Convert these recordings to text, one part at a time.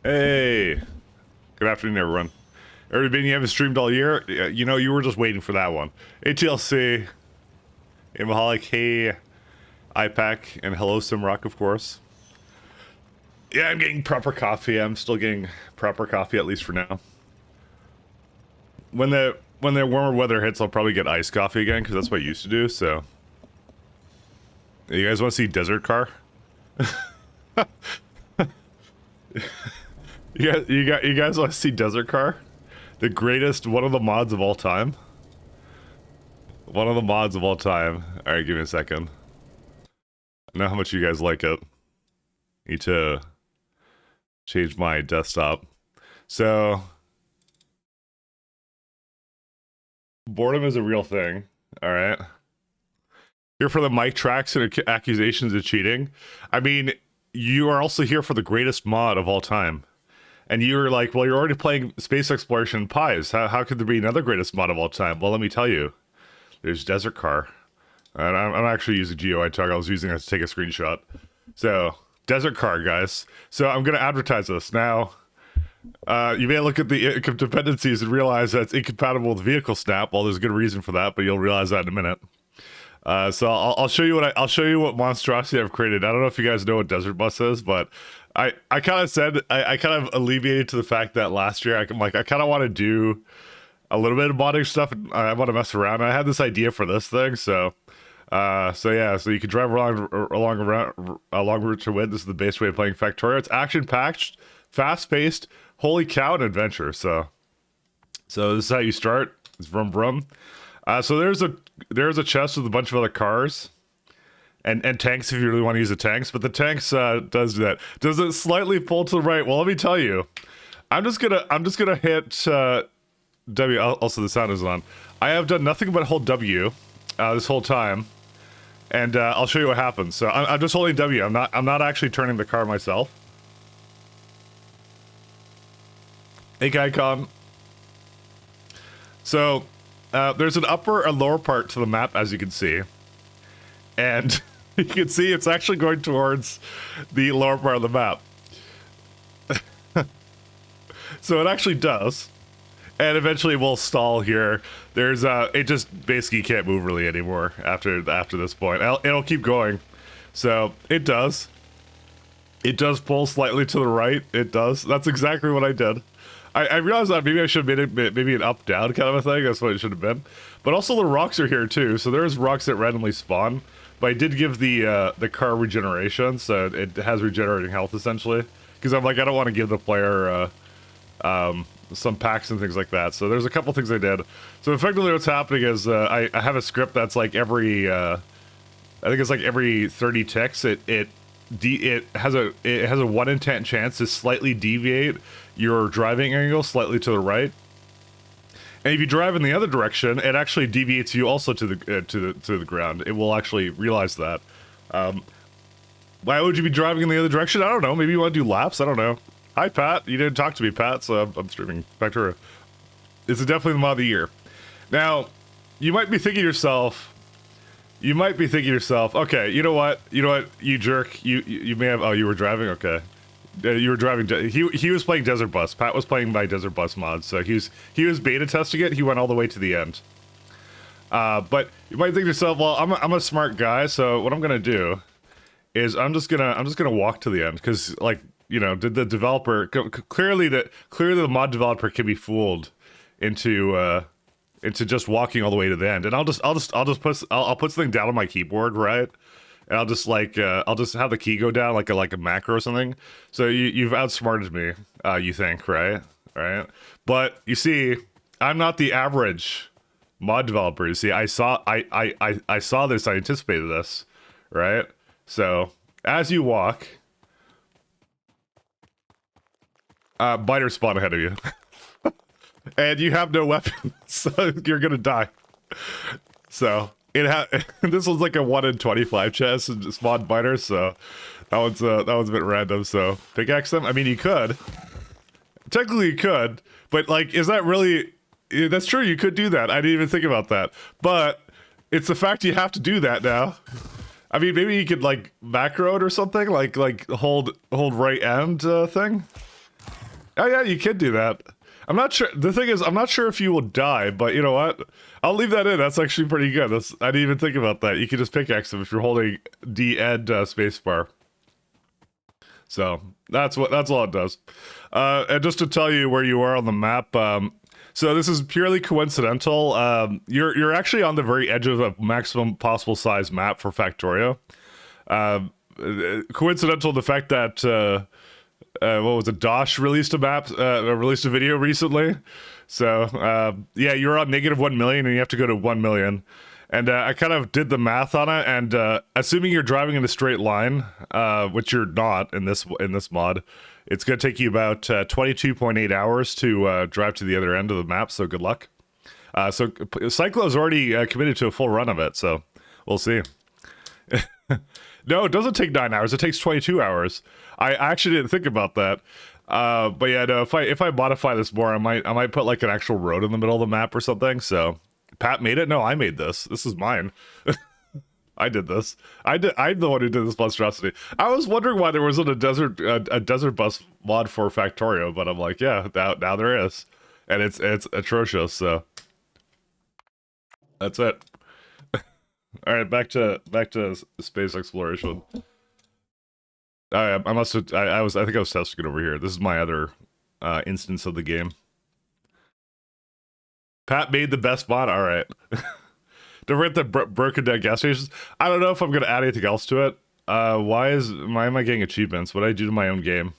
Hey, good afternoon, everyone. Everybody, you haven't streamed all year. You know, you were just waiting for that one. ATLC, Imaholic, hey, IPAC, and hello, Simrock, of course. Yeah, I'm getting proper coffee. I'm still getting proper coffee, at least for now. When the warmer weather hits, I'll probably get iced coffee again, because that's what I used to do, so. You guys want to see Desert Car? You guys want to see Desert Car? The greatest, one of the mods of all time? One of the mods of all time. Alright, give me a second. I know how much you guys like it. Need to change my desktop. So, boredom is a real thing. Alright. Here for the mic tracks and accusations of cheating. I mean, you are also here for the greatest mod of all time. And you were like, well, you're already playing space exploration pies. How could there be another greatest mod of all time? Well, let me tell you. There's Desert Car. And I'm actually using GUI toggle. I was using it to take a screenshot. So, Desert Car, guys. So I'm going to advertise this. Now, you may look at the income dependencies and realize that it's incompatible with Vehicle Snap. Well, there's a good reason for that, but you'll realize that in a minute. So I'll show you what I'll show you what monstrosity I've created. I don't know if you guys know what Desert Bus is, but I kind of said I kind of alleviated to the fact that last year I'm like I kind of want to do a little bit of modding stuff, and I want to mess around. I had this idea for this thing, so yeah, so you can drive along Route to Win. This is the base way of playing Factorio. It's action packed, fast paced, holy cow, an adventure. So this is how you start. It's vroom vroom. So there's a chest with a bunch of other cars. And tanks if you really want to use the tanks, but the tanks does do that. Does it slightly pull to the right? Well, let me tell you, I'm just gonna hit W. Also, the sound is on. I have done nothing but hold W this whole time, and I'll show you what happens. So I'm just holding W. I'm not actually turning the car myself. Hey, Icon. So there's an upper and lower part to the map, as you can see, and you can see it's actually going towards the lower part of the map. So it actually does. And eventually we'll stall here. There's it just basically can't move really anymore after this point. It'll keep going. So it does. It does pull slightly to the right. It does. That's exactly what I did. I realized that maybe I should have made it maybe an up-down kind of a thing. That's what it should have been. But also the rocks are here too. So there's rocks that randomly spawn. But I did give the car regeneration, so it has regenerating health essentially. Because I'm like, I don't want to give the player some packs and things like that. So there's a couple things I did. So effectively what's happening is I have a script that's like every I think it's like every 30 ticks it has a 1 in 10 chance to slightly deviate your driving angle slightly to the right. And if you drive in the other direction, it actually deviates you also to the ground. It will actually realize that. Why would you be driving in the other direction? I don't know. Maybe you want to do laps. I don't know. Hi, Pat. You didn't talk to me, Pat, so I'm streaming Factorio. This is definitely the mod of the year. Now, you might be thinking to yourself, okay, you know what, you jerk, you may have, oh, you were driving, okay. You were driving, he was playing Desert Bus. Pat was playing my Desert Bus mod, so he was beta testing it, he went all the way to the end. But you might think to yourself, well, I'm a smart guy, so what I'm gonna do is I'm just gonna walk to the end, because, like, you know, did the developer clearly the mod developer can be fooled into just walking all the way to the end, and I'll put something down on my keyboard, right? And I'll just have the key go down like a macro or something. So you've outsmarted me, you think, right? But you see, I'm not the average mod developer. You see, I saw this, I anticipated this, right? So as you walk, biters spawn ahead of you. And you have no weapon, so you're gonna die. So this was like a 1 in 25 chance and spawn biters, so that one's a bit random. So pickaxe them. I mean, you could. Technically, you could, but like, is that really? That's true. You could do that. I didn't even think about that. But it's the fact you have to do that now. I mean, maybe you could like macro it or something, like hold right end thing. Oh yeah, you can do that. I'm not sure. The thing is, I'm not sure if you will die, but you know what? I'll leave that in. That's actually pretty good. I didn't even think about that. You can just pickaxe them if you're holding D and spacebar. So that's all it does. And just to tell you where you are on the map, so this is purely coincidental. You're actually on the very edge of a maximum possible size map for Factorio. Coincidental the fact that what was it? Dosh released a video recently. So yeah, you're on -1 million, and you have to go to 1 million. And I kind of did the math on it, and assuming you're driving in a straight line, which you're not in this mod, it's going to take you about 22.8 hours to drive to the other end of the map. So good luck. So Cyclo's already committed to a full run of it, so we'll see. No, it doesn't take 9 hours. It takes 22 hours. I actually didn't think about that. But yeah, no. If I modify this more, I might put like an actual road in the middle of the map or something. So. Pat made it? No, I made this. This is mine. I did this. I'm the one who did this monstrosity. I was wondering why there wasn't a desert bus mod for Factorio, but I'm like, yeah, now there is, and it's atrocious. So that's it. All right, back to space exploration. I must have. I think I was testing it over here. This is my other instance of the game. Pat made the best mod. All right. Don't forget the broken down gas stations. I don't know if I'm gonna add anything else to it. Why am I getting achievements? What did I do to my own game?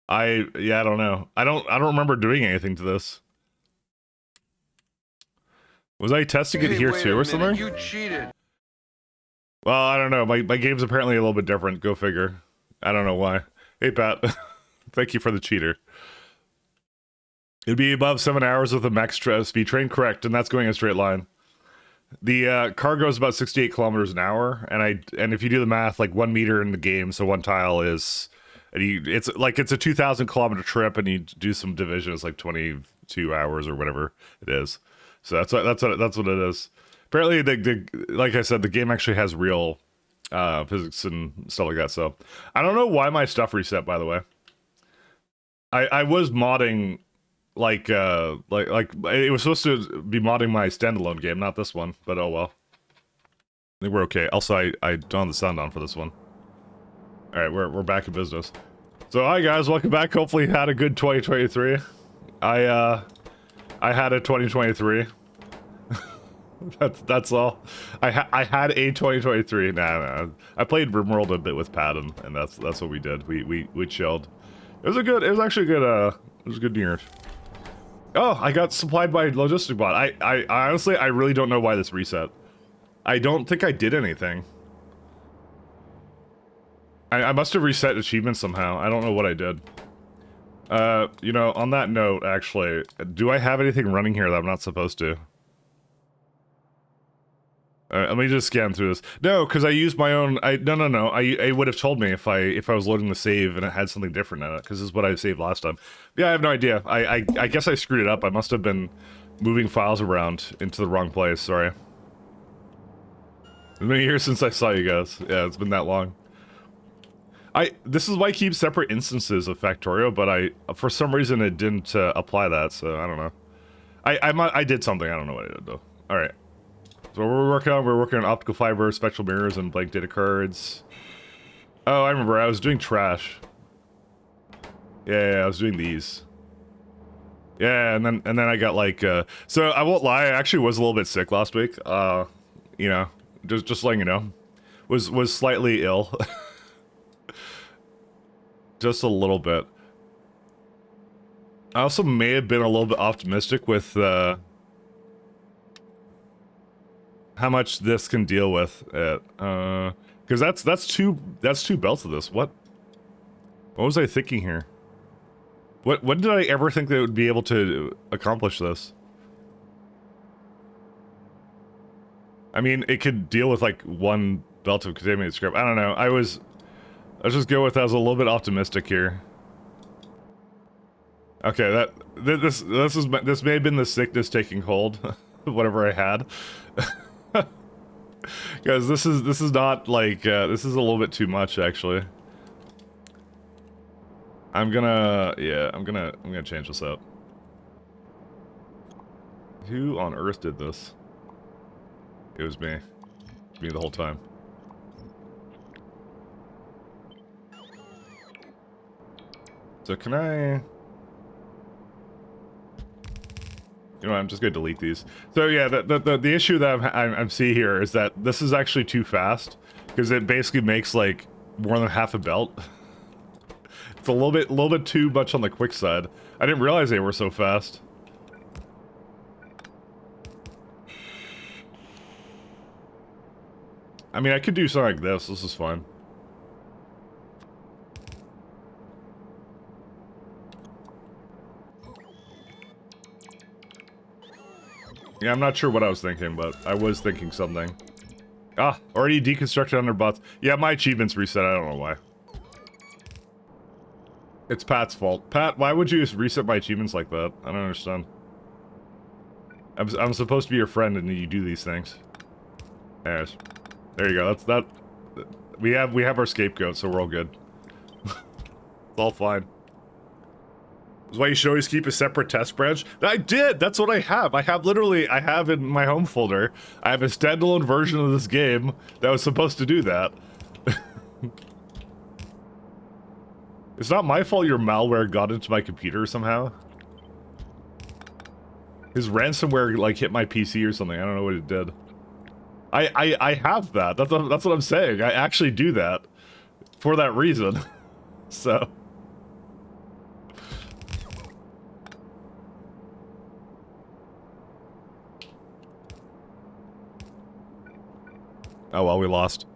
I don't know. I don't remember doing anything to this. Was I testing it here too or something? You cheated. Well, I don't know. My game's apparently a little bit different. Go figure. I don't know why. Hey, Pat. Thank you for the cheater. It'd be above 7 hours with a max speed train, correct, and that's going in a straight line. The car goes about 68 kilometers an hour, and if you do the math, like 1 meter in the game, so one tile is, it's a 2,000 kilometer trip, and you do some division, it's like 22 hours or whatever it is. So that's what it is. Apparently, like I said, the game actually has real physics and stuff like that. So I don't know why my stuff reset, by the way. I was modding like it was supposed to be modding my standalone game, not this one, but oh well. I think we're okay. Also, I don't have the sound on for this one. All right, we're back in business. So hi guys, welcome back. Hopefully you had a good 2023. I had a 2023. That's all. I had a 2023. Nah. I played RimWorld a bit with Pat, and that's what we did. We chilled. It was actually a good it was a good New Year's. Oh, I got supplied by Logistic Bot. I honestly I really don't know why this reset. I don't think I did anything. I must have reset achievements somehow. I don't know what I did. You know, on that note, actually, do I have anything running here that I'm not supposed to? Let me just scan through this. No, because I used my own. No. I would have told me if I was loading the save and it had something different in it, because this is what I saved last time. Yeah, I have no idea. I guess I screwed it up. I must have been moving files around into the wrong place. Sorry. It's been a year since I saw you guys. Yeah, it's been that long. This is why I keep separate instances of Factorio, but for some reason it didn't apply that, so I don't know. I did something. I don't know what I did though. All right. So we're working on optical fiber, spectral mirrors, and blank data cards. Oh, I remember. I was doing trash. Yeah, I was doing these. Yeah, and then I got like so I won't lie, I actually was a little bit sick last week. You know, just letting you know. Was slightly ill. Just a little bit. I also may have been a little bit optimistic with how much this can deal with it. Because that's two belts of this. What was I thinking here? When did I ever think that it would be able to accomplish this? I mean, it could deal with like one belt of contaminated scrap. I don't know. Let's just go with I was a little bit optimistic here. Okay, this may have been the sickness taking hold, whatever I had. Guys, this is not like this is a little bit too much actually. I'm gonna change this up. Who on earth did this? It was me. Me the whole time. So can I... You know what, I'm just gonna delete these. So yeah, the issue that I'm seeing here is that this is actually too fast, because it basically makes like more than half a belt. It's a little bit too much on the quick side. I didn't realize they were so fast. I mean, I could do something like this. This is fine. Yeah, I'm not sure what I was thinking, but I was thinking something. Ah, already deconstructed under bots. Yeah, my achievements reset. I don't know why. It's Pat's fault. Pat, why would you just reset my achievements like that? I don't understand. I'm supposed to be your friend, and you do these things. Anyways, there you go. That's that. We have our scapegoat, so we're all good. It's all fine. That's why you should always keep a separate test branch. I did! That's what I have. I have in my home folder, I have a standalone version of this game that was supposed to do that. It's not my fault your malware got into my computer somehow. His ransomware, like, hit my PC or something. I don't know what it did. I have that. That's what I'm saying. I actually do that. For that reason. So... Oh well, we lost.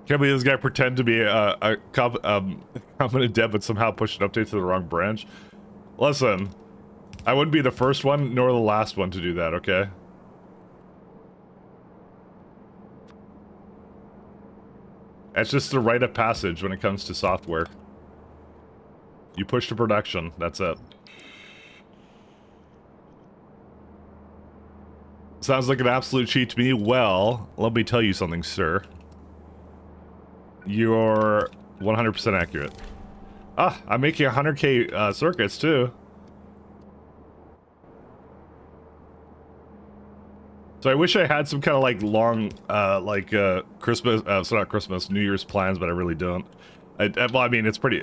Can't believe this guy pretend to be a competent dev, but somehow pushed an update to the wrong branch. Listen, I wouldn't be the first one nor the last one to do that. Okay. It's just the rite of passage when it comes to software. You push to production. That's it. Sounds like an absolute cheat to me. Well, let me tell you something, sir. You're 100% accurate. Ah, I'm making 100k circuits, too. So I wish I had some kind of, like, long, Christmas, so not Christmas, New Year's plans, but I really don't. Well, I mean, it's pretty...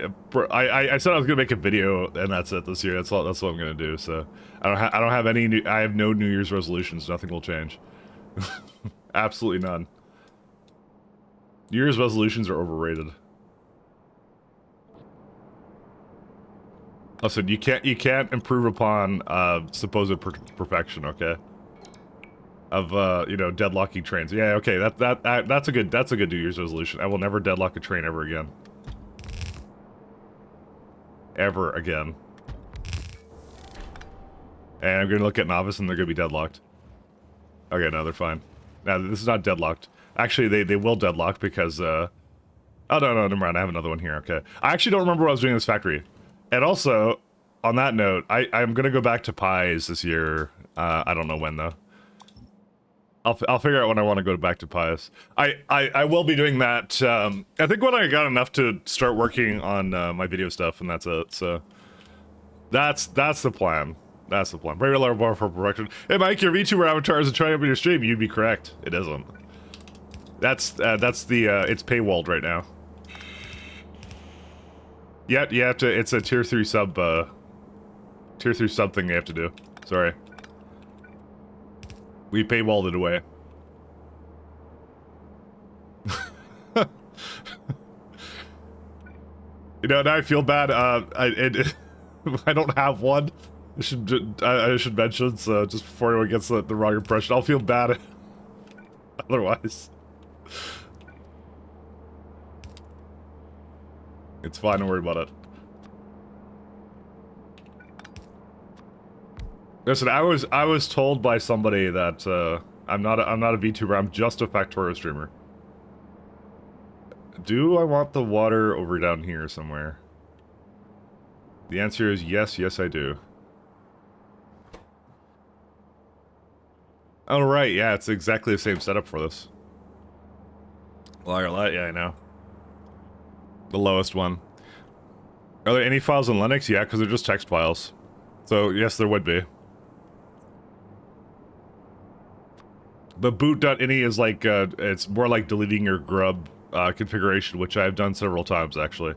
I said I was gonna make a video, and that's it this year. That's what I'm gonna do. So I don't have any. I have no New Year's resolutions. Nothing will change. Absolutely none. New Year's resolutions are overrated. Listen, you can't improve upon supposed perfection. Okay. Of you know, deadlocking trains. Yeah. Okay. That's a good New Year's resolution. I will never deadlock a train ever again. Ever again. And I'm gonna look at Novice and they're gonna be deadlocked. Okay, no, they're fine. Now, this is not deadlocked. Actually, they will deadlock because, oh, no, never mind. I have another one here, okay. I actually don't remember what I was doing in this factory. And also, on that note, I'm gonna go back to pies this year. I don't know when, though. I'll figure out when I want to go back to pies. I will be doing that. I think when I got enough to start working on my video stuff, and that's it. So that's the plan. That's the plan. Very low bar for production. Hey Mike, your VTuber avatar isn't showing up in your stream. You'd be correct. It isn't. That's the it's paywalled right now. Yeah, you have to. It's a tier 3 sub. Tier 3 sub thing you have to do. Sorry. We paywalled it away. You know, now I feel bad. I don't have one. I should mention, so just before anyone gets the wrong impression, I'll feel bad otherwise. It's fine, don't worry about it. Listen, I was told by somebody that I'm not a VTuber, I'm just a factorio streamer. Do I want the water over down here somewhere? The answer is yes, yes I do. Oh right, yeah, it's exactly the same setup for this. Light, yeah, I know. The lowest one. Are there any files in Linux? Yeah, because they're just text files. So, yes, there would be. But boot.ini is like, it's more like deleting your grub configuration, which I've done several times, actually.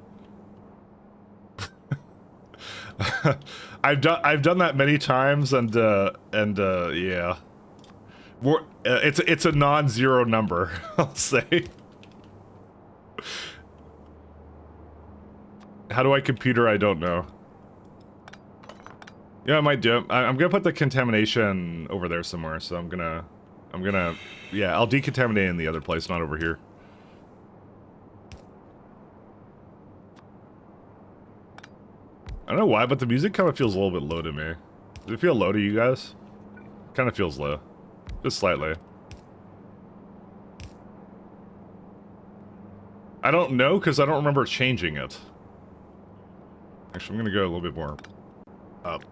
I've done that many times, and yeah. It's a non-zero number, I'll say. How do I computer? I don't know. Yeah, I might do it. I'm gonna put the contamination over there somewhere, so I'm gonna, yeah, I'll decontaminate in the other place, not over here. I don't know why, but the music kind of feels a little bit low to me. Does it feel low to you guys? Kind of feels low. Just slightly. I don't know, because I don't remember changing it. Actually, I'm gonna go a little bit more up.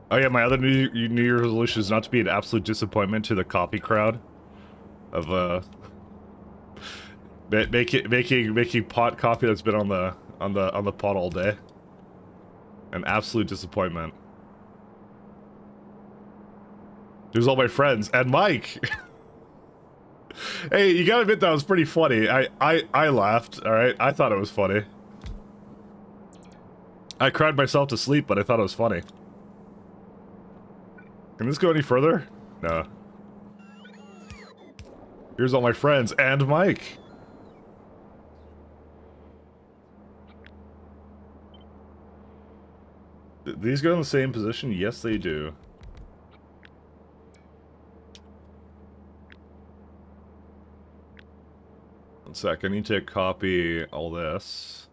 Oh yeah, my other New Year's resolution is not to be an absolute disappointment to the coffee crowd. Of making pot coffee that's been on the pot all day. An absolute disappointment. There's all my friends and Mike. Hey, you gotta admit that was pretty funny. I laughed. All right, I thought it was funny. I cried myself to sleep, but I thought it was funny. Can this go any further? No. Here's all my friends and Mike. These go in the same position? Yes, they do. One sec, I need to copy all this.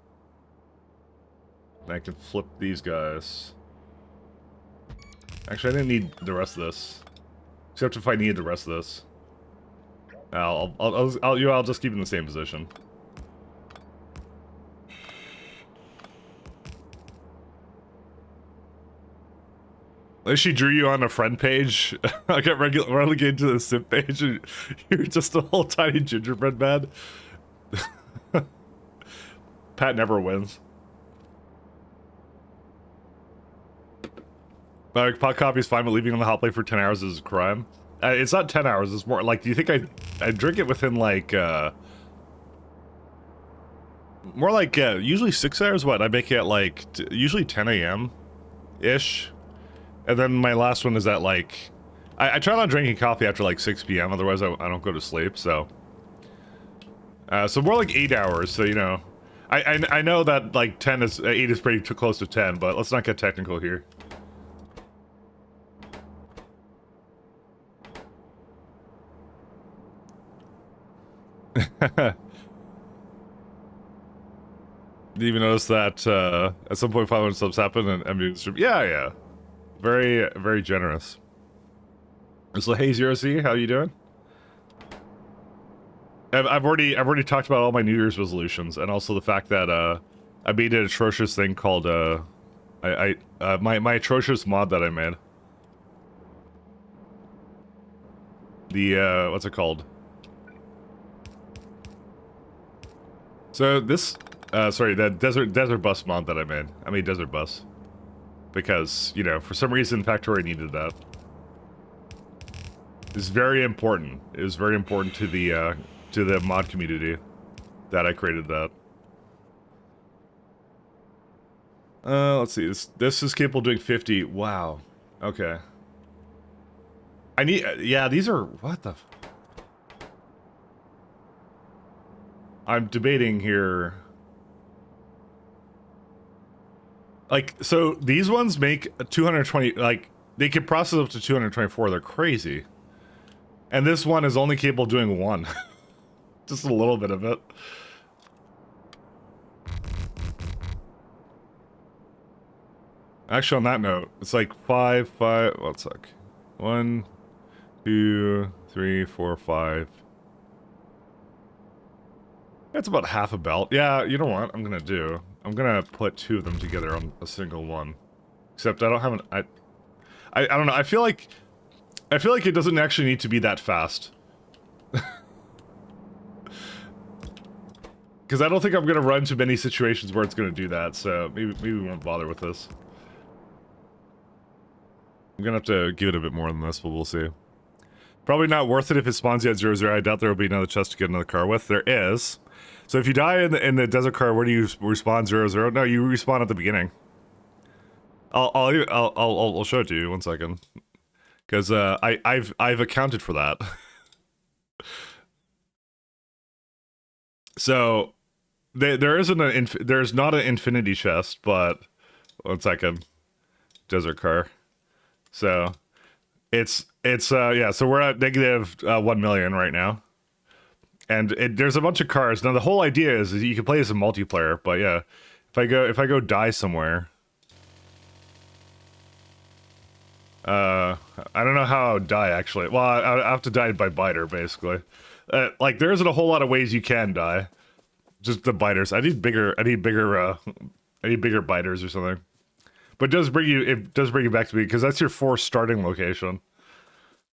And I can flip these guys. Actually, I didn't need the rest of this. Except if I need the rest of this. I'll just keep it in the same position. At least she drew you on a friend page. I got relegated to the simp page, and you're just a whole tiny gingerbread man. Pat never wins. Pot copy is fine, but leaving on the hot plate for 10 hours is a crime. It's not 10 hours, it's more like, do you think I drink it within like, more like, usually 6 hours? What? I make it at like, usually 10 a.m.-ish. And then my last one is at like, I try not drinking coffee after like 6 p.m. Otherwise I don't go to sleep, so. So more like 8 hours, so you know. I know that like 8 is pretty too close to 10, but let's not get technical here. Did you even notice that at some point 500 subs happened and MD stream? Yeah. Very, very generous. So hey Zero C, how you doing? I've already talked about all my New Year's resolutions, and also the fact that I made an atrocious thing called my atrocious mod that I made. The what's it called? So this sorry, the desert bus mod that I made. I made desert bus because, you know, for some reason Factorio needed that. It's very important. It was very important to the mod community that I created that. Let's see. This is capable of doing 50. Wow. Okay. I need. Yeah, these are. What the? I'm debating here. Like, so these ones make 220. Like, they can process up to 224. They're crazy. And this one is only capable of doing 1. Just a little bit of it. Actually, on that note, it's like 5. One sec. 1, 2, 3, 4, 5. That's about half a belt. Yeah, you know what I'm gonna do? I'm gonna put 2 of them together on a single one. Except I don't have an... I don't know. I feel like I feel like it doesn't actually need to be that fast. Because I don't think I'm going to run into many situations where it's going to do that, so maybe we won't bother with this. I'm going to have to give it a bit more than this, but we'll see. Probably not worth it if it spawns you at 0-0. I doubt there will be another chest to get another car with. There is. So if you die in the desert car, where do you respawn 0-0? No, you respawn at the beginning. I'll show it to you 1 second. Because I've accounted for that. So there's not an infinity chest, but 1 second. Desert car. So it's yeah, so we're at negative 1 million right now. And there's a bunch of cars. Now the whole idea is you can play as a multiplayer, but yeah, if I go die somewhere, I don't know how I would die actually. Well, I have to die by biter basically. Like there isn't a whole lot of ways you can die. Just the biters. I need bigger biters or something. But it does bring you back to me because that's your forced starting location.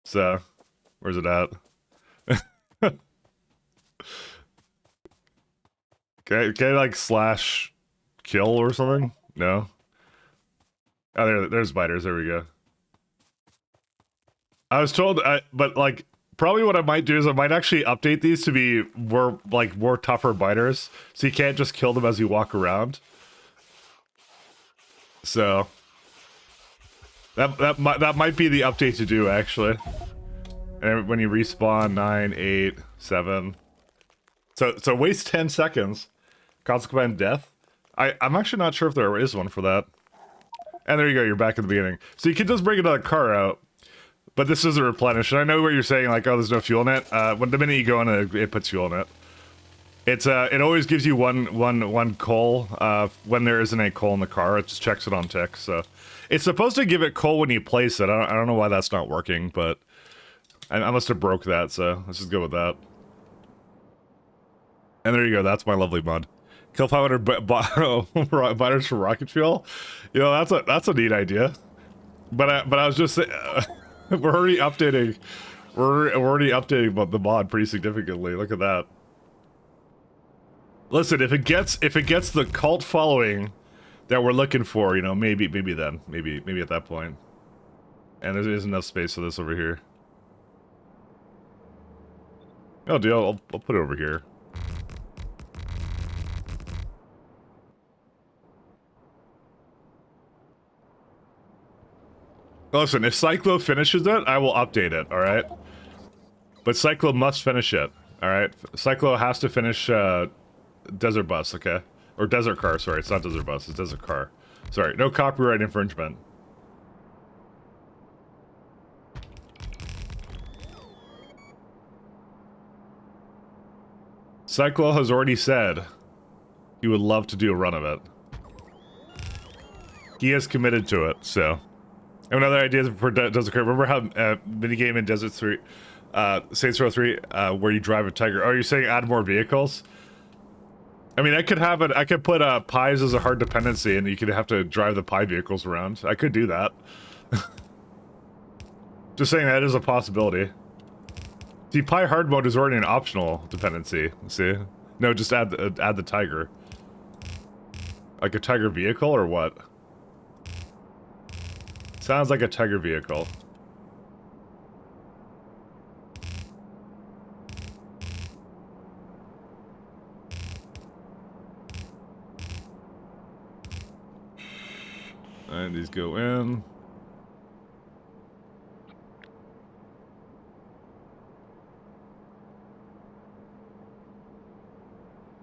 So, where's it at? Can I like slash kill or something? No. Oh, there's biters. There we go. I was told, but like probably what I might do is I might actually update these to be more tougher biters, so you can't just kill them as you walk around. So that might be the update to do actually. And when you respawn 9, 8, 7. So waste 10 seconds. Consequent death. I'm actually not sure if there is one for that. And there you go, you're back at the beginning. So you can just bring another car out. But this isn't replenished. And I know what you're saying, like, oh, there's no fuel in it. When the minute you go in it puts fuel in it. It's it always gives you one coal. When there isn't a coal in the car, it just checks it on tick. So it's supposed to give it coal when you place it. I don't know why that's not working, but I must have broke that. So let's just go with that. And there you go. That's my lovely mod. Kill 500 biters for rocket fuel. You know, that's a neat idea. But I was just saying, we're already updating. We're already updating the mod pretty significantly. Look at that. Listen, if it gets the cult following that we're looking for, you know, maybe then, maybe at that point. And there isn't enough space for this over here. Oh, dude, I'll put it over here. Listen, if Cyclo finishes it, I will update it, alright? But Cyclo must finish it, alright? Cyclo has to finish Desert Bus, okay? Or Desert Car, sorry, it's not Desert Bus, it's Desert Car. Sorry, no copyright infringement. Cyclo has already said he would love to do a run of it. He is committed to it, so... And another idea for Desert Car. Remember how minigame in Desert 3, Saints Row 3, where you drive a Tiger? Oh, you're saying add more vehicles? I mean, I could have it. I could put pies as a hard dependency, and you could have to drive the pie vehicles around. I could do that. Just saying that is a possibility. See, pie hard mode is already an optional dependency. See? No, just add the Tiger. Like a Tiger vehicle or what? Sounds like a Tiger vehicle. And these go in.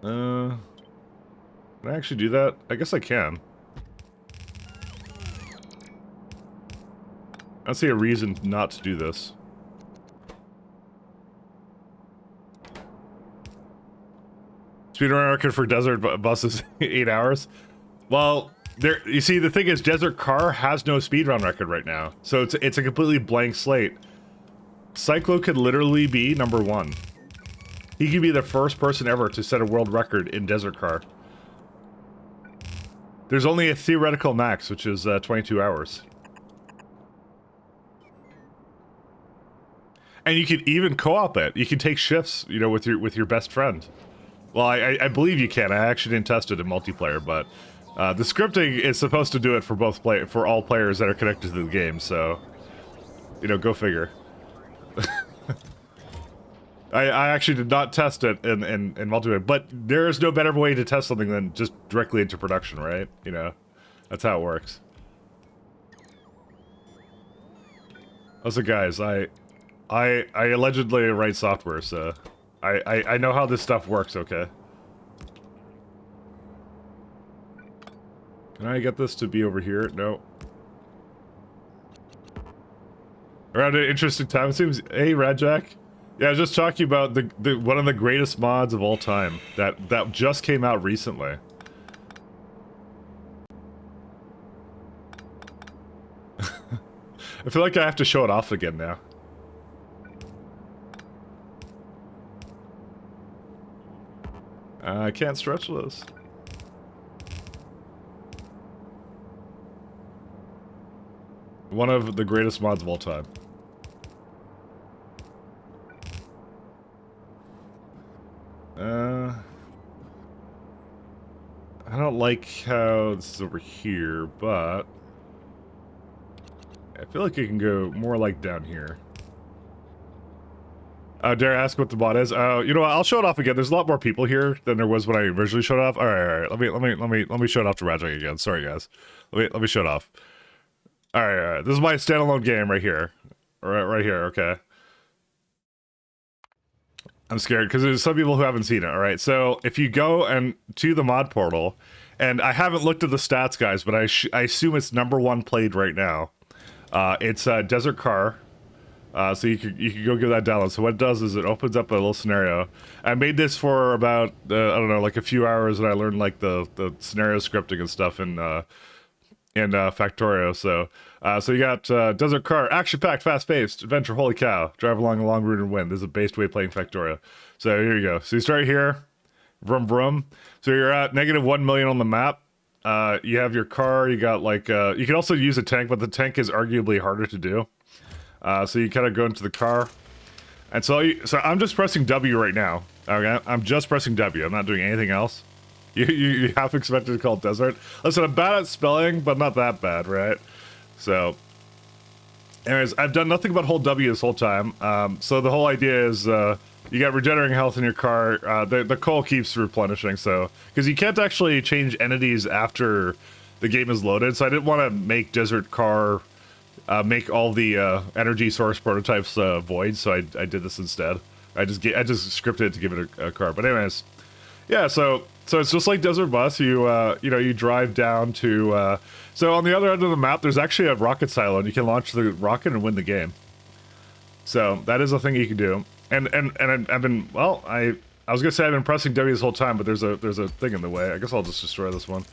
Can I actually do that? I guess I can. I don't see a reason not to do this. Speedrun record for Desert Bus is 8 hours. Well, you see, the thing is, Desert Car has no speedrun record right now, so it's a completely blank slate. Cyclo could literally be #1. He could be the first person ever to set a world record in Desert Car. There's only a theoretical max, which is 22 hours. And you can even co-op it. You can take shifts, you know, with your best friend. Well, I believe you can. I actually didn't test it in multiplayer, but the scripting is supposed to do it for for all players that are connected to the game. So, you know, go figure. I actually did not test it in multiplayer, but there is no better way to test something than just directly into production, right? You know, that's how it works. Also, guys, I allegedly write software, so I know how this stuff works. Okay. Can I get this to be over here? No. Around an interesting time, it seems. Hey, Radjack. Yeah, I was just talking about the one of the greatest mods of all time that just came out recently. I feel like I have to show it off again now. I can't stretch this. One of the greatest mods of all time. I don't like how this is over here, but I feel like it can go more like down here. Dare I ask what the mod is? You know what? I'll show it off again. There's a lot more people here than there was when I originally showed it off. All right. Let me show it off to Radjack again. Sorry, guys. Let me show it off. All right. This is my standalone game right here. Right here. Okay. I'm scared because there's some people who haven't seen it. All right. So if you go and to the mod portal, and I haven't looked at the stats, guys, but I assume it's #1 played right now. It's Desert Car. So you could go give that download. So what it does is it opens up a little scenario. I made this for about I don't know, like a few hours, and I learned like the scenario scripting and stuff in Factorio. So you got Desert Car, action-packed, fast-paced, adventure. Holy cow! Drive along a long route and win. This is a based way playing Factorio. So here you go. So you start here, vroom vroom. So you're at -1 million on the map. You have your car. You got like you can also use a tank, but the tank is arguably harder to do. So you kind of go into the car, and so I'm just pressing W right now. Okay, I'm just pressing W. I'm not doing anything else. You half expected to call it desert. Listen, I'm bad at spelling, but not that bad, right? So, anyways, I've done nothing but hold W this whole time. So the whole idea is you got regenerating health in your car. The coal keeps replenishing, so because you can't actually change entities after the game is loaded. So I didn't want to make Desert Car. Make all the energy source prototypes void, so I did this instead. I just scripted it to give it a car. But anyways, yeah. So it's just like Desert Bus. You you drive down to. So on the other end of the map, there's actually a rocket silo, and you can launch the rocket and win the game. So that is a thing you can do. And I've been I was gonna say I've been pressing W this whole time, but there's a thing in the way. I guess I'll just destroy this one.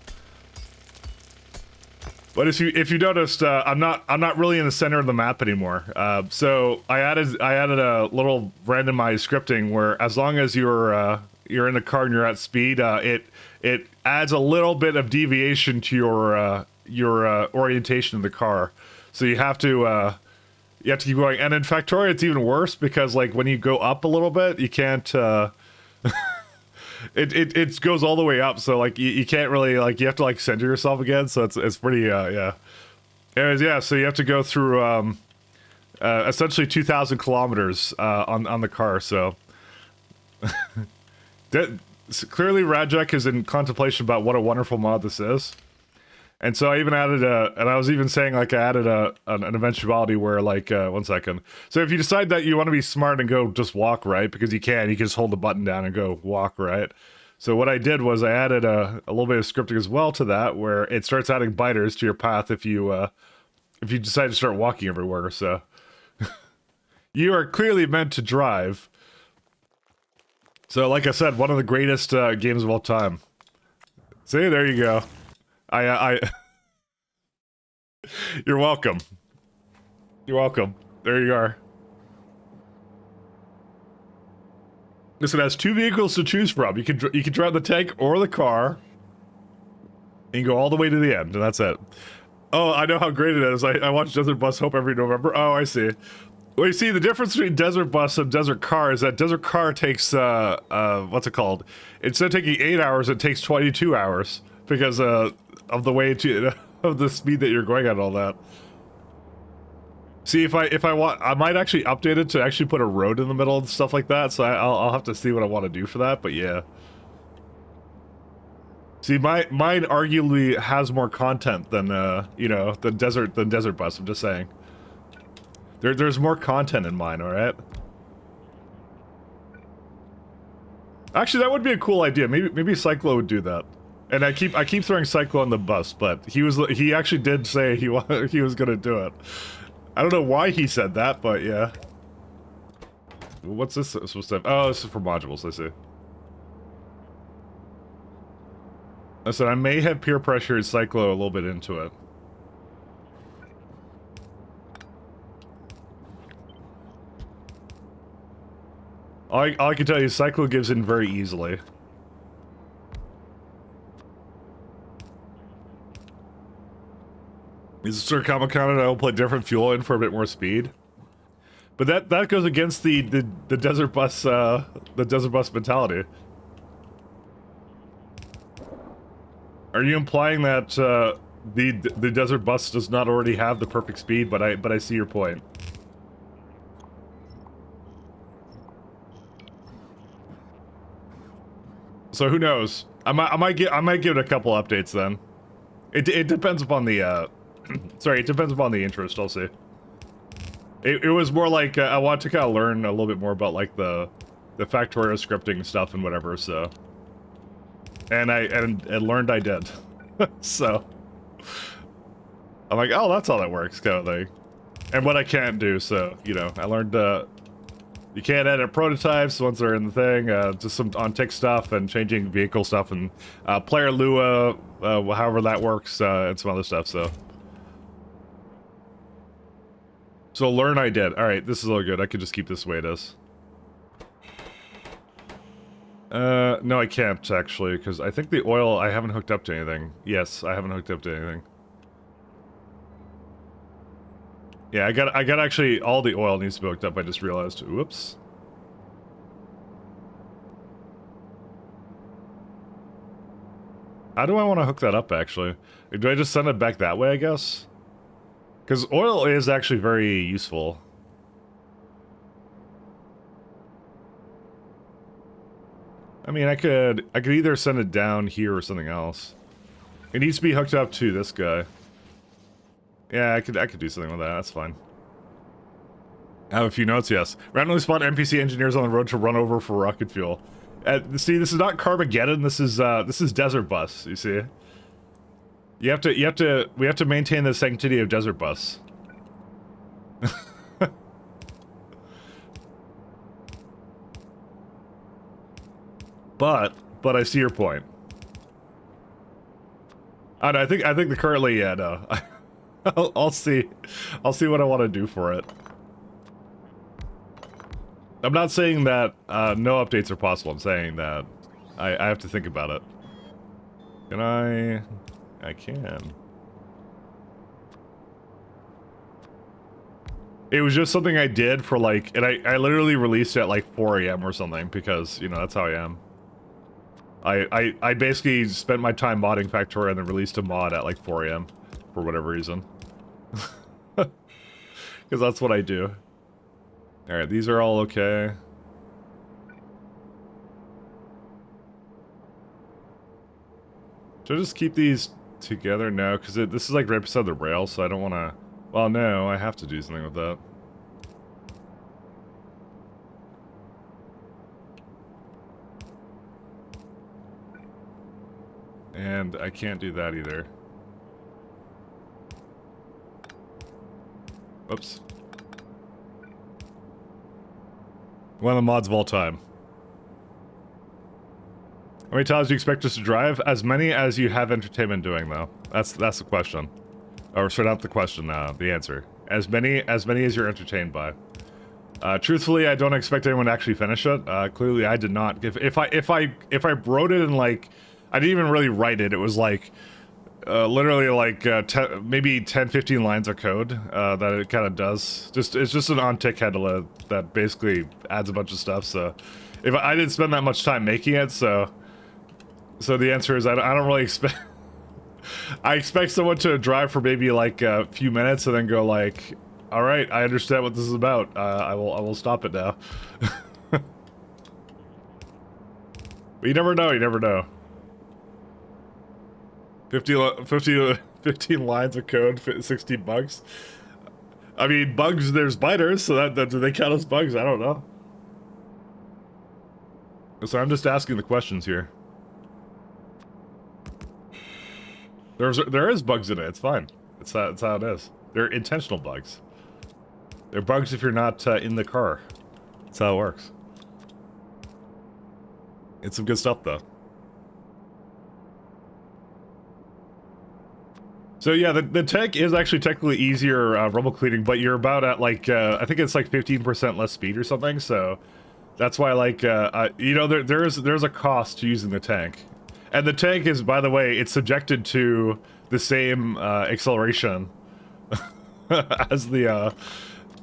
But if you noticed, I'm not really in the center of the map anymore. So I added a little randomized scripting where as long as you're in the car and you're at speed, it adds a little bit of deviation to your orientation of the car. So you have to keep going. And in Factorio, it's even worse because like when you go up a little bit, you can't. It goes all the way up, so like you can't really like you have to like center yourself again. So it's pretty yeah. Anyways, yeah. So you have to go through essentially 2,000 kilometers on the car. So clearly Radjack is in contemplation about what a wonderful mod this is. And so I even added and I was even saying like I added an eventuality where like 1 second. So if you decide that you want to be smart and go just walk, right? Because you can just hold the button down and go walk, right? So what I did was I added a little bit of scripting as well to that, where it starts adding biters to your path if you decide to start walking everywhere. So you are clearly meant to drive. So like I said, one of the greatest games of all time. See, there you go. You're welcome. You're welcome. There you are. Listen, it has 2 vehicles to choose from. You can drive the tank or the car, and you go all the way to the end, and that's it. Oh, I know how great it is. I watch Desert Bus Hope every November. Oh, I see. Well, you see, the difference between Desert Bus and Desert Car is that Desert Car takes, what's it called? Instead of taking 8 hours, it takes 22 hours because of the way to, of the speed that you're going at and all that. See, if I want, I might actually update it to actually put a road in the middle and stuff like that, so I'll have to see what I want to do for that, but yeah. See, mine arguably has more content than, you know, than Desert Bus, I'm just saying. There's more content in mine, alright? Actually, that would be a cool idea. Maybe Cyclo would do that. And I keep throwing Cyclo on the bus, but he actually did say he was gonna do it. I don't know why he said that, but yeah. What's this supposed to have? Oh, this is for modules, I see. Listen, I may have peer pressured Cyclo a little bit into it. All I can tell you is Cyclo gives in very easily. Is Sir Kamakana and I will put different fuel in for a bit more speed? But that goes against the desert bus mentality. Are you implying that the desert bus does not already have the perfect speed? But I see your point. So who knows? I might give it a couple updates then. It depends upon the sorry, it depends upon the interest. I'll see. It was more like I want to kind of learn a little bit more about like the factorio scripting stuff and whatever. So, and learned I did. So I'm like, oh, that's how that works, kind of thing. And what I can't do. So you know, I learned you can't edit prototypes once they're in the thing. Just some on-tick stuff and changing vehicle stuff and player Lua, however that works, and some other stuff. So learn I did. All right, this is all good. I could just keep this the way it is. No, I can't actually, because I think the oil I haven't hooked up to anything. Yes, I haven't hooked up to anything. Yeah, I got actually all the oil needs to be hooked up. I just realized. Whoops. How do I want to hook that up actually? Do I just send it back that way, I guess? Because oil is actually very useful. I mean, I could either send it down here or something else. It needs to be hooked up to this guy. Yeah, I could do something with that. That's fine. I have a few notes. Yes, randomly spot NPC engineers on the road to run over for rocket fuel. See, this is not Carmageddon. This is Desert Bus. You see, we have to maintain the sanctity of Desert Bus. But I see your point. I don't know, I think the currently, yeah, no. I'll see what I want to do for it. I'm not saying that no updates are possible. I'm saying that I have to think about it. Can I can. It was just something I did for like, and I literally released it at like 4 AM or something because, you know, that's how I am. I basically spent my time modding Factorio and then released a mod at like 4 AM for whatever reason. Because that's what I do. Alright, these are all okay. Should I just keep these together? No, because this is like right beside the rail, so I don't want to... Well, no, I have to do something with that. And I can't do that either. Oops. One of the mods of all time. How many times do you expect us to drive? As many as you have entertainment doing, though. That's the question. Or sorry, not the question, the answer. As many as you're entertained by. Truthfully, I don't expect anyone to actually finish it. Clearly, I did not. If I wrote it in like, I didn't even really write it. It was like, Literally like maybe 10, 15 lines of code that it kind of does. It's just an on-tick handler that basically adds a bunch of stuff. So if I didn't spend that much time making it, so the answer is I don't really expect. I expect someone to drive for maybe like a few minutes and then go like, all right, I understand what this is about. I will stop it now. But you never know. You never know. 15 lines of code, 60 bugs. I mean, bugs, there's biters, so that do they count as bugs? I don't know. So I'm just asking the questions here. There is bugs in it, it's fine. It's how it is. They're intentional bugs. They're bugs if you're not in the car. That's how it works. It's some good stuff, though. So yeah, the tank is actually technically easier rumble cleaning, but you're about at like, I think it's like 15% less speed or something, so that's why like, you know, there's a cost to using the tank. And the tank is, by the way, it's subjected to the same acceleration as the,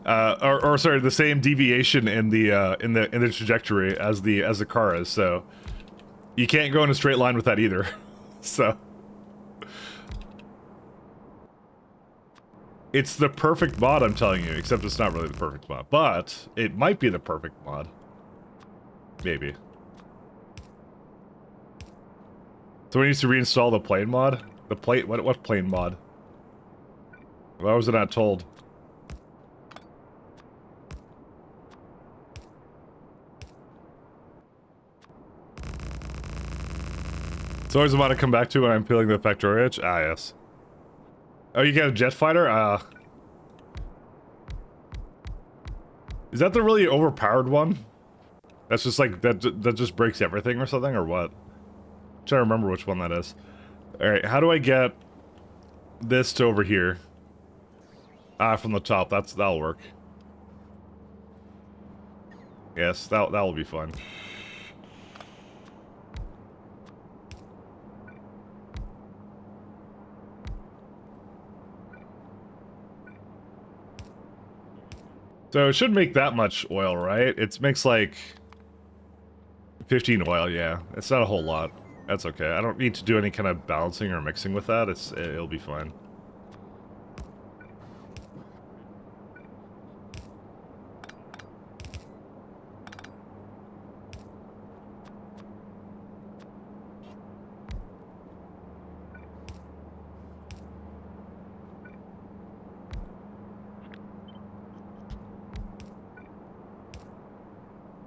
or sorry, the same deviation in the trajectory as the car is, so you can't go in a straight line with that either, so. It's the perfect mod, I'm telling you, except it's not really the perfect mod. But it might be the perfect mod. Maybe. So we need to reinstall the plane mod? The plane, what plane mod? Why was it not told? It's always a mod to come back to when I'm peeling the factorio itch. Ah, yes. Oh, you got a jet fighter? Is that the really overpowered one? That's just like, that just breaks everything or something, or what? I'm trying to remember which one that is. Alright, how do I get this to over here? From the top, that'll work. Yes, that will be fun. So it should make that much oil, right? It makes like 15 oil, yeah. It's not a whole lot. That's okay. I don't need to do any kind of balancing or mixing with that. It'll be fine.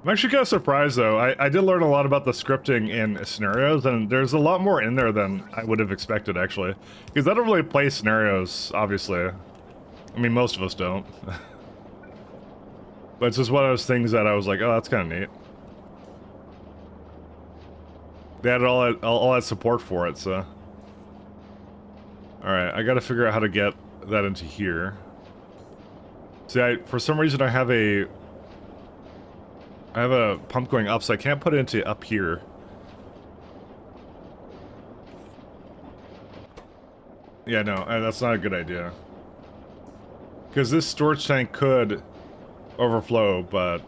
I'm actually kind of surprised, though. I did learn a lot about the scripting in scenarios, and there's a lot more in there than I would have expected, actually. Because I don't really play scenarios, obviously. I mean, most of us don't. But it's just one of those things that I was like, oh, that's kind of neat. They added all that support for it, so... Alright, I gotta figure out how to get that into here. See, for some reason I have a pump going up, so I can't put it into up here. Yeah, no, that's not a good idea. Because this storage tank could overflow, but...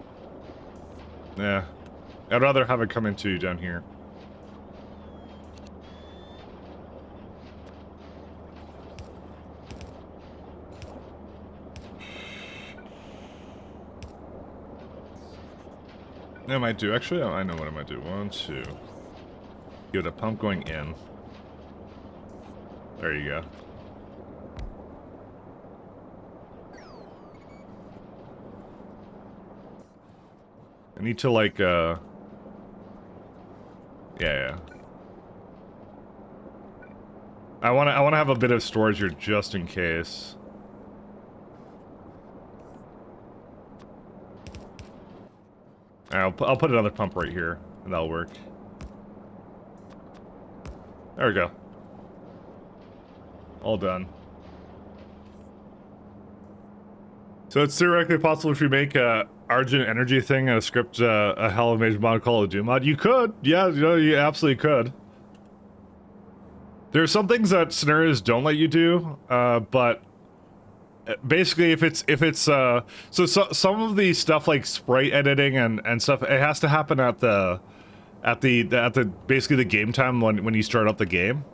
yeah. I'd rather have it come into down here. I might do, actually, I know what I might do. 1, 2. Get a pump going in. There you go. I need to, like, yeah. I wanna have a bit of storage here just in case. I'll put another pump right here, and that'll work. There we go. All done. So it's theoretically possible if you make a Argent Energy thing and a script a Hell of a Mage mod called a Doom mod. You could, yeah, you know, you absolutely could. There are some things that scenarios don't let you do, but basically some of the stuff like sprite editing and stuff, it has to happen at the basically the game time when you start up the game.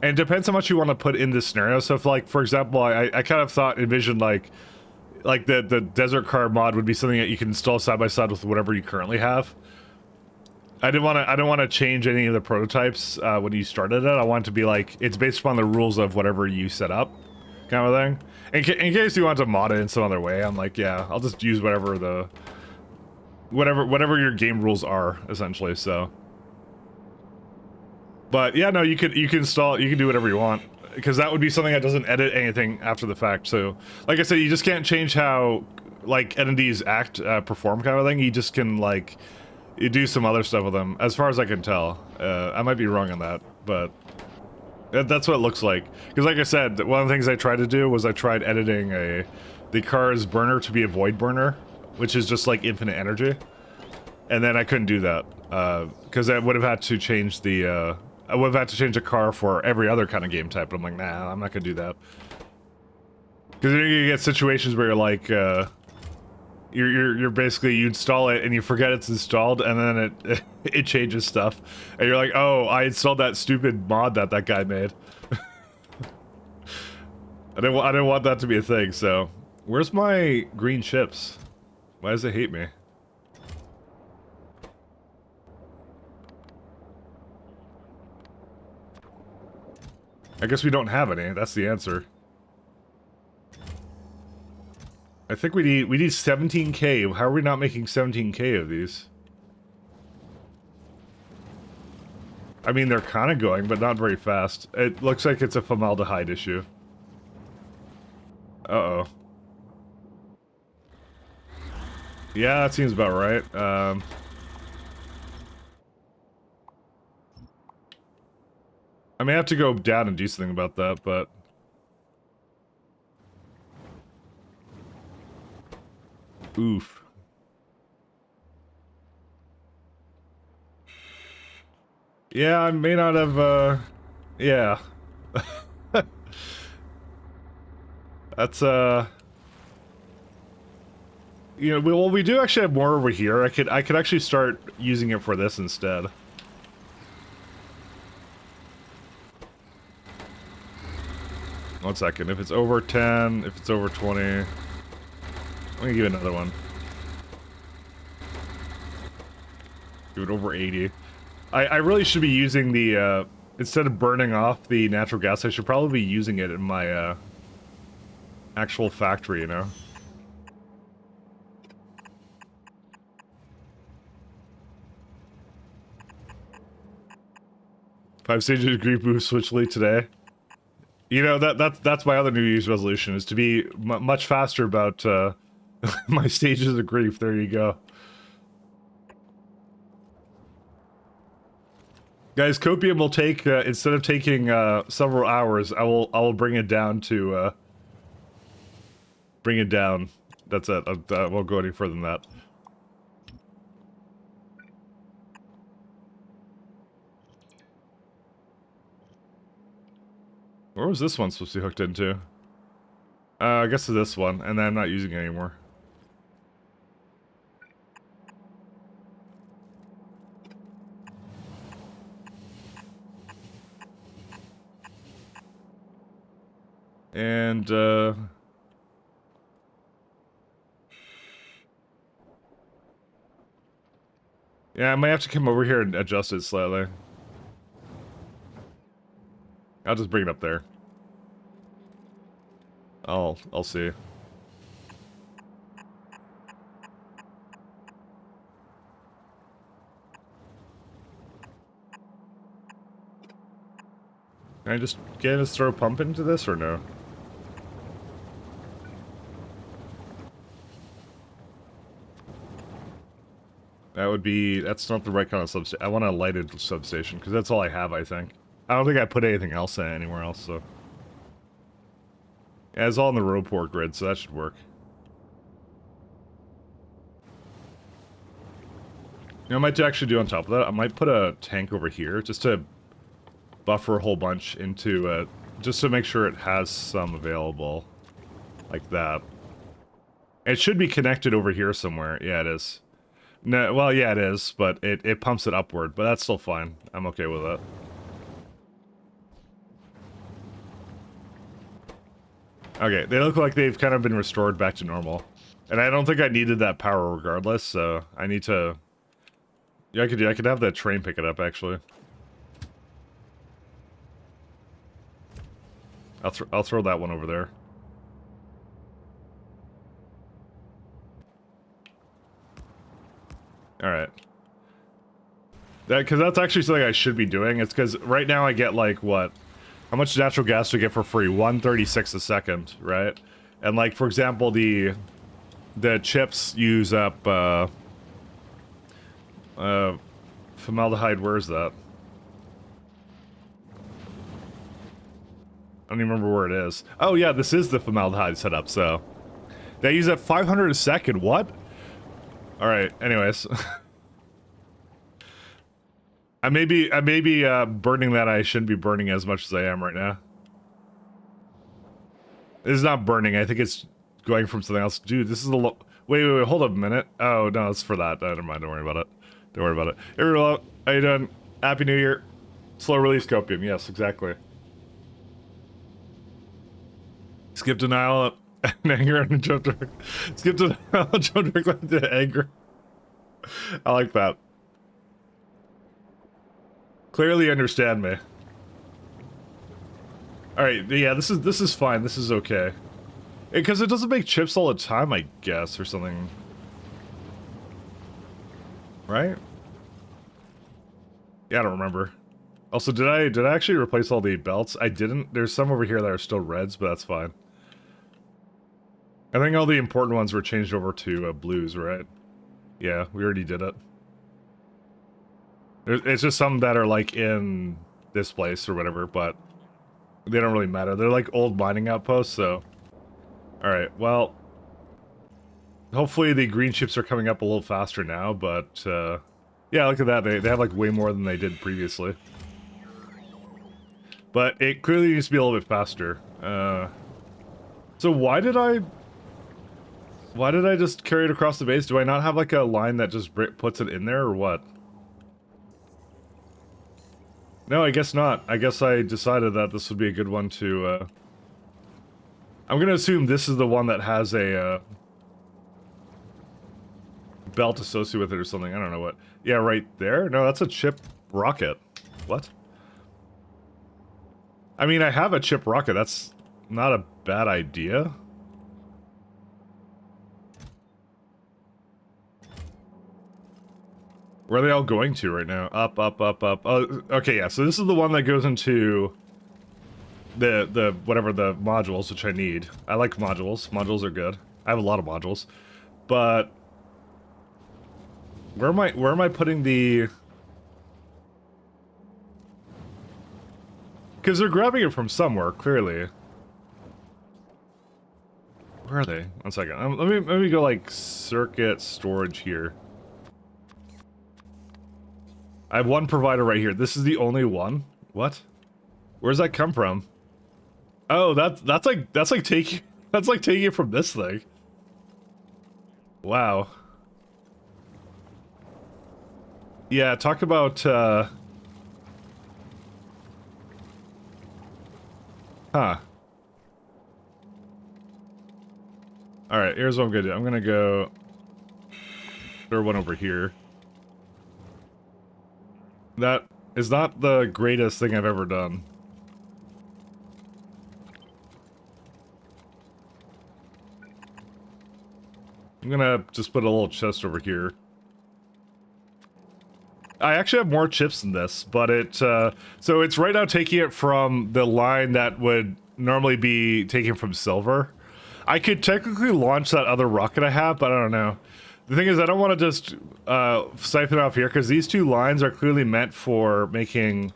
And it depends how much you want to put in the scenario. So if, like, for example, I kind of envisioned like the desert car mod would be something that you can install side by side with whatever you currently have. I didn't want to change any of the prototypes when you started it. I want it to be like it's based upon the rules of whatever you set up, kind of thing. In case you want to mod it in some other way, I'm like, yeah, I'll just use whatever your game rules are, essentially. So, but yeah, no, you can install, you can do whatever you want, because that would be something that doesn't edit anything after the fact. So, like I said, you just can't change how like entities perform, kind of thing. You just can like you do some other stuff with them, as far as I can tell. I might be wrong on that, but that's what it looks like. Because like I said, one of the things I tried to do was I tried editing the car's burner to be a void burner, which is just like infinite energy. And then I couldn't do that, because I would have had to change the, I would have had to change the car for every other kind of game type, but I'm like, nah, I'm not gonna do that. Because you get situations where you're like, you're basically, you install it and you forget it's installed, and then it changes stuff, and you're like, oh, I installed that stupid mod that guy made. I didn't want that to be a thing. So where's my green chips? Why does it hate me? I guess we don't have any. That's the answer. I think we need 17k. How are we not making 17k of these? I mean, they're kind of going, but not very fast. It looks like it's a formaldehyde issue. Uh-oh. Yeah, that seems about right. I may have to go down and do something about that, but... Oof. Yeah, I may not have, yeah. That's, you know, well, we do actually have more over here. I could actually start using it for this instead. One second. If it's over 10, if it's over 20, I'm gonna give it another one. Give it over 80. I really should be using the, instead of burning off the natural gas, I should probably be using it in my, actual factory, you know? Five stages of grief move switchly today. You know, that's my other New Year's resolution, is to be much faster about, my stages of grief. There you go. Guys, copium will take, instead of taking, several hours, I will bring it down to, bring it down. That's it. I won't go any further than that. Where was this one supposed to be hooked into? I guess to this one, and then I'm not using it anymore. And, yeah, I might have to come over here and adjust it slightly. I'll just bring it up there. I'll see. Can I just throw a pump into this or no? That would be, that's not the right kind of substation. I want a lighted substation, because that's all I have, I think. I don't think I put anything else in anywhere else, so. Yeah, it's all in the road port grid, so that should work. You know, I might actually do on top of that, I might put a tank over here, just to buffer a whole bunch into it, just to make sure it has some available, like that. It should be connected over here somewhere. Yeah, it is. No, well, yeah, it is, but it pumps it upward, but that's still fine. I'm okay with it. Okay, they look like they've kind of been restored back to normal. And I don't think I needed that power regardless, so I need to... Yeah, I could have that train pick it up, actually. I'll throw that one over there. Alright. Because that's actually something I should be doing. It's because right now I get, like, what? How much natural gas do I get for free? 136 a second, right? And, like, for example, the chips use up, formaldehyde, where is that? I don't even remember where it is. Oh, yeah, this is the formaldehyde setup, so... They use up 500 a second, what? Alright, anyways. I may be burning that I shouldn't be burning as much as I am right now. This is not burning, I think it's going from something else. Dude, this is the wait, hold up a minute. Oh, no, it's for that. Never mind, don't worry about it. Don't worry about it. Hey, hello, how you doing? Happy New Year. Slow release copium, yes, exactly. Skip denial and anger and jump direct. Skip denial, jump directly into anger. I like that. Clearly understand me. Alright, yeah, this is fine. This is okay. Because it doesn't make chips all the time, I guess, or something. Right? Yeah, I don't remember. Also, did I actually replace all the belts? I didn't. There's some over here that are still reds, but that's fine. I think all the important ones were changed over to blues, right? Yeah, we already did it. It's just some that are like in this place or whatever, but they don't really matter. They're like old mining outposts, so... Alright, well... Hopefully the green chips are coming up a little faster now, but... yeah, look at that. They have like way more than they did previously. But it clearly needs to be a little bit faster. So why did I just carry it across the base? Do I not have like a line that just puts it in there, or what? No, I guess not. I guess I decided that this would be a good one to, I'm gonna assume this is the one that has a, belt associated with it or something. I don't know what. Yeah, right there? No, that's a chip rocket. What? I mean, I have a chip rocket. That's not a bad idea. Where are they all going to right now? Up, up, up, up. Oh, okay, yeah. So this is the one that goes into the whatever the modules, which I need. I like modules. Modules are good. I have a lot of modules, but where am I putting the? Because they're grabbing it from somewhere, clearly. Where are they? One second. Let me go like circuit storage here. I have one provider right here. This is the only one? What? Where's that come from? Oh, that's like taking it from this thing. Wow. Yeah, talk about huh. Alright, here's what I'm gonna do. I'm gonna go throw one over here. That is not the greatest thing I've ever done. I'm gonna just put a little chest over here. I actually have more chips than this, but so it's right now taking it from the line that would normally be taken from silver. I could technically launch that other rocket I have, but I don't know. The thing is, I don't want to just siphon off here, because these two lines are clearly meant for making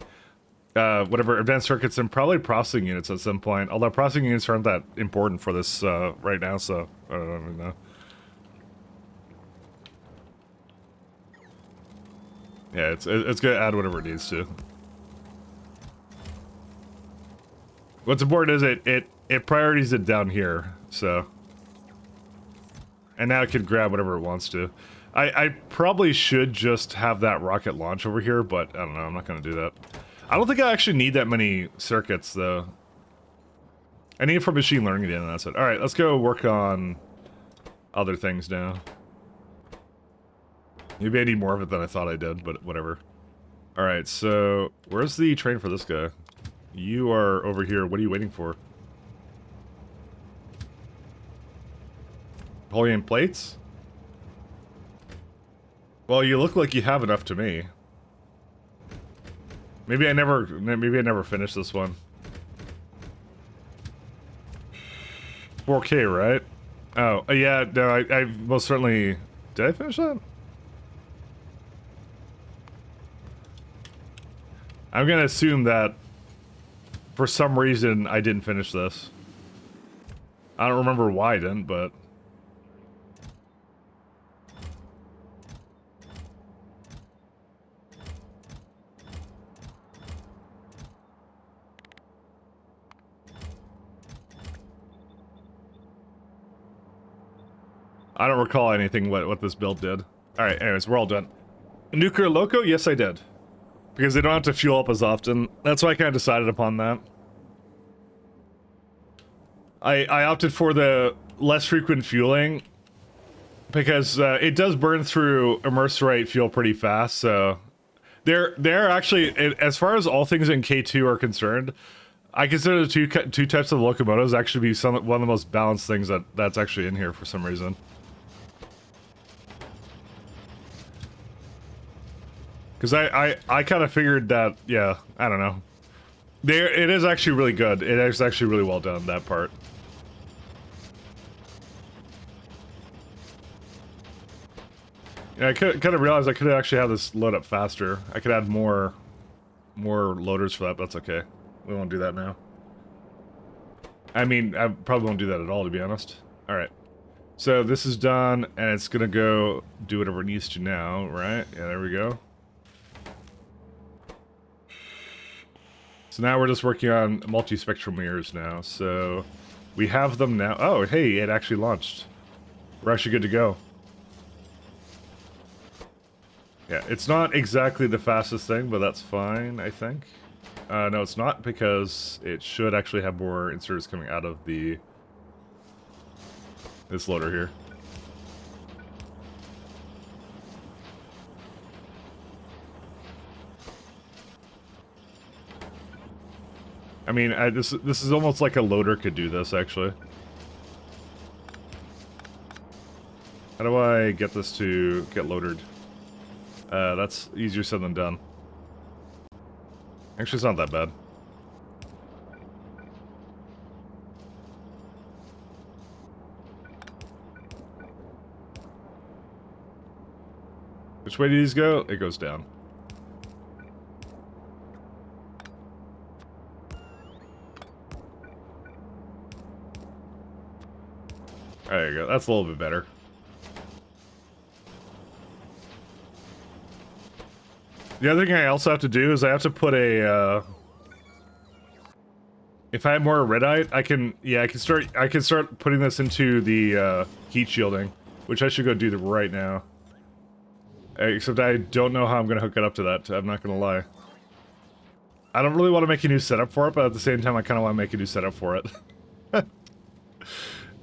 whatever advanced circuits and probably processing units at some point. Although processing units aren't that important for this right now, so I don't even know. Yeah, it's gonna add whatever it needs to. What's important is it priorities it down here, so. And now it can grab whatever it wants to. I probably should just have that rocket launch over here, but I don't know, I'm not gonna do that. I don't think I actually need that many circuits, though. I need it for machine learning again, and that's it. Alright, let's go work on other things now. Maybe I need more of it than I thought I did, but whatever. Alright, so where's the train for this guy? You are over here. What are you waiting for? Polyene plates? Well, you look like you have enough to me. Maybe I never finished this one. 4K, right? Oh, yeah, no, I most certainly... Did I finish that? I'm gonna assume that for some reason I didn't finish this. I don't remember why I didn't, but... I don't recall anything what this build did. Alright, anyways, we're all done. Nuclear Loco? Yes, I did. Because they don't have to fuel up as often. That's why I kind of decided upon that. I opted for the less frequent fueling because it does burn through immerserite fuel pretty fast, so... They're actually, as far as all things in K2 are concerned, I consider the two types of locomotives actually be one of the most balanced things that's actually in here for some reason. Because I kind of figured that, yeah, I don't know. It is actually really good. It is actually really well done, that part. Yeah, I kind of realized I could actually have this load up faster. I could add more loaders for that, but that's okay. We won't do that now. I mean, I probably won't do that at all, to be honest. Alright. So this is done, and it's gonna go do whatever it needs to now, right? Yeah, there we go. So now we're just working on multispectral mirrors now, so we have them now. Oh, hey, it actually launched. We're actually good to go. Yeah, it's not exactly the fastest thing, but that's fine, I think. No, it's not, because it should actually have more inserters coming out of this loader here. I mean, this is almost like a loader could do this, actually. How do I get this to get loaded? That's easier said than done. Actually, it's not that bad. Which way do these go? It goes down. There you go. That's a little bit better. The other thing I also have to do is I have to put a, if I have more redite, I can start putting this into the, heat shielding, which I should go do right now. Except I don't know how I'm gonna hook it up to that, I'm not gonna lie. I don't really want to make a new setup for it, but at the same time I kinda want to make a new setup for it.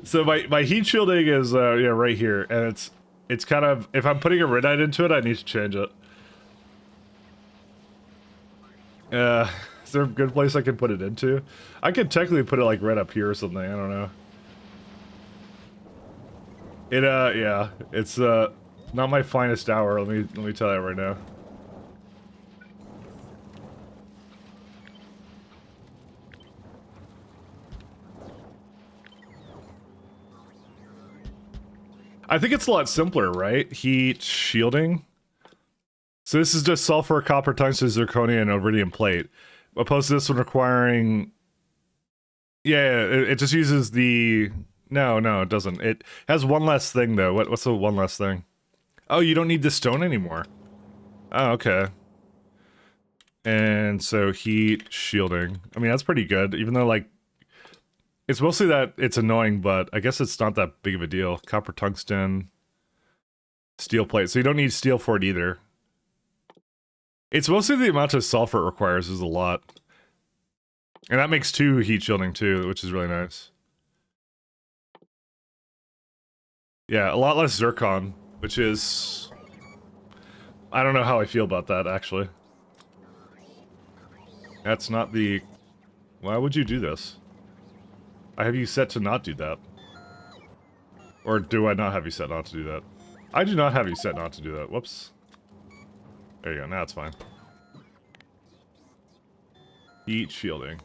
So my heat shielding is, yeah, right here, and it's kind of, if I'm putting a redite into it, I need to change it. Is there a good place I can put it into? I could technically put it like right up here or something, I don't know. Yeah, it's not my finest hour, let me tell you right now. I think it's a lot simpler, right? Heat shielding. So this is just sulfur, copper, tungsten, zirconia, and iridium plate. Opposed to this one requiring... Yeah, it just uses the... No, it doesn't. It has one less thing, though. What's the one less thing? Oh, you don't need the stone anymore. Oh, okay. And so heat shielding. I mean, that's pretty good, even though, like, it's mostly that it's annoying, but I guess it's not that big of a deal. Copper tungsten, steel plate. So you don't need steel for it either. It's mostly the amount of sulfur it requires is a lot. And that makes 2 heat shielding too, which is really nice. Yeah, a lot less zircon, which is... I don't know how I feel about that, actually. That's not the... Why would you do this? I have you set to not do that. Or do I not have you set not to do that? I do not have you set not to do that. Whoops. There you go, now it's fine. Heat shielding.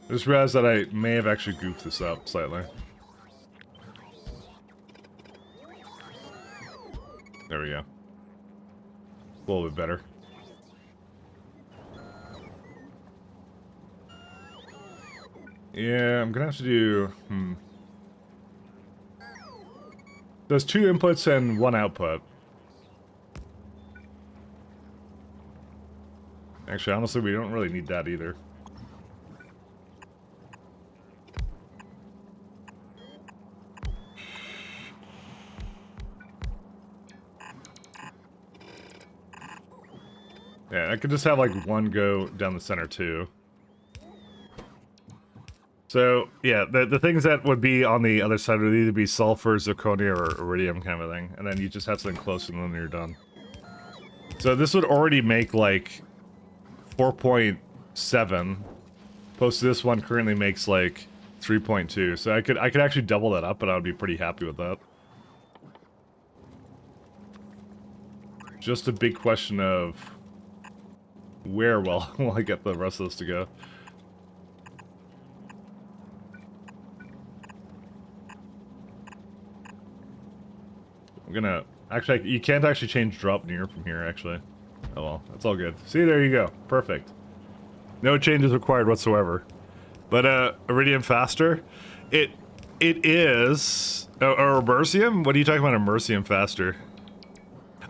I just realized that I may have actually goofed this up slightly. There we go. A little bit better. Yeah, I'm gonna have to do... There's 2 inputs and 1 output. Actually, honestly, we don't really need that either. Yeah, I could just have, like, 1 go down the center, too. So, yeah, the things that would be on the other side would either be sulfur, zirconia, or iridium kind of thing. And then you just have something closer and then you're done. So this would already make, like, 4.7. Opposed to this one currently makes, like, 3.2. So I could actually double that up, and I would be pretty happy with that. Just a big question of... where will I get the rest of this to go? I'm gonna... Actually, you can't actually change drop near from here, actually. Oh well, that's all good. See, there you go. Perfect. No changes required whatsoever. But, iridium faster? It is... or Immersium? What are you talking about, Immersium faster?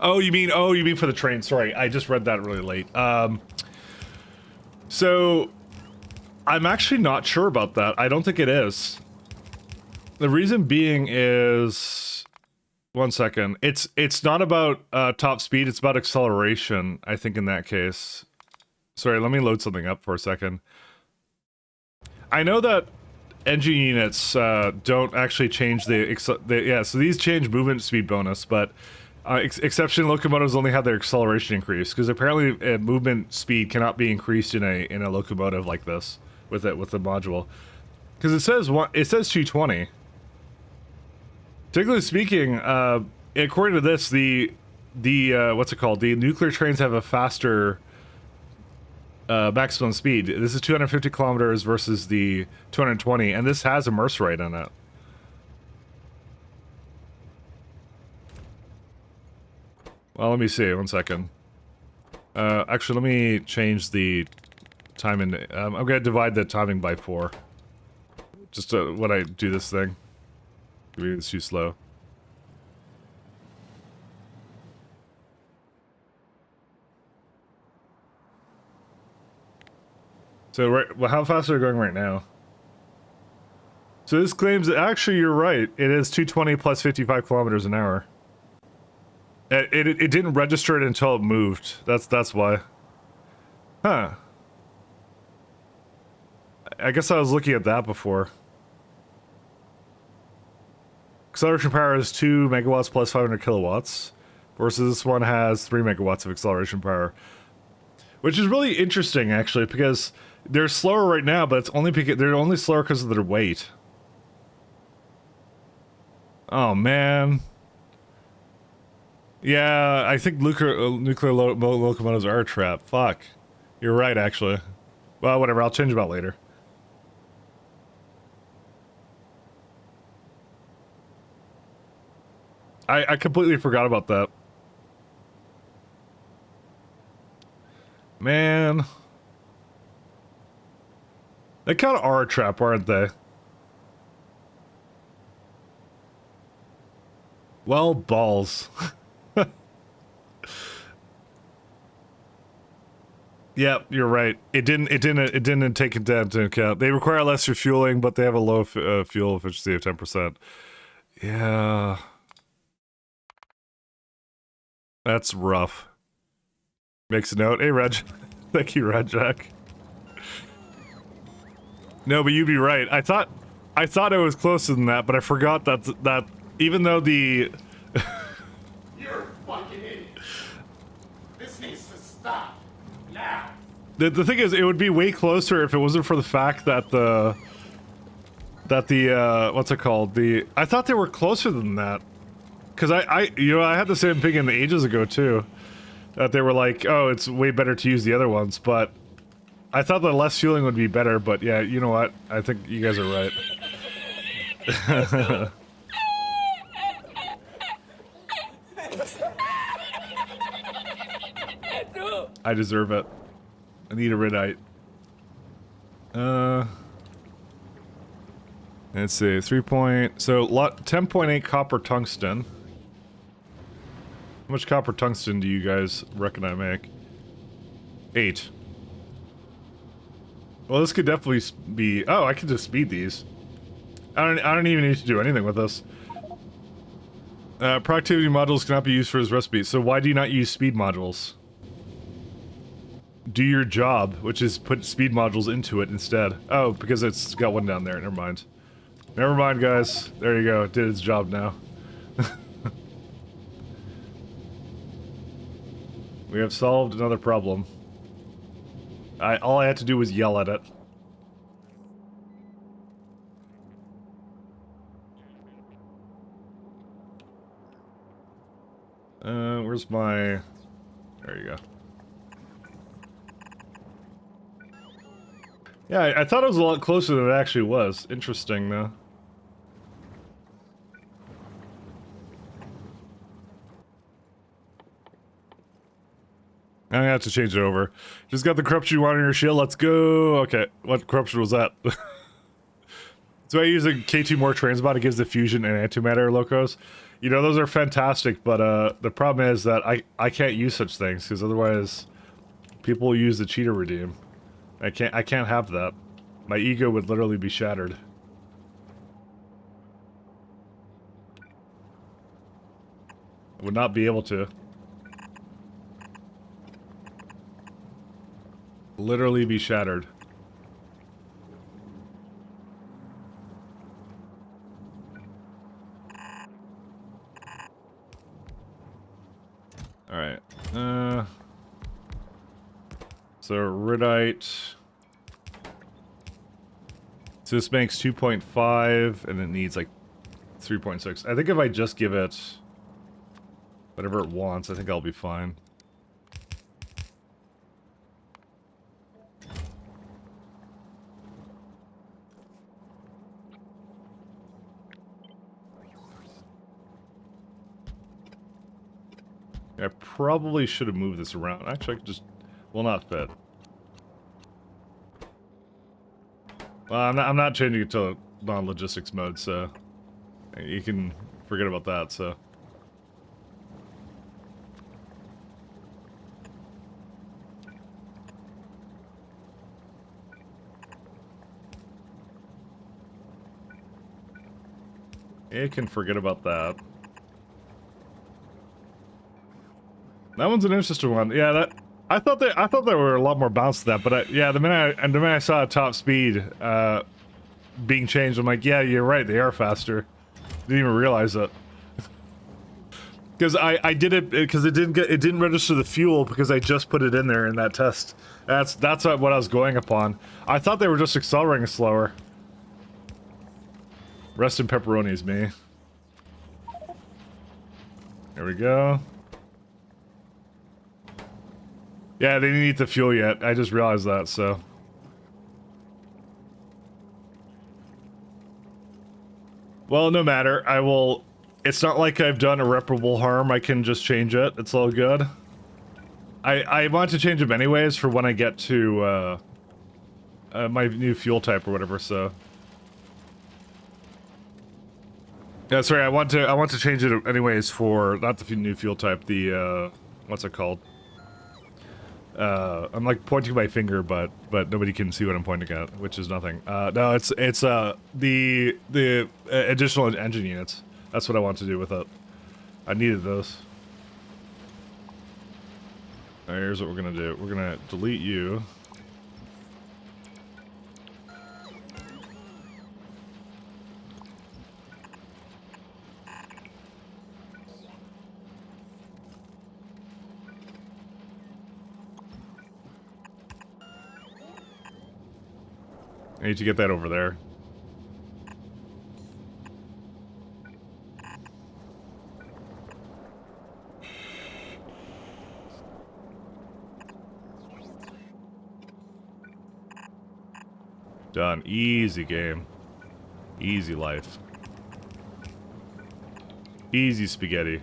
Oh, you mean for the train. Sorry, I just read that really late. So... I'm actually not sure about that. I don't think it is. The reason being is... One second. It's not about top speed, it's about acceleration, I think, in that case. Sorry, let me load something up for a second. I know that engine units don't actually change yeah, so these change movement speed bonus, but exception locomotives only have their acceleration increased, because apparently movement speed cannot be increased in a locomotive like this with the module. Because it says 220. Technically speaking, according to this, the what's it called? The nuclear trains have a faster maximum speed. This is 250 kilometers versus the 220, and this has a Mercerite in it. Well, let me see. 1 second. Actually, let me change the timing. I'm gonna divide the timing by 4. Just when I do this thing. Maybe it's too slow. So, well, how fast are we going right now? So this claims that actually you're right. It is 220 plus 55 kilometers an hour. It didn't register it until it moved. That's why. Huh. I guess I was looking at that before. Acceleration power is 2 megawatts plus 500 kilowatts, versus this one has 3 megawatts of acceleration power. Which is really interesting, actually, because they're slower right now, but it's only because they're only slower because of their weight. Oh, man. Yeah, I think nuclear locomotives are a trap. Fuck. You're right, actually. Well, whatever, I'll change about later. I completely forgot about that. Man. They kind of are a trap, aren't they? Well, balls. Yep, you're right. It didn't take it into account. They require less refueling, but they have a low fuel efficiency of 10%. Yeah. That's rough. Makes a note. Hey, Reg. Thank you, Red Jack. No, but you'd be right. I thought it was closer than that, but I forgot that even though the You're a fucking idiot. This needs to stop. Now. The thing is, it would be way closer if it wasn't for the fact that the what's it called? I thought they were closer than that. Cause I had the same opinion ages ago too. That they were like, oh, it's way better to use the other ones, but I thought the less fueling would be better, but yeah, you know what? I think you guys are right. I deserve it. I need a redite. Let's see, 10.8 copper tungsten. How much copper tungsten do you guys reckon I make? 8. Well, this could definitely be... Oh, I could just speed these. I don't even need to do anything with this. Productivity modules cannot be used for his recipe, so why do you not use speed modules? Do your job, which is put speed modules into it instead. Oh, because it's got one down there, never mind. Never mind, guys. There you go, it did its job now. We have solved another problem. All I had to do was yell at it. Where's my... There you go. Yeah, I thought it was a lot closer than it actually was. Interesting, though. I'm gonna have to change it over. Just got the corruption you want on your shield, let's go! Okay, what corruption was that? So I use a K2 more transbot, it gives the fusion and antimatter locos. You know, those are fantastic, but the problem is that I can't use such things, because otherwise people will use the cheater redeem. I can't have that. My ego would literally be shattered. I would not be able to. Literally be shattered. Alright. So Ridite. So this makes 2.5 and it needs like 3.6. I think if I just give it whatever it wants, I think I'll be fine. I probably should have moved this around. Actually, I could just... will not fit. Well, I'm not changing it to non-logistics mode, so... you can forget about that, so... you can forget about that. That one's an interesting one. Yeah, that I thought there were a lot more bounce to that, but yeah, the minute I saw top speed being changed, I'm like, yeah, you're right, they are faster. Didn't even realize it. Because I did it because it didn't register the fuel because I just put it in there in that test. That's what I was going upon. I thought they were just accelerating slower. Rest in pepperonis, me. There we go. Yeah, they didn't eat the fuel yet. I just realized that, so. Well, no matter. I will... It's not like I've done irreparable harm. I can just change it. It's all good. I want to change them anyways for when I get to, my new fuel type or whatever. So yeah, sorry. I want to change it anyways for not the new fuel type. The what's it called? I'm like pointing my finger, but nobody can see what I'm pointing at, which is nothing. No, it's the additional engine units. That's what I want to do with it. I needed those. All right, here's what we're gonna do. We're gonna delete you. I need to get that over there. Done. Easy game. Easy life. Easy spaghetti.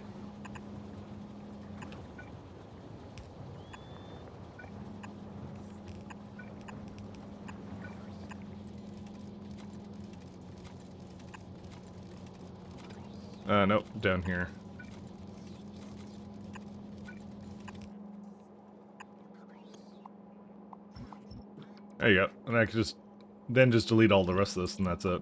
Nope, down here. There you go. And I can just delete all the rest of this and that's it.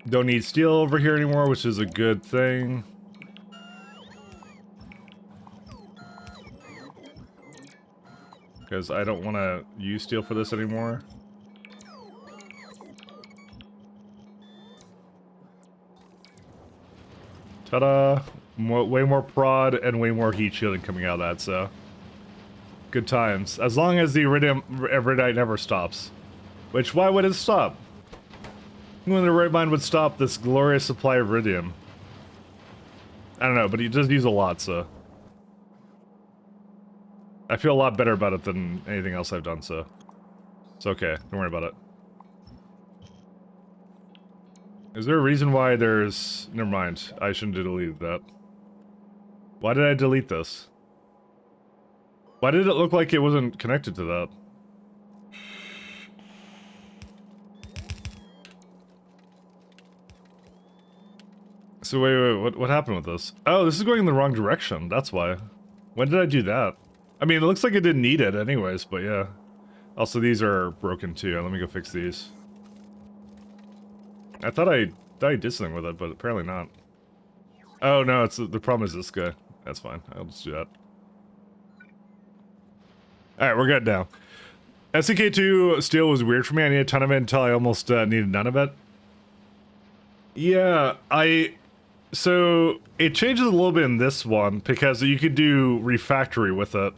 Don't need steel over here anymore, which is a good thing. Because I don't want to use steel for this anymore. Ta-da! Way more prod and way more heat shielding coming out of that, so... Good times. As long as the iridium never stops. Which, why would it stop? Who in their right mind would stop this glorious supply of iridium? I don't know, but he does use a lot, so... I feel a lot better about it than anything else I've done, so... It's okay, don't worry about it. Is there a reason why there's... Never mind, I shouldn't have deleted that. Why did I delete this? Why did it look like it wasn't connected to that? So wait, what happened with this? Oh, this is going in the wrong direction, that's why. When did I do that? I mean, it looks like it didn't need it anyways, but yeah. Also, these are broken too. Let me go fix these. I thought I did something with it, but apparently not. Oh no, it's the problem is this guy. That's fine. I'll just do that. Alright, we're good now. SCK2 steel was weird for me. I needed a ton of it until I almost needed none of it. Yeah, so it changes a little bit in this one because you could do refactory with it.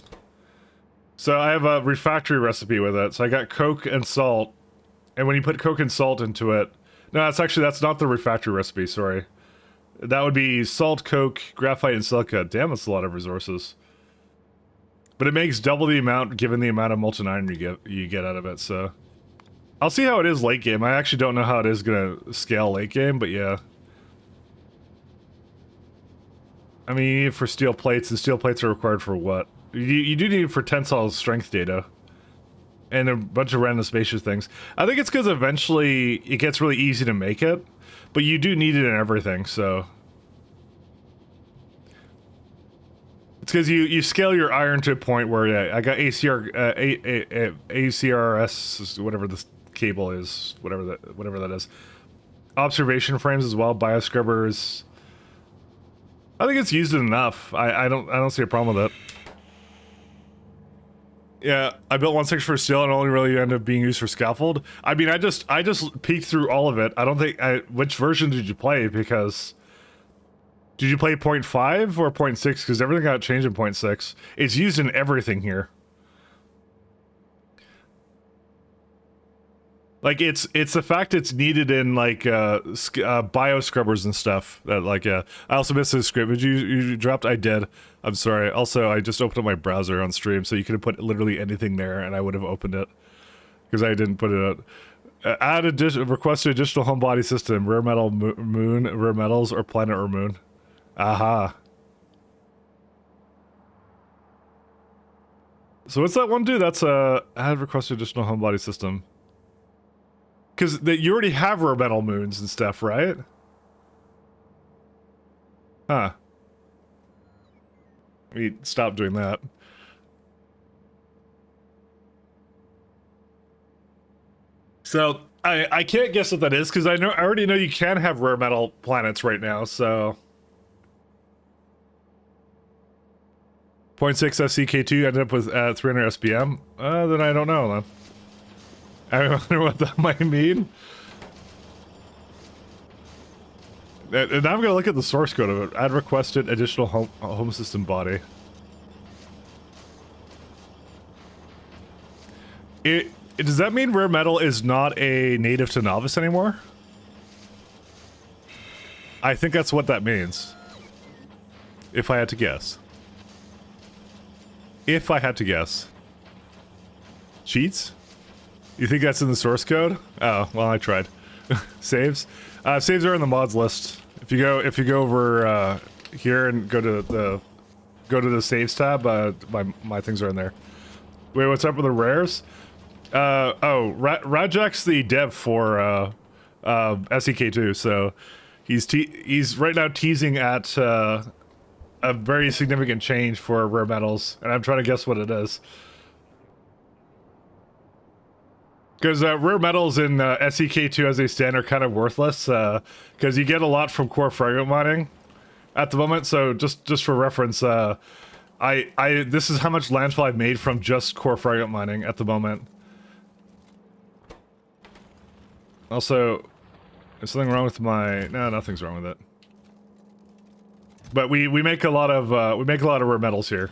So I have a refactory recipe with it. So I got coke and salt, and when you put coke and salt into it, no, that's not the refactory recipe. Sorry, that would be salt, coke, graphite, and silica. Damn, that's a lot of resources. But it makes double the amount given the amount of molten iron you get out of it. So I'll see how it is late game. I actually don't know how it is gonna scale late game, but yeah. I mean, you need it for steel plates, and steel plates are required for what? You do need it for tensile strength data. And a bunch of random spacious things. I think it's because eventually it gets really easy to make it, but you do need it in everything, so... It's because you scale your iron to a point where, yeah, I got ACRS, whatever this cable is, whatever that is. Observation frames as well, bioscrubbers... I think it's used enough. I don't see a problem with it. Yeah, I built 1.6 for steel and only really ended up being used for scaffold. I mean, I just peeked through all of it. I don't think which version did you play? Because did you play 0.5 or 0.6? Because everything got changed in 0.6. It's used in everything here. Like it's the fact it's needed in like bio scrubbers and stuff. That like I also missed the script. Did you dropped? I did. I'm sorry. Also, I just opened up my browser on stream, so you could have put literally anything there, and I would have opened it because I didn't put it out. Add request additional home body system, rare metal moon, rare metals, or planet or moon. Aha. So what's that one do? That's add requested additional homebody system. Because you already have rare metal moons and stuff, right? Huh. We stop doing that. So I can't guess what that is because I already know you can have rare metal planets right now. So 0.6 SCK2 ended up with 300 SPM. Then I don't know. Then I wonder what that might mean. And now I'm gonna look at the source code of it. Add requested additional home system body. Does that mean rare metal is not a native to novice anymore? I think that's what that means. If I had to guess. If I had to guess. Cheats? You think that's in the source code? Oh, well, I tried. Saves? Saves are in the mods list. If you go over here and go to the saves tab, my things are in there. Wait, what's up with the rares? Rajak's the dev for SEK2, so he's right now teasing at a very significant change for rare metals, and I'm trying to guess what it is. Because rare metals in SEK2 as they stand are kind of worthless, because you get a lot from core fragment mining at the moment. So just for reference, this is how much landfall I've made from just core fragment mining at the moment. Also, is something wrong with my? No, nothing's wrong with it. But we make a lot of rare metals here.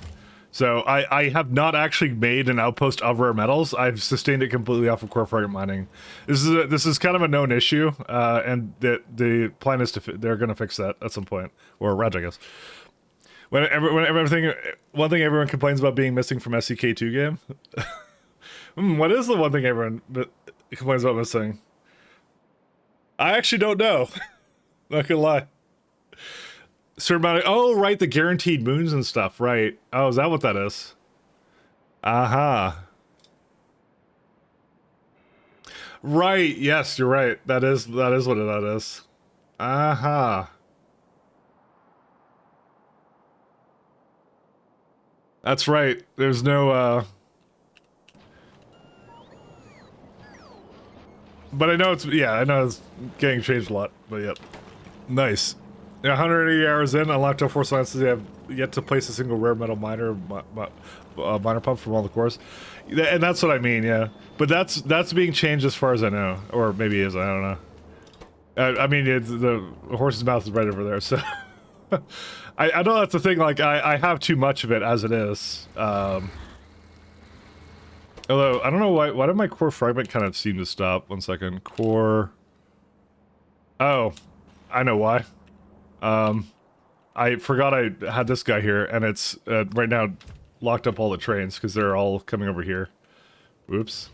So I have not actually made an outpost of rare metals. I've sustained it completely off of core fragment mining. This is kind of a known issue, and the plan is they're going to fix that at some point, or Raj, I guess. One thing everyone complains about being missing from SCK2 game. What is the one thing everyone complains about missing? I actually don't know. Not gonna lie. Oh, right, the guaranteed moons and stuff, right. Oh, is that what that is? Aha. Right, yes, you're right. That is what that is. Aha. That's right. There's no, but I know I know it's getting changed a lot, but yep. Nice. 180 hours in, unlocked all 4 sciences. They have yet to place a single rare metal miner pump from all the cores, and that's what I mean. Yeah, but that's being changed as far as I know, or maybe it is. I don't know. I mean, the horse's mouth is right over there, so I know that's the thing. Like I have too much of it as it is. Although I don't know why did my core fragment kind of seem to stop? 1 second, core. Oh, I know why. I forgot I had this guy here, and it's right now locked up all the trains because they're all coming over here. Oops.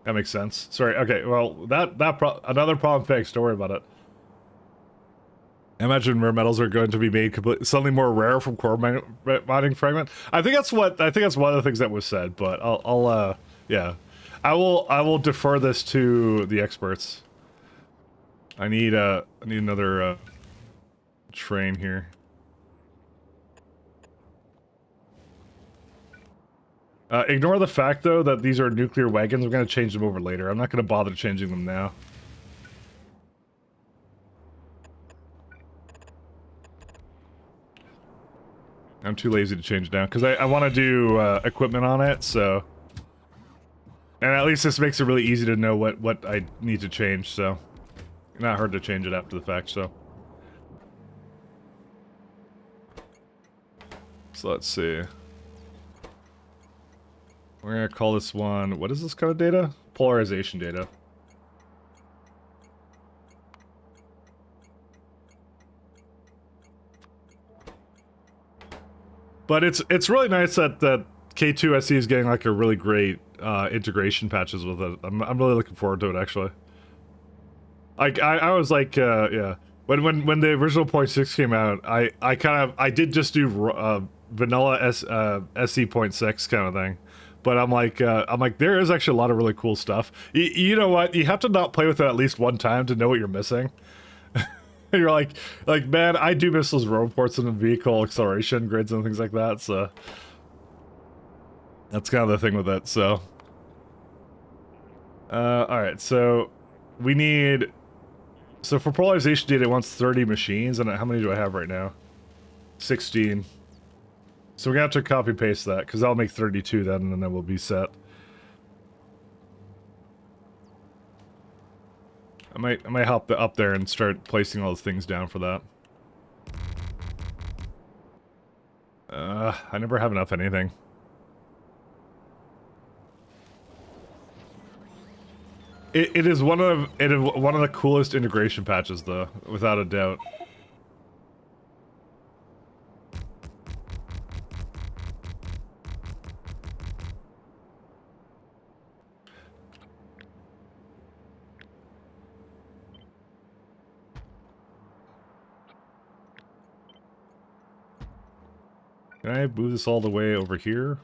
That makes sense. Sorry. Okay. Well, another problem fixed. Don't worry about it. I imagine rare metals are going to be made suddenly more rare from core mining fragment. I think that's one of the things that was said. But yeah, I will defer this to the experts. I need another train here. Ignore the fact though that these are nuclear wagons. I'm going to change them over later. I'm not going to bother changing them now. I'm too lazy to change now because I want to do equipment on it, so, and at least this makes it really easy to know what I need to change, so not hard to change it after the fact. So let's see. We're gonna call this one, what is this kind of data? Polarization data. But it's really nice that K2 SE is getting like a really great integration patches with it. I'm really looking forward to it actually. Like I was like yeah, when the original 0.6 came out, I did just do vanilla SE.6 kind of thing. But I'm like, there is actually a lot of really cool stuff. You know what? You have to not play with it at least one time to know what you're missing. You're like, man, I do miss those road ports and the vehicle acceleration grids and things like that. So that's kind of the thing with it. So, all right. So we need. So for polarization data, it wants 30 machines, and how many do I have right now? 16. So we're gonna have to copy paste that because that'll make 32 then, and then we'll be set. I might hop up there and start placing all those things down for that. I never have enough anything. It is one of the coolest integration patches, though, without a doubt. Can I move this all the way over here?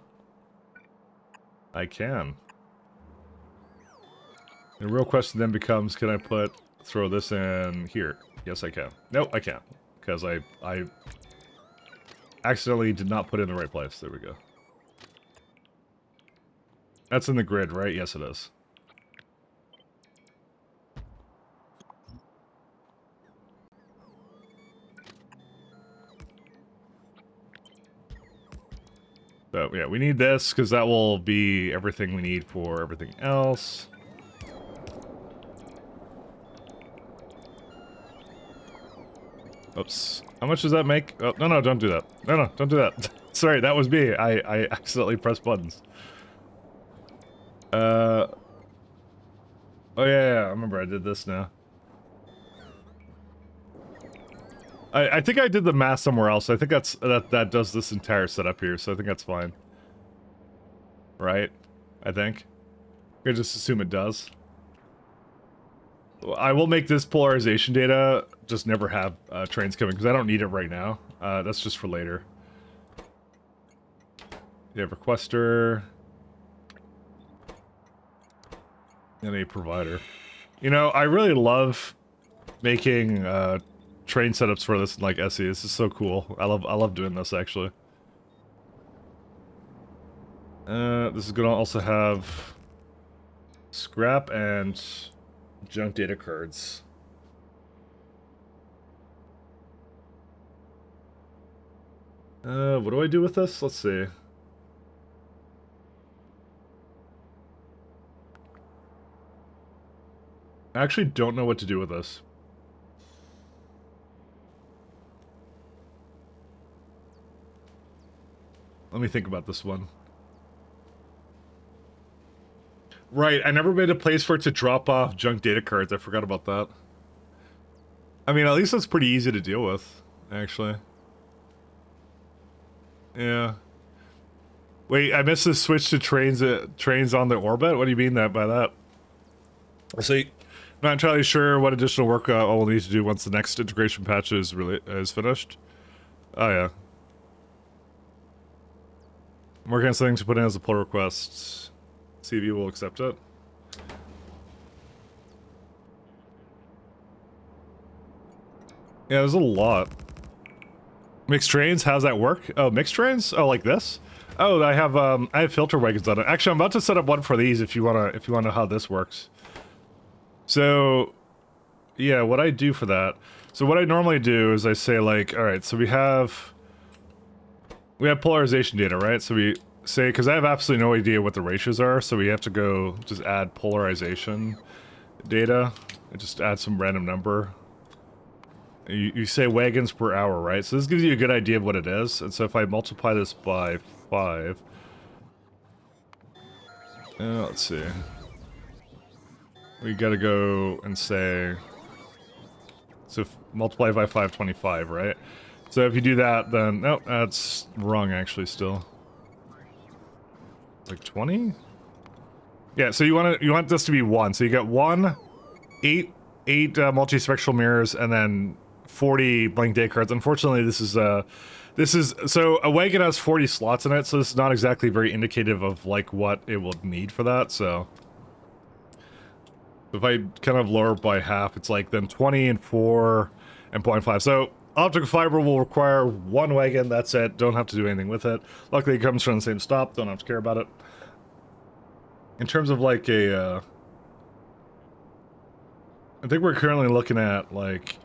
I can. The real question then becomes, can I throw this in here? Yes, I can. Nope, I can't. Because I accidentally did not put it in the right place. There we go. That's in the grid, right? Yes, it is. So, yeah, we need this, because that will be everything we need for everything else. Oops. How much does that make? Oh, no, don't do that. No, don't do that. Sorry, that was me. I accidentally pressed buttons. Oh, yeah, I remember I did this now. I think I did the math somewhere else. I think that does this entire setup here, so I think that's fine. Right? I think. I just assume it does. I will make this polarization data just never have trains coming, because I don't need it right now. That's just for later. You have requester. And a provider. You know, I really love making train setups for this, like SE. This is so cool. I love doing this, actually. This is gonna also have scrap and junk data cards. What do I do with this? Let's see. I actually don't know what to do with this. Let me think about this one. Right, I never made a place for it to drop off junk data cards. I forgot about that. I mean, at least that's pretty easy to deal with, actually. Yeah. Wait, I missed the switch to trains on the orbit? What do you mean by that? So, not entirely sure what additional work I will need to do once the next integration patch is finished. Oh, yeah. I'm working on something to put in as a pull request. See if you will accept it. Yeah, there's a lot. Mixed trains? How's that work? Oh, mixed trains? Oh, like this? Oh, I have filter wagons on it. Actually, I'm about to set up one for these if you wanna know how this works. So, yeah, what I do for that. So what I normally do is I say, like, all right, so we have polarization data, right? So we say, because I have absolutely no idea what the ratios are, so we have to go just add polarization data and just add some random number. You say wagons per hour, right? So this gives you a good idea of what it is. And so if I multiply this by 5, let's see. We gotta go and say, so multiply by 525, right? So if you do that, then, no, that's wrong actually still. Like 20? Yeah, so you want this to be 1. So you get 1, 8 multispectral mirrors, and then 40 blank data cards. Unfortunately, this is so a wagon has 40 slots in it, so this is not exactly very indicative of like what it will need for that. So if I kind of lower by half, it's like then 20 and 4 and 0.5. So optical fiber will require one wagon. That's it. Don't have to do anything with it. Luckily, it comes from the same stop. Don't have to care about it. In terms of like a, I think we're currently looking at like,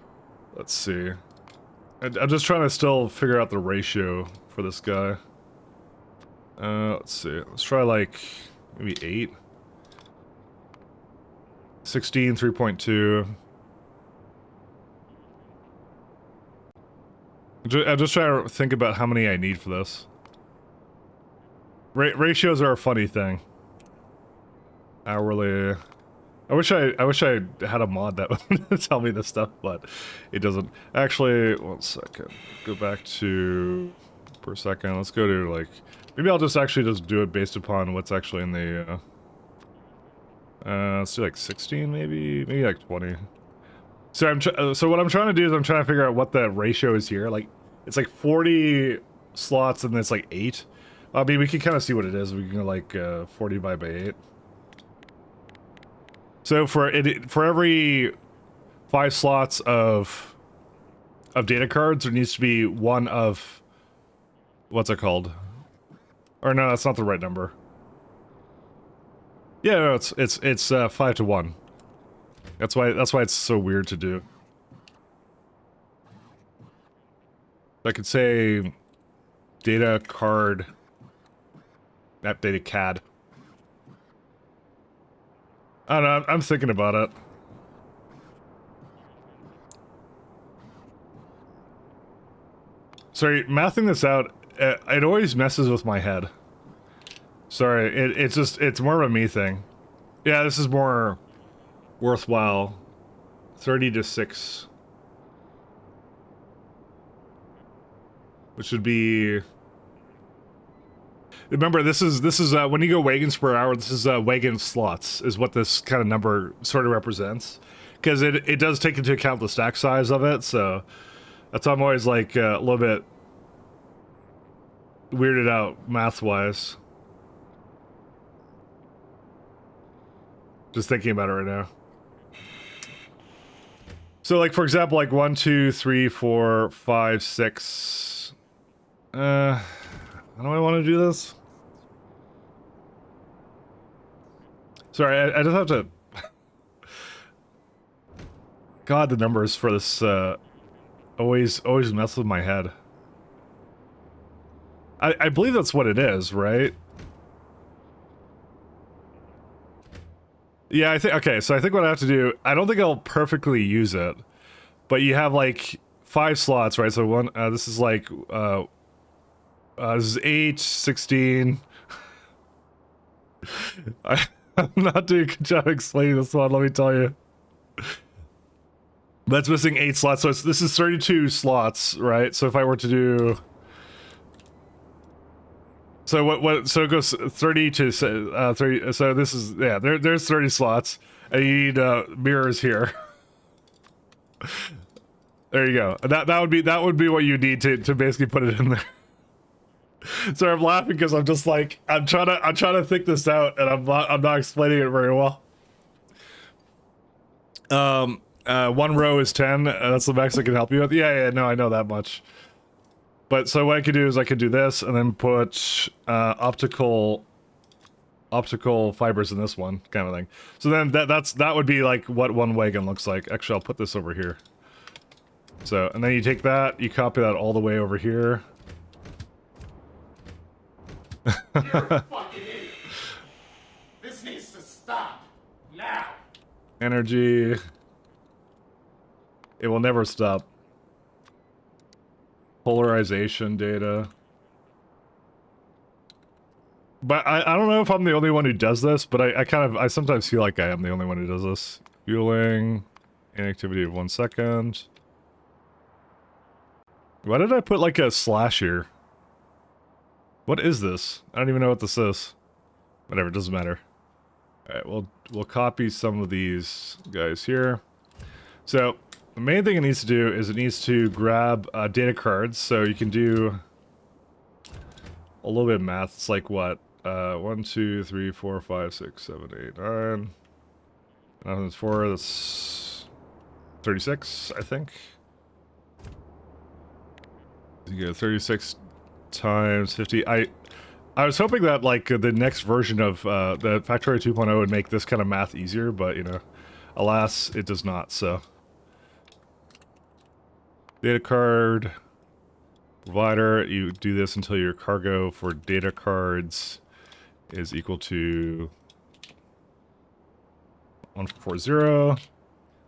let's see. I'm just trying to still figure out the ratio for this guy. Let's see. Let's try like maybe 8. 16, 3.2. I'm just trying to think about how many I need for this. Ratios are a funny thing. Hourly. I wish I had a mod that would tell me this stuff, but it doesn't. Actually, 1 second. Go back to per second. Let's go to like, maybe I'll just actually just do it based upon what's actually in the let's do like 16 maybe like 20. So so what I'm trying to do is I'm trying to figure out what the ratio is here. Like it's like 40 slots and it's like 8. I mean, we can kind of see what it is. We can go like 40 by 8. So for every 5 slots of data cards, there needs to be one of, what's it called? Or no, that's not the right number. Yeah, no, it's 5 to 1. That's why it's so weird to do. I could say data card, not data CAD. I don't know, I'm thinking about it. Sorry, mathing this out, it always messes with my head. Sorry, it's more of a me thing. Yeah, this is more worthwhile. 30 to 6. Which would be... Remember, this is when you go wagons per hour, this is wagon slots, is what this kind of number sort of represents. Because it does take into account the stack size of it, so that's why I'm always like a little bit weirded out math-wise. Just thinking about it right now. So like, for example, like 1, 2, 3, 4, 5, 6. How do I want to do this? Sorry, I just have to... God, the numbers for this, always mess with my head. I believe that's what it is, right? Yeah, I think... Okay, so I think what I have to do... I don't think I'll perfectly use it. But you have, like, 5 slots, right? So one... this is, like, this is 8, 16... I'm not doing a good job explaining this one, let me tell you. That's missing 8 slots, so this is 32 slots, right? So if I were to do... So so it goes 30 to 30, so this is, yeah, there's 30 slots, and you need mirrors here. There you go. That would be what you need to basically put it in there. So I'm laughing because I'm just like, I'm trying to think this out, and I'm not explaining it very well. One row is 10. That's the max I can help you with. Yeah, no, I know that much. But so what I could do is I could do this and then put optical fibers in this one kind of thing. So then that would be like what one wagon looks like. Actually, I'll put this over here. So, and then you take that, you copy that all the way over here. You're a fucking idiot. This needs to stop. Now. Energy. It will never stop. Polarization data. But I don't know if I'm the only one who does this, but I sometimes feel like I am the only one who does this. Fueling. Inactivity of 1 second. Why did I put like a slash here? What is this? I don't even know what this is. Whatever, it doesn't matter. Alright, we'll copy some of these guys here. So, the main thing it needs to do is it needs to grab data cards, so you can do a little bit of math. It's like what? 1, 2, 3, 4, 5, 6, 7, 8, 9. That's 4, that's 36, I think. You go 36 times 50. I was hoping that like the next version of the Factorio 2.0 would make this kind of math easier, but you know, alas, it does not. So, data card provider, you do this until your cargo for data cards is equal to 140.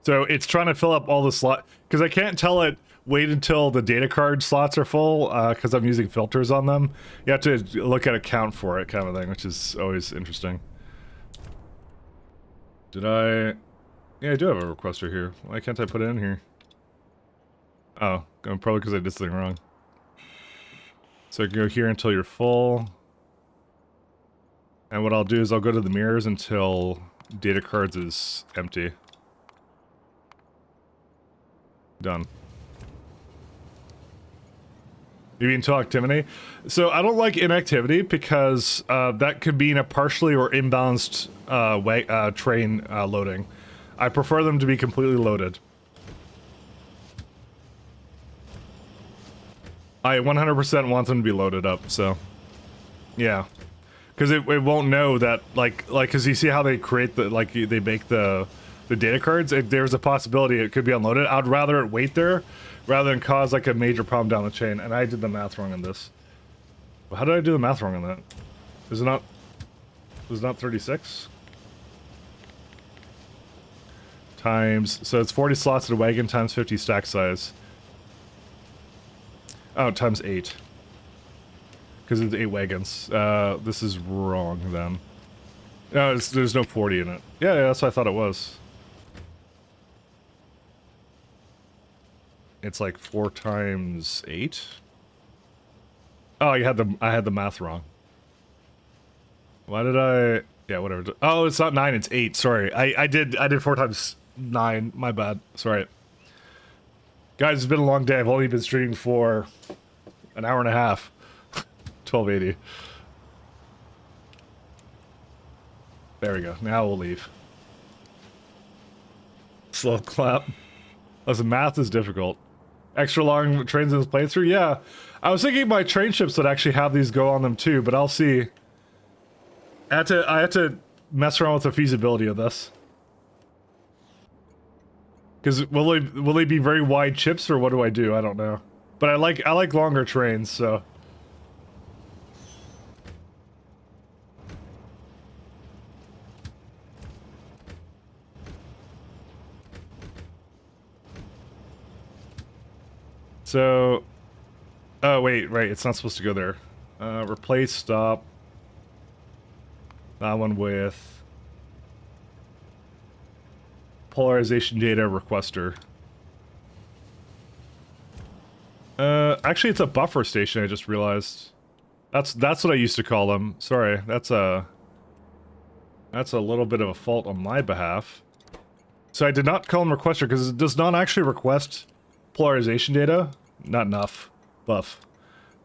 So it's trying to fill up all the slot because I can't tell it wait until the data card slots are full because I'm using filters on them. You have to look at a count for it kind of thing, which is always interesting. Did I? Yeah, I do have a requester here. Why can't I put it in here? Oh, probably because I did something wrong. So I can go here until you're full. And what I'll do is I'll go to the mirrors until data cards is empty. Done. You mean until activity? So I don't like inactivity because that could mean a partially or imbalanced train loading. I prefer them to be completely loaded. I 100% want them to be loaded up, so yeah, because it won't know that like because you see how they create the they make the data cards. If there's a possibility it could be unloaded, I'd rather it wait there rather than cause like a major problem down the chain. And I did the math wrong on this. Well, how did I do the math wrong on that? Is it not? Was it not 36? Times, so it's 40 slots in a wagon times 50 stack size. Oh, times 8. Because it's 8 wagons. This is wrong then. No, there's no 40 in it. Yeah, that's what I thought it was. It's like 4 times 8. Oh, I had the math wrong. Why did I? Yeah, whatever. Oh, it's not 9. It's 8. Sorry, I did 4 times 9. My bad. Sorry. Guys, it's been a long day. I've only been streaming for an hour and a half. 1280. There we go. Now we'll leave. Slow clap. Listen, math is difficult. Extra long trains in this playthrough? Yeah. I was thinking my train ships would actually have these go on them too, but I'll see. I had to mess around with the feasibility of this. Because will they be very wide chips or what do I do? I don't know. But I like longer trains, so. So, oh wait, right, it's not supposed to go there. Replace stop. That one with polarization data requester. Actually, it's a buffer station. I just realized. That's what I used to call them. Sorry, that's a little bit of a fault on my behalf. So I did not call them requester because it does not actually request polarization data. Not enough. Buff.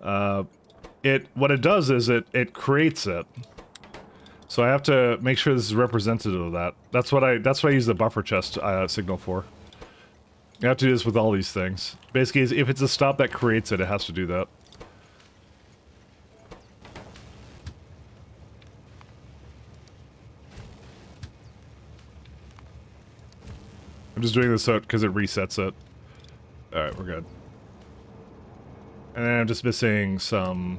What it does is it creates it. So I have to make sure this is representative of that. That's what I use the buffer chest signal for. You have to do this with all these things. Basically, if it's a stop that creates it, it has to do that. I'm just doing this so because it resets it. Alright, we're good. And then I'm just missing some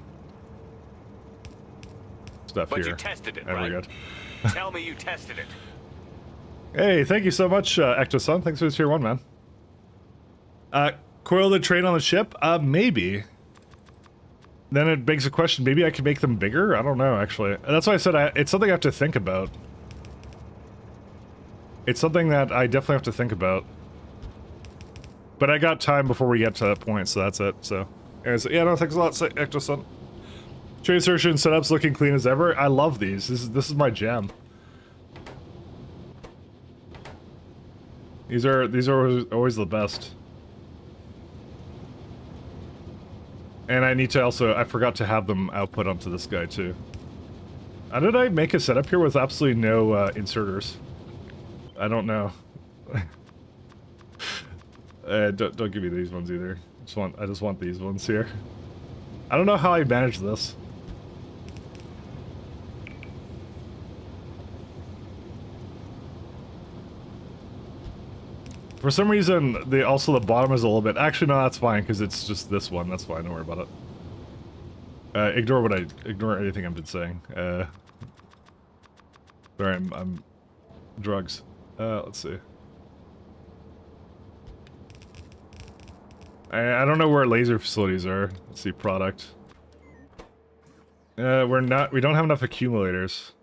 stuff here. But you tested it, and right? we're good. Tell me you tested it. Hey, thank you so much, Ectosun. Thanks for this tier 1, man. Coil the train on the ship? Maybe. Then it begs a question, maybe I could make them bigger? I don't know, actually. That's why I said it's something I have to think about. It's something that I definitely have to think about. But I got time before we get to that point, so that's it, so. Anyways, yeah, no, thanks a lot, Ectosun. Train insertion setups looking clean as ever. I love these. This is my jam. These are always the best. And I need to also, I forgot to have them output onto this guy too. How did I make a setup here with absolutely no inserters? I don't know. Don't give me these ones either. I just want these ones here. I don't know how I managed this. For some reason, also the bottom is a little bit... Actually, no, that's fine, because it's just this one. That's fine, don't worry about it. Ignore anything I've been saying. Sorry, I'm... Drugs. Let's see. I don't know where laser facilities are. Let's see, product. We don't have enough accumulators.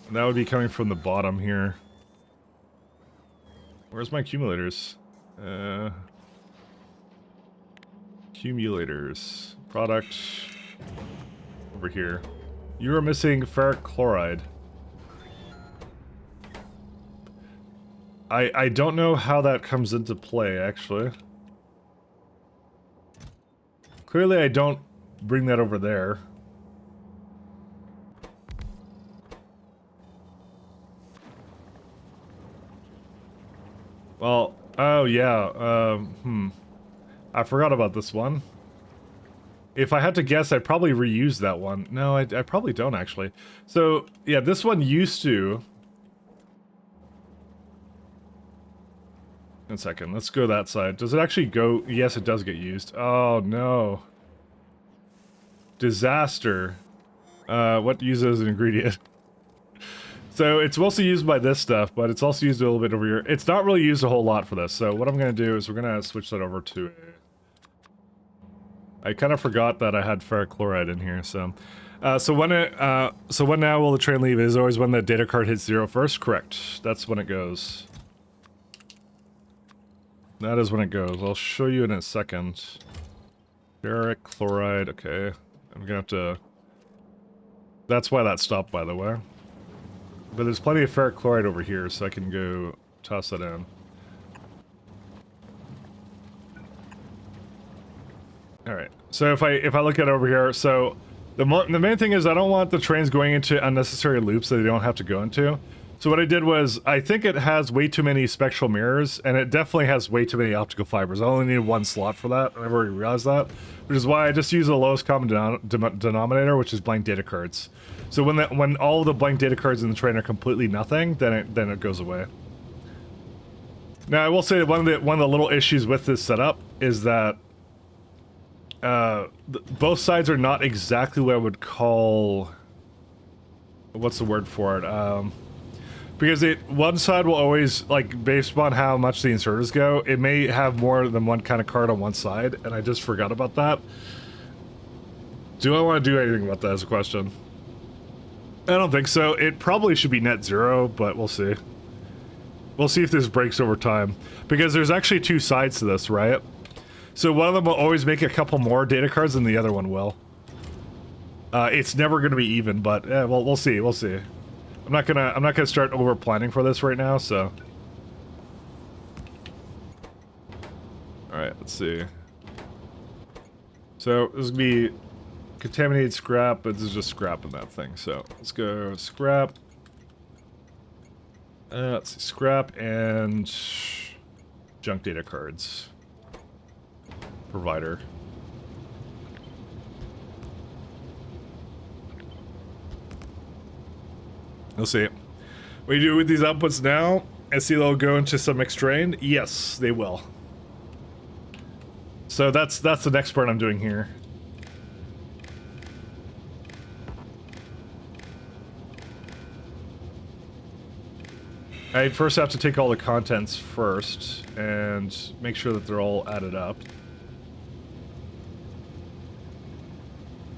And that would be coming from the bottom here. Where's my accumulators? Accumulators. Product. Over here. You are missing ferric chloride. I don't know how that comes into play, actually. Clearly I don't bring that over there. Well, oh yeah, I forgot about this one. If I had to guess, I'd probably reuse that one. No, I probably don't, actually. So, yeah, this one used to... One second, let's go that side. Does it actually go... Yes, it does get used. Oh, no. Disaster. What uses as an ingredient? So, it's mostly used by this stuff, but it's also used a little bit over here. It's not really used a whole lot for this, so what I'm going to do is we're going to switch that over to a... I kind of forgot that I had ferric chloride in here, so... so when now will the train leave? It is always when the data card hits 0 first? Correct. That's when it goes. That is when it goes. I'll show you in a second. Ferric chloride, okay. I'm gonna have to... That's why that stopped, by the way. But there's plenty of ferric chloride over here, so I can go toss that in. Alright, so if I look at it over here, so... The main thing is I don't want the trains going into unnecessary loops that they don't have to go into. So what I did was, I think it has way too many spectral mirrors, and it definitely has way too many optical fibers. I only need one slot for that, I've already realized that. Which is why I just use the lowest common denominator, which is blank data cards. So when all the blank data cards in the train are completely nothing, then it goes away. Now I will say that one of the little issues with this setup is that both sides are not exactly what I would call... What's the word for it? Because one side will always, like, based upon how much the inserters go, it may have more than one kind of card on one side, and I just forgot about that. Do I want to do anything about that as a question? I don't think so. It probably should be net 0, but we'll see. We'll see if this breaks over time. Because there's actually two sides to this, right? So one of them will always make a couple more data cards than the other one will. It's never going to be even, but well, we'll see. We'll see. I'm not gonna start over planning for this right now. So, all right, let's see. So this is gonna be contaminated scrap, but this is just scrap in that thing. So let's go scrap. Let's see, scrap and junk data cards. Provider. We'll see. What you do with these outputs now? SC will go into some mixed train? Yes, they will. So that's the next part I'm doing here. I first have to take all the contents first and make sure that they're all added up.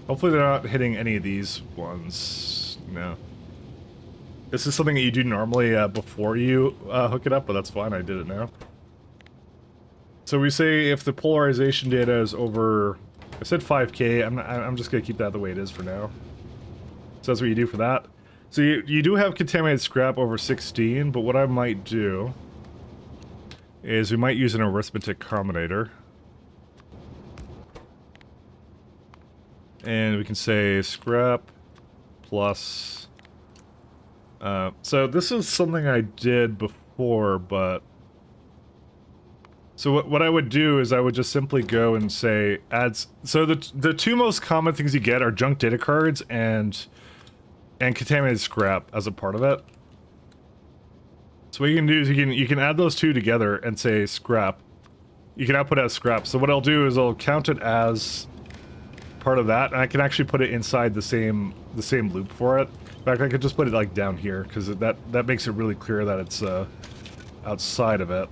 Hopefully they're not hitting any of these ones. No. This is something that you do normally before you hook it up, but that's fine, I did it now. So we say if the polarization data is over, I said 5K, I'm just gonna keep that the way it is for now. So that's what you do for that. So you do have contaminated scrap over 16, but what I might do is we might use an arithmetic combinator. And we can say scrap plus... so this is something I did before, but... So what I would do is I would just simply go and say adds... So the two most common things you get are junk data cards and contaminated scrap as a part of it. So what you can do is you can add those two together and say scrap. You can output as scrap. So what I'll do is I'll count it as part of that, and I can actually put it inside the same loop for it. In fact, I could just put it like down here because that makes it really clear that it's outside of it.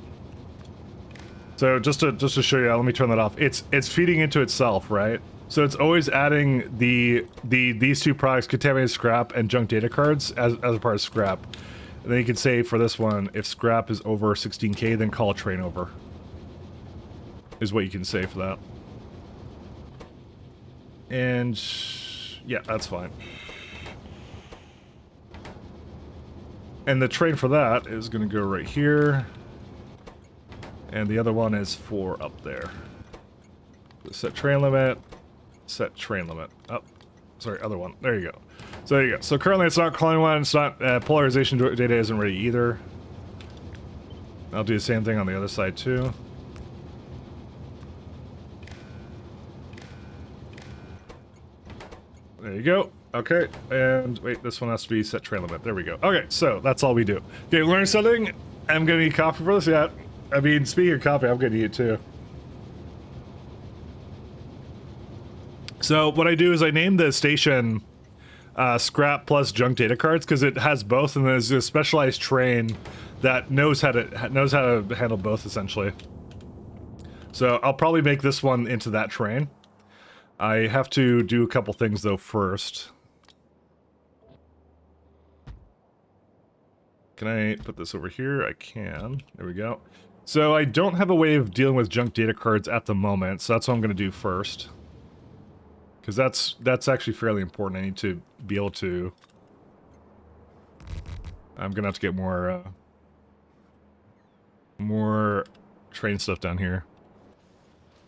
So just to show you, let me turn that off. It's feeding into itself, right? So it's always adding these two products, contaminated scrap and junk data cards, as a part of scrap. And then you can say for this one, if scrap is over 16K, then call a train over. Is what you can say for that. And yeah, that's fine. And the train for that is going to go right here. And the other one is for up there. Set train limit. Set train limit. Oh, sorry, other one. There you go. So there you go. So currently it's not calling one. It's not, polarization data isn't ready either. I'll do the same thing on the other side too. There you go. Okay, and wait, this one has to be set train limit. There we go. Okay, so that's all we do. Okay, learn something? I'm gonna need coffee for this? Yeah. I mean, speaking of coffee, I'm gonna eat it too. So what I do is I name the station scrap plus junk data cards because it has both, and there's a specialized train that knows how to handle both essentially. So I'll probably make this one into that train. I have to do a couple things though first. Can I put this over here? I can. There we go. So I don't have a way of dealing with junk data cards at the moment, so that's what I'm going to do first. Because that's actually fairly important. I need to be able to... I'm going to have to get more train stuff down here.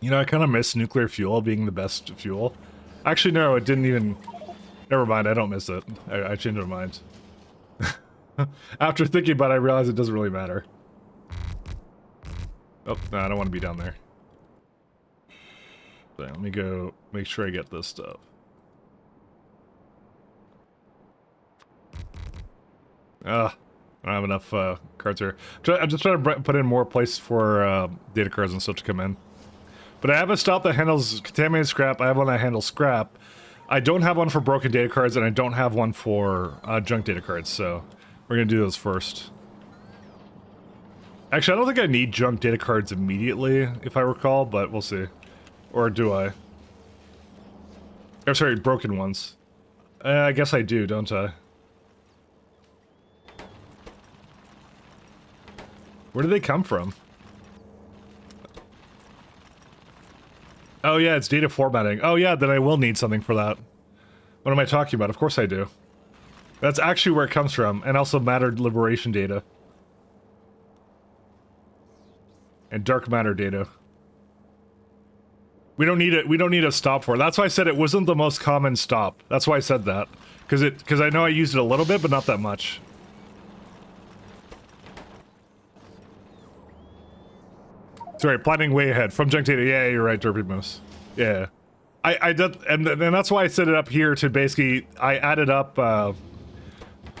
You know, I kind of miss nuclear fuel being the best fuel. Actually, no, it didn't even... Never mind, I don't miss it. I changed my mind. After thinking about it, I realized it doesn't really matter. Oh, no, I don't want to be down there. So let me go make sure I get this stuff. I don't have enough cards here. I'm just trying to put in more places for data cards and stuff to come in. But I have a stop that handles contaminated scrap. I have one that handles scrap. I don't have one for broken data cards, and I don't have one for junk data cards, so we're going to do those first. Actually, I don't think I need junk data cards immediately, if I recall, but we'll see. Or do I? Oh, sorry, broken ones. I guess I do, don't I? Where do they come from? Oh yeah, it's data formatting. Oh yeah, then I will need something for that. What am I talking about? Of course I do. That's actually where it comes from, and also matter liberation data. And dark matter data. We don't need it. We don't need a stop for it. That's why I said it wasn't the most common stop. That's why I said that, because I know I used it a little bit, but not that much. Sorry, planning way ahead from junk data. Yeah, you're right, Derpy Moose. Yeah, I did, and that's why I set it up here to basically I added up.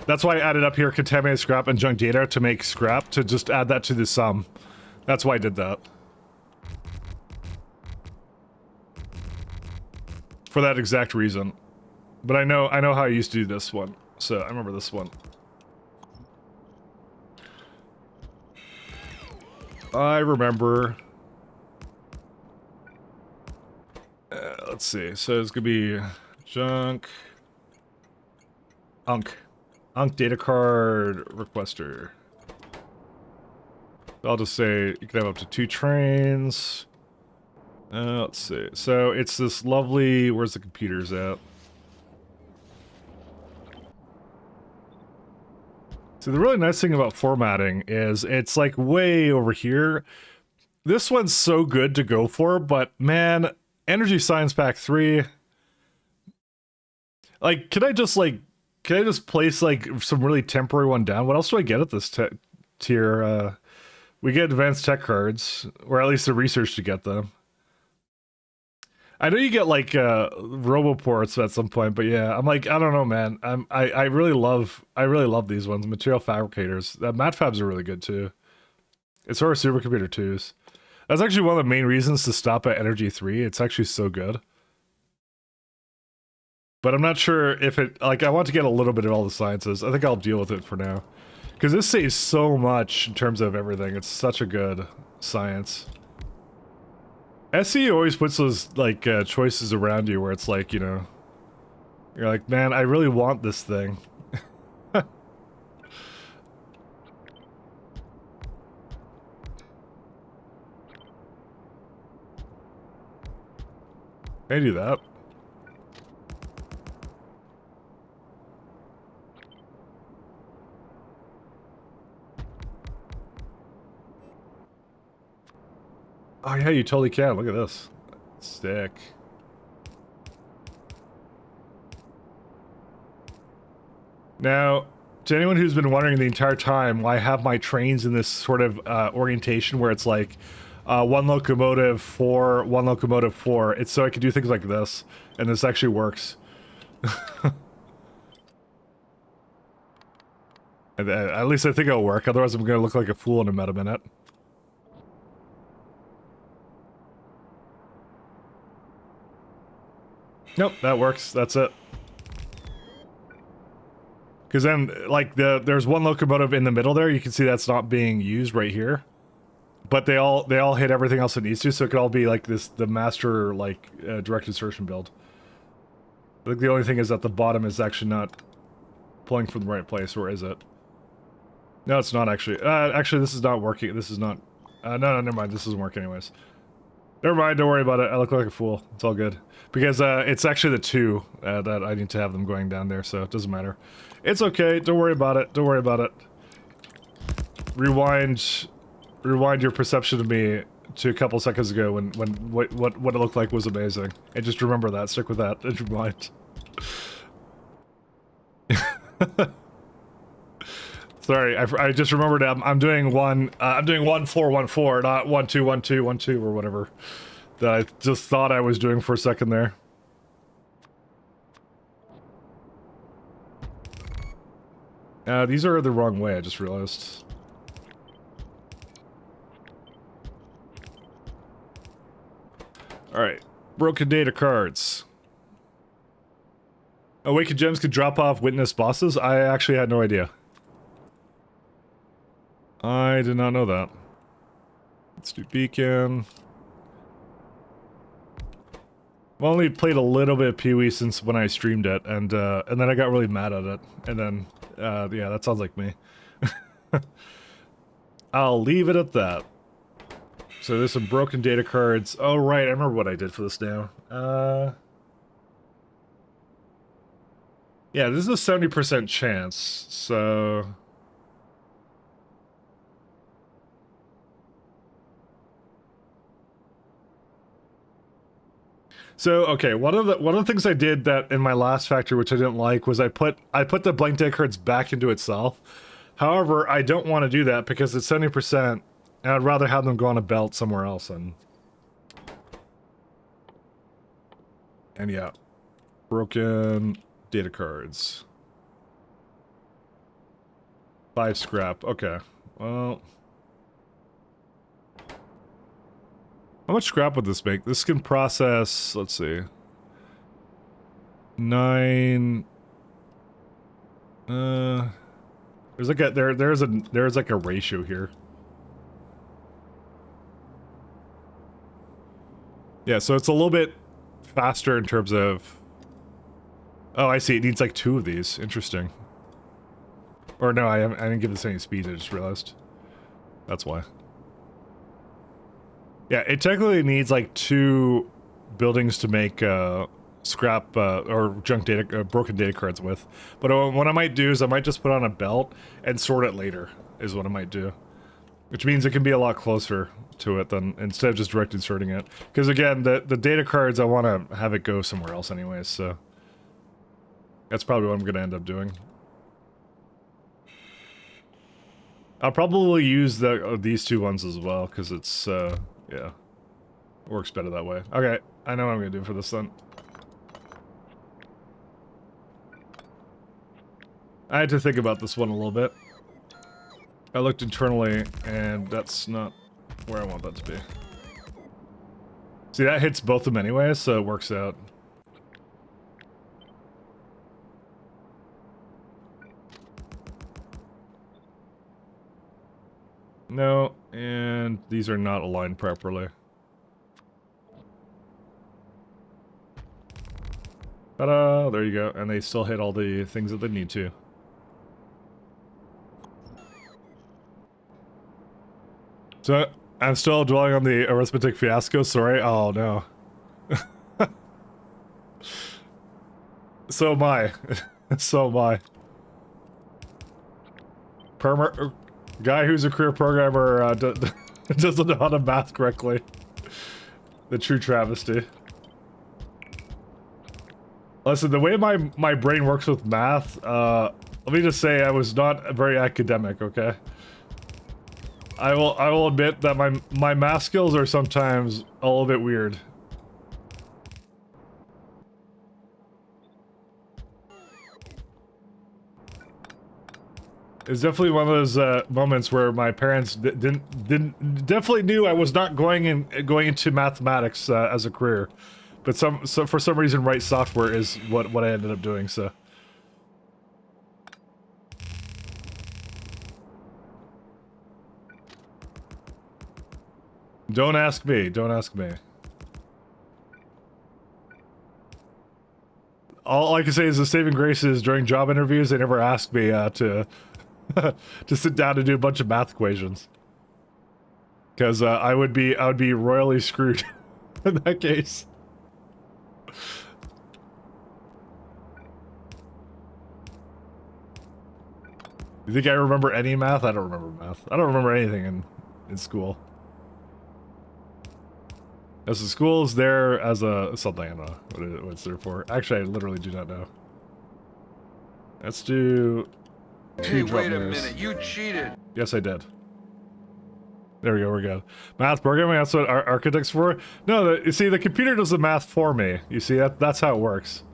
That's why I added up here contaminated scrap and junk data to make scrap to just add that to the sum. That's why I did that. For that exact reason. But I know how I used to do this one. So I remember this one. I remember. Let's see. So it's gonna be junk. Unk data card requester. I'll just say you can have up to 2 trains. Let's see. So it's this lovely... Where's the computers at? So the really nice thing about formatting is it's like way over here. This one's so good to go for, but man, Energy Science Pack 3. Like, can I just place like some really temporary one down? What else do I get at this tier? We get advanced tech cards, or at least the research to get them. I know you get like roboports at some point, but yeah, I'm like, I don't know, man. I really love these ones. Material fabricators. Mat fabs are really good too. It's sort of supercomputer 2s. That's actually one of the main reasons to stop at Energy 3. It's actually so good. But I'm not sure if it, like, I want to get a little bit of all the sciences. I think I'll deal with it for now. Because this saves so much in terms of everything. It's such a good science. SE always puts those, like, choices around you where it's like, you know, you're like, man, I really want this thing. I do that. Oh yeah, you totally can. Look at this. Sick. Now, to anyone who's been wondering the entire time why I have my trains in this sort of orientation where it's like one locomotive, four, one locomotive, four, it's so I can do things like this, and this actually works. At least I think it'll work, otherwise I'm going to look like a fool in a meta minute. Nope, that works. That's it. Because then, like, there's one locomotive in the middle there. You can see that's not being used right here. But they all hit everything else it needs to, so it could all be like this, the master, like, direct insertion build. I think the only thing is that the bottom is actually not pulling from the right place, or is it? No, it's not actually. Actually, this is not working. This is not... no, never mind. This doesn't work anyways. Never mind, don't worry about it. I look like a fool. It's all good. Because it's actually the two that I need to have them going down there, so it doesn't matter. It's okay, don't worry about it. Don't worry about it. Rewind your perception of me to a couple seconds ago when what it looked like was amazing. And just remember that, stick with that in your mind. Sorry, I just remembered I'm doing 1-4-1-4, not 1-2-1-2-1-2 or whatever. That I just thought I was doing for a second there. These are the wrong way, I just realized. Alright, broken data cards. Awakened gems could drop off witness bosses? I actually had no idea. I did not know that. Let's do beacon. I've only played a little bit of Pee-wee since when I streamed it, and then I got really mad at it, and then, yeah, that sounds like me. I'll leave it at that. So there's some broken data cards. Oh, right, I remember what I did for this now. Yeah, this is a 70% chance, so... So, okay, one of the things I did that in my last factory, which I didn't like, was I put the blank data cards back into itself. However, I don't want to do that because it's 70%, and I'd rather have them go on a belt somewhere else. And yeah, broken data cards. 5 scrap. Okay, well. How much scrap would this make? This can process, let's see. 9. There's like a there's like a ratio here. Yeah, so it's a little bit faster in terms of... Oh, I see. It needs like 2 of these. Interesting. Or no, I didn't give this any speed, I just realized. That's why. Yeah, it technically needs like 2 buildings to make scrap or junk data, broken data cards with. But what I might do is I might just put on a belt and sort it later, is what I might do. Which means it can be a lot closer to it than instead of just direct inserting it. Because again, the data cards, I want to have it go somewhere else anyways, so that's probably what I'm going to end up doing. I'll probably use these two ones as well, because it's, yeah, works better that way. Okay, I know what I'm going to do for this then. I had to think about this one a little bit. I looked internally, and that's not where I want that to be. See, that hits both of them anyway, so it works out. No, and these are not aligned properly. Ta-da! There you go, and they still hit all the things that they need to. So, I'm still dwelling on the arithmetic fiasco, sorry. Oh, no. So am I. So am I. Guy who's a career programmer doesn't know how to math correctly. The true travesty. Listen, the way my brain works with math, let me just say I was not very academic, okay? I will admit that my math skills are sometimes a little bit weird. It's definitely one of those moments where my parents definitely knew I was not going into mathematics as a career, but for some reason write software is what I ended up doing. So. Don't ask me. Don't ask me. All I can say is the saving grace is during job interviews, they never asked me to to sit down and do a bunch of math equations, because I would be royally screwed in that case. You think I remember any math? I don't remember math. I don't remember anything in school. As the school is there as a something, I don't know what it's there for. Actually, I literally do not know. Let's do. Hey, wait a minute! You cheated. Yes, I did. There we go. We're good. Math programming. That's what our architect's for. No, you see, the computer does the math for me. You see, that's how it works.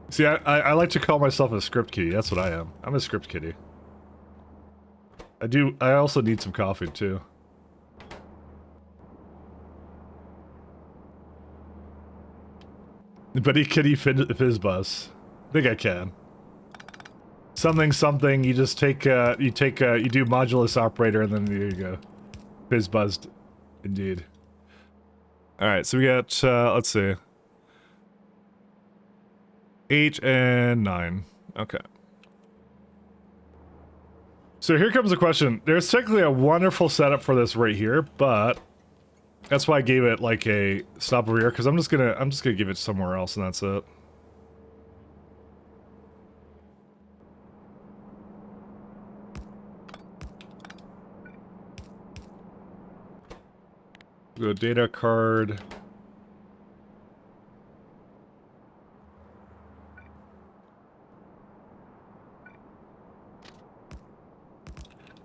See, I like to call myself a script kitty. That's what I am. I'm a script kitty. I also need some coffee too. But can he fizz buzz? I think I can. Something. You just take. You do modulus operator, and then there you go. Fizz buzzed, indeed. All right, so we got. Let's see. 8 and 9. Okay. So here comes the question. There's technically a wonderful setup for this right here, but. That's why I gave it like a stop over here, because I'm just gonna give it somewhere else, and that's it. Go data card.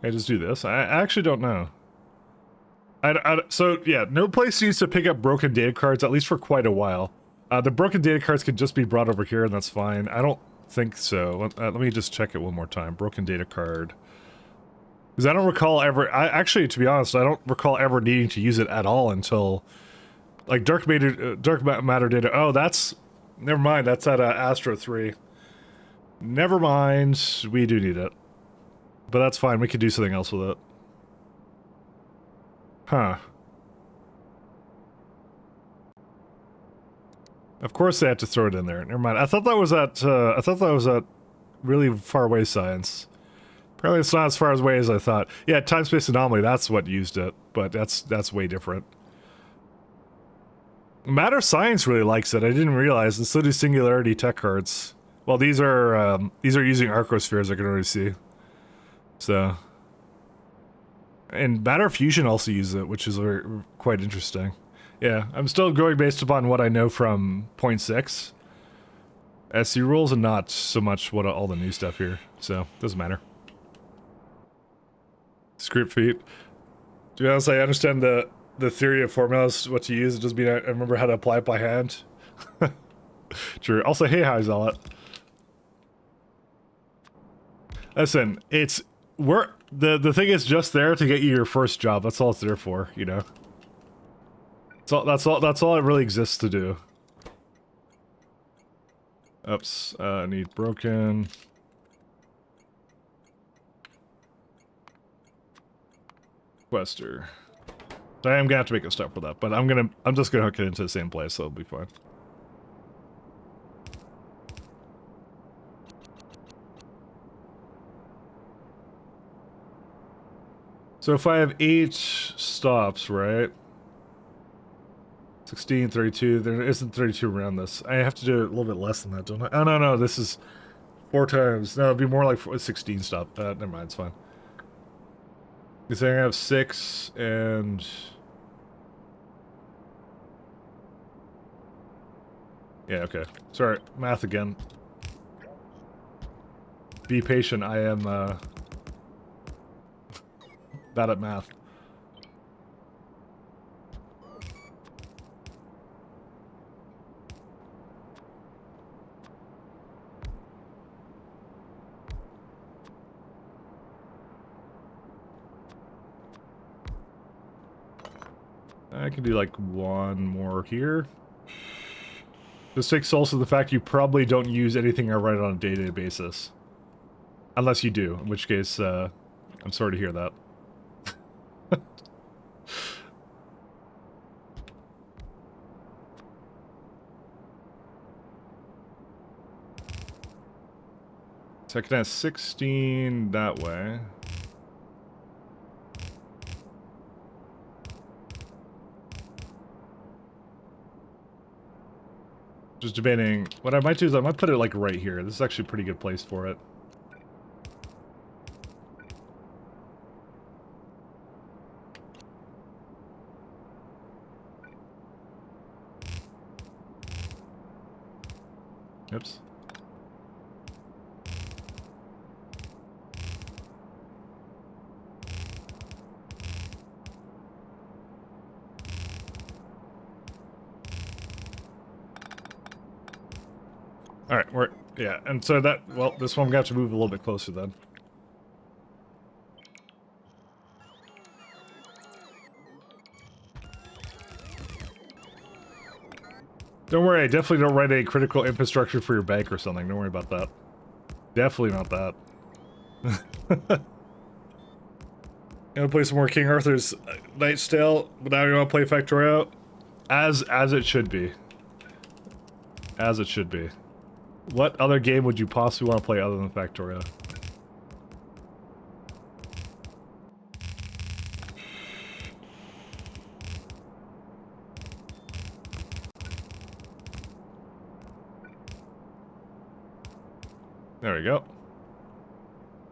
I just do this. I actually don't know. So yeah, no place needs to pick up broken data cards, at least for quite a while. The broken data cards can just be brought over here, and that's fine. I don't think so. Let me just check it one more time. Broken data card. Because I don't recall ever... actually, to be honest, I don't recall ever needing to use it at all until... Like, dark matter data... Oh, that's... Never mind, that's at Astro 3. Never mind, we do need it. But that's fine, we could do something else with it. Huh. Of course they had to throw it in there. Never mind. I thought that was at really far away science. Apparently it's not as far away as I thought. Yeah, time-space anomaly, that's what used it, but that's way different. Matter Science really likes it. I didn't realize, and so do Singularity tech cards. Well, these are using Arcospheres, I can already see. So, and Matter Fusion also uses it, which is quite interesting. Yeah, I'm still going based upon what I know from 0.6 SC rules, and not so much what all the new stuff here. So, doesn't matter. Script feet. To be honest, I understand the theory of formulas, what to use. It just mean I remember how to apply it by hand. True. Also, hey, hi, Zealot. Listen, the thing is just there to get you your first job. That's all it's there for, you know. That's all it really exists to do. Oops, need broken. Quester. So I am gonna have to make a step for that, but I'm just gonna hook it into the same place, so it'll be fine. So if I have 8 stops, right? 16, 32, there isn't 32 around this. I have to do it a little bit less than that, don't I? Oh, no, this is 4 times. No, it'd be more like 16 stop. Never mind, it's fine. You're saying I have 6 and... Yeah, okay. Sorry, math again. Be patient, I am, bad at math. I can do like 1 more here. This takes also the fact you probably don't use anything I write on a day-to-day basis. Unless you do, in which case, I'm sorry to hear that. So I can have 16 that way. Just debating. What I might do is I might put it like right here. This is actually a pretty good place for it. Oops. Alright, yeah, and so that, well, this one we got to move a little bit closer then. Don't worry, I definitely don't write a critical infrastructure for your bank or something. Don't worry about that. Definitely not that. Gonna play some more King Arthur's Knight's Tale, but now you want to play Factorio? As it should be. As it should be. What other game would you possibly want to play other than Factorio? There we go.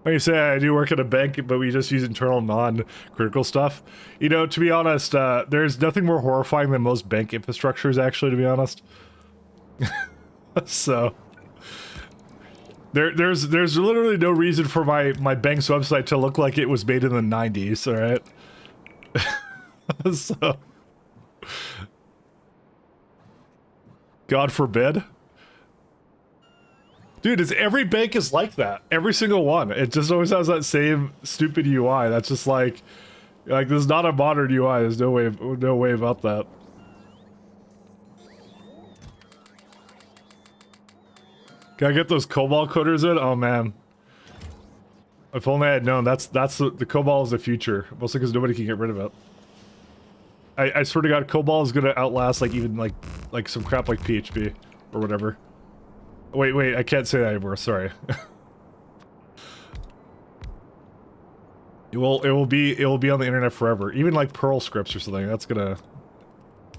Like you say, I do work at a bank, but we just use internal non-critical stuff. You know, to be honest, there's nothing more horrifying than most bank infrastructures, actually, to be honest. So... There's literally no reason for my bank's website to look like it was made in the 90s, alright? So... God forbid. Dude, every bank is like that. Every single one. It just always has that same stupid UI. That's just like this is not a modern UI. There's no way about that. Can I get those COBOL coders in? Oh man. If only I had known. That's the COBOL is the future. Mostly because nobody can get rid of it. I swear to God, COBOL is gonna outlast like even like some crap like PHP or whatever. Wait, I can't say that anymore, sorry. It will be on the internet forever. Even like Perl scripts or something, that's gonna...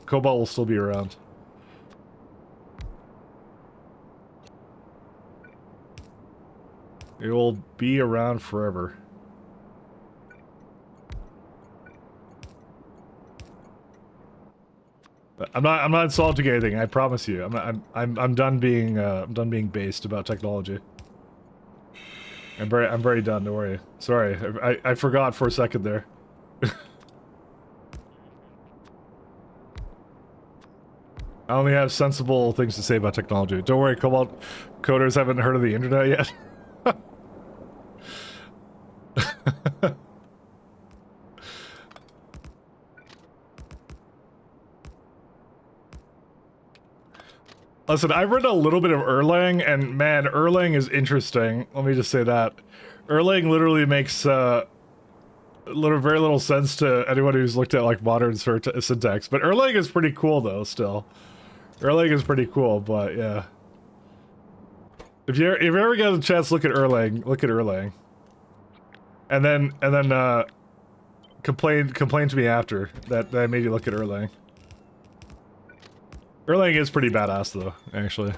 COBOL will still be around. It will be around forever. But I'm not insulting anything. I promise you. I'm done being based about technology. I'm very done. Don't worry. Sorry, I forgot for a second there. I only have sensible things to say about technology. Don't worry, Cobalt coders haven't heard of the internet yet. Listen, I've read a little bit of Erlang, and man, Erlang is interesting. Let me just say that. Erlang literally makes very little sense to anyone who's looked at like modern syntax. But Erlang is pretty cool though, still. Erlang is pretty cool, but yeah. If you ever get a chance, look at Erlang. And then complain to me after that I made you look at Erlang. Erlang is pretty badass though, actually.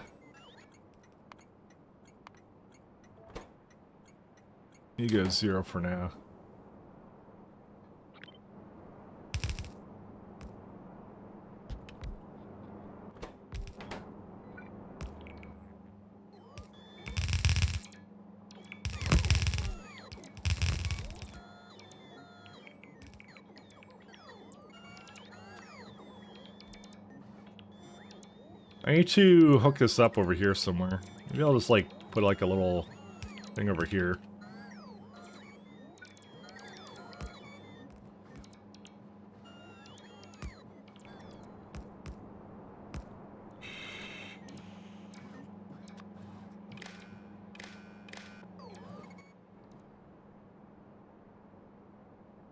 You go 0 for now. I need to hook this up over here somewhere. Maybe I'll just like put like a little thing over here.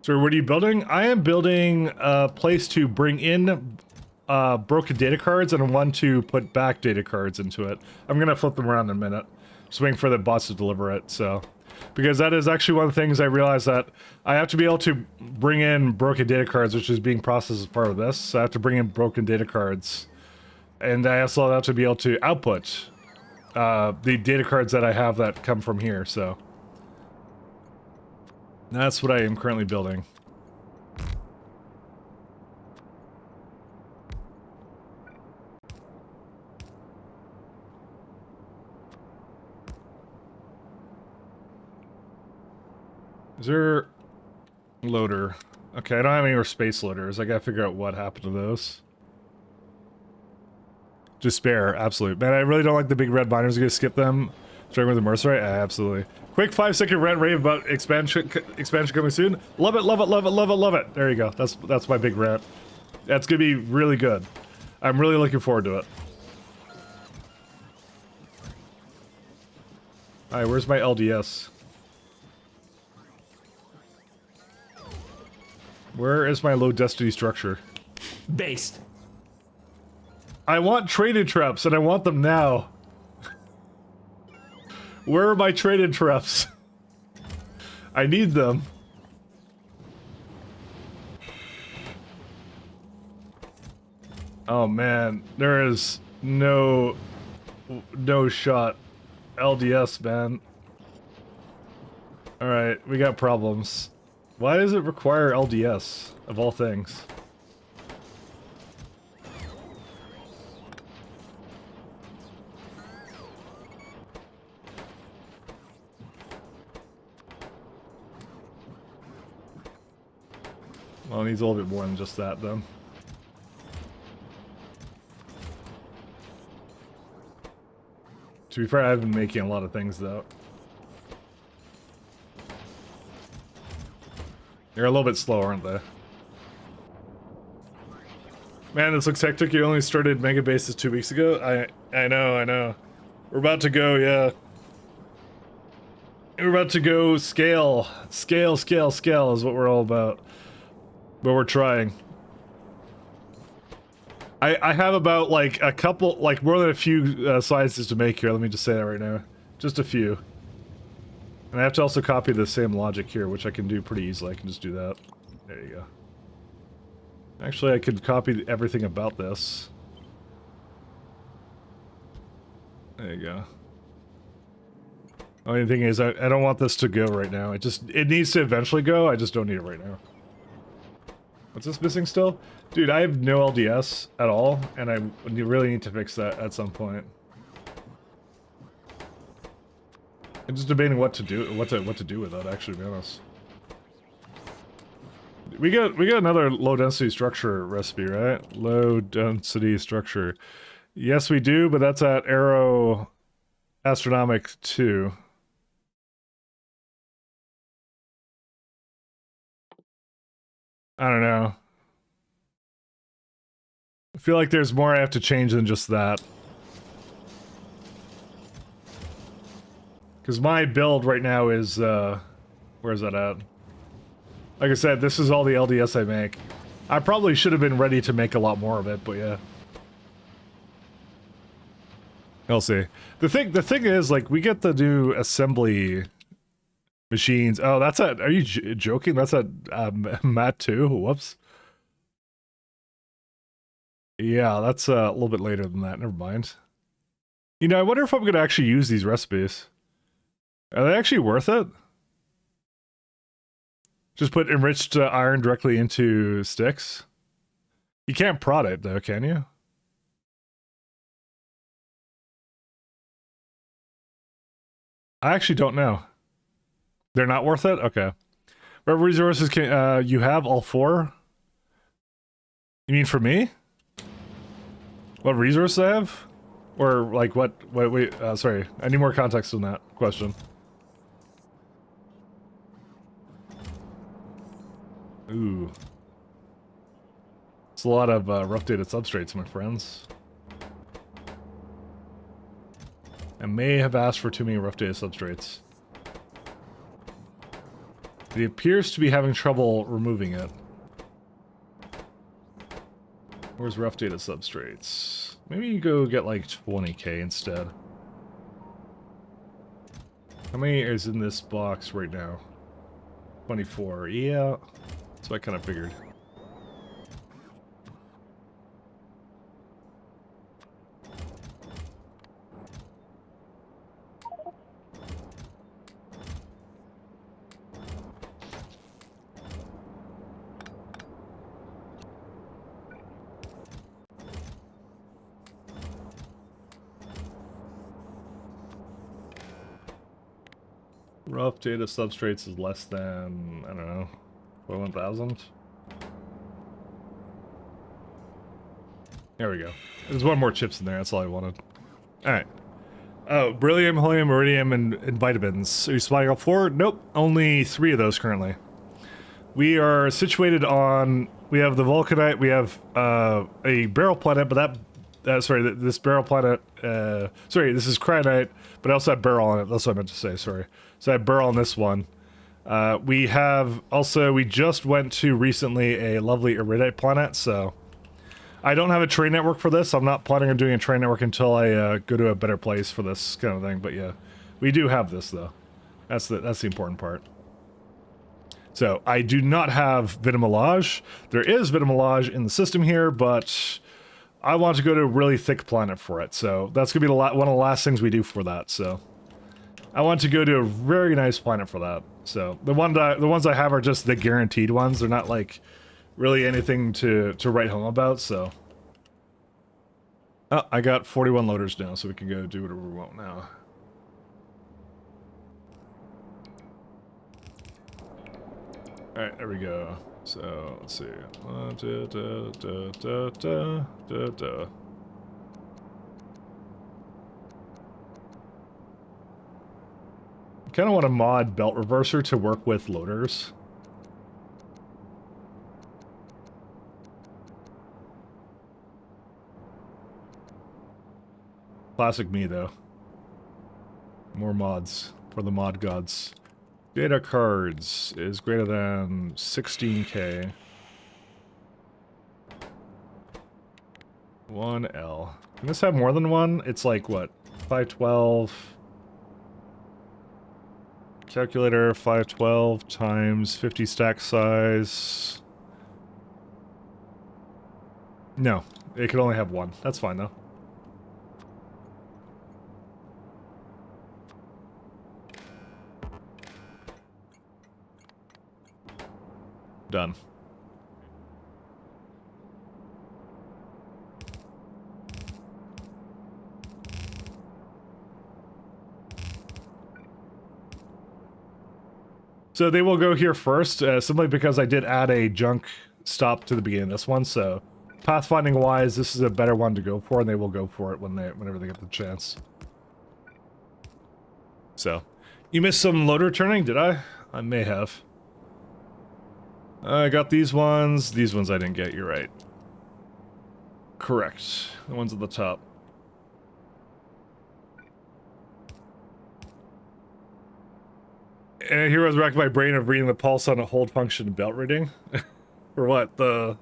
So what are you building? I am building a place to bring in broken data cards and one to put back data cards into it. I'm gonna flip them around in a minute. Just waiting for the bots to deliver it, so. Because that is actually one of the things I realized that I have to be able to bring in broken data cards, which is being processed as part of this. So I have to bring in broken data cards. And I also have to be able to output the data cards that I have that come from here, so. That's what I am currently building. Is there loader? Okay, I don't have any more space loaders. I gotta figure out what happened to those. Just spare, absolute. Man, I really don't like the big red miners. You gonna skip them? Starting with the Mercenary? Absolutely. Quick 5-second rant rave about expansion coming soon. Love it, love it, love it, love it, love it. There you go. That's my big rant. That's gonna be really good. I'm really looking forward to it. Alright, where's my LDS? Where is my low density structure? Based. I want traded traps, and I want them now. Where are my traded traps? I need them. Oh man, there is no shot. LDS, man. Alright, we got problems. Why does it require LDS, of all things? Well, it needs a little bit more than just that, though. To be fair, I've been making a lot of things, though. They're a little bit slow, aren't they? Man, this looks hectic. You only started Mega Bases 2 weeks ago? I know. We're about to go, yeah. We're about to go scale. Scale is what we're all about. But we're trying. I have about, like, a couple, like, more than a few sciences to make here. Let me just say that right now. Just a few. And I have to also copy the same logic here, which I can do pretty easily. I can just do that. There you go. Actually, I could copy everything about this. There you go. Only thing is, I don't want this to go right now. It needs to eventually go. I just don't need it right now. What's this missing still? Dude, I have no LDS at all, and I really need to fix that at some point. I'm just debating what to do with that, actually, to be honest. We got another low density structure recipe, right? Low density structure. Yes, we do, but that's at Aero Astronomic 2. I don't know. I feel like there's more I have to change than just that. Because my build right now is, where's that at? Like I said, this is all the LDS I make. I probably should have been ready to make a lot more of it, but yeah. I'll see. The thing is, like, we get to do assembly machines. Oh, that's at, are you joking? That's at Matt 2? Whoops. Yeah, that's a little bit later than that. Never mind. You know, I wonder if I'm going to actually use these recipes. Are they actually worth it? Just put enriched iron directly into sticks? You can't prod it, though, can you? I actually don't know. They're not worth it? Okay. What resources can you have? All 4? You mean for me? What resources I have? Or, like, what wait, sorry. I need more context on that question. Ooh. It's a lot of rough dated substrates, my friends. I may have asked for too many rough dated substrates. He appears to be having trouble removing it. Where's rough data substrates? Maybe you go get like 20k instead. How many is in this box right now? 24. Yeah. That's what I kind of figured. Rough data substrates is less than, I don't know, 1,000? There we go. There's one more chips in there, that's all I wanted. Alright. Oh, beryllium, helium, iridium, and vitamins. Are you supplying all 4? Nope, only 3 of those currently. We are situated on, we have the vulcanite, we have a barrel planet, but sorry, this barrel planet, sorry, this is cryonite, but I also have barrel on it, that's what I meant to say, sorry. So I have barrel on this one. We have, also, we just went to recently a lovely iridite planet, so I don't have a train network for this. I'm not planning on doing a train network until I go to a better place for this kind of thing, but yeah. We do have this, though. That's the important part. So, I do not have Vitamelage. There is Vitamelage in the system here, but I want to go to a really thick planet for it, so that's going to be one of the last things we do for that, so I want to go to a very nice planet for that. So the ones I have are just the guaranteed ones. They're not like really anything to write home about. So oh, I got 41 loaders now, so we can go do whatever we want now. All right, there we go. So let's see. I kind of want to mod belt reverser to work with loaders. Classic me, though. More mods for the mod gods. Data cards is greater than 16k. 1L. Can this have more than one? It's like, what, 512... Calculator, 512 times 50 stack size. No, it can only have one. That's fine, though. Done. So they will go here first, simply because I did add a junk stop to the beginning of this one, so pathfinding wise, this is a better one to go for, and they will go for it whenever they get the chance. So, you missed some load returning, did I? I may have. I got these ones I didn't get, you're right. Correct, the ones at the top. And here I was racking my brain of reading the pulse on a hold function belt reading. For what? The...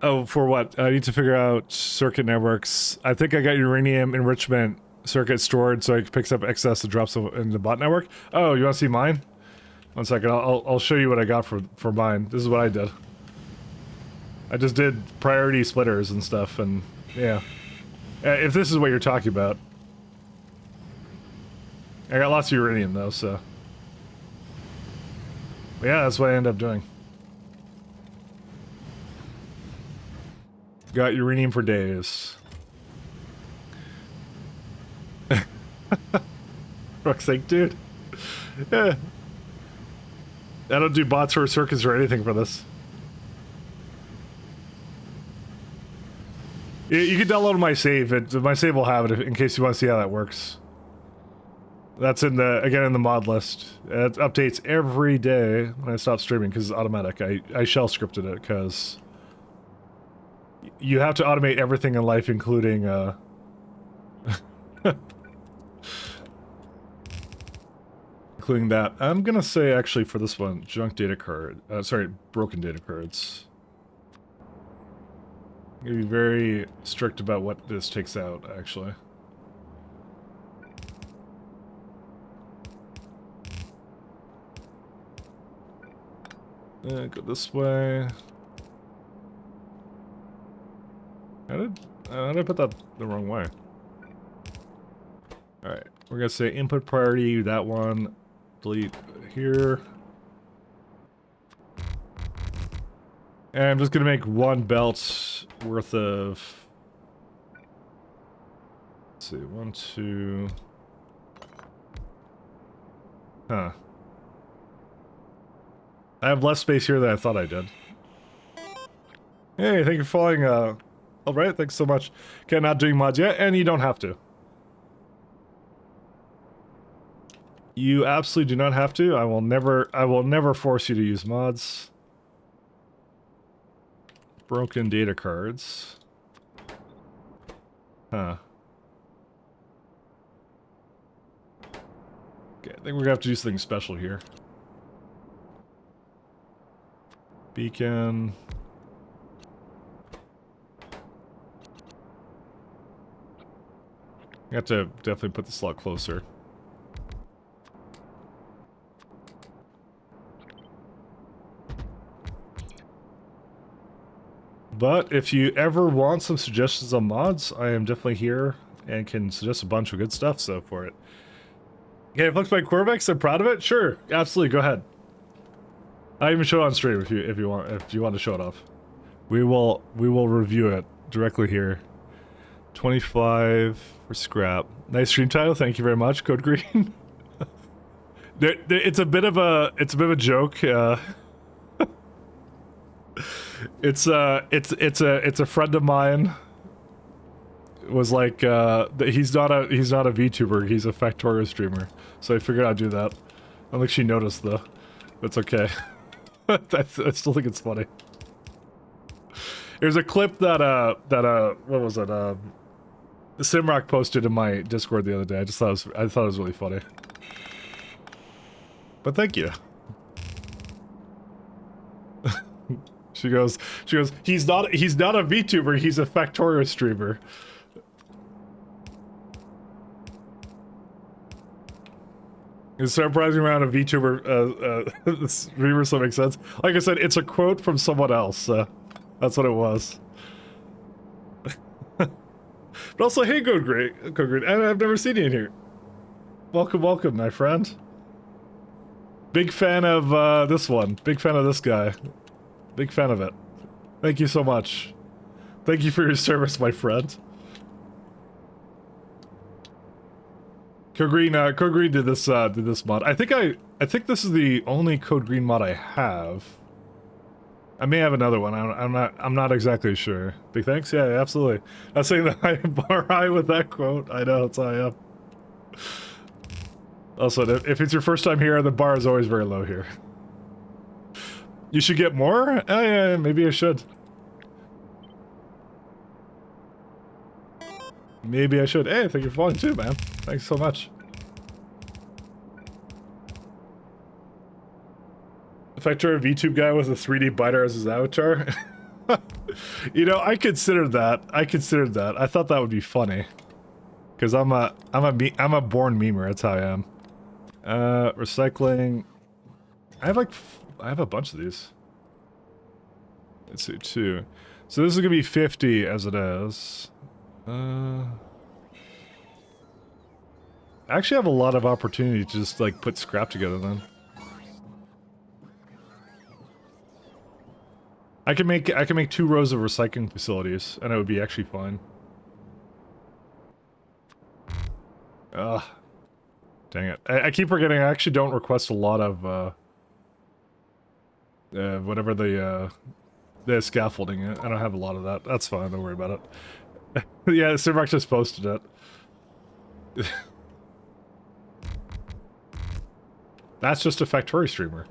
oh, for what? I need to figure out circuit networks. I think I got uranium enrichment circuit stored so it picks up excess and drops in the bot network. Oh, you want to see mine? 1 second, I'll show you what I got for mine. This is what I did. I just did priority splitters and stuff, and yeah. If this is what you're talking about. I got lots of uranium though, so. But yeah, that's what I ended up doing. Got uranium for days. Fuck's sake, dude. Yeah. I don't do bots or circuits or anything for this. You can download my save. My save will have it in case you want to see how that works. That's in the, again, in the mod list. It updates every day when I stop streaming because it's automatic. I shell scripted it because you have to automate everything in life, including including that. I'm gonna say actually for this one, junk data card. Sorry, broken data cards. I'm gonna be very strict about what this takes out, actually. Go this way. How did I put that the wrong way? Alright, we're gonna say input priority, that one. Delete here. And I'm just gonna make one belt worth of... let's see, 1, 2... Huh. I have less space here than I thought I did. Hey, thank you for following, alright, thanks so much. Okay, not doing mods yet, and you don't have to. You absolutely do not have to. I will never force you to use mods. Broken data cards. Huh. Okay, I think we're gonna have to do something special here. Beacon. I have to definitely put this a lot closer. But if you ever want some suggestions on mods, I am definitely here and can suggest a bunch of good stuff, so for it. Okay, Flux by Corvex, I'm proud of it? Sure, absolutely, go ahead. I even show it on stream if you want to show it off. We will review it directly here. 25 for scrap. Nice stream title, thank you very much, Code Green. It's a bit of a joke. It's a friend of mine. Was like he's not a VTuber, he's a factorio streamer. So I figured I'd do that. I don't think she noticed though. That's okay. I still think it's funny. There's a clip that what was it? Simrock posted in my Discord the other day. I thought it was really funny. But thank you. She goes, he's not a VTuber, he's a factorio streamer. It's a surprising amount of VTuber streamers, so makes sense. Like I said, it's a quote from someone else. That's what it was. But also, hey, Code Green, I've never seen you in here. Welcome, welcome, my friend. Big fan of this one. Big fan of this guy. Big fan of it. Thank you so much. Thank you for your service, my friend. Code Green did this mod. I think this is the only Code Green mod I have. I may have another one. I'm not exactly sure. Big thanks. Yeah, absolutely. I was saying that I bar high with that quote. I know it's how I am. Also, if it's your first time here, the bar is always very low here. You should get more? Oh yeah, maybe I should. Maybe I should. Hey, thank you for following too, man. Thanks so much. The Factorio VTube guy with a 3D biter as his avatar. You know, I considered that. I thought that would be funny. Cause I'm a born memer. That's how I am. Recycling. I have a bunch of these. Let's see, 2. So this is gonna be 50 as it is. I actually have a lot of opportunity to just like put scrap together then. I can make 2 rows of recycling facilities and it would be actually fine. Ugh. Dang it. I keep forgetting I actually don't request a lot of whatever the scaffolding. I don't have a lot of that. That's fine, don't worry about it. Yeah, Sirmac just posted it. That's just a Factorio streamer.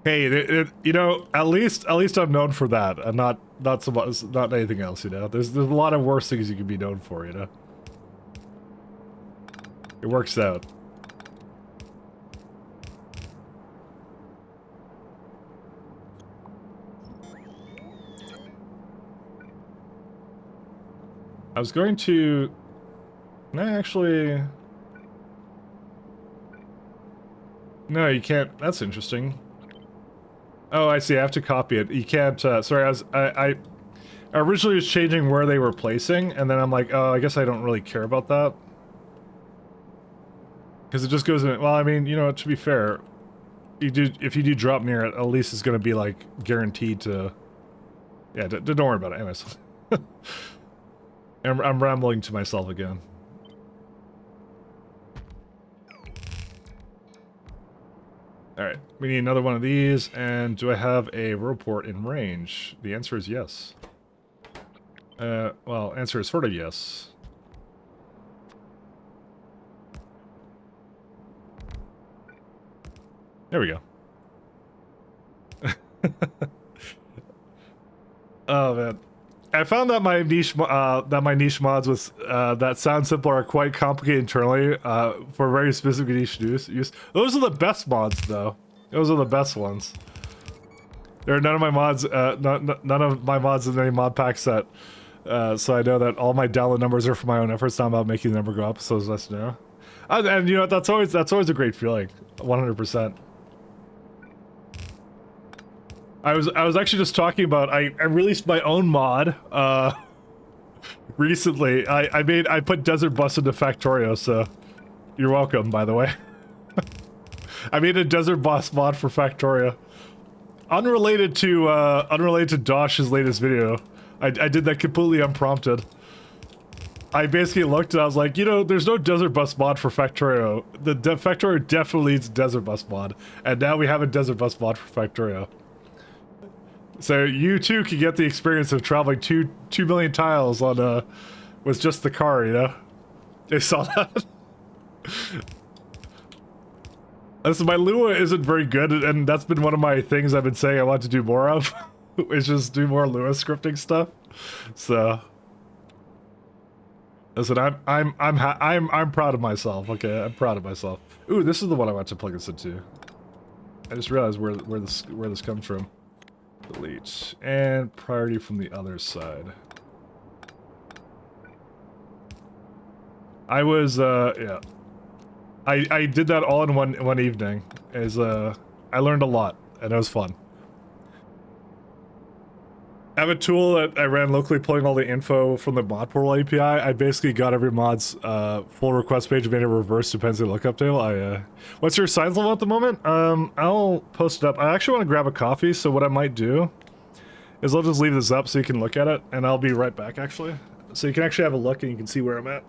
Hey, you know, at least I'm known for that, and not so much, not anything else. You know, there's a lot of worse things you can be known for. You know, it works out. I was going to... No, actually... No, you can't... That's interesting. Oh, I see. I have to copy it. You can't... sorry, I originally was changing where they were placing, and then I'm like, oh, I guess I don't really care about that. Because it just goes in... Well, I mean, you know, to be fair, if you do drop near it, at least it's going to be, like, guaranteed to... Yeah, don't worry about it. Anyways. I'm rambling to myself again. Alright, we need another one of these, and do I have a report in range? The answer is yes. Well, answer is sort of yes. There we go. Oh, man. I found that my niche mods with that sound simple are quite complicated internally for very specific niche use. Those are the best mods, though. Those are the best ones. There are none of my mods, none of my mods in any mod pack set, so I know that all my download numbers are for my own efforts, not about making the number go up. So it's nice to know. And you know that's always a great feeling, 100%. I was actually just talking about I released my own mod recently. I put Desert Bus into Factorio, so you're welcome, by the way. I made a Desert Bus mod for Factorio. Unrelated to Dosh's latest video. I did that completely unprompted. I basically looked and I was like, you know, there's no Desert Bus mod for Factorio. The Factorio definitely needs a Desert Bus mod, and now we have a Desert Bus mod for Factorio. So you too can get the experience of traveling 2 million tiles on with just the car, you know? I saw that. Listen, my Lua isn't very good, and that's been one of my things I've been saying I want to do more of. Is just do more Lua scripting stuff. So listen, I'm proud of myself. Okay, I'm proud of myself. Ooh, this is the one I want to plug this into. I just realized where this comes from. Delete. And priority from the other side. I was, yeah. I did that all in one evening. I learned a lot, and it was fun. I have a tool that I ran locally pulling all the info from the mod portal API. I basically got every mod's full request page and made a reverse dependency lookup table. What's your size level at the moment? I'll post it up. I actually want to grab a coffee, so what I might do is I'll just leave this up so you can look at it, and I'll be right back actually. So you can actually have a look and you can see where I'm at.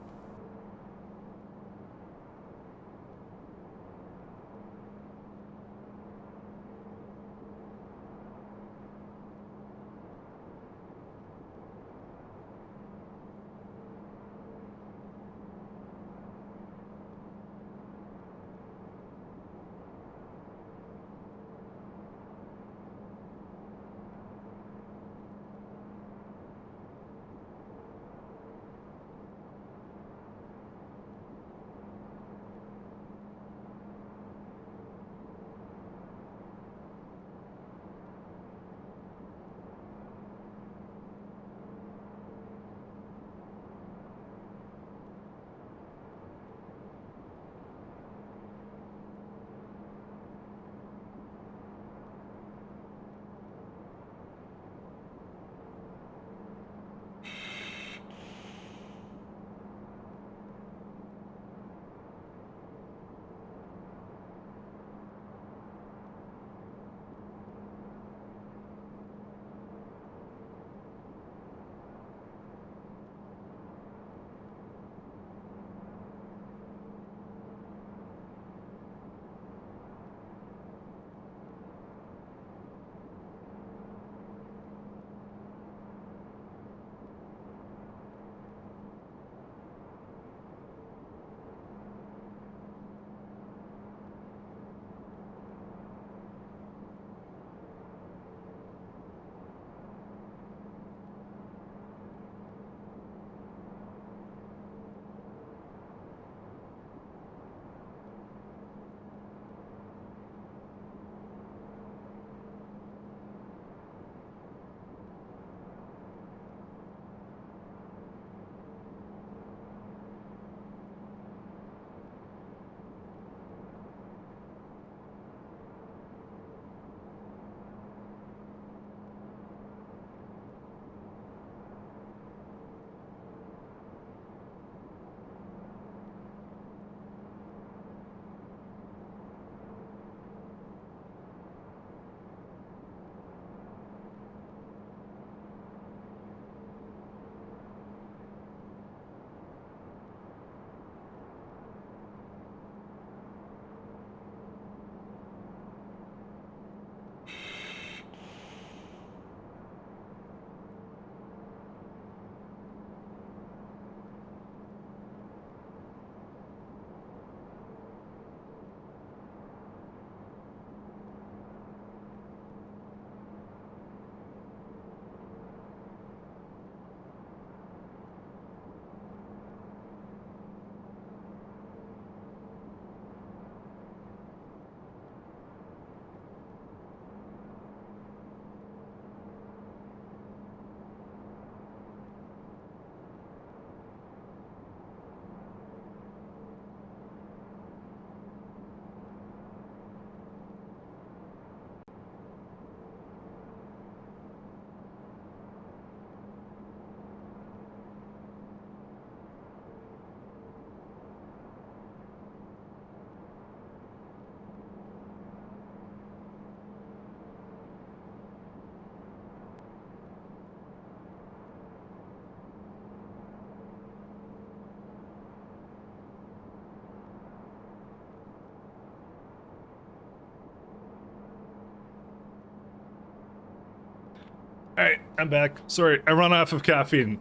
Alright, I'm back. Sorry, I run off of caffeine.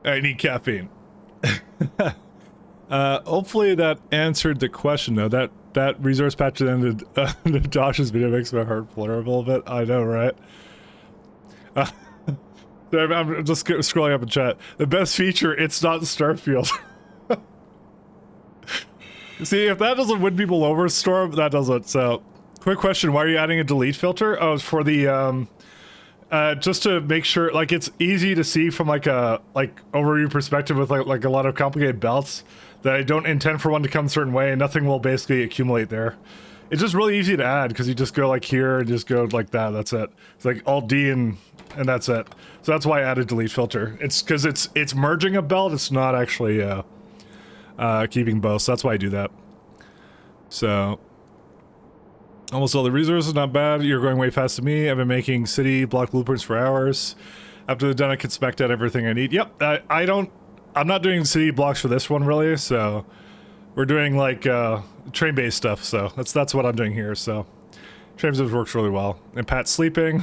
I need caffeine. Hopefully that answered the question, though. That resource patch that ended Josh's video makes my heart flutter a little bit. I know, right? I'm just scrolling up in chat. The best feature, it's not Starfield. See, if that doesn't win people over, Storm, that doesn't. So, quick question, why are you adding a delete filter? Oh, it's for the, just to make sure, like, it's easy to see from, like, a, overview perspective with, like a lot of complicated belts that I don't intend for one to come a certain way, and nothing will basically accumulate there. It's just really easy to add because you just go like here and just go like that. That's it. It's like Alt D and that's it. So that's why I added delete filter. It's because it's merging a belt. It's not actually keeping both. So that's why I do that. So almost all the resources, not bad. You're going way fast to me. I've been making city block blueprints for hours. After they're done, I can spec out everything I need. Yep. I'm not doing city blocks for this one really. So we're doing like train-based stuff. So that's what I'm doing here. So train based works really well. And Pat's sleeping.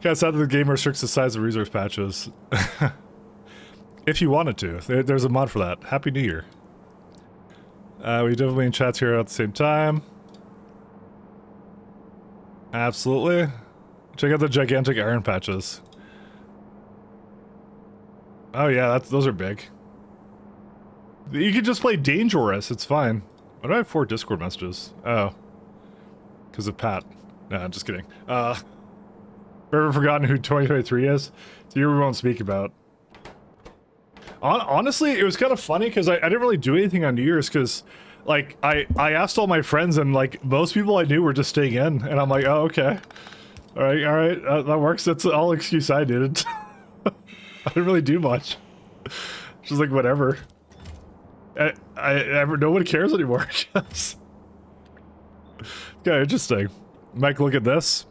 Guys, out of the game restricts the size of resource patches. If you wanted to, there's a mod for that. Happy New Year. We definitely in chats here at the same time. Absolutely. Check out the gigantic iron patches. Oh yeah, those are big. You can just play Dangerous, it's fine. Why do I have 4 Discord messages? Oh. Because of Pat. No, I'm just kidding. Ever forgotten who 2023 is? It's the year we won't speak about. Honestly, it was kind of funny because I didn't really do anything on New Year's because, like, I asked all my friends and, like, most people I knew were just staying in. And I'm like, oh, okay. All right, that works. That's all excuse I did. I didn't really do much. Just like, whatever. No one cares anymore, I guess. Okay, interesting. Mike, look at this.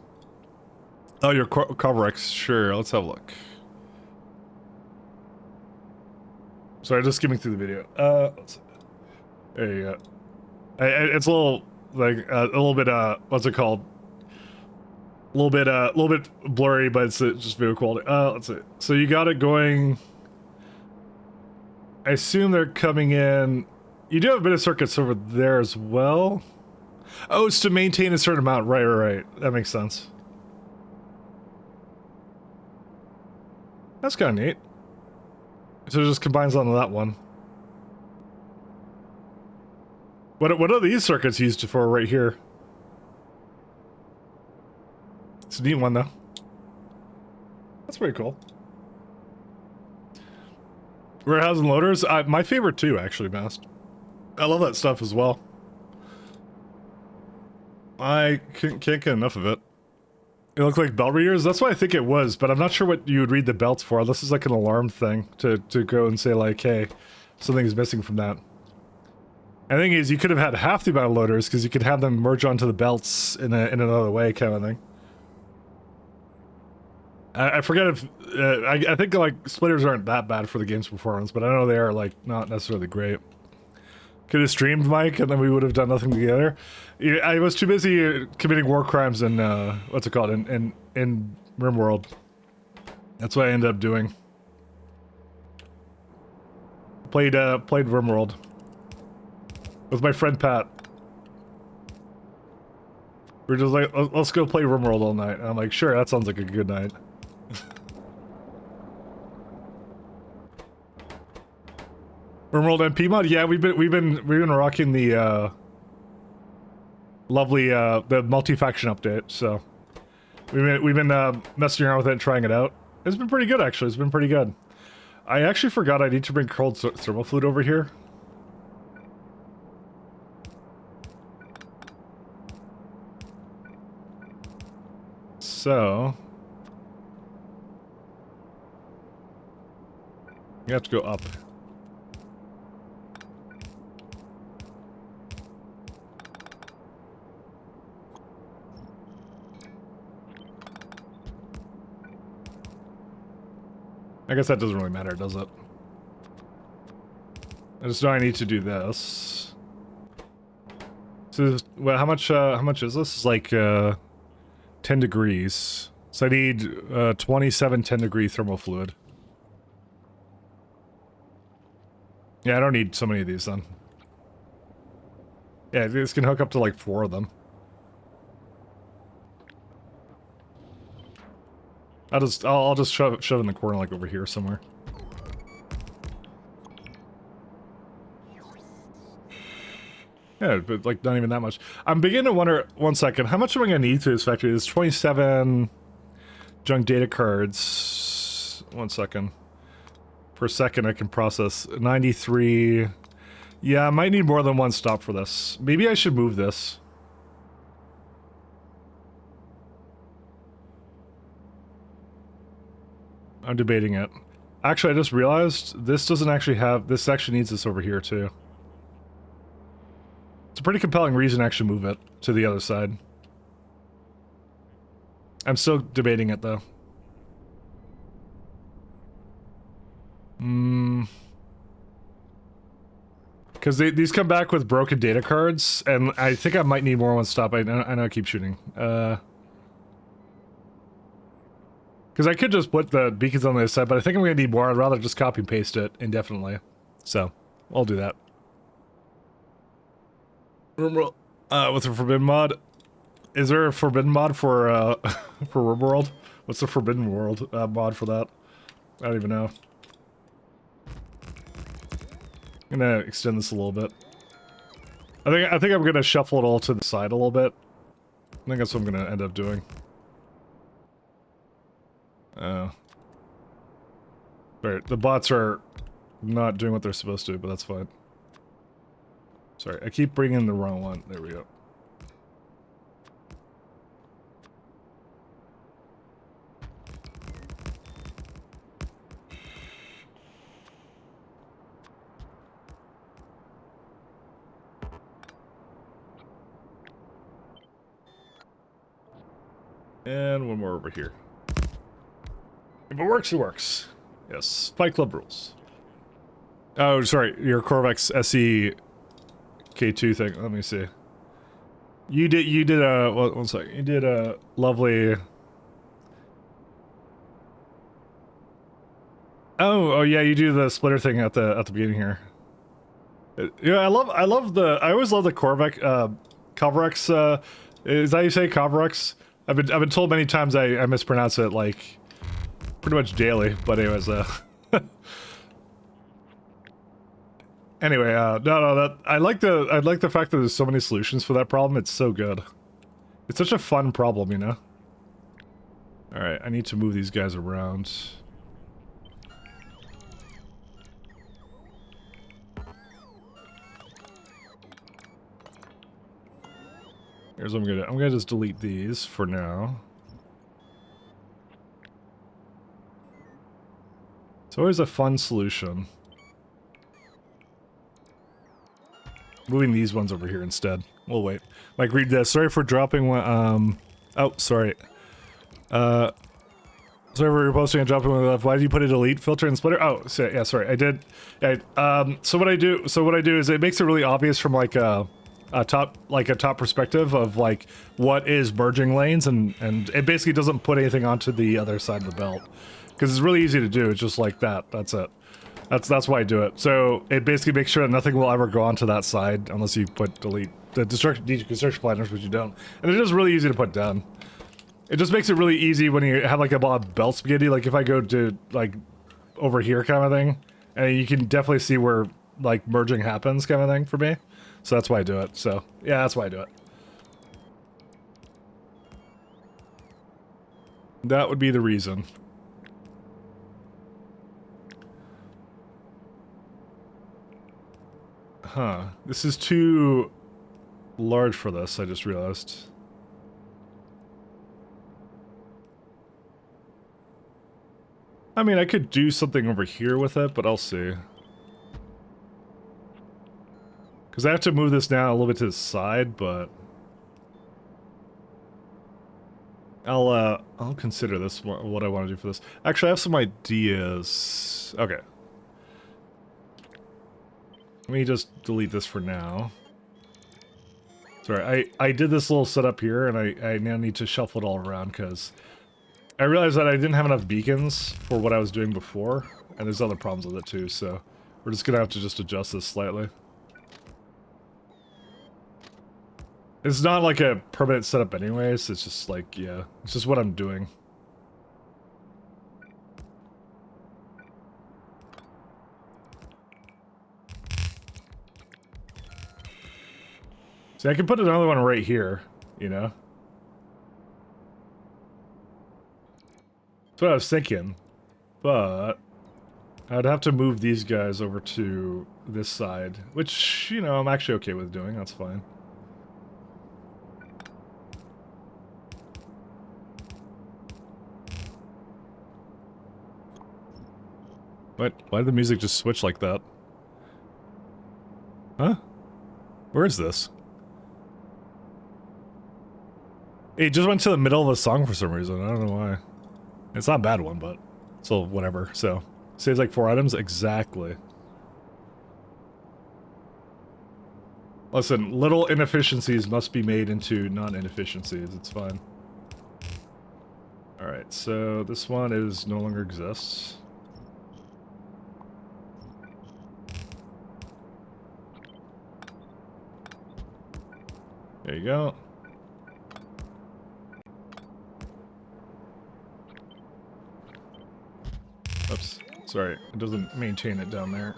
Oh, your Coverex. Sure, let's have a look. Sorry, just skimming through the video. Let's see. There you go. It's a little, like, a little bit, what's it called? A little bit blurry, but it's just video quality. Let's see. So you got it going. I assume they're coming in. You do have a bit of circuits over there as well. Oh, it's to maintain a certain amount. Right. That makes sense. That's kind of neat. So it just combines onto that one. What are these circuits used for right here? It's a neat one though. That's pretty cool. Warehouse and loaders, my favorite too, actually, Mast. I love that stuff as well. I can't get enough of it. It looked like belt readers. That's what I think it was, but I'm not sure what you would read the belts for. This is like an alarm thing to go and say like, hey, something's missing from that. And the thing is, you could have had half the amount of loaders because you could have them merge onto the belts in another way, kind of thing. I forget if I think like splitters aren't that bad for the game's performance, but I know they are like not necessarily great. Could have streamed Mike, and then we would have done nothing together. I was too busy committing war crimes in what's it called in RimWorld. That's what I ended up doing. Played RimWorld with my friend Pat. We're just like, let's go play RimWorld all night. And I'm like, sure, that sounds like a good night. RimWorld MP mod, yeah, we've been rocking the lovely the multi-faction update. So we've been messing around with it and trying it out. It's been pretty good actually. It's been pretty good. I actually forgot I need to bring cold thermal fluid over here. So you have to go up. I guess that doesn't really matter, does it? I just know I need to do this. So, well, how much is this? It's like 10 degrees. So I need 27 10-degree thermal fluid. Yeah, I don't need so many of these then. Yeah, this can hook up to like 4 of them. I'll just shove in the corner like over here somewhere. Yeah, but like not even that much. I'm beginning to wonder, one second, how much am I gonna need through this factory? There's 27 junk data cards. 1 second. Per second I can process 93 Yeah, I might need more than one stop for this. Maybe I should move this. I'm debating it. Actually, I just realized this doesn't actually have... This actually needs this over here, too. It's a pretty compelling reason to actually move it to the other side. I'm still debating it, though. Because these come back with broken data cards, and I think I might need more one stop. I know I keep shooting. Because I could just put the beacons on the other side, but I think I'm going to need more. I'd rather just copy and paste it indefinitely. So, I'll do that. With a forbidden mod. Is there a forbidden mod for for RimWorld? What's the forbidden world mod for that? I don't even know. I'm gonna extend this a little bit. I think I'm gonna shuffle it all to the side a little bit. I think that's what I'm gonna end up doing. Right, the bots are not doing what they're supposed to, but that's fine. Sorry, I keep bringing the wrong one. There we go. And one more over here. If it works, it works. Yes, Fight Club rules. Oh, sorry, your Corvex SE K2 thing. Let me see. You did a, one second. You did a lovely... Oh yeah, you do the splitter thing at the beginning here. Yeah, I always love the Corvex, Corvex, is that how you say Corvex? I've been told many times I mispronounce it, like, pretty much daily, but anyways, anyway, I like the fact that there's so many solutions for that problem. It's so good. It's such a fun problem, you know? Alright, I need to move these guys around. Here's what I'm gonna do. I'm gonna just delete these for now. It's always a fun solution. Moving these ones over here instead. We'll wait. Like, read this. Sorry for dropping one, oh, sorry. Sorry for reposting and dropping one left. Why did you put a delete filter and splitter? Oh, so, yeah, sorry. I did. So what I do is it makes it really obvious from, like, a top perspective of, like, what is merging lanes, and it basically doesn't put anything onto the other side of the belt. Because it's really easy to do. It's just like that. That's it. That's why I do it. So it basically makes sure that nothing will ever go onto that side unless you put delete the deconstruction planners, which you don't. And they're just really easy to put down. It just makes it really easy when you have like a belt spaghetti. Like if I go to like over here kind of thing, and you can definitely see where like merging happens kind of thing for me. So that's why I do it. So yeah, that's why I do it. That would be the reason. Huh. This is too large for this, I just realized. I mean, I could do something over here with it, but I'll see. Because I have to move this now a little bit to the side, but... I'll consider this, what I want to do for this. Actually, I have some ideas. Okay. Let me just delete this for now. Sorry, I did this little setup here, and I now need to shuffle it all around, because I realized that I didn't have enough beacons for what I was doing before, and there's other problems with it too, so we're just gonna have to just adjust this slightly. It's not like a permanent setup anyways, it's just like, yeah, it's just what I'm doing. See, I can put another one right here, you know? That's what I was thinking, but... I'd have to move these guys over to this side, which, you know, I'm actually okay with doing. That's fine. What? Why did the music just switch like that? Huh? Where is this? It just went to the middle of a song for some reason. I don't know why. It's not a bad one, but still whatever. So, saves like 4 items? Exactly. Listen, little inefficiencies must be made into non-inefficiencies. It's fine. Alright, so this one is no longer exists. There you go. Oops. Sorry, it doesn't maintain it down there.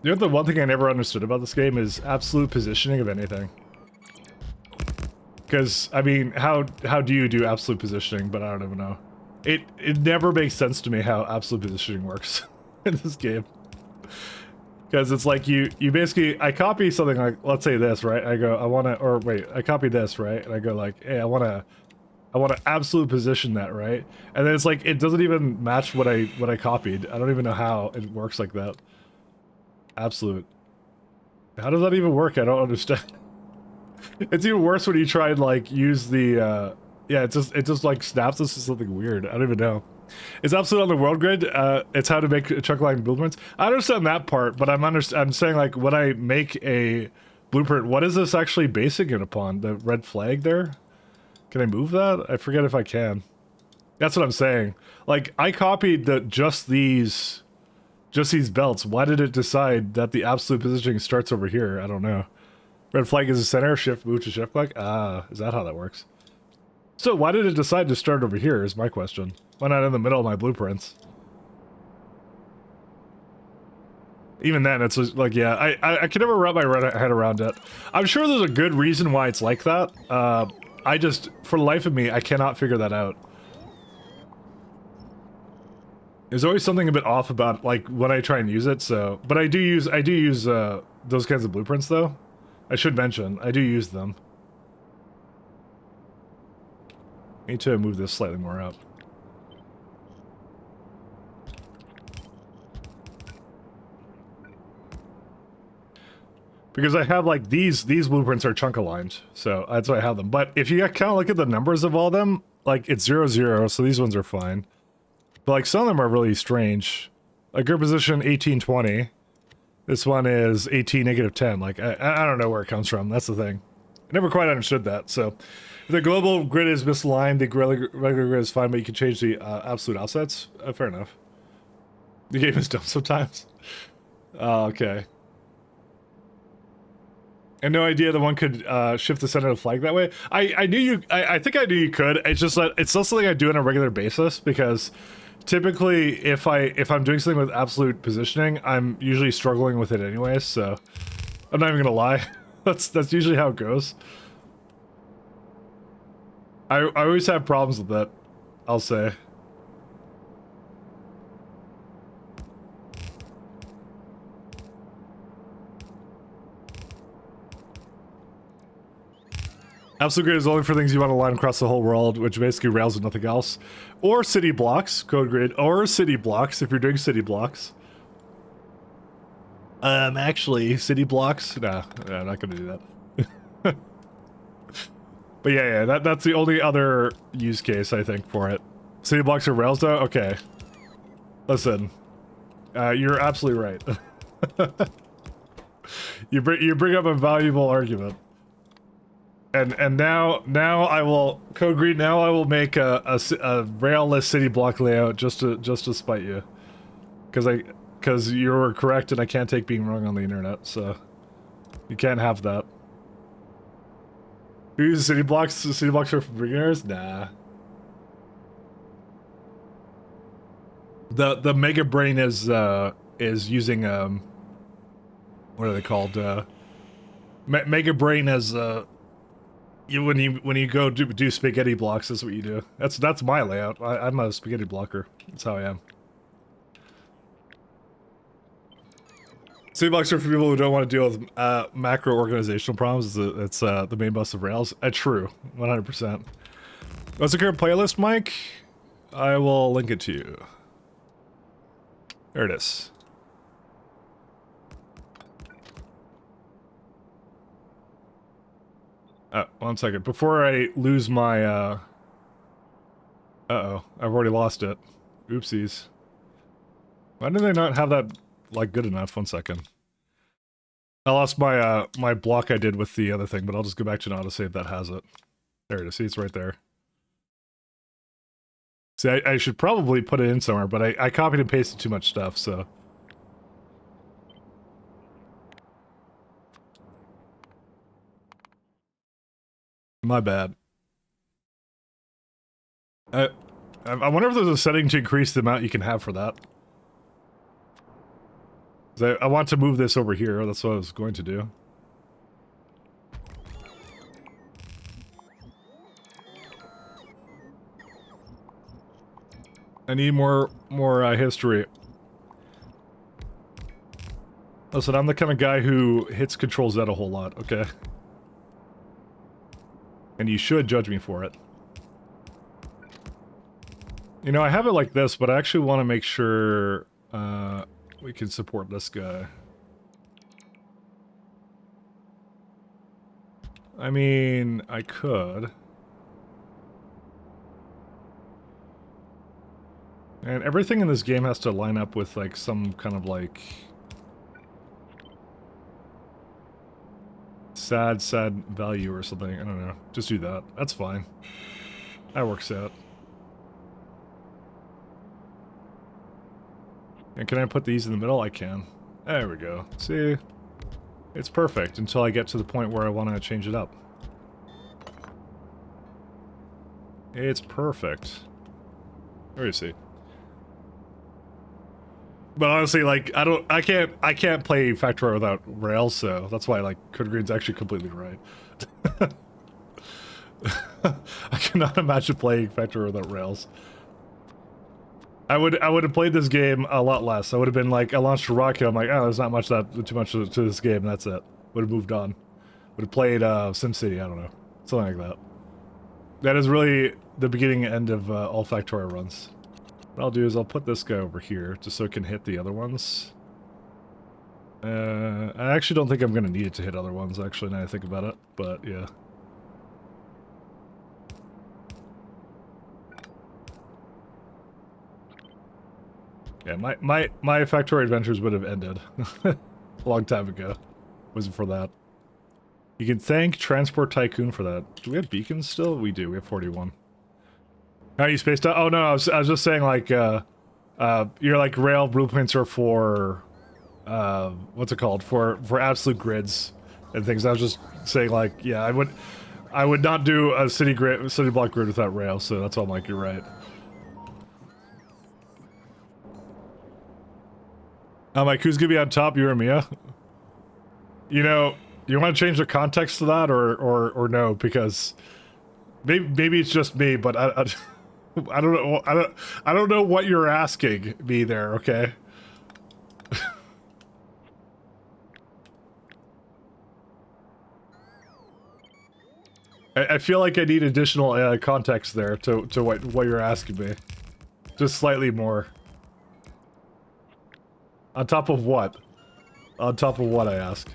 You know, the one thing I never understood about this game is absolute positioning of anything. Because, I mean, how do you do absolute positioning, but I don't even know. It never makes sense to me how absolute positioning works in this game. Because it's like you basically, I copy something like, let's say this, right? I go, I want to, or wait, I copy this, right? And I go like, hey, I want to absolute position that, right? And then it's like, it doesn't even match what I copied. I don't even know how it works like that. Absolute. How does that even work? I don't understand. It's even worse when you try and like use the, yeah, it just like snaps us to something weird. I don't even know. It's absolute on the world grid. It's how to make chunk line blueprints. I understand that part, but I'm saying like when I make a blueprint, what is this actually basing it upon? The red flag there? Can I move that? I forget if I can. That's what I'm saying. Like I copied just these belts. Why did it decide that the absolute positioning starts over here? I don't know. Red flag is the center. Shift move to shift click. Ah, is that how that works? So why did it decide to start over here is my question. Why not in the middle of my blueprints? Even then, it's just like, yeah, I can never wrap my head around it. I'm sure there's a good reason why it's like that. I just, for the life of me, I cannot figure that out. There's always something a bit off about, like, when I try and use it, so... But I do use those kinds of blueprints, though. I should mention, I do use them. I need to move this slightly more up. Because I have, like, these blueprints are chunk aligned, so that's why I have them. But if you kind of look at the numbers of all of them, like, it's 0, 0, so these ones are fine. But, like, some of them are really strange. Like, your position, 18, 20. This one is 18, negative 10. Like, I don't know where it comes from. That's the thing. I never quite understood that, so... If the global grid is misaligned, the regular grid is fine, but you can change the absolute offsets. Fair enough. The game is dumb sometimes. Okay. And no idea that one could shift the center of the flag that way. I knew you... I think I knew you could. It's just that it's not something I do on a regular basis, because... Typically, if I'm doing something with absolute positioning, I'm usually struggling with it anyways, so... I'm not even gonna lie. That's usually how it goes. I always have problems with that, I'll say. Absolute grid is only for things you want to line across the whole world, which basically rails with nothing else. Or city blocks, code grid, or city blocks, if you're doing city blocks. Actually, city blocks? Nah, I'm not gonna do that. But yeah, that's the only other use case, I think, for it. City blocks are rails, though? Okay. Listen. You're absolutely right. You bring up a valuable argument. And now I will code green. Now I will make a rail-less city block layout just to spite you, because you were correct and I can't take being wrong on the internet. So you can't have that. Who uses city blocks? City blocks are for beginners? Nah. The mega brain is using what are they called? Mega brain as when you go do spaghetti blocks, that's what you do. That's my layout. I'm a spaghetti blocker. That's how I am. Spaghetti blocks are for people who don't want to deal with macro organizational problems. It's the main bus of Rails. True, 100%. What's the current playlist, Mike? I will link it to you. There it is. One second. Before I lose my, uh-oh. I've already lost it. Oopsies. Why did I not have that, like, good enough? One second. I lost my, my block I did with the other thing, but I'll just go back to an autosave that has it. There it is. See, it's right there. See, I should probably put it in somewhere, but I copied and pasted too much stuff, so... My bad. I wonder if there's a setting to increase the amount you can have for that. I want to move this over here, that's what I was going to do. I need more history. Listen, I'm the kind of guy who hits Control Z a whole lot, okay? And you should judge me for it. You know, I have it like this, but I actually want to make sure we can support this guy. I mean, I could. And everything in this game has to line up with, like, some kind of, like... sad value or something. I don't know. Just do that. That's fine. That works out. And can I put these in the middle? I can. There we go. See? It's perfect until I get to the point where I want to change it up. It's perfect. Where is he? But honestly, like, I can't play Factorio without Rails, so that's why, like, Code Green's actually completely right. I cannot imagine playing Factorio without Rails. I would have played this game a lot less. I would have been like, I launched a rocket, I'm like, oh, there's not much too much to this game, that's it. Would have moved on. Would have played SimCity, I don't know. Something like that. That is really the beginning and end of all Factorio runs. What I'll do is I'll put this guy over here, just so it can hit the other ones. I actually don't think I'm going to need it to hit other ones, actually, now I think about it, but yeah. Yeah, my Factorio adventures would have ended a long time ago. Wasn't for that. You can thank Transport Tycoon for that. Do we have beacons still? We do, we have 41. How are you spaced out? Oh no, I was just saying, like, your like rail blueprints are for what's it called? For absolute grids and things. I was just saying, like, yeah, I would not do a city block grid without rail, so that's why I'm like, you're right. I'm like, who's gonna be on top, you or Mia? You know, you want to change the context to that, or no? Because maybe it's just me, but I don't know. I don't know what you're asking me there. Okay. I feel like I need additional context there to what you're asking me. Just slightly more. On top of what? On top of what, I ask.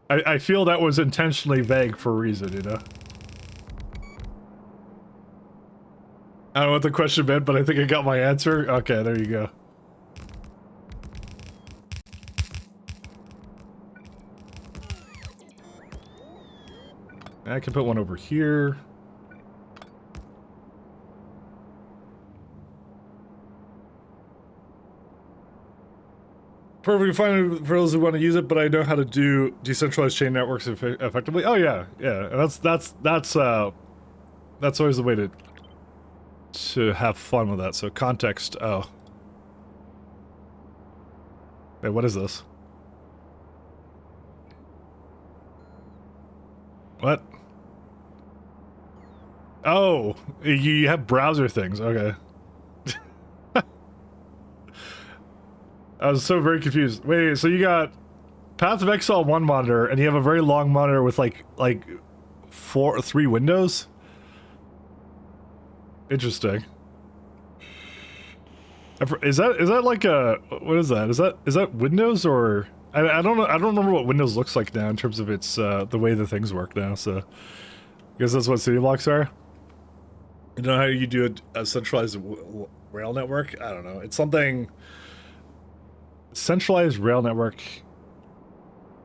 I feel that was intentionally vague for a reason, you know? I don't know what the question meant, but I think I got my answer. Okay, there you go. I can put one over here. Perfectly fine for those who want to use it, but I know how to do decentralized chain networks effectively. Oh yeah, yeah. That's always the way to have fun with that. So context. Oh, wait, what is this? What? Oh, you have browser things. Okay. I was so very confused. Wait, so you got Path of Exile 1 monitor, and you have a very long monitor with like 3 windows? Interesting. Is that like a, what is that? Is that Windows, or I don't know. I don't remember what Windows looks like now in terms of its the way the things work now. So I guess that's what city blocks are. You know how you do a centralized rail network? I don't know. It's something centralized rail network.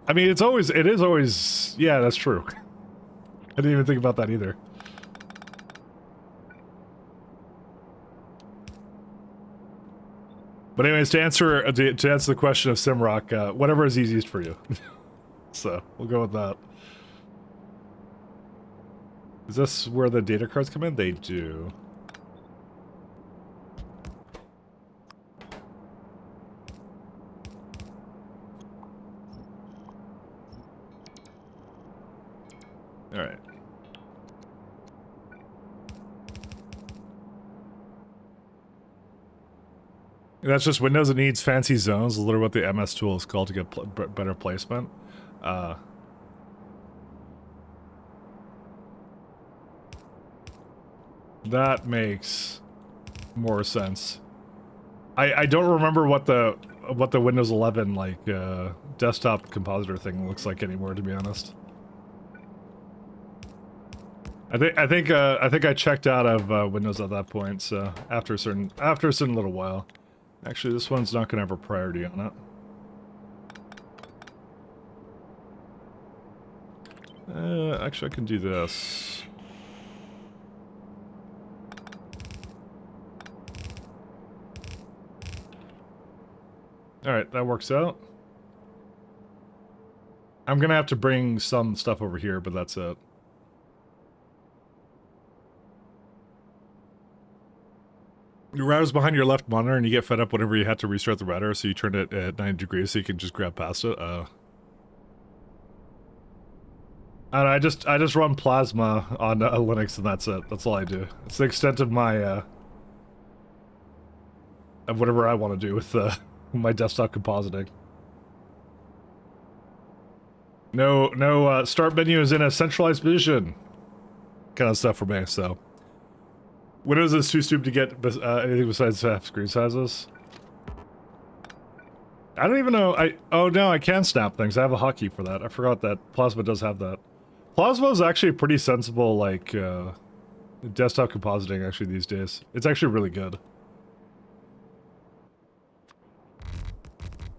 I mean, it is always, yeah, that's true. I didn't even think about that either. But anyways, to answer the question of Simrock, whatever is easiest for you. So we'll go with that. Is this where the data cards come in? They do. All right. That's just Windows. It needs fancy zones. Literally what the MS tool is called to get better placement. That makes more sense. I don't remember what the Windows 11 like desktop compositor thing looks like anymore, to be honest. I think I checked out of Windows at that point. So after a certain little while. Actually, this one's not going to have a priority on it. Actually, I can do this. Alright, that works out. I'm going to have to bring some stuff over here, but that's it. Your router's behind your left monitor, and you get fed up whenever you had to restart the router, so you turn it at 90 degrees so you can just grab past it. I just run Plasma on Linux, and that's it. That's all I do. It's the extent of my of whatever I want to do with my desktop compositing. No start menu is in a centralized position. Kind of stuff for me. So. Windows is too stupid to get anything besides half screen sizes. I don't even know. Oh no, I can snap things. I have a hotkey for that. I forgot that Plasma does have that. Plasma is actually a pretty sensible, like, desktop compositing actually these days. It's actually really good.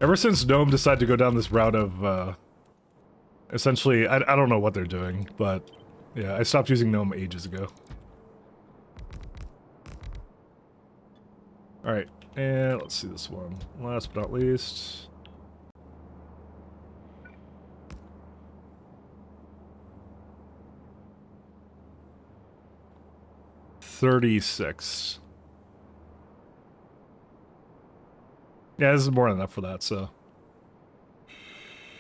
Ever since GNOME decided to go down this route of, essentially, I don't know what they're doing, but yeah, I stopped using GNOME ages ago. Alright, and let's see this one. Last but not least. $36. Yeah, this is more than enough for that, so.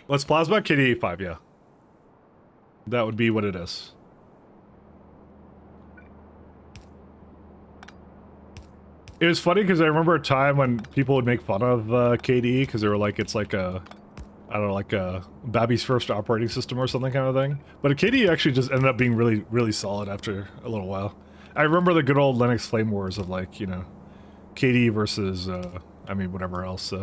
Let's Plasma KDE 5, yeah. That would be what it is. It was funny because I remember a time when people would make fun of KDE because they were like, it's like a, I don't know, like a Babby's first operating system or something kind of thing. But KDE actually just ended up being really, really solid after a little while. I remember the good old Linux flame wars of like, you know, KDE versus, I mean, whatever else. So.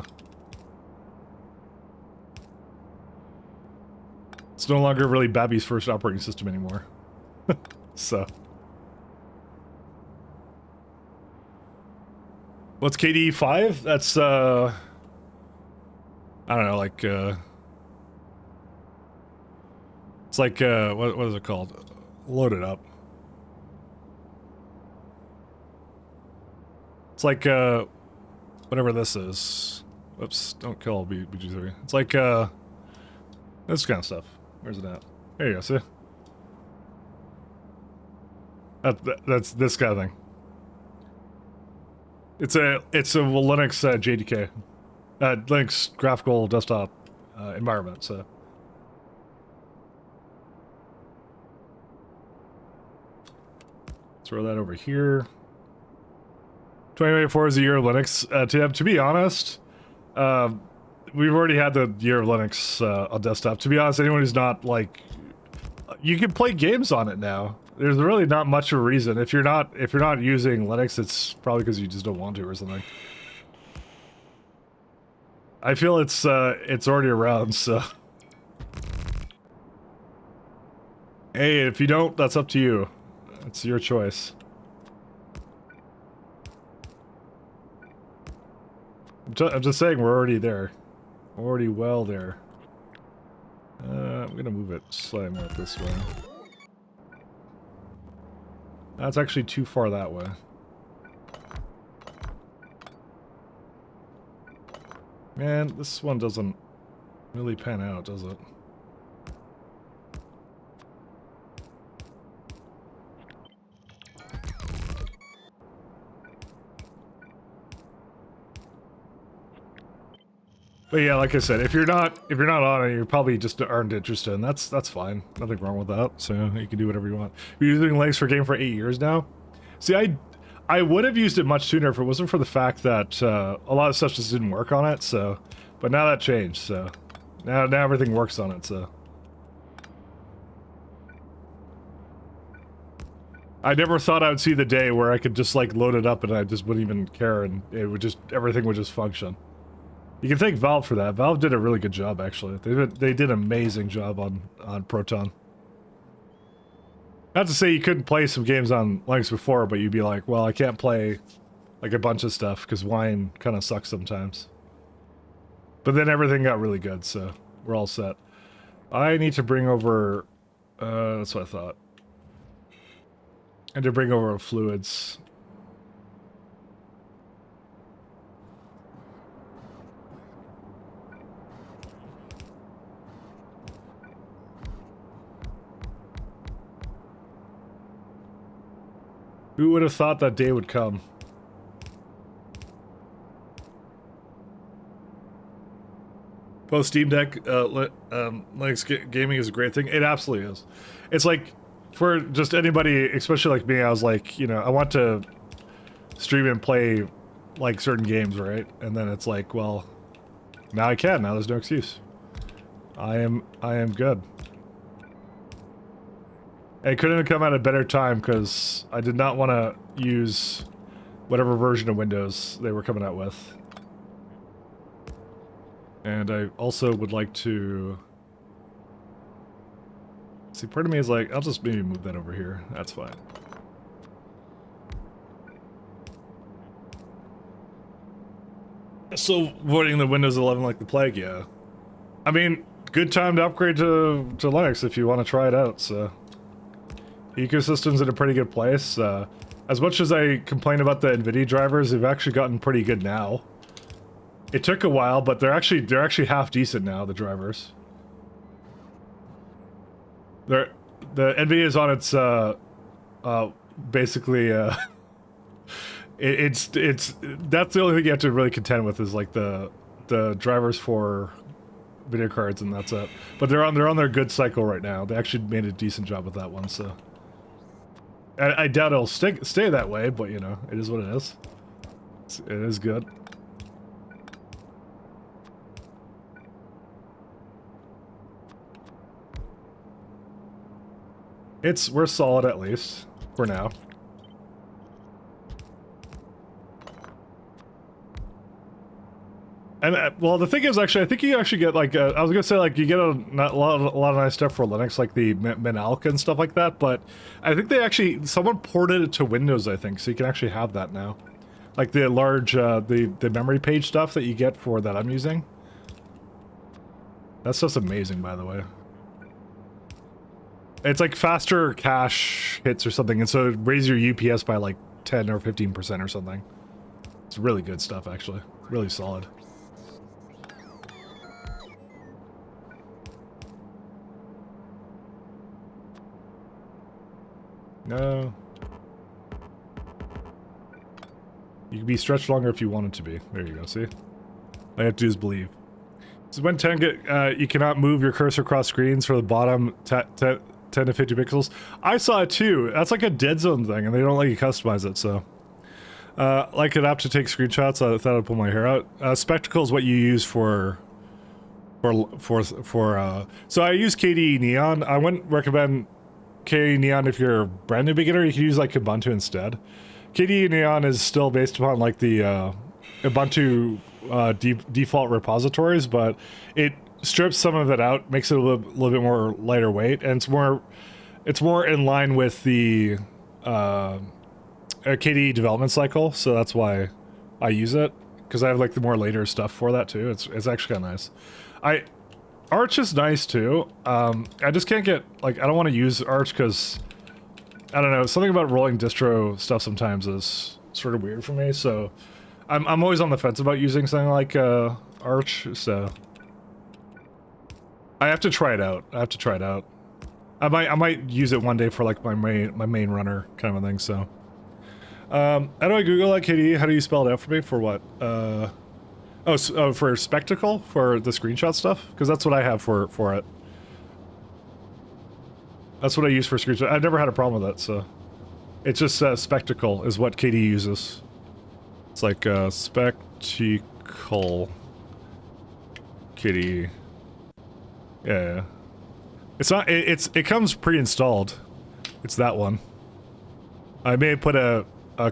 It's no longer really Babby's first operating system anymore. So. What's KDE 5? That's, I don't know, like, it's like, what is it called? Load it up. It's like, whatever this is. Whoops, don't kill BG3. It's like, this kind of stuff. Where's it at? There you go, see? That's this kind of thing. It's a Linux JDK, Linux graphical desktop environment. So Throw that over here. 2024 is the year of Linux. To be honest, we've already had the year of Linux on desktop. To be honest, anyone who's not like, you can play games on it now. There's really not much of a reason. If you're not using Linux, it's probably because you just don't want to or something. I feel it's already around, so. Hey, if you don't, that's up to you. It's your choice. I'm just saying we're already there. We're already well there. I'm gonna move it slightly more this way. That's actually too far that way. Man, this one doesn't really pan out, does it? But yeah, like I said, if you're not on it, you probably just aren't interested, and that's fine. Nothing wrong with that. So you can do whatever you want. You're using Linux for game for 8 years now. See, I would have used it much sooner if it wasn't for the fact that a lot of stuff just didn't work on it. So, but now that changed. So now everything works on it. So I never thought I would see the day where I could just like load it up and I just wouldn't even care, and it would just everything would just function. You can thank Valve for that. Valve did a really good job, actually. They did an amazing job on Proton. Not to say you couldn't play some games on Linux before, but you'd be like, well, I can't play like a bunch of stuff because Wine kind of sucks sometimes. But then everything got really good, so we're all set. I need to bring over... that's what I thought. And to bring over fluids. Who would have thought that day would come? Post Steam Deck, Linux gaming is a great thing. It absolutely is. It's like, for just anybody, especially like me, I was like, you know, I want to stream and play like certain games, right? And then it's like, well, now I can. Now there's no excuse. I am good. It couldn't have come at a better time because I did not want to use whatever version of Windows they were coming out with. And I also would like to... See, part of me is like, I'll just maybe move that over here. That's fine. Still avoiding the Windows 11 like the plague, yeah. I mean, good time to upgrade to Linux if you want to try it out, so... Ecosystem's in a pretty good place. As much as I complain about the NVIDIA drivers, they've actually gotten pretty good now. It took a while, but they're actually half decent now, the drivers. The NVIDIA is on its basically it's that's the only thing you have to really contend with is like the drivers for video cards, and that's it. But they're on their good cycle right now. They actually made a decent job with that one, so I doubt it'll stay that way, but you know, it is what it is. It is good. We're solid at least for now. And well, the thing is, actually, I think you actually get like I was gonna say like you get a lot of nice stuff for Linux, like the Minalc and stuff like that. But I think someone ported it to Windows, I think, so you can actually have that now, like the large the memory page stuff that you get for that I'm using. That stuff's amazing, by the way. It's like faster cache hits or something, and so it raises your UPS by like 10 or 15% or something. It's really good stuff, actually. Really solid. No. You can be stretched longer if you wanted to be. There you go, see? All you have to do is believe. So when 10 get, you cannot move your cursor across screens for the bottom 10 to 50 pixels. I saw it too. That's like a dead zone thing, and they don't let you customize it, so. Like an app to take screenshots, I thought I'd pull my hair out. Spectacle is what you use so I use KDE Neon. I wouldn't recommend KDE Neon if you're a brand new beginner. You can use like Ubuntu instead. KDE Neon is still based upon like the Ubuntu default repositories, but it strips some of it out, makes it a little bit more lighter weight, and it's more in line with the KDE development cycle, so that's why I use it, because I have like the more later stuff for that too. It's actually kind of nice. Arch is nice too. I just can't get, like, I don't want to use Arch because, I don't know, something about rolling distro stuff sometimes is sort of weird for me, so I'm always on the fence about using something like Arch, so I have to try it out. I might use it one day for like my main runner kind of a thing, so. How do I Google that, KDE? How do you spell it out for me? For what? For Spectacle? For the screenshot stuff? Because that's what I have for it. That's what I use for screenshot. I've never had a problem with it, so. It's just Spectacle is what KDE uses. It's like Spectacle KDE. Yeah. It's not, it comes pre-installed. It's that one. I may put a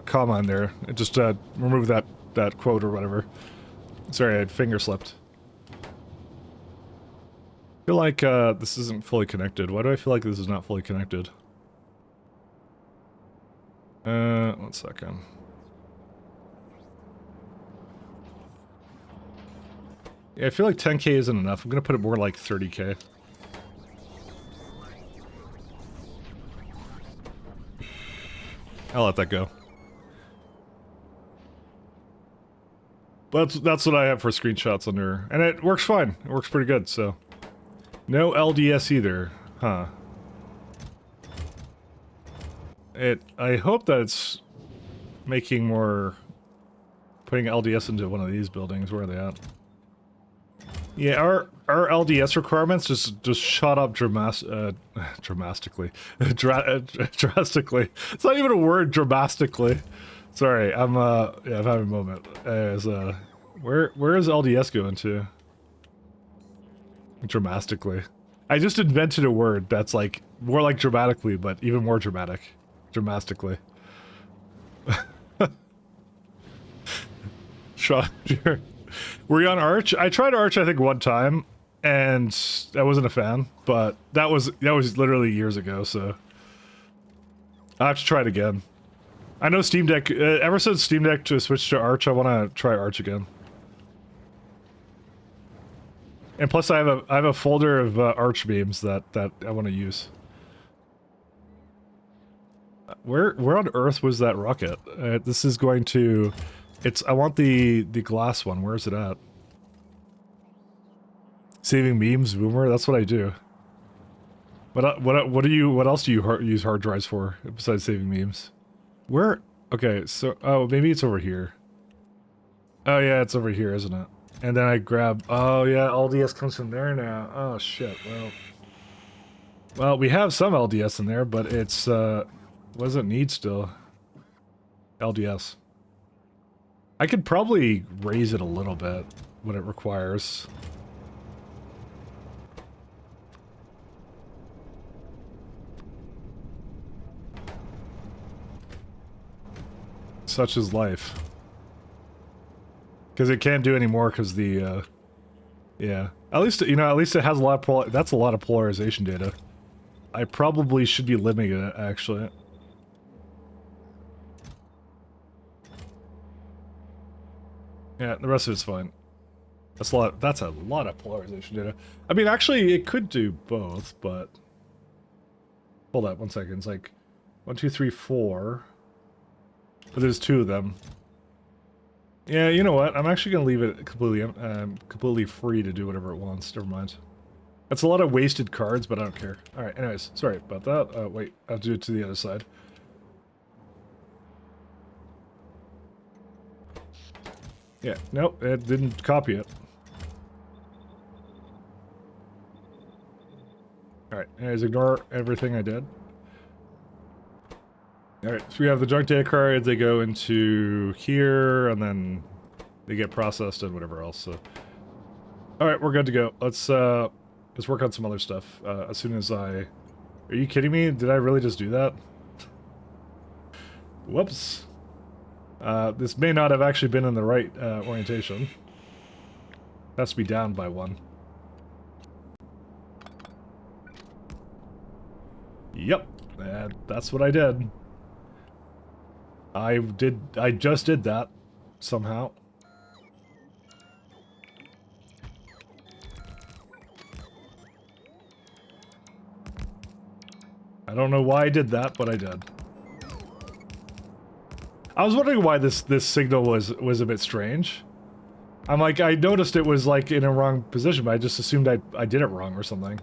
comma in there. Just remove that quote or whatever. Sorry, I finger slipped. I feel like this isn't fully connected. Why do I feel like this is not fully connected? One second. Yeah, I feel like 10K isn't enough. I'm gonna put it more like 30K. I'll let that go. But that's what I have for screenshots under, and it works fine. It works pretty good, so. No LDS either, huh? I hope that it's making more, putting LDS into one of these buildings. Where are they at? Yeah, our LDS requirements just shot up drastically. Drastically. It's not even a word, dramatically. Sorry, I'm having a moment. Where is LDS going to? Dramatically. I just invented a word that's like more like dramatically, but even more dramatic. Dramatically. Shot. Were you on Arch? I tried Arch I think one time, and I wasn't a fan, but that was literally years ago, so I have to try it again. I know Steam Deck, ever since Steam Deck to switch to Arch, I want to try Arch again. And plus I have a folder of Arch memes that I want to use. Where on earth was that rocket? This is going to, I want the glass one. Where is it at? Saving memes, boomer. That's what I do. What else do you use hard drives for besides saving memes? Where? Okay, so maybe it's over here. Oh yeah, it's over here, isn't it? And then I grab. Oh yeah, LDS comes from there now. Oh shit. Well, we have some LDS in there, but it's what does it need still? LDS. I could probably raise it a little bit, what it requires. Such is life. Because it can't do any more because the, yeah. At least, you know, at least it has a lot of, that's a lot of polarization data. I probably should be limiting it, actually. Yeah, the rest of it's fine. That's a lot of polarization data. I mean, actually, it could do both, but... Hold on, 1 second. It's like 1, 2, 3, 4. But there's 2 of them. Yeah, you know what? I'm actually gonna leave it completely free to do whatever it wants. Never mind. That's a lot of wasted cards, but I don't care. Alright, anyways, sorry about that. Wait, I have to do it to the other side. Yeah, nope, it didn't copy it. Alright, anyways, ignore everything I did. Alright, so we have the junk data cards, they go into here, and then they get processed and whatever else, so... Alright, we're good to go. Let's work on some other stuff, as soon as I... Are you kidding me? Did I really just do that? Whoops. This may not have actually been in the right, orientation. Has to be down by 1. Yep, that's what I did. I just did that, somehow. I don't know why I did that, but I did. I was wondering why this signal was a bit strange. I'm like, I noticed it was like in a wrong position, but I just assumed I did it wrong or something.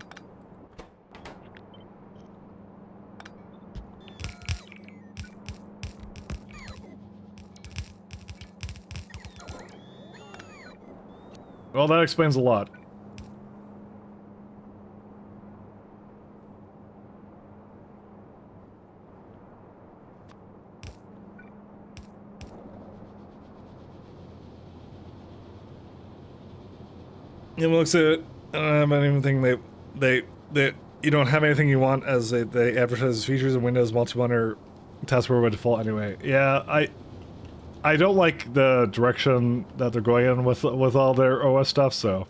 Well, that explains a lot. It looks at it. I don't have anything they you don't have anything you want as they advertise features in Windows multi-monitor taskbar by default anyway. Yeah, I don't like the direction that they're going in with all their OS stuff, so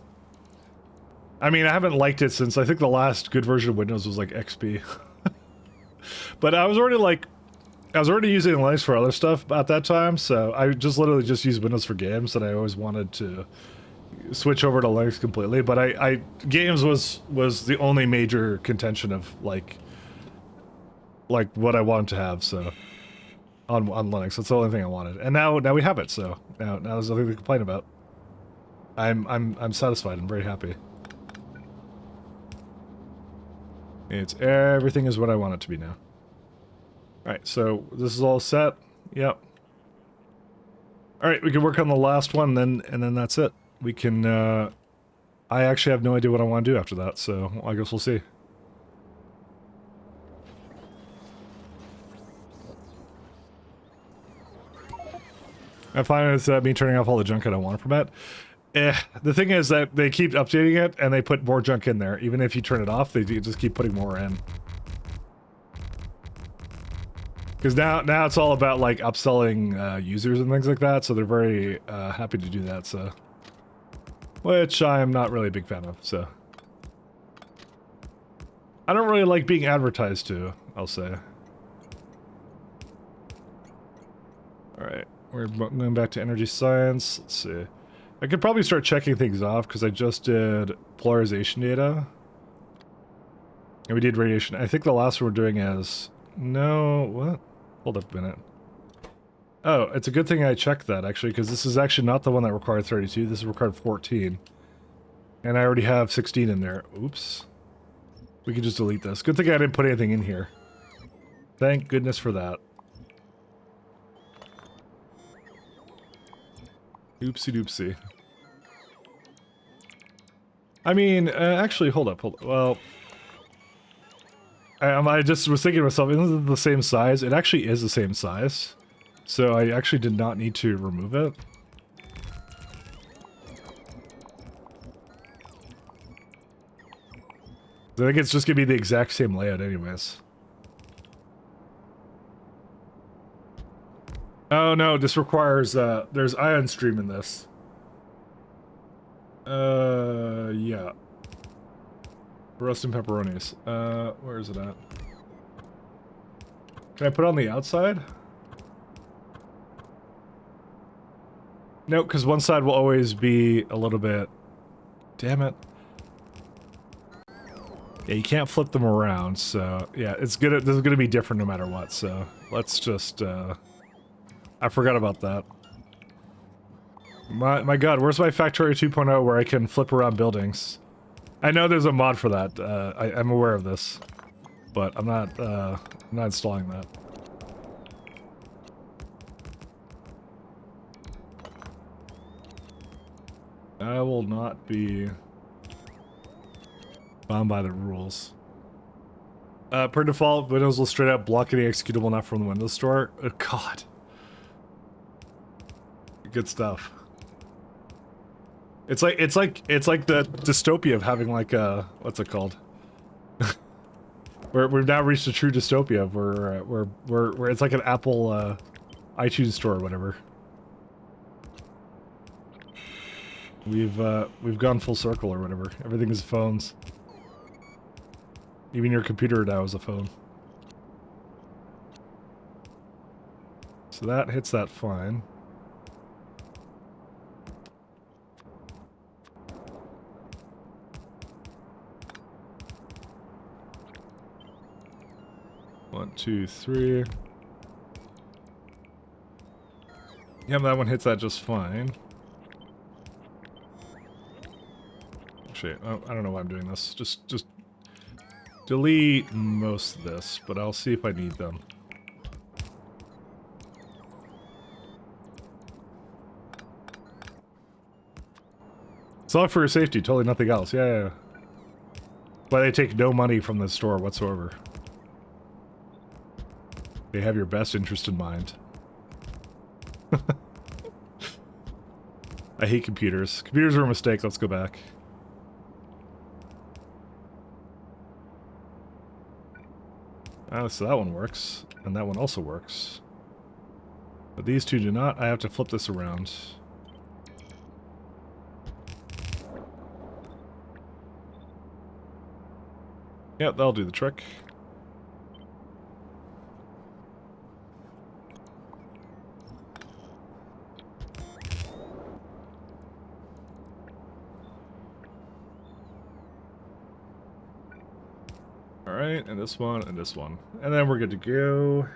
I mean, I haven't liked it since I think the last good version of Windows was like XP. But I was already using Linux for other stuff at that time, so I literally just used Windows for games, and I always wanted to switch over to Linux completely, but games was the only major contention of like what I wanted to have, so on Linux. That's the only thing I wanted. And now we have it, so now there's nothing to complain about. I'm satisfied. I'm very happy. Everything is what I want it to be now. Alright, so this is all set. Yep. Alright, we can work on the last one, and then that's it. We can, I actually have no idea what I want to do after that, so I guess we'll see. I find it's me turning off all the junk I don't want from it. The thing is that they keep updating it, and they put more junk in there. Even if you turn it off, they just keep putting more in. Because now it's all about, like, upselling users and things like that, so they're very happy to do that, so... Which I'm not really a big fan of, so... I don't really like being advertised to, I'll say. Alright, we're going back to energy science. Let's see. I could probably start checking things off, because I just did polarization data. And we did radiation. I think the last one we're doing is... No, what? Hold up a minute. Oh, it's a good thing I checked that, actually, because this is actually not the one that required 32. This is required 14. And I already have 16 in there. Oops. We can just delete this. Good thing I didn't put anything in here. Thank goodness for that. Oopsie doopsie. I mean, actually, hold up. Well... I just was thinking to myself, isn't it the same size? It actually is the same size. So I actually did not need to remove it. I think it's just gonna be the exact same layout anyways. Oh no, this requires, there's ion stream in this. Yeah. Roasting pepperonis. Where is it at? Can I put it on the outside? No, because one side will always be a little bit... Damn it. Yeah, you can't flip them around, so... Yeah, this is gonna be different no matter what, so... Let's just, I forgot about that. My god, where's my Factorio 2.0 where I can flip around buildings? I know there's a mod for that, I'm aware of this. But I'm not installing that. I will not be bound by the rules. Per default, Windows will straight up block any executable not from the Windows Store. Oh god. Good stuff. It's like the dystopia of having like a what's it called? We've now reached a true dystopia where it's like an Apple iTunes store or whatever. We've gone full circle or whatever. Everything is phones. Even your computer now is a phone. So that hits that fine. One, two, three. Yeah, that one hits that just fine. Actually, I don't know why I'm doing this. Just delete most of this, but I'll see if I need them. It's all for your safety, totally nothing else. Yeah. But they take no money from the store whatsoever. They have your best interest in mind. I hate computers. Computers are a mistake. Let's go back. So that one works, and that one also works. But these two do not. I have to flip this around. Yep, that'll do the trick. Alright, and this one, and this one. And then we're good to go.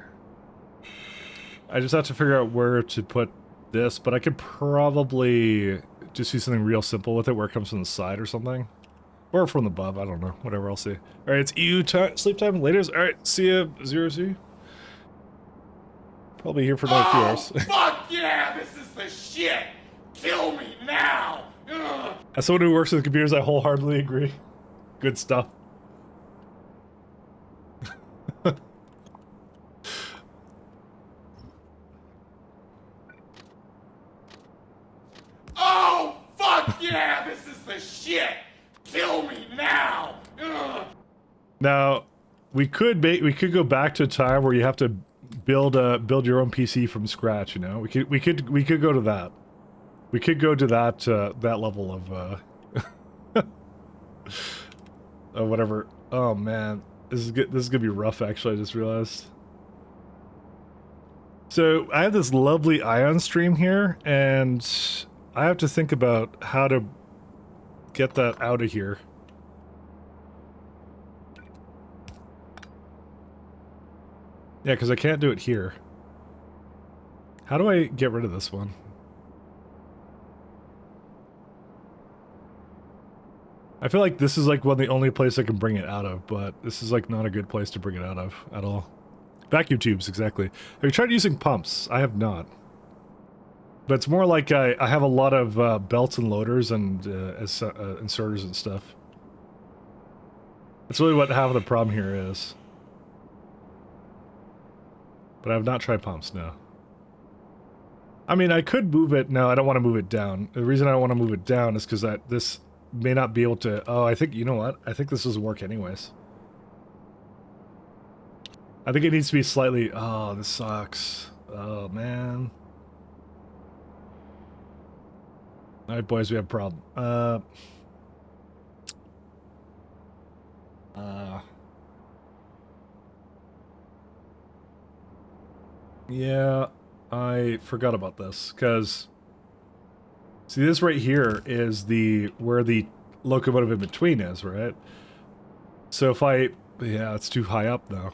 I just have to figure out where to put this, but I could probably just do something real simple with it where it comes from the side or something. Or from above, I don't know. Whatever, I'll see. Alright, it's EU time, sleep time, laters. Alright, see ya, 0C. Probably here for another few hours. Fuck yeah, this is the shit! Kill me now! Ugh. As someone who works with computers, I wholeheartedly agree. Good stuff. Oh, fuck yeah, this is the shit! Kill me now! Ugh. Now, we could go back to a time where you have to build your own PC from scratch. You know, we could go to that. We could go to that that level of of whatever. Oh man, this is good. This is gonna be rough. Actually, I just realized. So I have this lovely ion stream here, and I have to think about how to get that out of here. Yeah, because I can't do it here. How do I get rid of this one? I feel like this is like one of the only place I can bring it out of, but this is like not a good place to bring it out of at all. Vacuum tubes, exactly. Have you tried using pumps? I have not. But it's more like I have a lot of belts and loaders and inserters and stuff. That's really what half of the problem here is. But I have not tried pumps, no. I mean, I could move it. No, I don't want to move it down. The reason I don't want to move it down is because this may not be able to... Oh, I think... You know what? I think this doesn't work anyways. I think it needs to be slightly... Oh, this sucks. Oh, man. Alright, boys, we have a problem. Yeah, I forgot about this, because... See, this right here is where the locomotive in between is, right? So if I... Yeah, it's too high up now.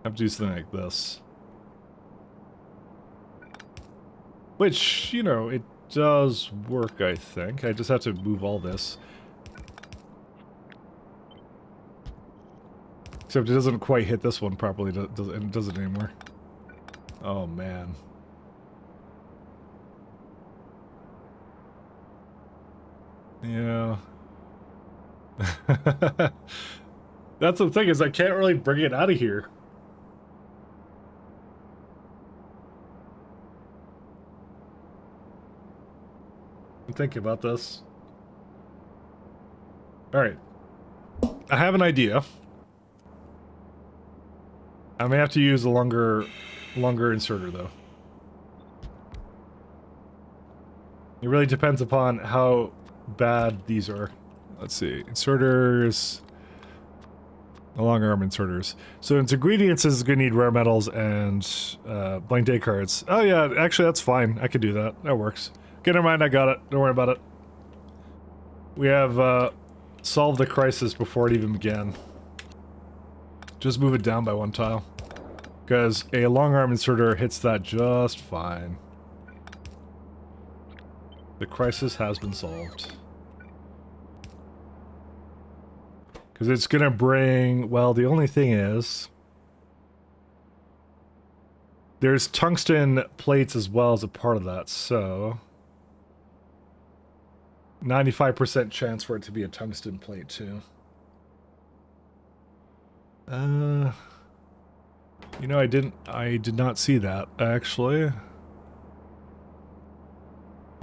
I have to do something like this. Which, you know, it does work, I think. I just have to move all this. Except it doesn't quite hit this one properly, it doesn't anymore. Oh, man. Yeah. That's the thing, is I can't really bring it out of here. I'm thinking about this. Alright. I have an idea. I may have to use a longer inserter, though. It really depends upon how bad these are. Let's see. Inserters... The long arm inserters. So its ingredients is going to need rare metals and blank day cards. Oh yeah, actually that's fine. I could do that. That works. Okay, never mind. I got it. Don't worry about it. We have solved the crisis before it even began. Just move it down by one tile. Because a long arm inserter hits that just fine. The crisis has been solved. Because it's gonna bring... Well, the only thing is... There's tungsten plates as well as a part of that, so... 95% chance for it to be a tungsten plate, too. You know, I did not see that, actually.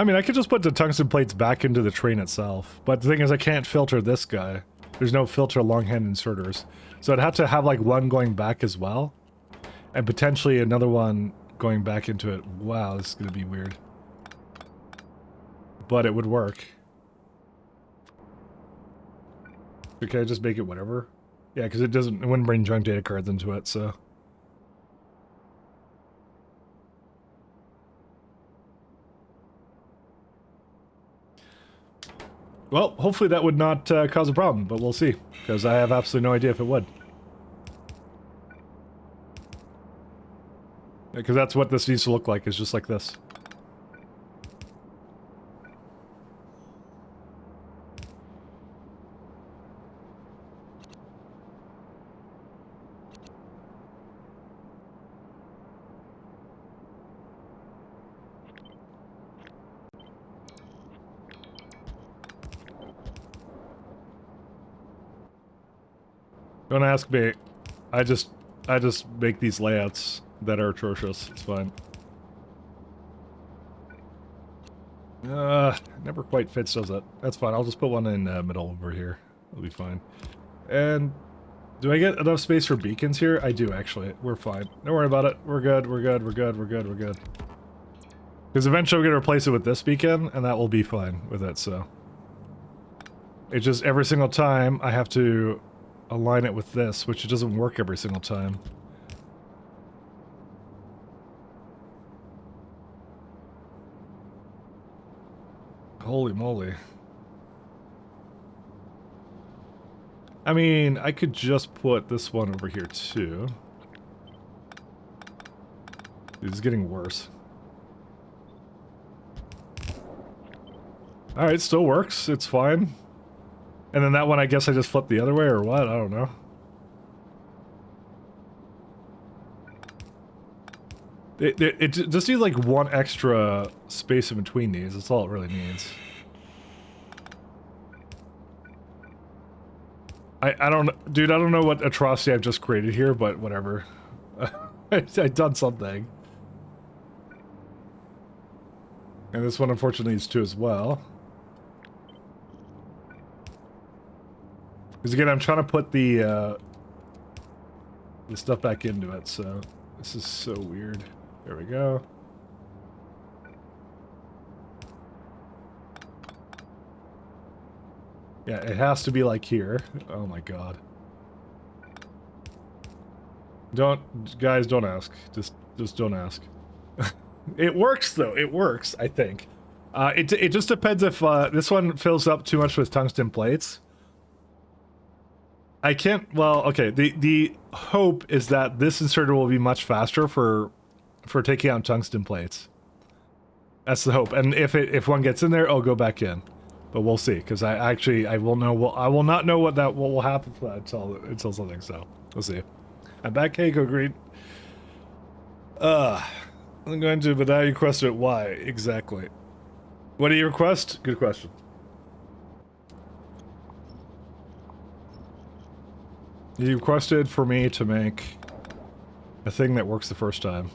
I mean, I could just put the tungsten plates back into the train itself, but the thing is I can't filter this guy. There's no filter longhand inserters. So I'd have to have like one going back as well. And potentially another one going back into it. Wow, this is going to be weird. But it would work. Okay, just make it whatever. Yeah, because it wouldn't bring junk data cards into it, so... Well, hopefully that would not cause a problem, but we'll see. Because I have absolutely no idea if it would. Because that's what this needs to look like, is just like this. Don't ask me. I just make these layouts that are atrocious. It's fine. Never quite fits, does it? That's fine. I'll just put one in the middle over here. It'll be fine. And do I get enough space for beacons here? I do, actually. We're fine. Don't worry about it. We're good. We're good. We're good. We're good. We're good. Because eventually we're going to replace it with this beacon, and that will be fine with it, so. It's just every single time I have to align it with this, which it doesn't work every single time. Holy moly. I mean, I could just put this one over here too. This is getting worse. Alright, still works. It's fine. And then that one, I guess I just flipped the other way, or what? I don't know. It just needs like one extra space in between these. That's all it really needs. I don't... Dude, I don't know what atrocity I've just created here, but whatever. I've done something. And this one unfortunately needs two as well. Because again, I'm trying to put the stuff back into it, so this is so weird. There we go. Yeah, it has to be like here. Oh my god. Guys, don't ask. Just don't ask. It works though. It works, I think. It just depends if this one fills up too much with tungsten plates. I can't, well, okay, the hope is that this inserter will be much faster for taking out tungsten plates. That's the hope. And if one gets in there, I'll go back in. But we'll see, because I will not know what will happen for that until something, so we'll see. I'm back, hey, Go Green. I'm going to, but now you requested it. Why? Exactly. What do you request? Good question. You requested for me to make a thing that works the first time.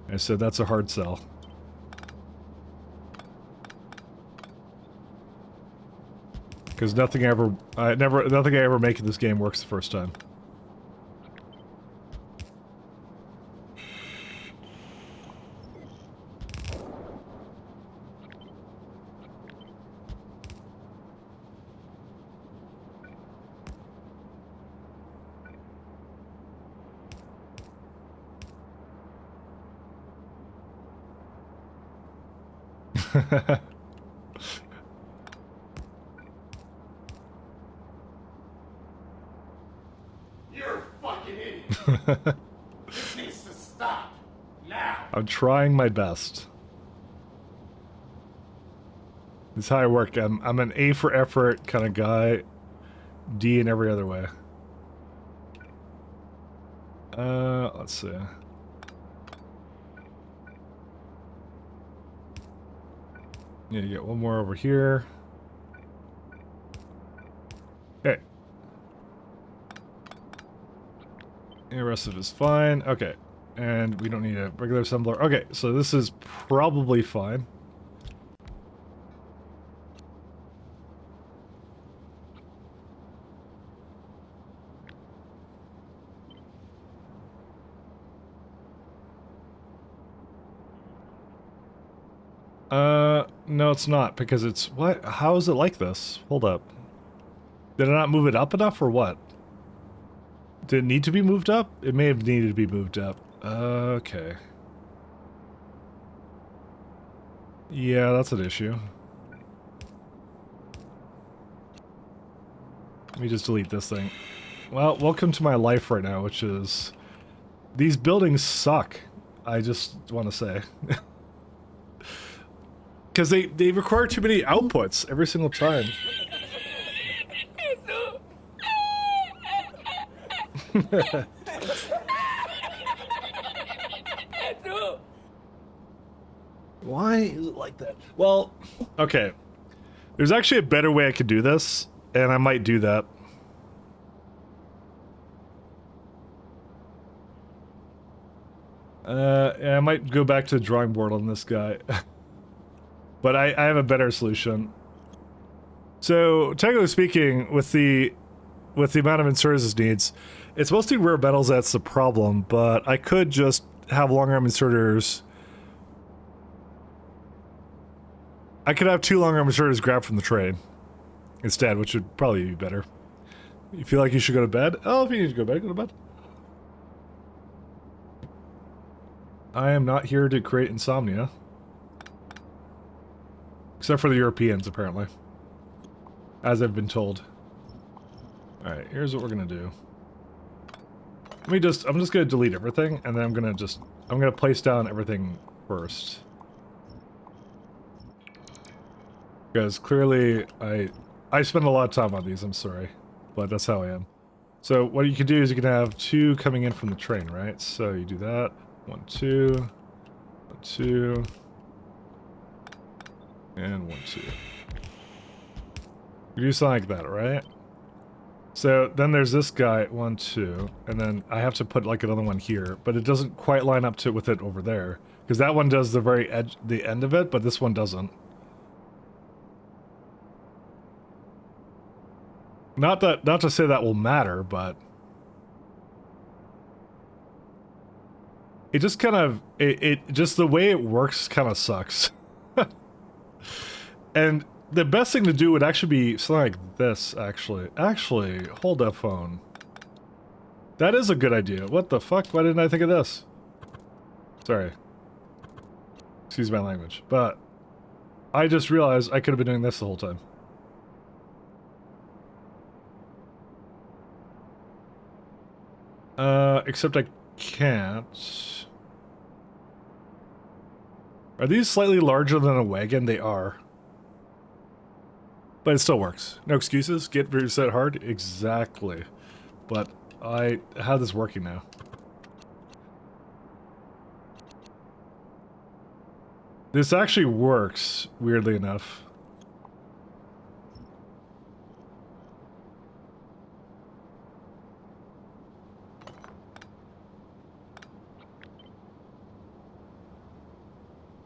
I said that's a hard sell. Because nothing I ever make in this game works the first time. You're a fucking idiot. This needs to stop. Now. I'm trying my best. This is how I work. I'm an A for effort kind of guy. D in every other way. Let's see. Yeah, you get one more over here. Okay. The rest of it is fine. Okay. And we don't need a regular assembler. Okay, so this is probably fine. No, it's not, because it's... What? How is it like this? Hold up. Did I not move it up enough, or what? Did it need to be moved up? It may have needed to be moved up. Okay. Yeah, that's an issue. Let me just delete this thing. Well, welcome to my life right now, which is... These buildings suck. I just want to say. Because they require too many outputs every single time. Why is it like that? Well, okay. There's actually a better way I could do this, and I might do that. I might go back to the drawing board on this guy. But I have a better solution. So, technically speaking, with the amount of inserters this needs, it's mostly rare metals that's the problem, but I could just have long arm inserters. I could have 2 long arm inserters grabbed from the train instead, which would probably be better. You feel like you should go to bed? Oh, if you need to go to bed, go to bed. I am not here to create insomnia. Except for the Europeans, apparently. As I've been told. Alright, here's what we're gonna do. I'm just gonna delete everything, and then I'm gonna place down everything first. Because clearly, I spend a lot of time on these, I'm sorry. But that's how I am. So what you can do is you can have 2 coming in from the train, right? So you do that. 1, 2. 1, 2. And 1, 2. You do something like that, right? So then there's this guy, 1, 2, and then I have to put like another one here, but it doesn't quite line up with it over there. Because that one does the very edge, the end of it, but this one doesn't. Not to say that will matter, but it just kind of, just the way it works kind of sucks. And the best thing to do would actually be something like this, actually. Actually, hold that phone. That is a good idea. What the fuck? Why didn't I think of this? Sorry. Excuse my language. But I just realized I could have been doing this the whole time. Except I can't. Are these slightly larger than a wagon? They are. But it still works. No excuses. Get reset hard. Exactly. But I have this working now. This actually works, weirdly enough.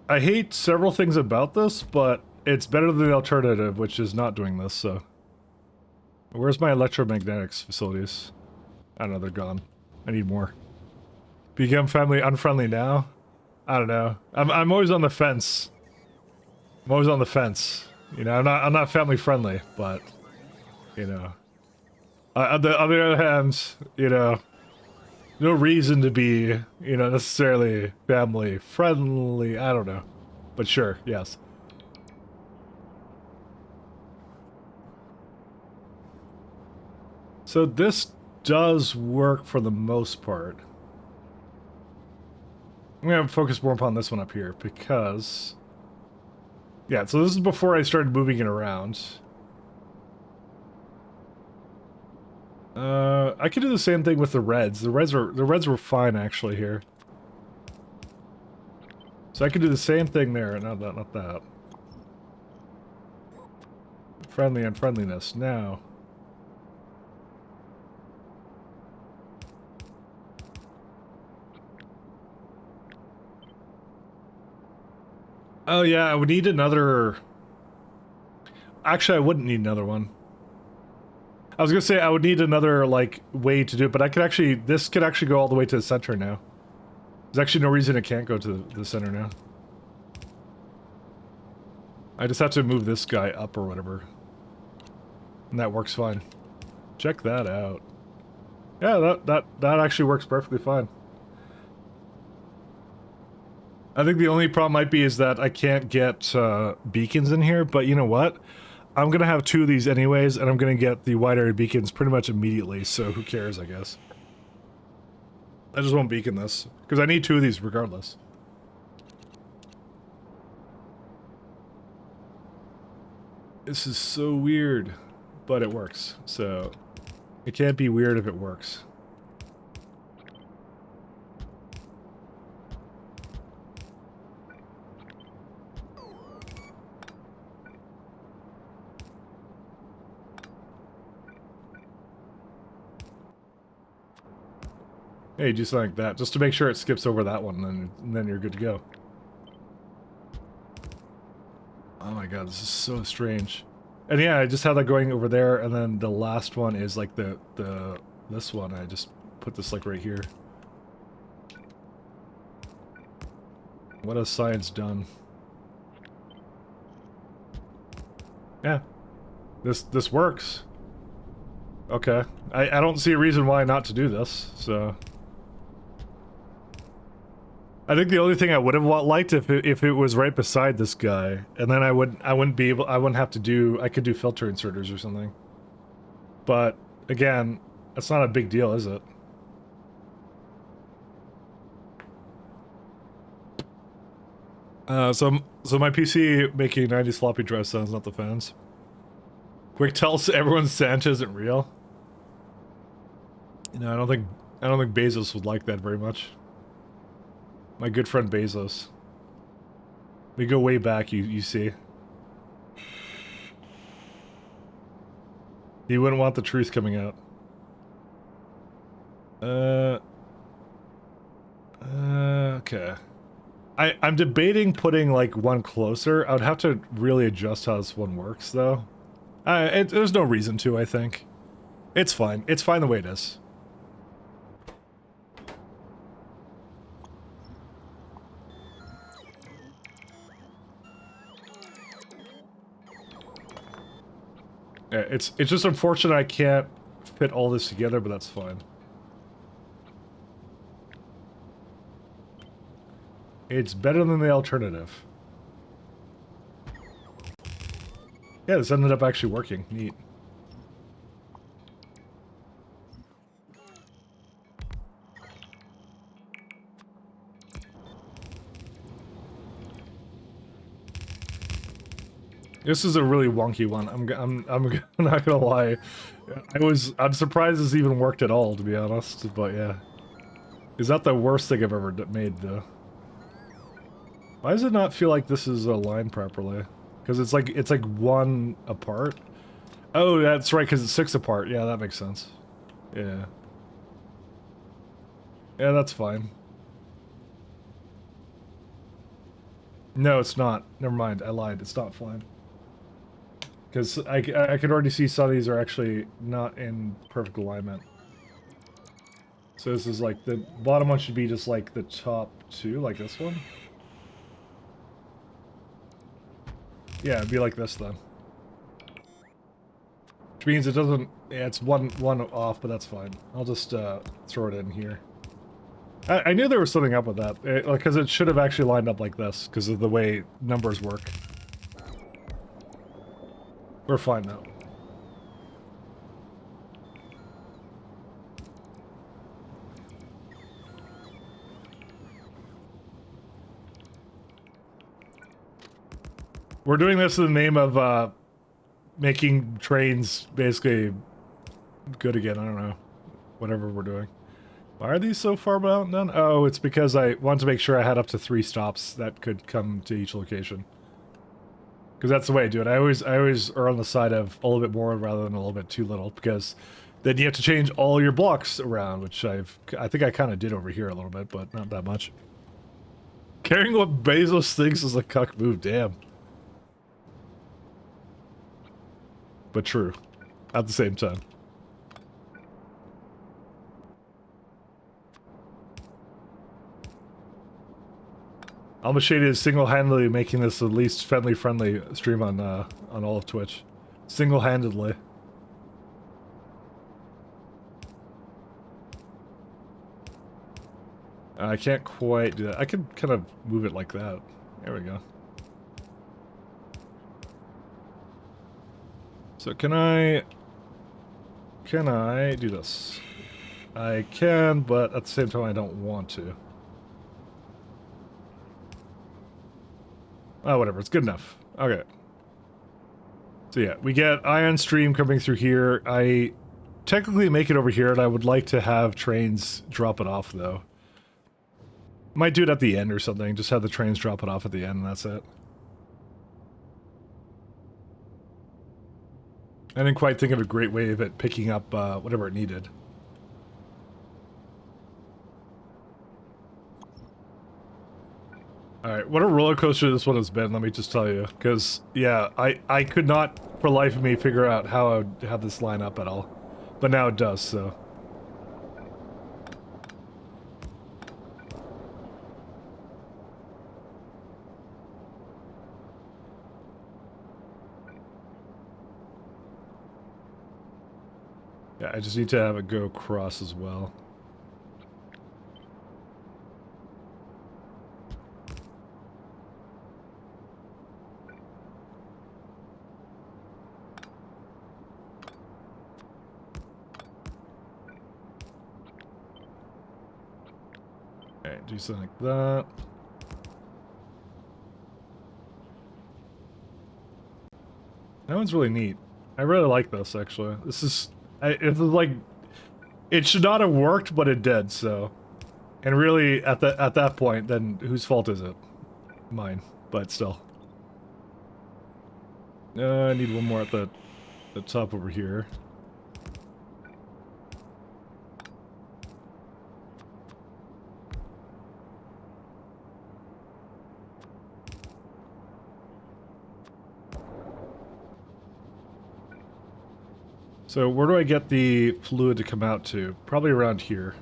I hate several things about this, but it's better than the alternative, which is not doing this, so. Where's my electromagnetics facilities? I don't know, they're gone. I need more. Become family unfriendly now? I don't know. I'm always on the fence. I'm always on the fence. You know, I'm not family friendly, but you know. On the other hand, you know, no reason to be, you know, necessarily family friendly. I don't know. But sure, yes. So this does work for the most part. I'm gonna focus more upon this one up here because... Yeah, so this is before I started moving it around. I could do the same thing with the reds. The reds were fine actually here. So I could do the same thing there. Not that. Friendly and friendliness. Now. Oh yeah, I would need another... Actually, I wouldn't need another one. I was gonna say I would need another, like, way to do it, but I could actually... This could actually go all the way to the center now. There's actually no reason it can't go to the center now. I just have to move this guy up or whatever. And that works fine. Check that out. Yeah, that actually works perfectly fine. I think the only problem might be is that I can't get beacons in here, but you know what? I'm gonna have 2 of these anyways, and I'm gonna get the wide area beacons pretty much immediately, so who cares, I guess. I just won't beacon this, because I need 2 of these regardless. This is so weird, but it works, so it can't be weird if it works. Hey, do something like that, just to make sure it skips over that one, and then you're good to go. Oh my god, this is so strange. And yeah, I just have that going over there, and then the last one is like this one. I just put this like right here. What has science done? Yeah. This works. Okay. I don't see a reason why not to do this, so... I think the only thing I would have liked if it was right beside this guy, and then I wouldn't have to do... I could do filter inserters or something. But, again, that's not a big deal, is it? So my PC making 90s floppy drive sounds, not the fans. Quick tells everyone Santa isn't real. You know, I don't think Bezos would like that very much. My good friend Bezos. We go way back, you see. He wouldn't want the truth coming out. Okay. I'm debating putting, like, one closer. I would have to really adjust how this one works, though. There's no reason to, I think. It's fine. It's fine the way it is. Yeah, it's just unfortunate I can't fit all this together, but that's fine. It's better than the alternative. Yeah, this ended up actually working. Neat. This is a really wonky one. I'm not gonna lie. I'm surprised this even worked at all, to be honest. But yeah, is that the worst thing I've ever made though? Why does it not feel like this is aligned properly? Because it's like 1 apart. Oh, that's right. Because it's 6 apart. Yeah, that makes sense. Yeah. Yeah, that's fine. No, it's not. Never mind. I lied. It's not fine. Because I could already see some of these are actually not in perfect alignment. So this is like, the bottom one should be just like the top two, like this one. Yeah, it'd be like this then. Which means it doesn't, yeah, it's one off, but that's fine. I'll just throw it in here. I knew there was something up with that, because it should have actually lined up like this, because of the way numbers work. We're fine now. We're doing this in the name of making trains basically good again. I don't know. Whatever we're doing. Why are these so far out done? Oh, it's because I wanted to make sure I had up to 3 stops that could come to each location. Because that's the way I do it. I always err on the side of a little bit more rather than a little bit too little, because then you have to change all your blocks around, which I think I kind of did over here a little bit, but not that much. Caring what Bezos thinks is a cuck move, damn. But true. At the same time. Almashady is single-handedly making this the least friendly stream on all of Twitch. Single-handedly. I can't quite do that. I can kind of move it like that. There we go. So can I do this? I can, but at the same time I don't want to. Oh, whatever. It's good enough. Okay. So yeah, we get ion stream coming through here. I technically make it over here, and I would like to have trains drop it off, though. Might do it at the end or something. Just have the trains drop it off at the end, and that's it. I didn't quite think of a great way of it picking up whatever it needed. Alright, what a roller coaster this one has been, let me just tell you. Because, yeah, I could not, for life of me, figure out how I would have this line up at all. But now it does, so... Yeah, I just need to have it go across as well. Okay, do something like that. That one's really neat. I really like this, actually. This is... it's like... It should not have worked, but it did, so... And really, at that point, then whose fault is it? Mine, but still. I need one more at the top over here. So where do I get the fluid to come out to? Probably around here.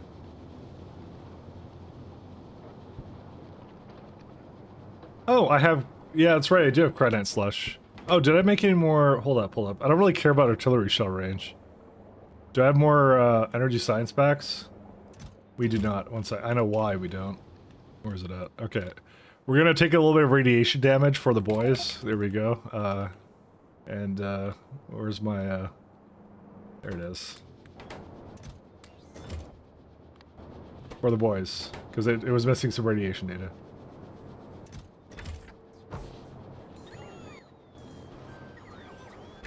Oh, I have... Yeah, that's right, I do have Cryonite Slush. Oh, did I make any more... Hold up. I don't really care about artillery shell range. Do I have more energy science packs? We do not. One sec. I know why we don't. Where is it at? Okay. We're gonna take a little bit of radiation damage for the boys. There we go. Where's my... There it is. For the boys. Because it was missing some radiation data.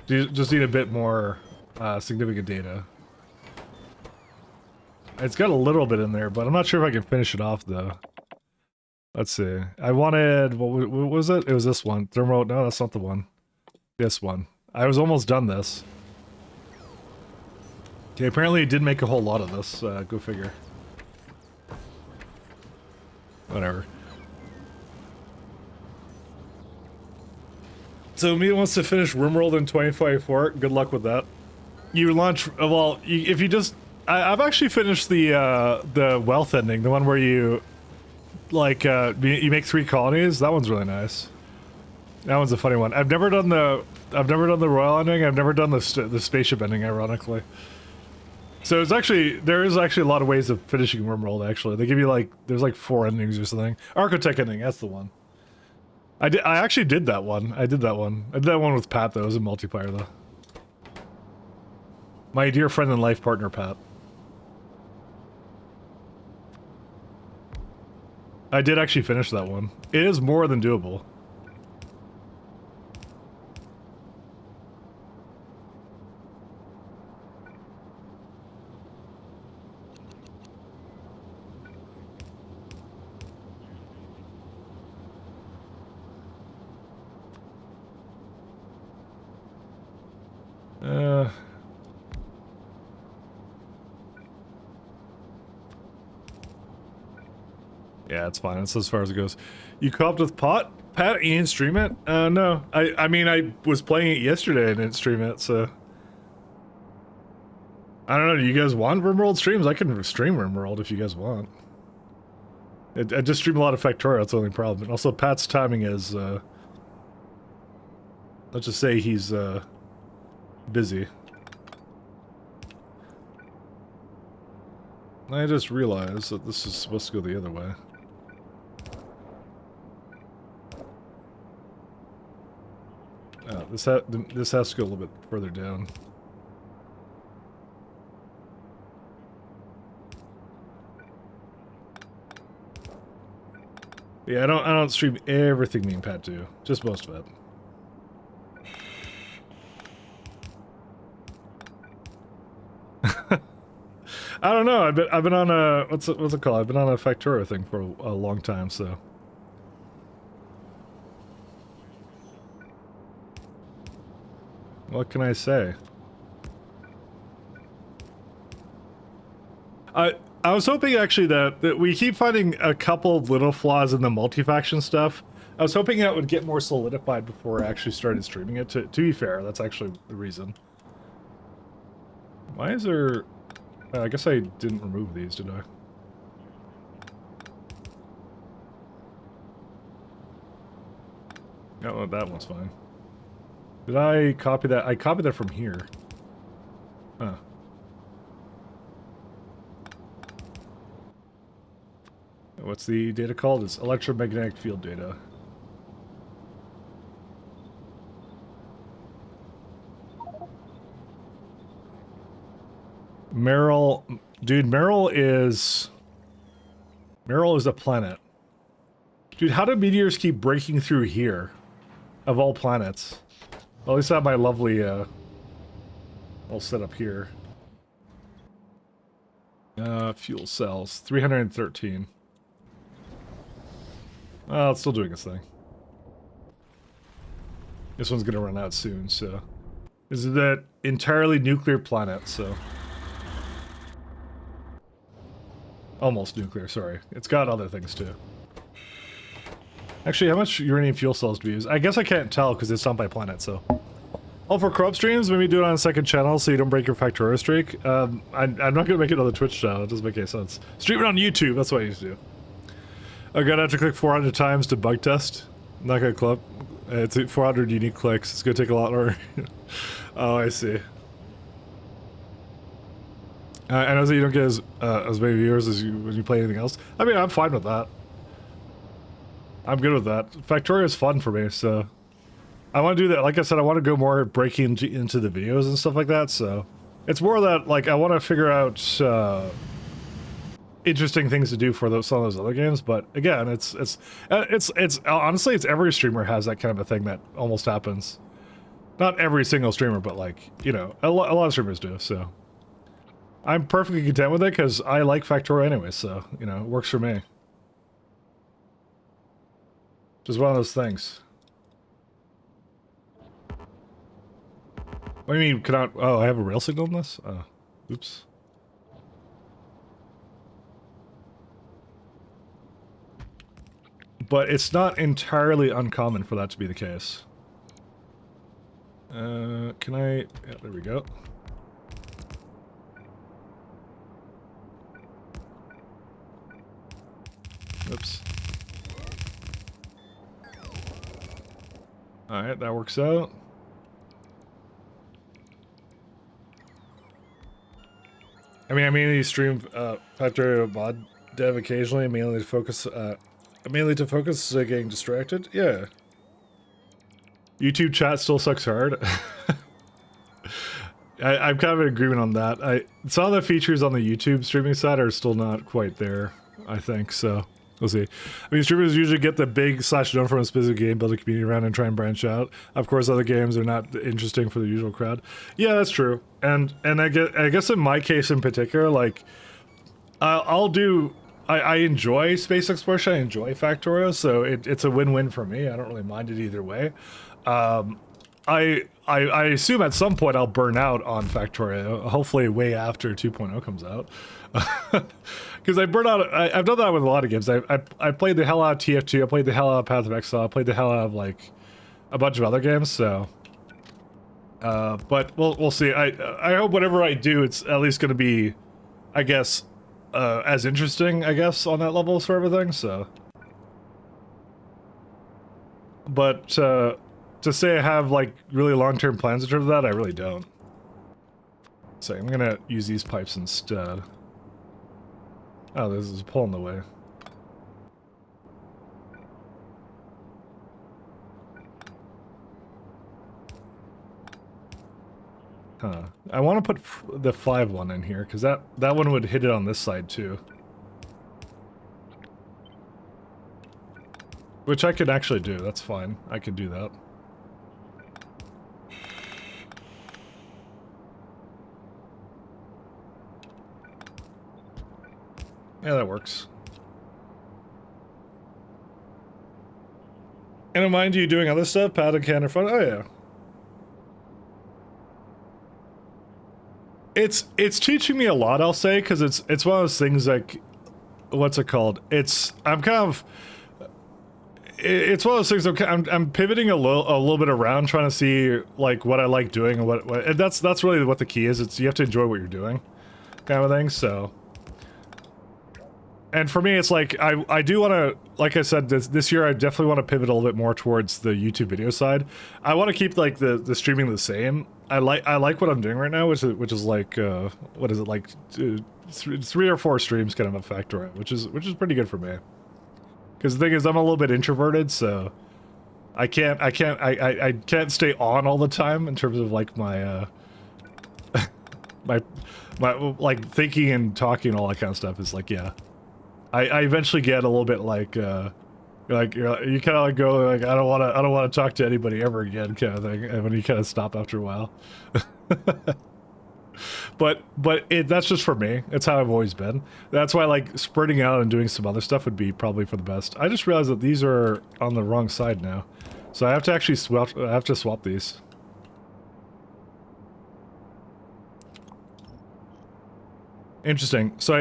Just need a bit more significant data. It's got a little bit in there, but I'm not sure if I can finish it off, though. Let's see. I wanted... What was it? It was this one. Thermo... No, that's not the one. This one. I was almost done this. Okay, apparently it did make a whole lot of this. Go figure. Whatever. So me wants to finish RimWorld in 2024. Good luck with that. You launch well. If you just, I've actually finished the wealth ending, the one where you like you make 3 colonies. That one's really nice. That one's a funny one. I've never done the royal ending. I've never done the spaceship ending. Ironically, so there is actually a lot of ways of finishing RimWorld. Actually, they give you like there's like 4 endings or something. Architect ending. That's the one. I actually did that one. I did that one with Pat though. It was a multiplayer though. My dear friend and life partner, Pat. I did actually finish that one. It is more than doable. Yeah, it's fine. That's as far as it goes. You co-oped with Pat and stream it? No. I mean, I was playing it yesterday and didn't stream it, so... I don't know, do you guys want RimWorld streams? I can stream RimWorld if you guys want. I just stream a lot of Factorio, that's the only problem. And also, Pat's timing is, let's just say he's, busy. I just realized that this is supposed to go the other way. This has to go a little bit further down. Yeah, I don't stream everything me and Pat do, just most of it. I don't know. I've been on a what's it called? I've been on a Factorio thing for a long time, so. What can I say? I was hoping actually that we keep finding a couple of little flaws in the multi-faction stuff. I was hoping that would get more solidified before I actually started streaming it. To be fair, that's actually the reason. Why is there... I guess I didn't remove these, did I? No, that one's fine. Did I copy that? I copied that from here. Huh. What's the data called? It's electromagnetic field data. Meryl, dude, Meryl is a planet. Dude, how do meteors keep breaking through here? Of all planets. Well, at least I have my lovely, all set up here. Fuel cells, 313. Well, it's still doing its thing. This one's gonna run out soon, so... This is that entirely nuclear planet, so... Almost nuclear, sorry. It's got other things too. Actually, how much uranium fuel cells do we use? I guess I can't tell because it's not by planet, so... Oh, for co-op streams, maybe do it on a second channel so you don't break your Factorio streak. I'm not gonna make it on the Twitch channel, it doesn't make any sense. Stream it on YouTube, that's what I used to do. I'm gonna have to click 400 times to bug test. I'm not gonna click. It's 400 unique clicks. It's gonna take a lot more. Oh, I see. I know that you don't get as many viewers as you when you play anything else. I mean, I'm fine with that. I'm good with that. Factorio is fun for me, so I want to do that. Like I said, I want to go more breaking into the videos and stuff like that. So it's more that like I want to figure out interesting things to do for some of those other games. But again, it's honestly, it's every streamer has that kind of a thing that almost happens. Not every single streamer, but like, you know, a lot of streamers do. So I'm perfectly content with it because I like Factorio anyway. So, you know, it works for me. Just one of those things. What do you mean, cannot... Oh, I have a rail signal in this? Oh, oops. But it's not entirely uncommon for that to be the case. Can I? Yeah, there we go. Oops. All right, that works out. I mean, I mainly stream factorio mod dev occasionally, mainly to focus getting distracted. Yeah. YouTube chat still sucks hard. I'm kind of in agreement on that. Some of the features on the YouTube streaming side are still not quite there, I think, so we'll see. I mean, streamers usually get the big slash known from a specific game, build a community around and try and branch out. Of course, other games are not interesting for the usual crowd. Yeah, that's true. And I guess in my case in particular, like, I enjoy space exploration, I enjoy Factorio, so it's a win-win for me. I don't really mind it either way. I assume at some point I'll burn out on Factorio, hopefully way after 2.0 comes out. Because I burn out, I've done that with a lot of games. I played the hell out of TF2, I played the hell out of Path of Exile, I played the hell out of like a bunch of other games, so... but we'll see. I hope whatever I do, it's at least going to be, I guess, as interesting, I guess, on that level for everything, so... But, to say I have, like, really long-term plans in terms of that, I really don't. So I'm gonna use these pipes instead. Oh, this is a pole in the way. Huh. I want to put the 5 one in here, because that one would hit it on this side, too. Which I could actually do, that's fine. I could do that. Yeah, that works. And don't mind you doing other stuff, pad and can or fun. Oh yeah. It's teaching me a lot, I'll say, because it's one of those things like, what's it called? It's one of those things. I'm pivoting a little bit around, trying to see like what I like doing and what and that's really what the key is. It's you have to enjoy what you're doing, kind of thing. So. And for me, it's like, I do want to, like I said, this year I definitely want to pivot a little bit more towards the YouTube video side. I want to keep, like, the streaming the same. I like what I'm doing right now, which is like, what is it, like, 3 or 4 streams kind of a factor, which is pretty good for me. Because the thing is, I'm a little bit introverted, so I can't stay on all the time in terms of, like, my, my, like, thinking and talking and all that kind of stuff is like, yeah. I eventually get a little bit like you kind of like go like I don't want to talk to anybody ever again kind of thing, and when you kind of stop after a while. but that's just for me. It's how I've always been. That's why like spreading out and doing some other stuff would be probably for the best. I just realized that these are on the wrong side now, so I have to actually swap these. Interesting. So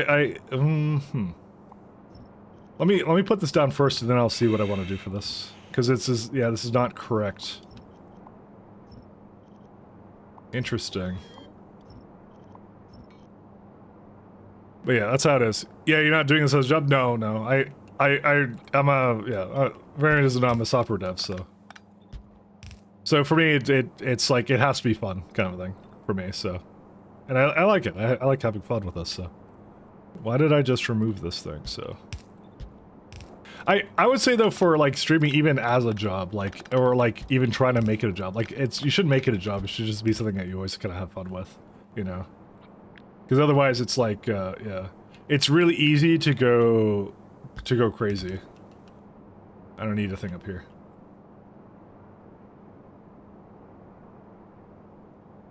Let me put this down first, and then I'll see what I want to do for this. Because this is not correct. Interesting. But yeah, that's how it is. Yeah, you're not doing this as a job? No. I'm I'm a software dev, so. So for me, it's like, it has to be fun, kind of thing, for me, so. And I like it. I like having fun with this, so. Why did I just remove this thing, so. I would say though, for like streaming even as a job, like, or like even trying to make it a job, like you shouldn't make it a job. It should just be something that you always kind of have fun with, you know? Because otherwise it's like, yeah, it's really easy to go crazy. I don't need a thing up here.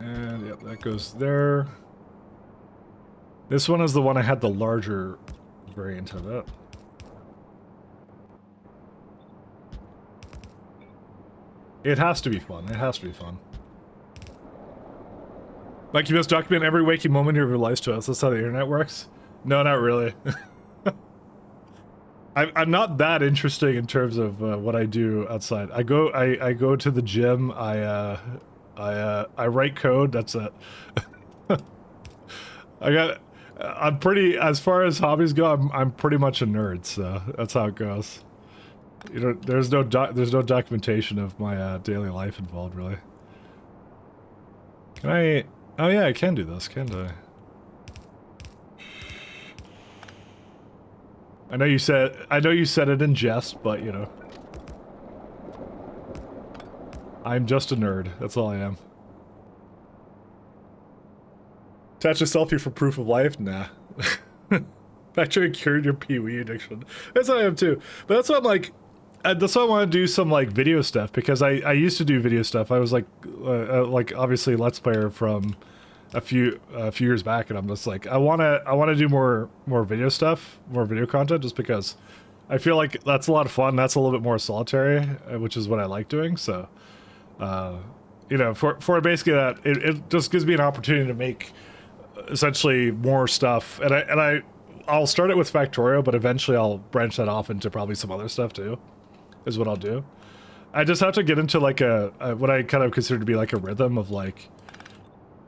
And yep, that goes there. This one is the one I had the larger variant of it. It has to be fun. It has to be fun. Like, you must document every waking moment of your life to us. That's how the internet works? No, not really. I'm not that interesting in terms of what I do outside. I go to the gym. I I write code. That's it. I'm pretty, as far as hobbies go, I'm pretty much a nerd, so that's how it goes. You know, there's no documentation of my daily life involved, really. Can I? Oh yeah, I can do this, can't I? I know you said it in jest, but you know, I'm just a nerd. That's all I am. Attach a selfie for proof of life? Nah. Factory cured your Pee-wee addiction. That's what I am too. But that's why I'm like, that's why I want to do some like video stuff, because I used to do video stuff. I was like obviously Let's Player from a few years back, and I'm just like, I want to do more video stuff, more video content, just because I feel like that's a lot of fun. That's a little bit more solitary, which is what I like doing. So, you know, for basically that, it just gives me an opportunity to make essentially more stuff, and I'll start it with Factorio, but eventually I'll branch that off into probably some other stuff too, is what I'll do. I just have to get into like a what I kind of consider to be like a rhythm of like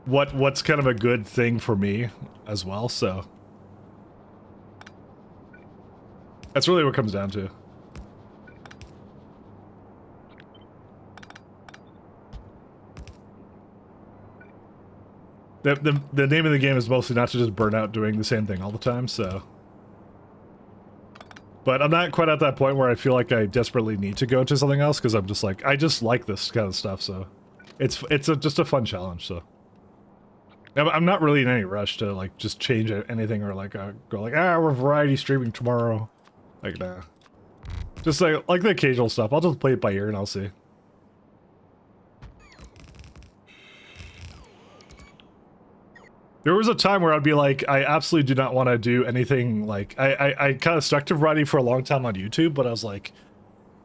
what's kind of a good thing for me as well, so that's really what it comes down to. The name of the game is mostly not to just burn out doing the same thing all the time, so. But I'm not quite at that point where I feel like I desperately need to go to something else, because I'm just like, I just like this kind of stuff, so. It's just a fun challenge, so. I'm not really in any rush to like just change anything, or like go like, we're variety streaming tomorrow. Like, nah. Just like the occasional stuff. I'll just play it by ear and I'll see. There was a time where I'd be like, I absolutely do not want to do anything, like, I kind of stuck to variety for a long time on YouTube, but I was like,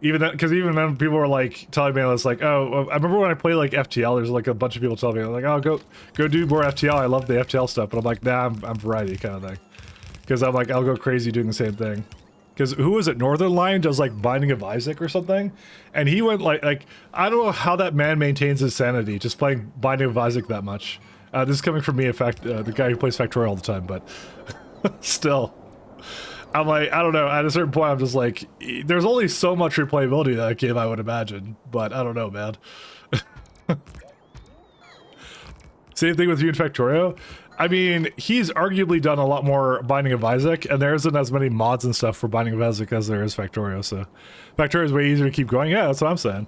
even then people were like, telling me, I was like, oh, I remember when I played like FTL, there's like a bunch of people telling me, like, oh, go do more FTL, I love the FTL stuff, but I'm like, nah, I'm variety kind of thing. Because I'm like, I'll go crazy doing the same thing. Because who was it, Northern Lion does like Binding of Isaac or something, and he went like, I don't know how that man maintains his sanity just playing Binding of Isaac that much. This is coming from me, in fact, the guy who plays Factorio all the time, but still. I'm like, I don't know, at a certain point I'm just like, there's only so much replayability in that game, I would imagine, but I don't know, man. Same thing with you and Factorio. I mean, he's arguably done a lot more Binding of Isaac, and there isn't as many mods and stuff for Binding of Isaac as there is Factorio, so Factorio is way easier to keep going. Yeah, that's what I'm saying.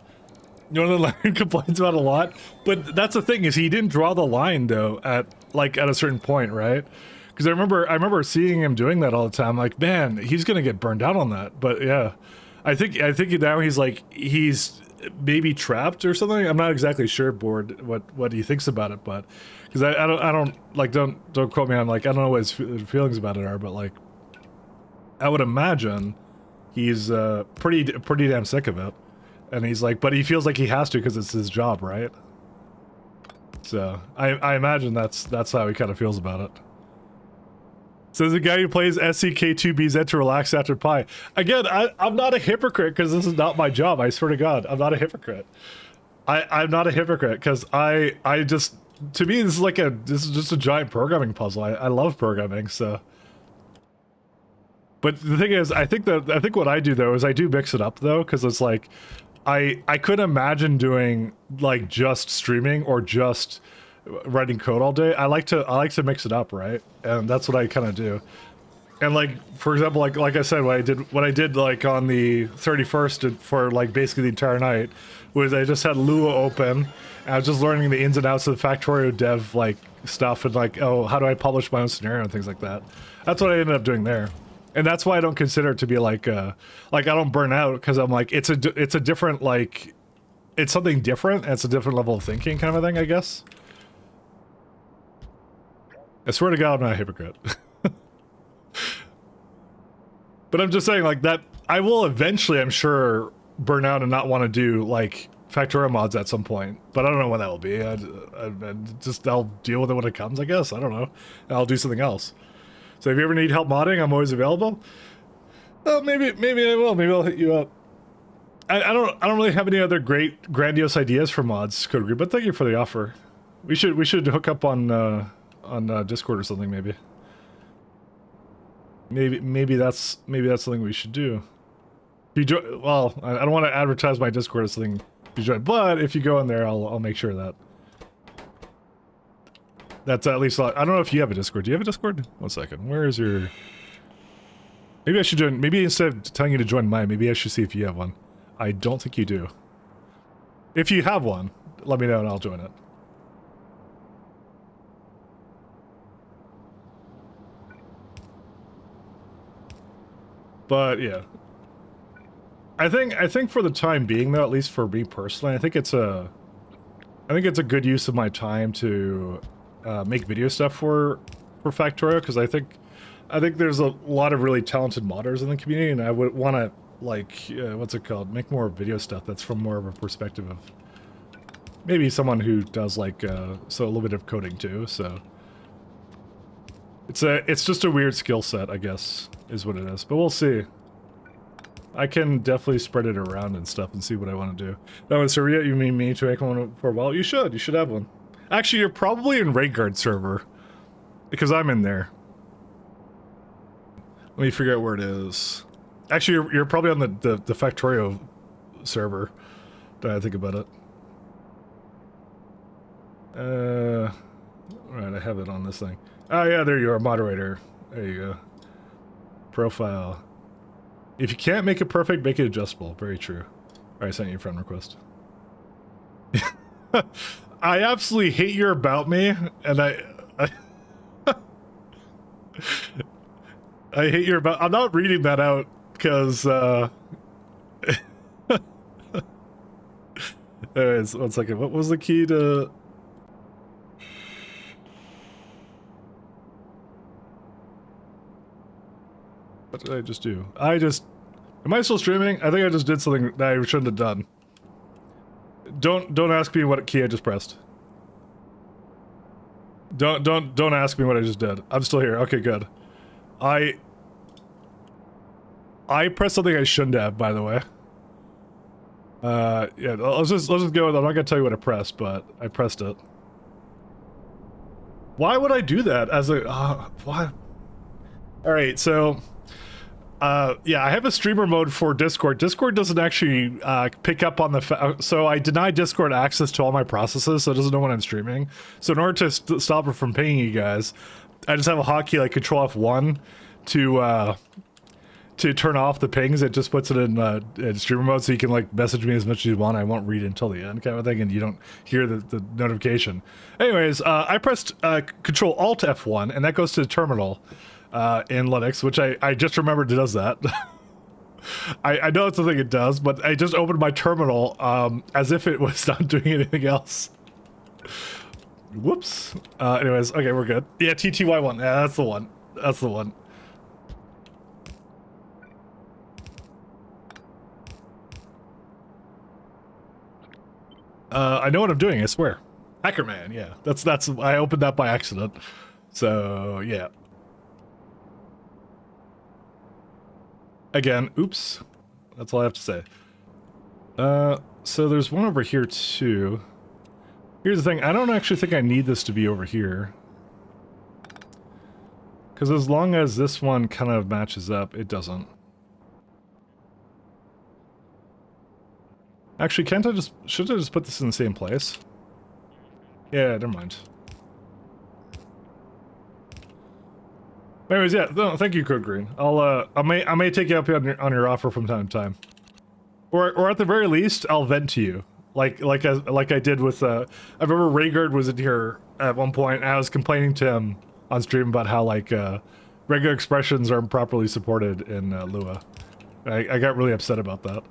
Northern Lion complains about a lot, but that's the thing, is he didn't draw the line though at a certain point, right? Because I remember seeing him doing that all the time. Like, man, he's gonna get burned out on that. But yeah, I think now he's maybe trapped or something. I'm not exactly sure, Board, what he thinks about it, but because I don't quote me on, like, I don't know what his feelings about it are, but like, I would imagine he's pretty damn sick of it. And he's like, but he feels like he has to because it's his job, right? So I imagine that's how he kind of feels about it. Says the guy who plays SCK2BZ to relax after pie. Again, I'm not a hypocrite because this is not my job. I swear to God, I'm not a hypocrite. I'm not a hypocrite because I just, to me, this is just a giant programming puzzle. I love programming, so. But the thing is, I think what I do though is I do mix it up though, because it's like, I couldn't imagine doing like just streaming or just writing code all day. I like to mix it up, right? And that's what I kind of do. And like, for example, like I said, what I did like on the 31st for like basically the entire night was I just had Lua open and I was just learning the ins and outs of the Factorio dev like stuff and like, oh, how do I publish my own scenario and things like that. That's what I ended up doing there. And that's why I don't consider it to be like I don't burn out, because I'm like, it's a different, like, it's something different. It's a different level of thinking kind of a thing, I guess. I swear to God, I'm not a hypocrite. But I'm just saying, like, that I will eventually, I'm sure, burn out and not want to do like Factorio mods at some point, but I don't know when that will be. I'll deal with it when it comes, I guess. I don't know. I'll do something else. So if you ever need help modding, I'm always available. Well, maybe I will. Maybe I'll hit you up. I don't really have any other great grandiose ideas for mods, Code Green, but thank you for the offer. We should hook up on Discord or something maybe. Maybe that's something we should do. If you well, I don't want to advertise my Discord as something you join, but if you go in there, I'll make sure that. That's at least. I don't know if you have a Discord. Do you have a Discord? 1 second. Where is your? Maybe I should join. Maybe instead of telling you to join mine, maybe I should see if you have one. I don't think you do. If you have one, let me know and I'll join it. But yeah, I think for the time being, though, at least for me personally, I think it's a good use of my time to make video stuff for Factorio, because I think there's a lot of really talented modders in the community, and I would want to like what's it called? Make more video stuff that's from more of a perspective of maybe someone who does like so a little bit of coding too. So it's just a weird skill set, I guess, is what it is. But we'll see. I can definitely spread it around and stuff and see what I want to do. That was Syria. You mean me to make one for a while? You should have one. Actually, you're probably in Rayguard server because I'm in there. Let me figure out where it is. Actually, you're probably on the Factorio server. Did I think about it? Right, I have it on this thing. Oh yeah, there you are, moderator. There you go. Profile. If you can't make it perfect, make it adjustable. Very true. Alright, I sent you a friend request. I absolutely hate your about me, and I hate your about. I'm not reading that out because anyways, 1 second. What was the key to? What did I just do? Am I still streaming? I think I just did something that I shouldn't have done. Don't ask me what key I just pressed. Don't ask me what I just did. I'm still here. Okay, good. I pressed something I shouldn't have, by the way. Yeah, let's just go with it. I'm not gonna tell you what I pressed, but I pressed it. Why would I do that as a why? All right, so yeah, I have a streamer mode for Discord. Discord doesn't actually pick up on the so I deny Discord access to all my processes, so it doesn't know when I'm streaming. So in order to stop it from pinging you guys, I just have a hotkey like Control F1 to turn off the pings. It just puts it in streamer mode, so you can like message me as much as you want. I won't read it until the end, kind of thing, and you don't hear the notification. Anyways, I pressed Control Alt F1, and that goes to the terminal. In Linux, which I just remembered it does that. I know it's the thing it does, but I just opened my terminal as if it was not doing anything else. Whoops. Anyways, okay, we're good. Yeah, TTY1. Yeah, that's the one. That's the one. I know what I'm doing, I swear. Hackerman, yeah. That's I opened that by accident. So, yeah. Again, oops. That's all I have to say. So there's one over here too. Here's the thing, I don't actually think I need this to be over here. Because as long as this one kind of matches up, it doesn't. Actually, can't I just... should I just put this in the same place? Yeah, never mind. Anyways, yeah, no, thank you, Code Green. I may take you up on your offer from time to time, or at the very least, I'll vent to you, like I did with. I remember Rayguard was in here at one point, and I was complaining to him on stream about how like regular expressions aren't properly supported in Lua. I got really upset about that.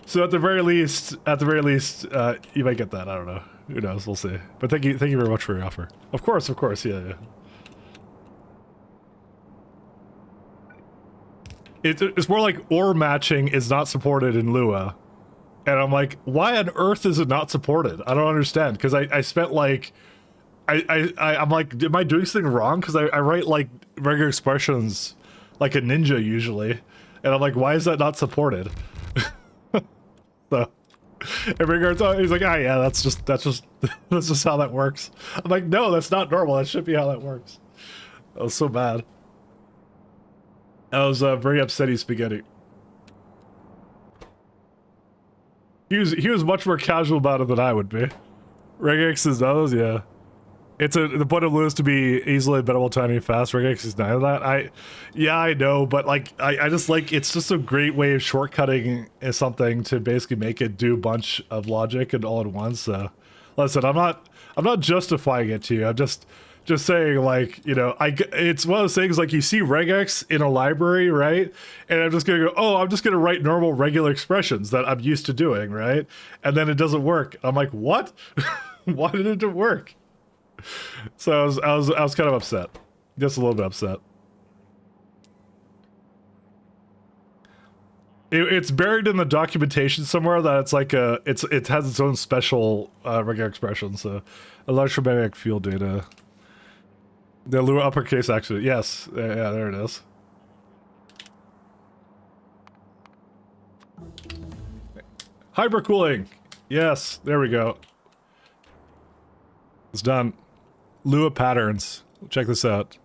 So at the very least, you might get that. I don't know. Who knows? We'll see. But thank you very much for your offer. Of course, yeah. It's more like ore matching is not supported in Lua, and I'm like, why on earth is it not supported? I don't understand, because I spent like, I'm like, am I doing something wrong? Because I write like regular expressions like a ninja usually, And I'm like, why is that not supported? So, in regards to, he's like, ah, yeah, that's just that's just how that works. I'm like, no, that's not normal. That should be how that works. I was so bad. I was very upsetty spaghetti. He was much more casual about it than I would be. Regex is those, yeah. It's the point of Lewis to be easily bettable, tiny, and fast. Regex is none of that. Yeah, I know, but like, I just like, it's just a great way of shortcutting something to basically make it do a bunch of logic and all at once. So, listen, I'm not justifying it to you. I'm just saying, like, you know, it's one of those things, like, you see regex in a library, right? And I'm just gonna go, oh, I'm just gonna write normal regular expressions that I'm used to doing, right? And then it doesn't work. I'm like, what? Why didn't it work? So I was kind of upset, just a little bit upset. It's buried in the documentation somewhere that it's like it has its own special regular expression. So electromagnetic field data, the Lua uppercase actually, yes, yeah, there it is. Hypercooling, yes, there we go. It's done. Lua patterns. Check this out.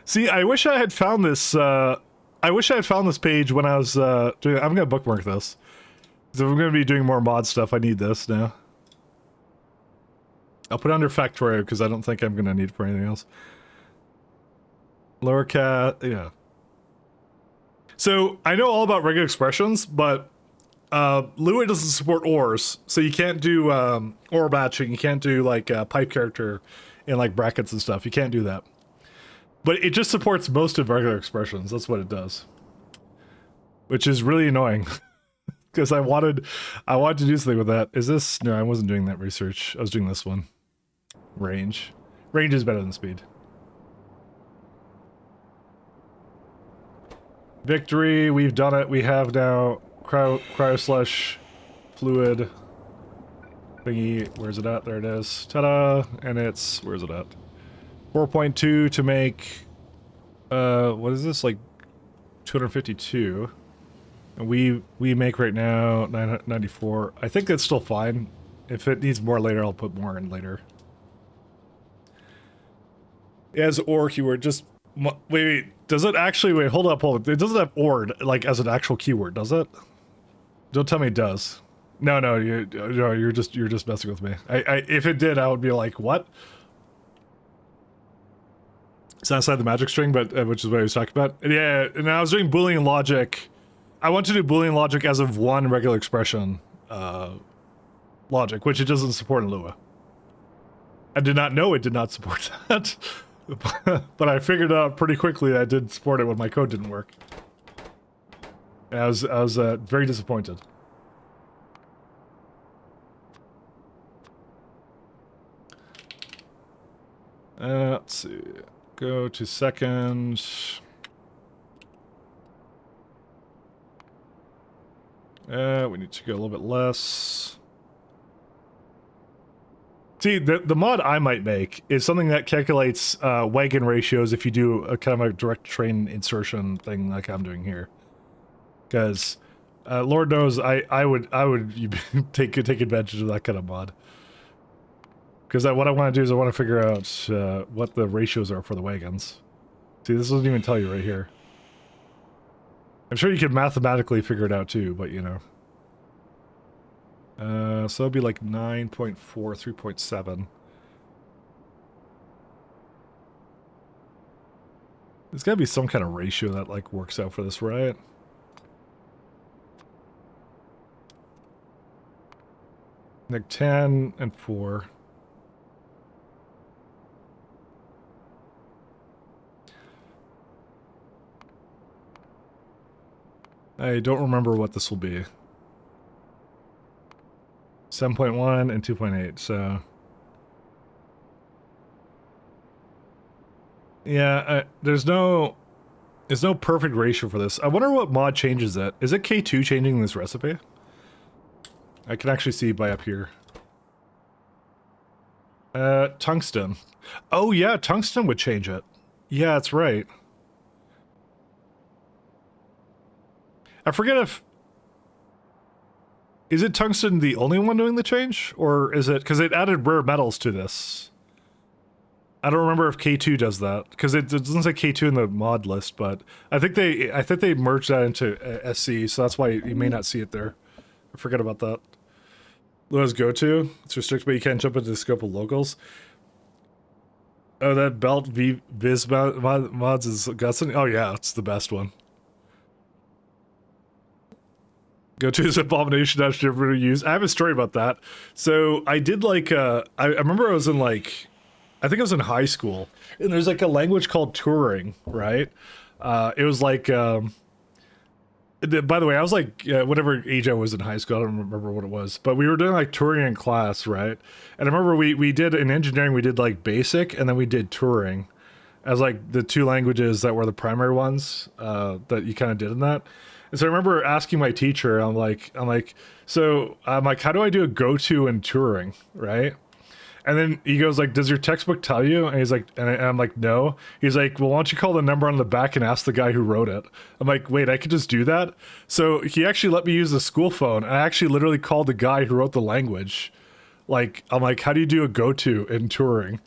See, I wish I had found this. I wish I had found this page when I was doing. I'm gonna bookmark this. So if I'm gonna be doing more mod stuff, I need this now. I'll put it under factorio because I don't think I'm gonna need it for anything else. Lower cat, yeah. So I know all about regular expressions, but Lua doesn't support ORs, so you can't do OR matching, you can't do like pipe character in like brackets and stuff, you can't do that. But it just supports most of regular expressions, that's what it does. Which is really annoying, because I wanted to do something with that. Is this, no, I wasn't doing that research, I was doing this one. Range. Range is better than speed. Victory, we've done it, we have now cryo slush fluid thingy. Where's it at? There it is. Ta-da! And it's, where's it at? 4.2 to make what is this, like 252, and we make right now 994. I think that's still fine. If it needs more later, I'll put more in later. As or keyword, just wait, does it actually, wait, hold up, it doesn't have or like as an actual keyword, does it? Don't tell me it does. No, you're just messing with me. If it did, I would be like, what? It's outside the magic string, but which is what I was talking about. And yeah, and I was doing Boolean logic. I want to do Boolean logic as of one regular expression logic, which it doesn't support in Lua. I did not know it did not support that, but I figured out pretty quickly that I did support it when my code didn't work. And I was very disappointed. Let's see. Go to second. We need to go a little bit less. See, the mod I might make is something that calculates wagon ratios if you do a kind of a direct train insertion thing like I'm doing here. Because Lord knows I would take advantage of that kind of mod. Because what I want to do is I want to figure out what the ratios are for the wagons. See, this doesn't even tell you right here. I'm sure you could mathematically figure it out too, but you know. So it'd be like 9.4, 3.7. There's gotta be some kind of ratio that like works out for this, right? Like 10 and 4. I don't remember what this will be. 7.1 and 2.8, so... Yeah, there's no perfect ratio for this. I wonder what mod changes it. Is it K2 changing this recipe? I can actually see by up here. Tungsten. Oh yeah, tungsten would change it. Yeah, that's right. I forget if is it tungsten the only one doing the change, or is it because it added rare metals to this? I don't remember if K2 does that because it doesn't say K2 in the mod list, but I think they merged that into SC, so that's why you may not see it there. I forget about that. Let's go to. It's restricted, but you can't jump into the scope of locals. Oh, that belt viz mods is Gustin. Oh yeah, it's the best one. Go to is abomination dash never use. I have a story about that. So I did like I remember I was in like I think I was in high school, and there's like a language called Turing, right? It was like by the way, I was like whatever age I was in high school, I don't remember what it was, but we were doing like Turing in class, right? And I remember we did in engineering, we did like basic, and then we did Turing as like the two languages that were the primary ones that you kind of did in that. And so I remember asking my teacher, I'm like, how do I do a go-to in Turing, right? And then he goes like, does your textbook tell you? And he's like, and I'm like, no. He's like, well, why don't you call the number on the back and ask the guy who wrote it? I'm like, wait, I could just do that? So he actually let me use the school phone. I actually literally called the guy who wrote the language. Like, I'm like, how do you do a go-to in Turing?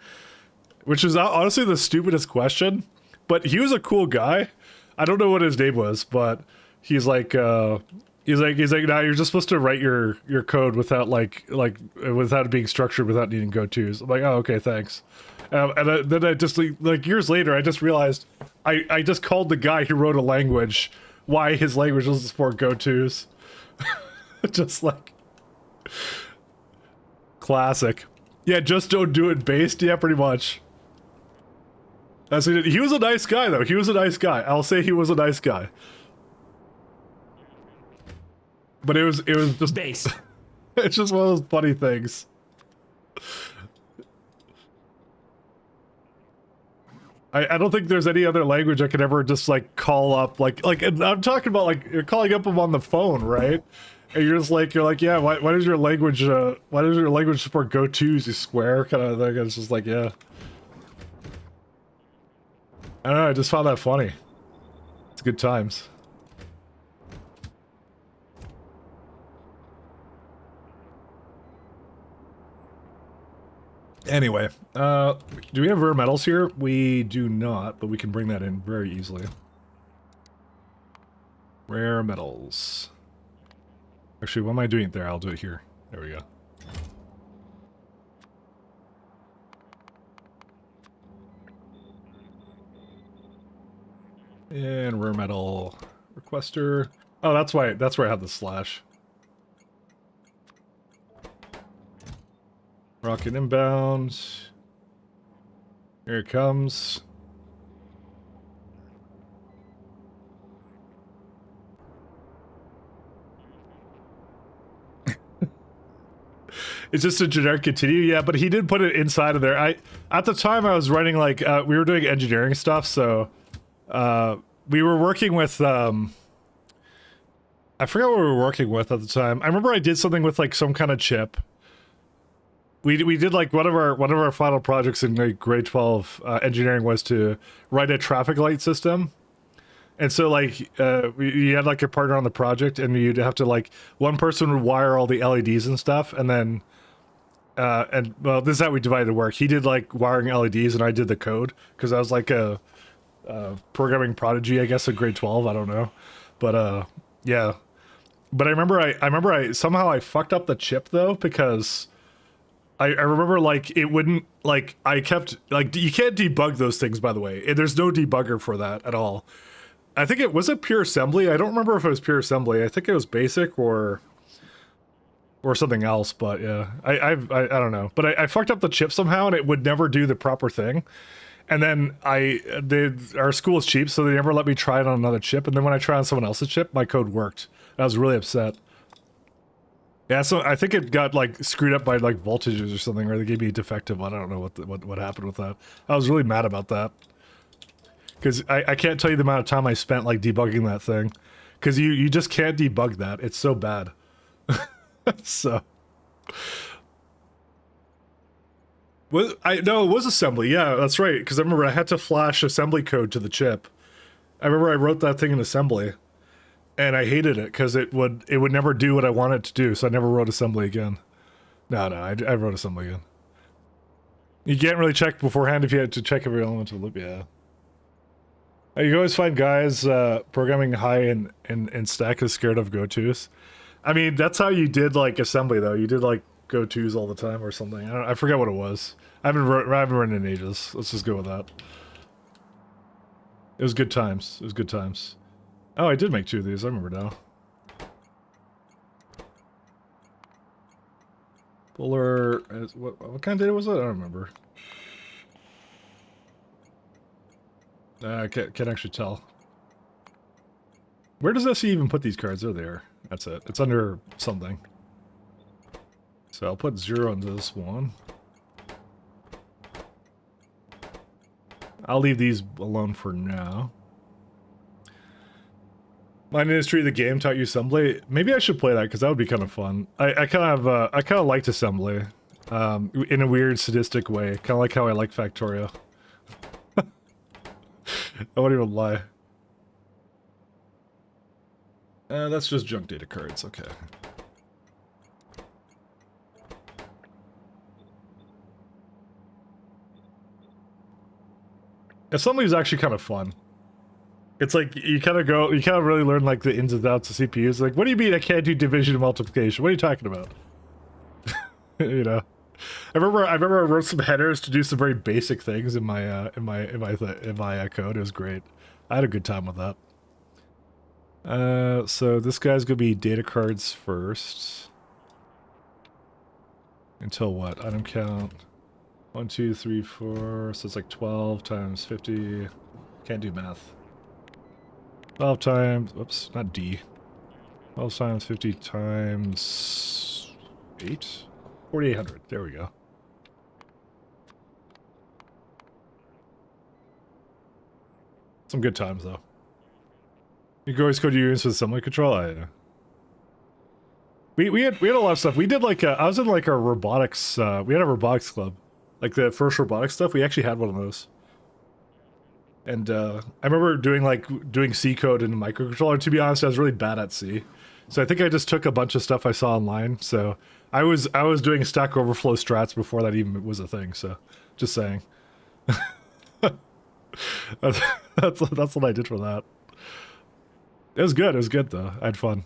Which is honestly the stupidest question, but he was a cool guy. I don't know what his name was, but he's like, nah, you're just supposed to write your code without without it being structured, without needing go-tos. I'm like, oh, okay, thanks. Then I just like years later, I just realized I just called the guy who wrote a language why his language doesn't support go-tos. Just like classic. Yeah, just don't do it based. Yeah, pretty much. He was a nice guy though. He was a nice guy. I'll say he was a nice guy. But it was just base. It's just one of those funny things. I don't think there's any other language I could ever just like call up like and I'm talking about like you're calling up them on the phone, right? And you're like yeah, why does your language support go-tos, you square kind of thing? It's just like, yeah. I don't know, I just found that funny. It's good times. Anyway, do we have rare metals here? We do not, but we can bring that in very easily. Rare metals. Actually, what am I doing there? I'll do it here. There we go. And rare metal requester. Oh, that's where I have the slash. Rocket inbound. Here it comes. It's just a generic continue, yeah, but he did put it inside of there. At the time I was running like we were doing engineering stuff, so we were working with I forgot what we were working with at the time. I remember I did something with like some kind of chip. We did like one of our final projects in like grade 12 engineering was to write a traffic light system. And so like you had like your partner on the project, and you'd have to like one person would wire all the LEDs and stuff, and then well, this is how we divided the work. He did like wiring LEDs, and I did the code because I was like a programming prodigy, I guess, in grade 12. I don't know, but yeah. But I remember I somehow I fucked up the chip though, because I remember like it wouldn't like I kept like you can't debug those things, by the way. There's no debugger for that at all. I think it was pure assembly. I don't remember if it was pure assembly. I think it was basic or something else. But yeah, I don't know. But I fucked up the chip somehow, and it would never do the proper thing. And then our school is cheap, so they never let me try it on another chip. And then when I tried on someone else's chip, my code worked. I was really upset. Yeah, so I think it got like screwed up by like voltages or something, or they gave me a defective. I don't know what happened with that. I was really mad about that. Because I can't tell you the amount of time I spent like debugging that thing. Because you just can't debug that. It's so bad. So. No, it was assembly. Yeah, that's right. Because I remember I had to flash assembly code to the chip. I remember I wrote that thing in assembly. and I hated it because it would never do what I wanted it to do, so I never wrote assembly again. No, I wrote assembly again. You can't really check beforehand if you had to check every element of the loop, yeah. You always find guys programming high in stack is scared of go-tos. I mean, that's how you did like assembly though. You did like go-tos all the time or something. I forget what it was. I haven't written in ages. Let's just go with that. It was good times. It was good times. Oh, I did make 2 of these. I remember now. Fuller, what kind of data was it? I don't remember. I can't actually tell. Where does SE even put these cards? They're there. That's it. It's under something. So I'll put 0 into this one. I'll leave these alone for now. Mine Industry, the game taught you assembly. Maybe I should play that because that would be kind of fun. I kind of liked assembly, in a weird sadistic way. Kind of like how I like Factorio. I won't even lie. That's just junk data cards. Okay. Assembly is actually kind of fun. It's like you kind of really learn like the ins and outs of CPUs. Like, what do you mean I can't do division and multiplication? What are you talking about? You know, I remember I wrote some headers to do some very basic things in my code. It was great. I had a good time with that. So this guy's gonna be data cards first. Until what? Item count. 1, 2, 3, 4. So it's like 12 times 50. Can't do math. 12 times, whoops, not D. 12 times 50 times 8? 4,800, there we go. Some good times, though. You can always code your units with assembly control? We had a lot of stuff. We did like, I was in like a robotics, we had a robotics club. Like the first robotics stuff, we actually had one of those. And I remember doing C code in a microcontroller. To be honest, I was really bad at C, so I think I just took a bunch of stuff I saw online. So I was doing Stack Overflow strats before that even was a thing. So just saying. that's what I did for that. It was good. It was good though. I had fun.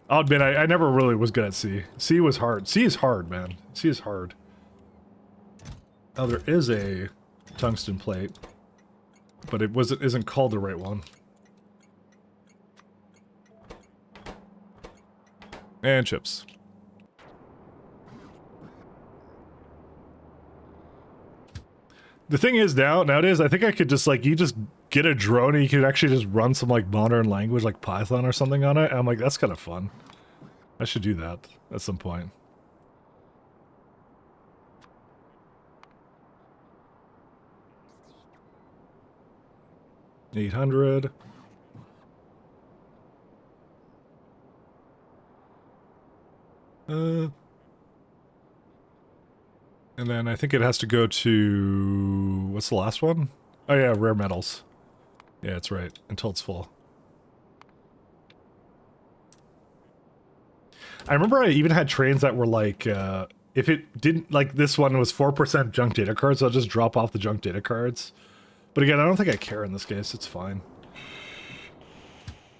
I'll admit I never really was good at C. C was hard. C is hard, man. C is hard. Oh, there is a tungsten plate. But it isn't called the right one. And chips. The thing is nowadays, I think I could just like, you just get a drone and you can actually just run some like modern language like Python or something on it. And I'm like, that's kind of fun. I should do that at some point. $800. And then I think it has to go to... What's the last one? Oh yeah, rare metals. Yeah, that's right. Until it's full. I remember I even had trains that were like, if it didn't... Like, this one was 4% junk data cards, so I'll just drop off the junk data cards. But again, I don't think I care in this case. It's fine.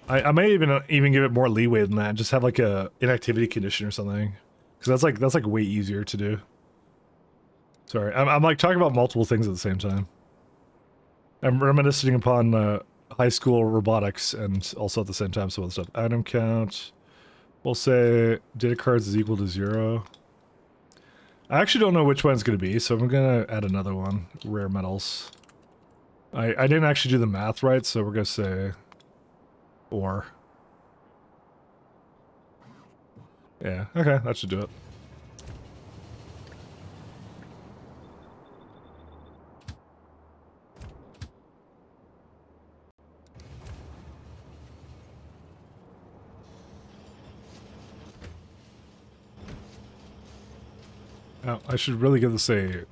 I may even give it more leeway than that. Just have like a inactivity condition or something, because that's like way easier to do. Sorry, I'm like talking about multiple things at the same time. I'm reminiscing upon high school robotics and also at the same time some other stuff. Item count. We'll say data cards is equal to 0. I actually don't know which one's going to be, so I'm going to add another one. Rare metals. I didn't actually do the math right, so we're going to say or. Yeah, okay, that should do it. Now, I should really give this a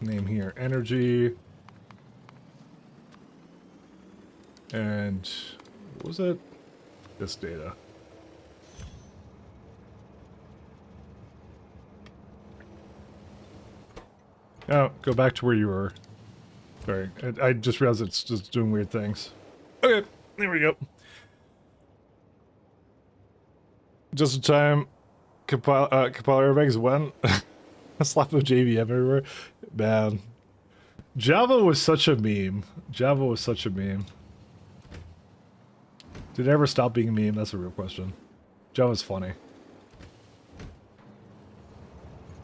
name here. Energy. And What was it? This data. Oh, go back to where you were. Sorry, I just realized it's just doing weird things. Okay, there we go. Just in time. Compiler airbags when? A slap of JVM everywhere. Man. Java was such a meme. Java was such a meme. Did it ever stop being a meme? That's a real question. Java's funny.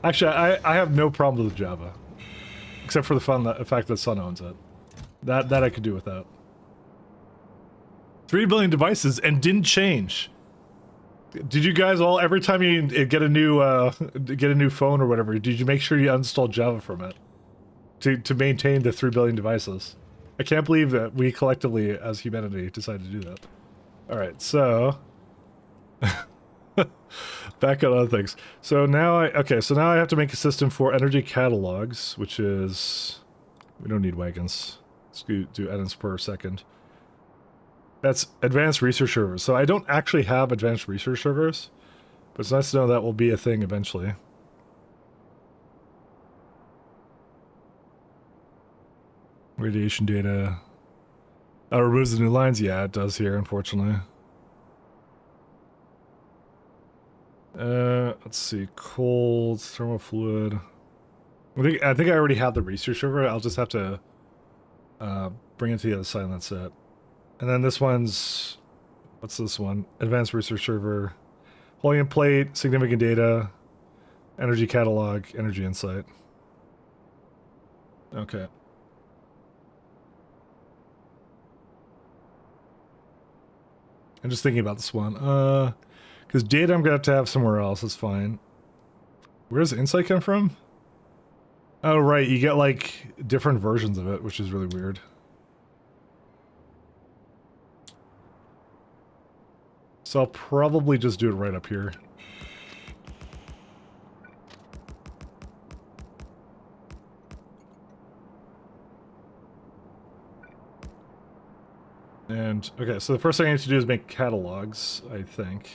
Actually, I have no problem with Java. Except for the fact that Sun owns it. That I could do without. 3 billion devices and didn't change. Did you guys all, every time you get a new phone or whatever, did you make sure you uninstall Java from it? To maintain the 3 billion devices? I can't believe that we collectively, as humanity, decided to do that. Alright, so... back on other things. So now I have to make a system for energy catalogs, which is... We don't need wagons. Let's do edits per second. That's advanced research servers. So I don't actually have advanced research servers, but it's nice to know that will be a thing eventually. Radiation data. Oh, removes the new lines? Yeah, it does here, unfortunately. Let's see. Cold, thermal fluid. I think I already have the research server. I'll just have to bring it to the other side and that's it. And then this one's... What's this one? Advanced research server. Helium plate, significant data, energy catalog, energy insight. Okay. I'm just thinking about this one. Because data I'm going to have somewhere else. That's fine. Where does insight come from? Oh, right. You get, like, different versions of it, which is really weird. So I'll probably just do it right up here. And, okay, so the first thing I need to do is make catalogs, I think.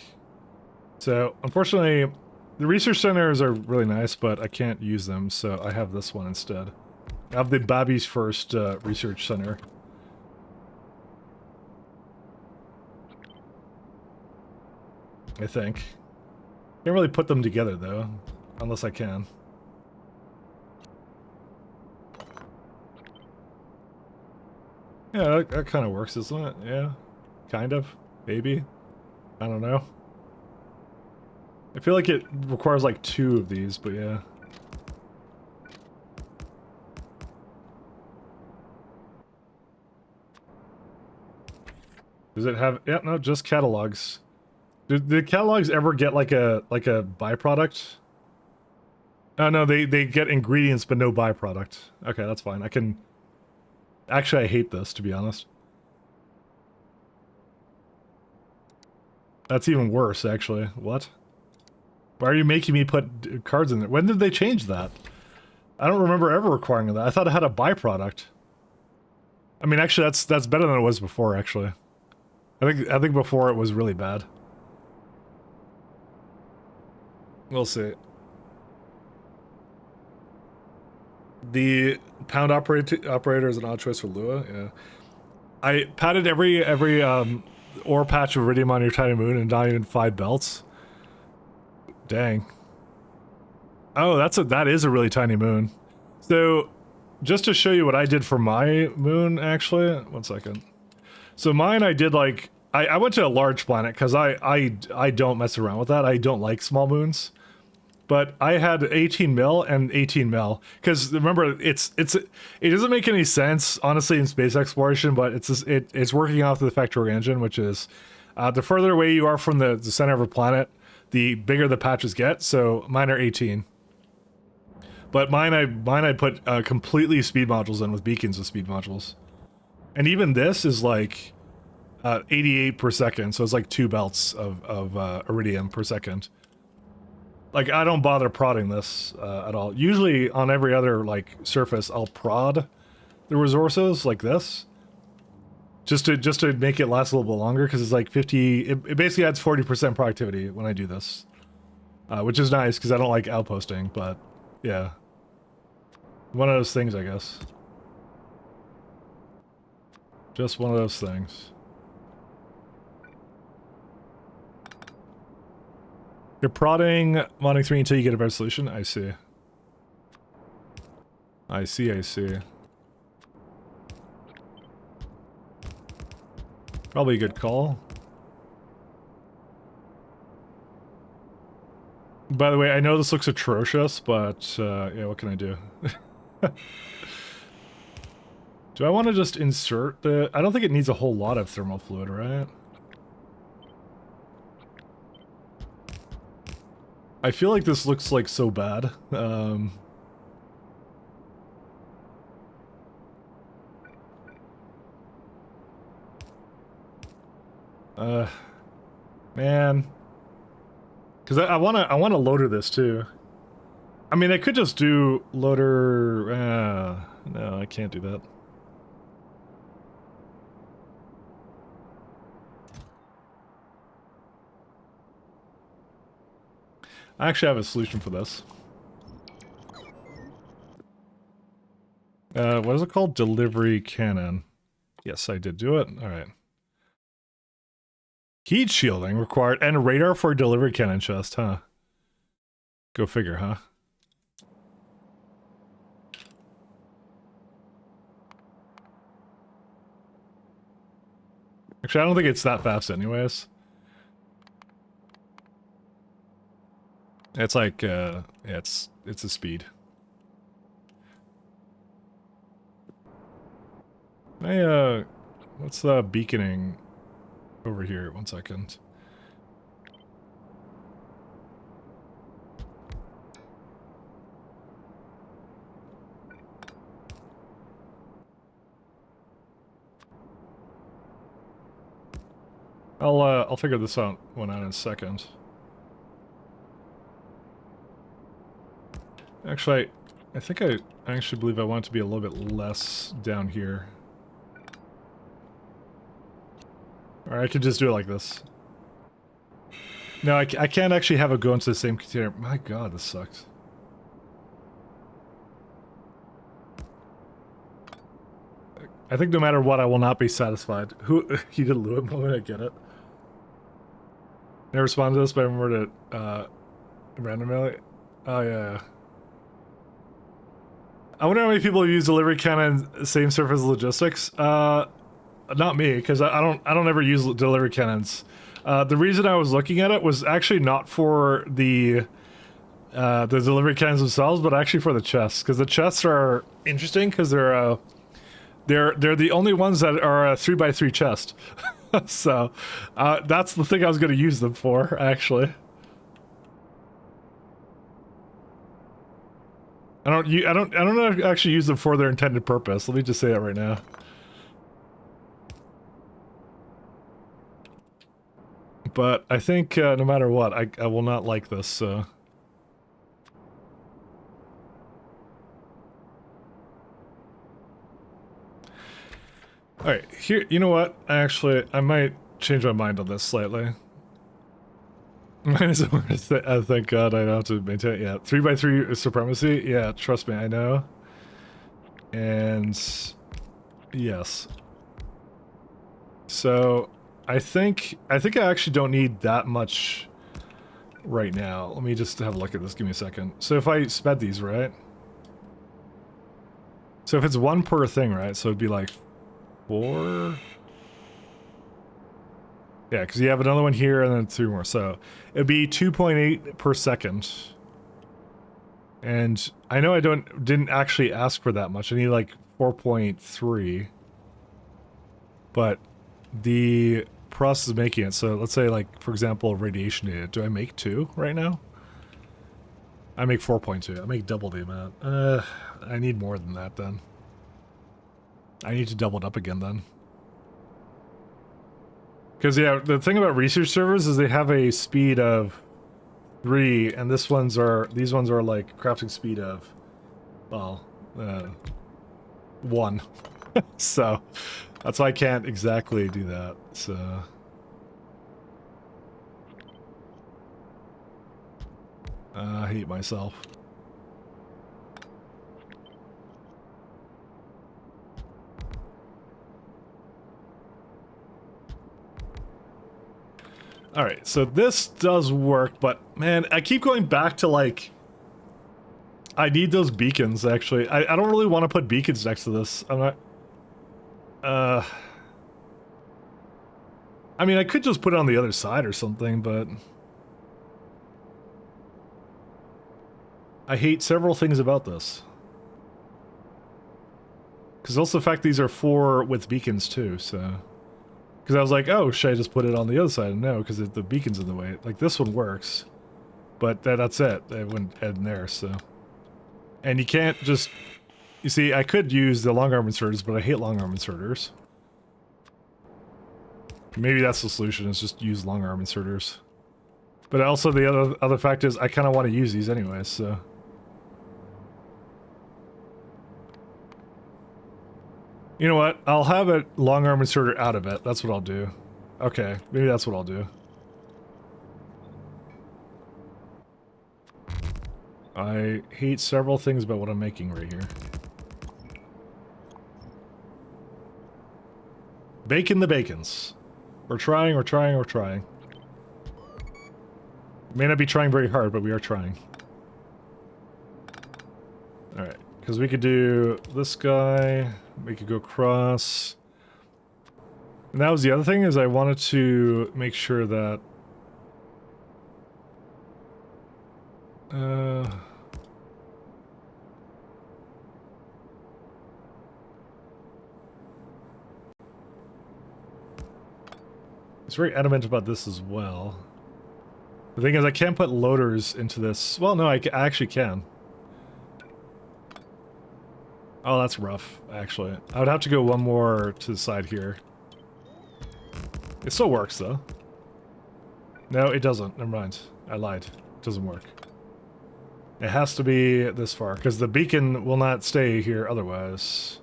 So, unfortunately, the research centers are really nice, but I can't use them, so I have this one instead. I have the Bobby's First Research Center. I think. Can't really put them together, though. Unless I can. Yeah, that kind of works, doesn't it? Yeah. Kind of. Maybe. I don't know. I feel like it requires like 2 of these, but yeah. Does it have... Yeah, no, just catalogs. Do the catalogs ever get like a byproduct? Oh no, they get ingredients but no byproduct. Okay, that's fine. I can... Actually, I hate this, to be honest. That's even worse, actually. What? Why are you making me put cards in there? When did they change that? I don't remember ever requiring that. I thought it had a byproduct. I mean, actually, that's better than it was before, actually. I think before it was really bad. We'll see. The pound operator is an odd choice for Lua, yeah. I patted every ore patch of iridium on your tiny moon and not even 5 belts. Dang. Oh, that is a really tiny moon. So, just to show you what I did for my moon, actually, 1 second. So mine, I did like, I went to a large planet because I don't mess around with that. I don't like small moons. But I had 18 mil and 18 mil because remember it doesn't make any sense honestly in space exploration, but it's working off of the factorio engine, which is the further away you are from the center of a planet, the bigger the patches get. So mine are 18. But mine I put completely speed modules in with beacons with speed modules, and even this is like 88 per second, so it's like 2 belts of iridium per second. Like, I don't bother prodding this at all. Usually, on every other, like, surface, I'll prod the resources like this. just to make it last a little bit longer, because it's like 50. It basically adds 40% productivity when I do this, which is nice because I don't like outposting. But yeah, one of those things, I guess. Just one of those things. You're prodding modding 3 until you get a better solution? I see. I see. Probably a good call. By the way, I know this looks atrocious, but yeah, what can I do? Do I want to just insert the... I don't think it needs a whole lot of thermal fluid, right? I feel like this looks like so bad. Man. Because I wanna loader this too. I mean, I could just do loader... no, I can't do that. I actually have a solution for this. What is it called? Delivery cannon. Yes, I did do it. Alright. Heat shielding required and radar for delivery cannon chest, huh? Go figure, huh? Actually, I don't think it's that fast anyways. It's like, yeah, it's a speed. What's the beaconing over here? 1 second. I'll figure this out in a second. Actually, I think I actually believe I want it to be a little bit less down here. Or I could just do it like this. No, I can't actually have it go into the same container. My god, this sucks. I think no matter what, I will not be satisfied. Who you did Lewis moment? I get it. Never responded to this, but I remembered it randomly. Oh yeah. I wonder how many people use delivery cannon same surface logistics. Not me, because I don't ever use delivery cannons. The reason I was looking at it was actually not for the delivery cannons themselves, but actually for the chests, because the chests are interesting because they're the only ones that are a 3x3 chest. So that's the thing I was going to use them for, actually. I don't actually use them for their intended purpose. Let me just say that right now. But I think no matter what, I will not like this, so... Alright, here, you know what? Actually, I might change my mind on this slightly. Thank God I don't have to maintain it. Yeah, 3x3 supremacy? Yeah, trust me, I know. And... yes. So... I think I actually don't need that much right now. Let me just have a look at this. Give me a second. So if I sped these, right? So if it's 1 per thing, right? So it'd be like 4. Yeah, because you have another one here and then 3 more. So it'd be 2.8 per second. And I know I didn't actually ask for that much. I need like 4.3. But the process of making it, so let's say like, for example, radiation data. Do I make 2 right now? I make 4.2. I make double the amount. I need more than that then. I need to double it up again then. Because yeah, the thing about research servers is they have a speed of 3, and these ones are like crafting speed of, well, 1. So that's why I can't exactly do that. So I hate myself. Alright, so this does work, but man, I keep going back to like... I need those beacons, actually. I don't really want to put beacons next to this. I'm not... I mean, I could just put it on the other side or something, but... I hate several things about this. Because also the fact these are 4 with beacons too, so... Because I was like, oh, should I just put it on the other side? No, because the beacon's in the way. Like, this one works. But that's it. It wouldn't head in there, so... And you can't just... You see, I could use the long arm inserters, but I hate long arm inserters. Maybe that's the solution, is just use long arm inserters. But also the other fact is, I kind of want to use these anyways, so... You know what? I'll have a long arm inserter out of it. That's what I'll do. Okay, maybe that's what I'll do. I hate several things about what I'm making right here. Bacon the bacons. We're trying, we're trying, we're trying. May not be trying very hard, but we are trying. Alright, because we could do this guy, we could go across. And that was the other thing, is I wanted to make sure that... It's very adamant about this as well. The thing is, I can't put loaders into this. Well, no, I actually can. Oh, that's rough, actually. I would have to go one more to the side here. It still works, though. No, it doesn't. Never mind. I lied. It doesn't work. It has to be this far, because the beacon will not stay here otherwise.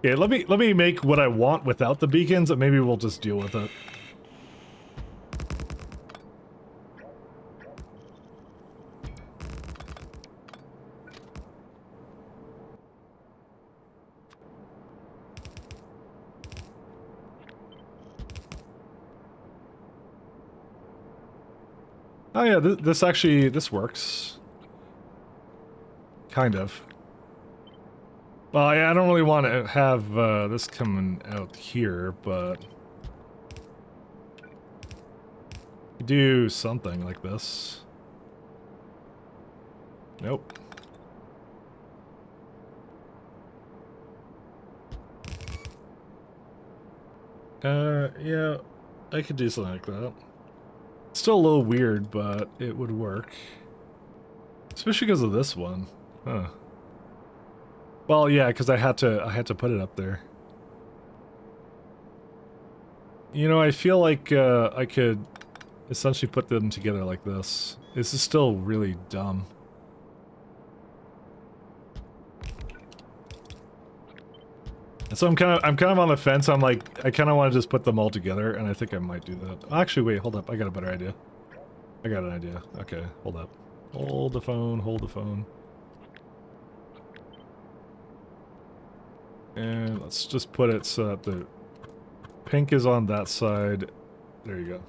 Yeah, let me make what I want without the beacons, and maybe we'll just deal with it. Oh yeah, this actually, this works. Kind of. Well, I don't really want to have this coming out here, but... do something like this. Nope. Yeah, I could do something like that. Still a little weird, but it would work. Especially because of this one. Huh. Well, yeah, because I had to put it up there. You know, I feel like I could essentially put them together like this. This is still really dumb. And so I'm kind of on the fence. I'm like, I kind of want to just put them all together, and I think I might do that. Actually, wait, hold up. I got a better idea. I got an idea. Okay, hold up. Hold the phone, hold the phone. And let's just put it so that the pink is on that side. There you go.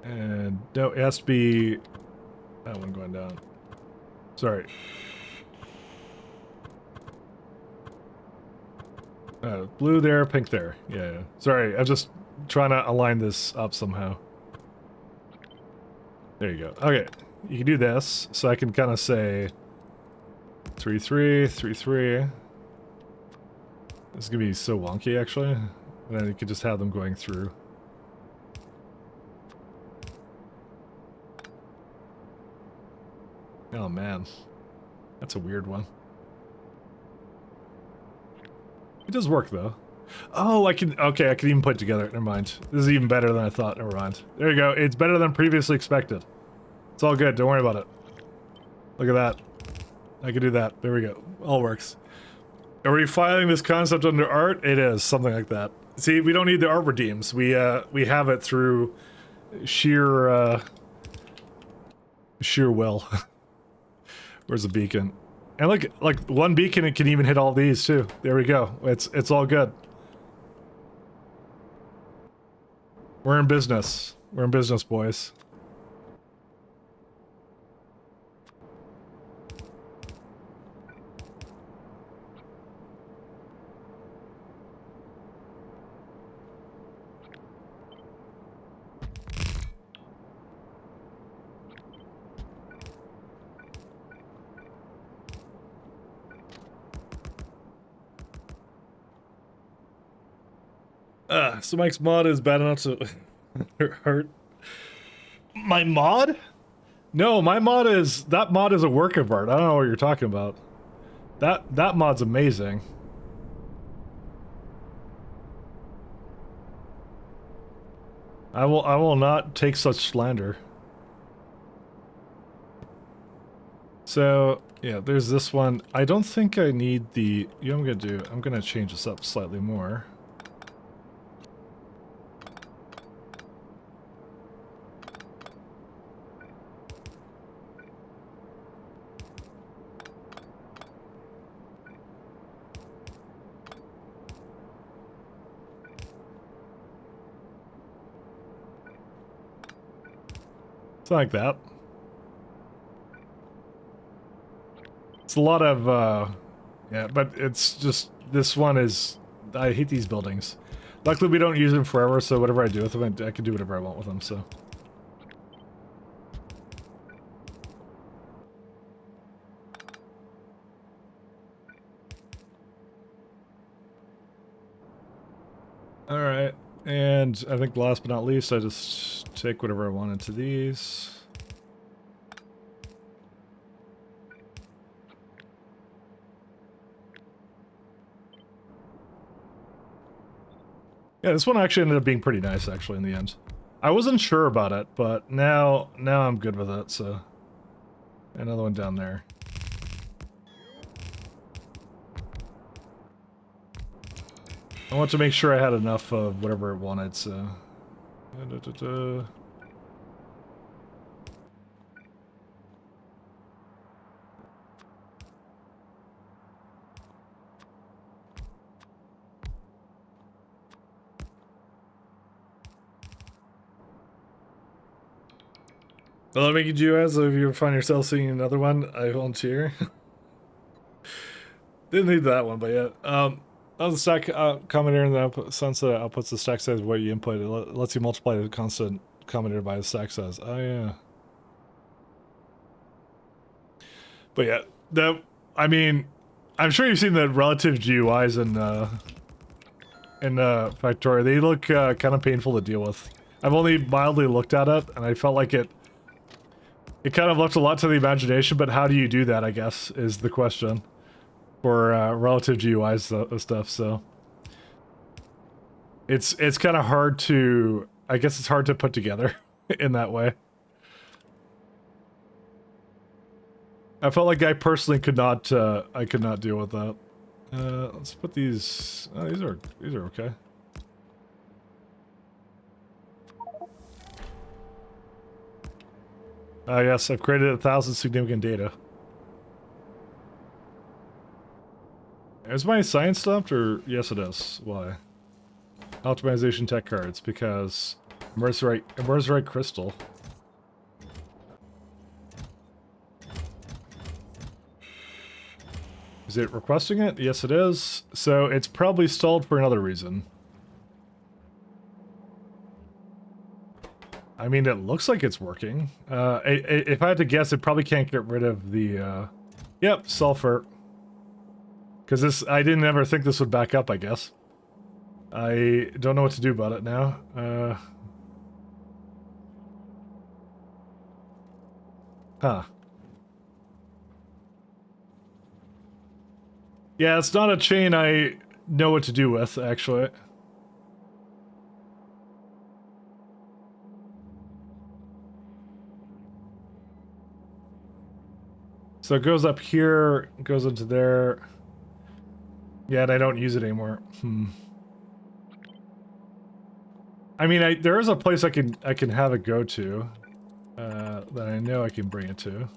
And no, it has to be that one going down. Sorry. Blue there, pink there. Yeah. Sorry, I'm just trying to align this up somehow. There you go. Okay, you can do this, so I can kind of say 3, 3, 3, 3. This is gonna be so wonky, actually. And then you could just have them going through. Oh man, that's a weird one. It does work though. Oh, I can even put it together. Never mind. This is even better than I thought. Never mind. There you go. It's better than previously expected. It's all good. Don't worry about it. Look at that. I can do that. There we go. All works. Are we filing this concept under art? It is something like that. See, we don't need the art redeems. We have it through sheer sheer will. Where's the beacon? And look, like one beacon, it can even hit all these too. There we go. It's all good. We're in business. We're in business, boys. So Mike's mod is bad enough to hurt. My mod? No, my mod is... That mod is a work of art. I don't know what you're talking about. That mod's amazing. I will not take such slander. So, yeah, there's this one. I don't think I need the... You know what I'm gonna do? I'm gonna change this up slightly more. Something like that. It's a lot of, yeah, but it's just, this one is, I hate these buildings. Luckily we don't use them forever, so whatever I do with them, I can do whatever I want with them, so. Alright, and I think last but not least, I just take whatever I want into these. Yeah, this one actually ended up being pretty nice, actually, in the end. I wasn't sure about it, but now I'm good with it, so... Another one down there. I want to make sure I had enough of whatever I wanted, so... Well, I'll make you as if you find yourself seeing another one, I volunteer. Didn't need that one, but yeah. On the stack commentator in the output, sunset outputs the stack size of what you input. It lets you multiply the constant commentator by the stack size. Oh yeah. But yeah, I mean, I'm sure you've seen the relative GUIs in Factorio. They look kind of painful to deal with. I've only mildly looked at it, and I felt like it kind of left a lot to the imagination, but how do you do that, I guess, is the question for relative GUIs stuff, so. It's kind of hard to, I guess it's hard to put together in that way. I felt like I personally could not, I could not deal with that. Let's put these, oh, these are okay. Yes, I've created 1,000 significant data. Is my science stopped, or yes it is? Why? Optimization tech cards, because Mercerite crystal. Is it requesting it? Yes it is. So it's probably stalled for another reason. I mean, it looks like it's working. If I had to guess, it probably can't get rid of the, Yep, sulfur. Because this, I didn't ever think this would back up, I guess. I don't know what to do about it now. Huh. Yeah, it's not a chain I know what to do with, actually. So it goes up here, goes into there. Yeah, and I don't use it anymore. I mean, there is a place I can have it go to, that I know I can bring it to.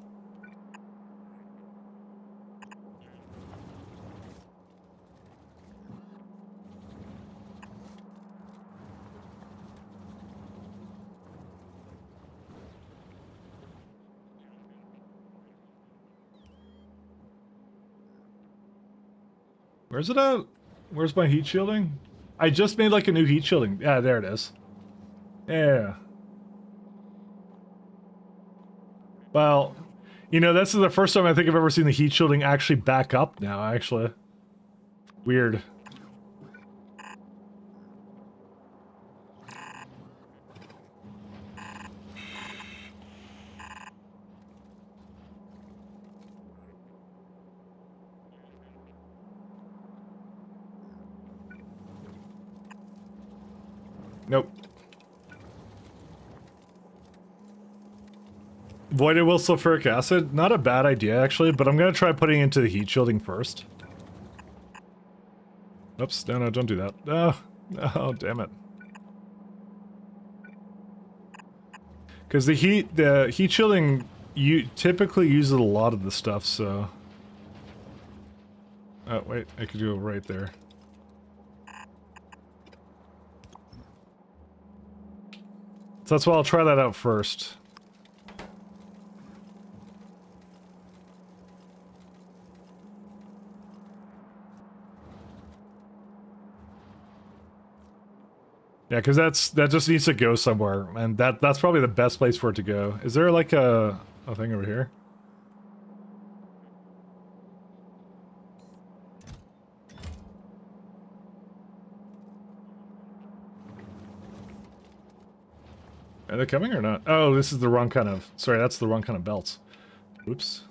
Where's it at? Where's my heat shielding? I just made like a new heat shielding. Yeah, there it is. Yeah. Well, you know, this is the first time I think I've ever seen the heat shielding actually back up now, actually. Weird. Nope. Voided will sulfuric acid? Not a bad idea, actually, but I'm gonna try putting it into the heat shielding first. Oops, no, don't do that. Oh, damn it. Because the heat shielding, you typically uses a lot of the stuff, so... Oh, wait, I could go right there. So that's why I'll try that out first. Yeah, because that just needs to go somewhere, and that's probably the best place for it to go. Is there like a thing over here? Are they coming or not? Oh, this is the wrong kind of... Sorry, that's the wrong kind of belts. Oops.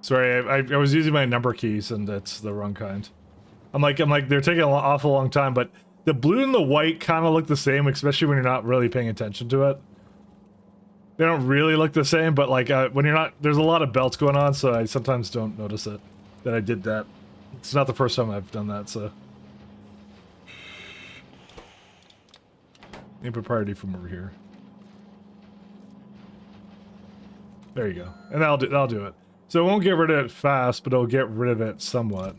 Sorry, I was using my number keys, and that's the wrong kind. I'm like, they're taking an awful long time, but the blue and the white kind of look the same, especially when you're not really paying attention to it. They don't really look the same, but like, when you're not... There's a lot of belts going on, so I sometimes don't notice it, that I did that. It's not the first time I've done that, so... Input priority from over here. There you go. And that'll do it. So it won't get rid of it fast, but it'll get rid of it somewhat.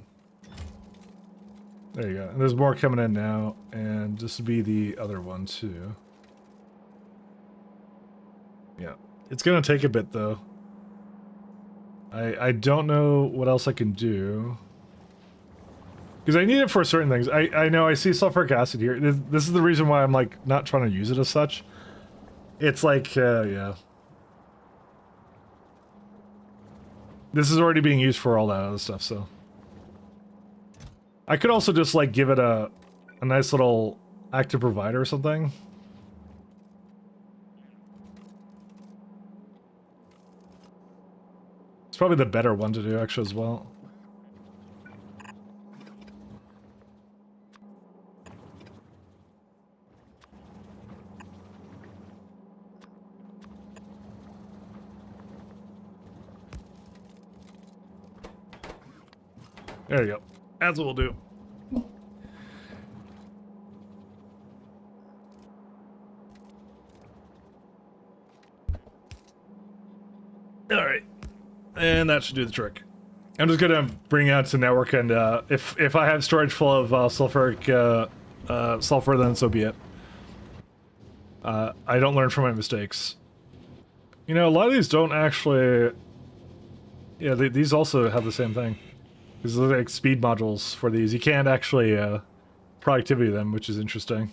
There you go. And there's more coming in now, and this would be the other one too. Yeah. It's gonna take a bit though. I don't know what else I can do. Because I need it for certain things. I know I see sulfuric acid here. This is the reason why I'm like not trying to use it as such. It's like, yeah. This is already being used for all that other stuff, so. I could also just like give it a nice little active provider or something. It's probably the better one to do actually as well. There you go. That's what we'll do. Alright. And that should do the trick. I'm just gonna bring it out to network, and if I have storage full of sulfuric sulfur, then so be it. I don't learn from my mistakes. You know, a lot of these don't actually... Yeah, these also have the same thing. These are like speed modules for these. You can't actually productivity them, which is interesting.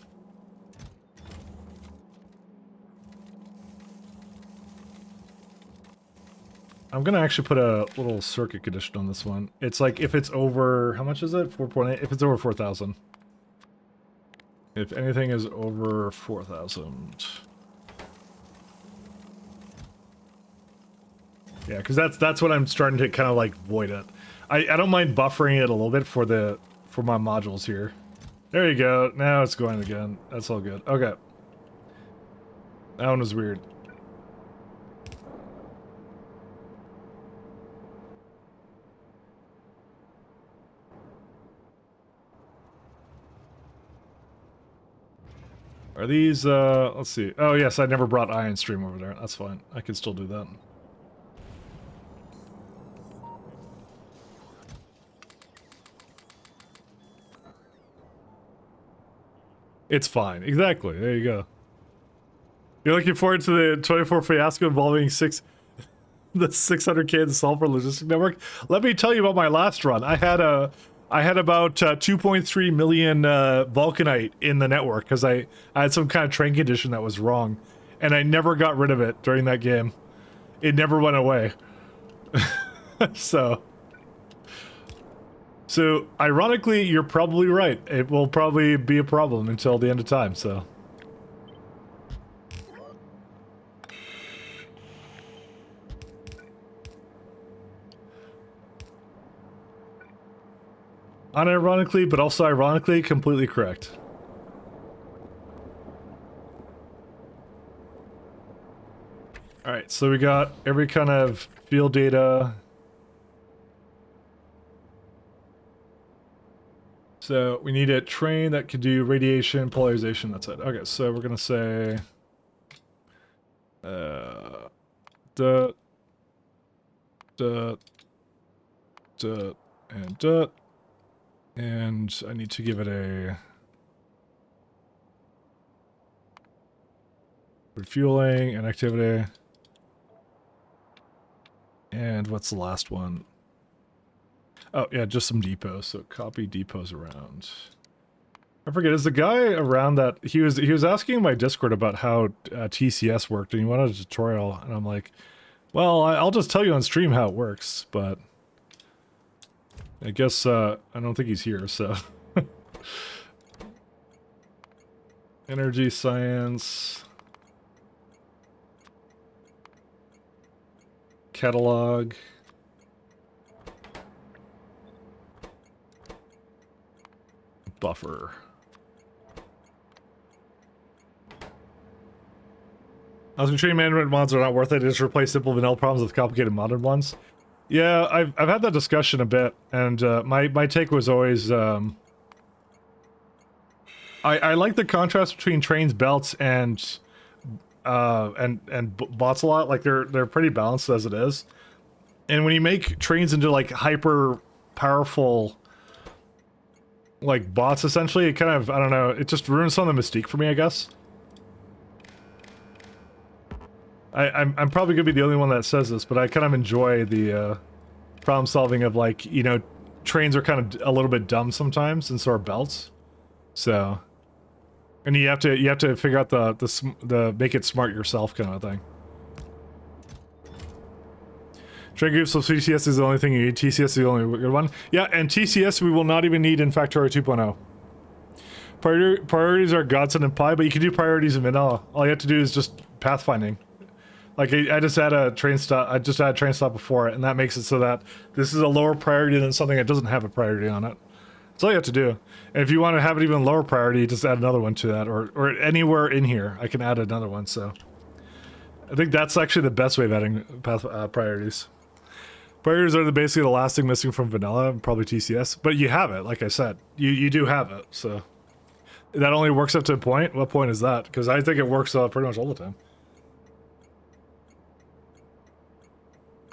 I'm gonna actually put a little circuit condition on this one. It's like if it's over, how much is it? 4.8? If it's over 4,000. If anything is over 4,000. Yeah, because that's what I'm starting to kind of like void it. I don't mind buffering it a little bit for my modules here. There you go. Now it's going again. That's all good. Okay. That one was weird. Are these, let's see. Oh, yes, I never brought Ion Stream over there. That's fine. I can still do that. It's fine. Exactly. There you go. You're looking forward to the 24 fiasco involving the 600K solver logistic network? Let me tell you about my last run. I had about 2.3 million Vulcanite in the network because I had some kind of train condition that was wrong, and I never got rid of it during that game. It never went away. So ironically, you're probably right. It will probably be a problem until the end of time. So. Unironically, but also ironically, completely correct. Alright, so we got every kind of field data. So we need a train that could do radiation, polarization, that's it. Okay, so we're gonna say... And I need to give it a refueling and activity. And what's the last one? Oh yeah, just some depots. So copy depots around. I forget, is the guy around that he was asking my Discord about how TCS worked, and he wanted a tutorial, and I'm like, well, I'll just tell you on stream how it works, but I guess I don't think he's here, so. Energy science. Catalog. Buffer. I was train management mods are not worth it. Just replace simple vanilla problems with complicated modern ones. Yeah, I've had that discussion a bit, and my take was always I like the contrast between trains, belts, and bots a lot. Like they're pretty balanced as it is, and when you make trains into like hyper powerful like bots, essentially, it kind of, I don't know, it just ruins some of the mystique for me, I guess. I'm probably gonna be the only one that says this, but I kind of enjoy the problem solving of, like, you know, trains are kind of a little bit dumb sometimes, and so are belts. So, and you have to figure out the make it smart yourself kind of thing. Train groups of TCS is the only thing you need. TCS is the only good one. Yeah, and TCS we will not even need in Factorio 2.0. Priorities are godsend and pi, but you can do priorities in vanilla. All you have to do is just pathfinding. Like, I just had a train stop. I just had a train stop before it, and that makes it so that this is a lower priority than something that doesn't have a priority on it. That's all you have to do. And if you want to have it even lower priority, just add another one to that, or anywhere in here, I can add another one. So, I think that's actually the best way of adding priorities. Priorities are basically the last thing missing from vanilla, probably TCS. But you have it, like I said, you do have it. So, that only works up to a point. What point is that? Because I think it works pretty much all the time.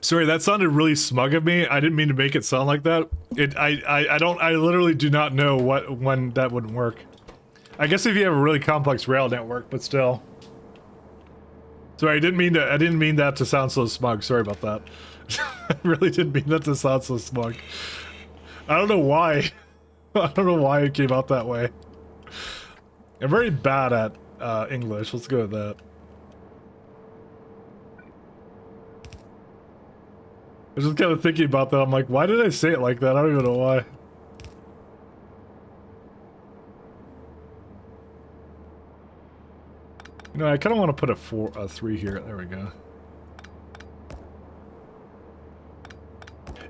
Sorry, that sounded really smug of me. I didn't mean to make it sound like that. I literally do not know when that wouldn't work. I guess if you have a really complex rail network, but still. Sorry, I didn't mean that to sound so smug. Sorry about that. I really didn't mean that to sound so smug. I don't know why. I don't know why it came out that way. I'm very bad at English. Let's go with that. I was just kind of thinking about that. I'm like, why did I say it like that? I don't even know why. You know, I kind of want to put a 3 here. There we go.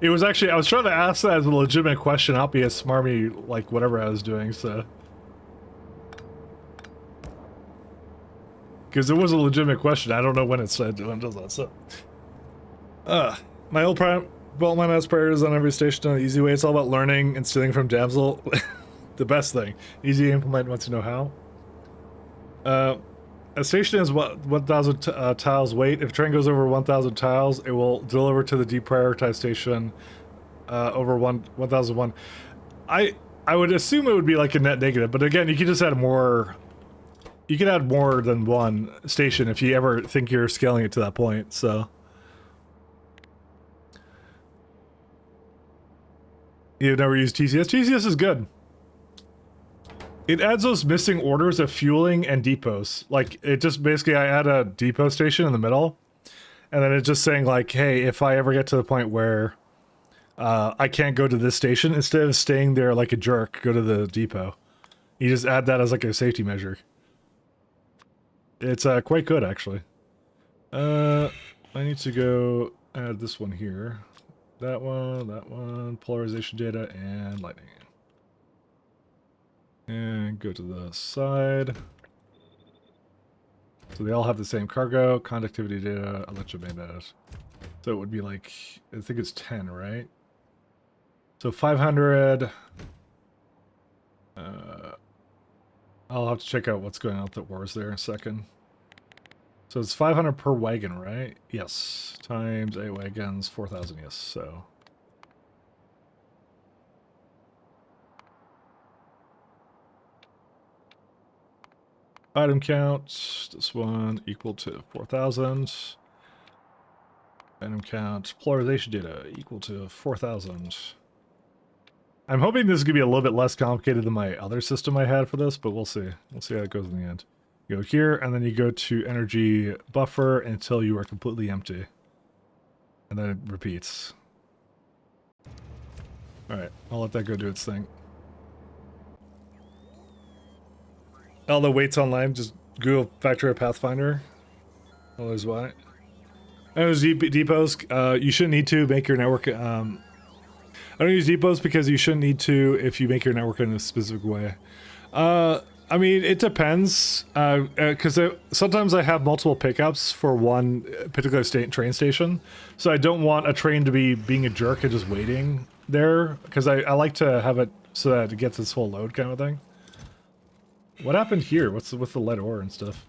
It was actually, I was trying to ask that as a legitimate question, not be a smarmy, like, whatever I was doing, so. Because it was a legitimate question. I don't know when it said, when it does that, so. My old well, my mass priorities on every station in an easy way. It's all about learning and stealing from Damsel. The best thing. Easy to implement once you know how. A station is what 1,000 tiles weight. If a train goes over 1,000 tiles, it will deliver to the deprioritized station over 1,001. I would assume it would be like a net negative, but again, you could just add more. You can add more than one station if you ever think you're scaling it to that point. So you've never used TCS. TCS is good. It adds those missing orders of fueling and depots. Like, it just basically, I add a depot station in the middle, and then it's just saying, like, hey, if I ever get to the point where I can't go to this station, instead of staying there like a jerk, go to the depot. You just add that as, like, a safety measure. It's quite good, actually. I need to go add this one here. That one, polarization data, and lightning. And go to the side. So they all have the same cargo, conductivity data, electromagnet. So it would be like, I think it's 10, right? So 500. I'll have to check out what's going on with the wars there in a second. So it's 500 per wagon, right? Yes. Times 8 wagons, 4,000, yes. So item count, this one equal to 4,000. Item count, polarization data equal to 4,000. I'm hoping this is going to be a little bit less complicated than my other system I had for this, but we'll see. We'll see how it goes in the end. You go here, and then you go to energy buffer until you are completely empty. And then it repeats. Alright, I'll let that go do its thing. All the weights online, just Google Factorio Pathfinder. Oh, there's why. And there's depots. You shouldn't need to make your network. I don't use depots because you shouldn't need to if you make your network in a specific way. I mean, it depends. Because sometimes I have multiple pickups for one particular train station. So I don't want a train to be being a jerk and just waiting there. Because I like to have it so that it gets its full load kind of thing. What happened here? What's with the lead ore and stuff?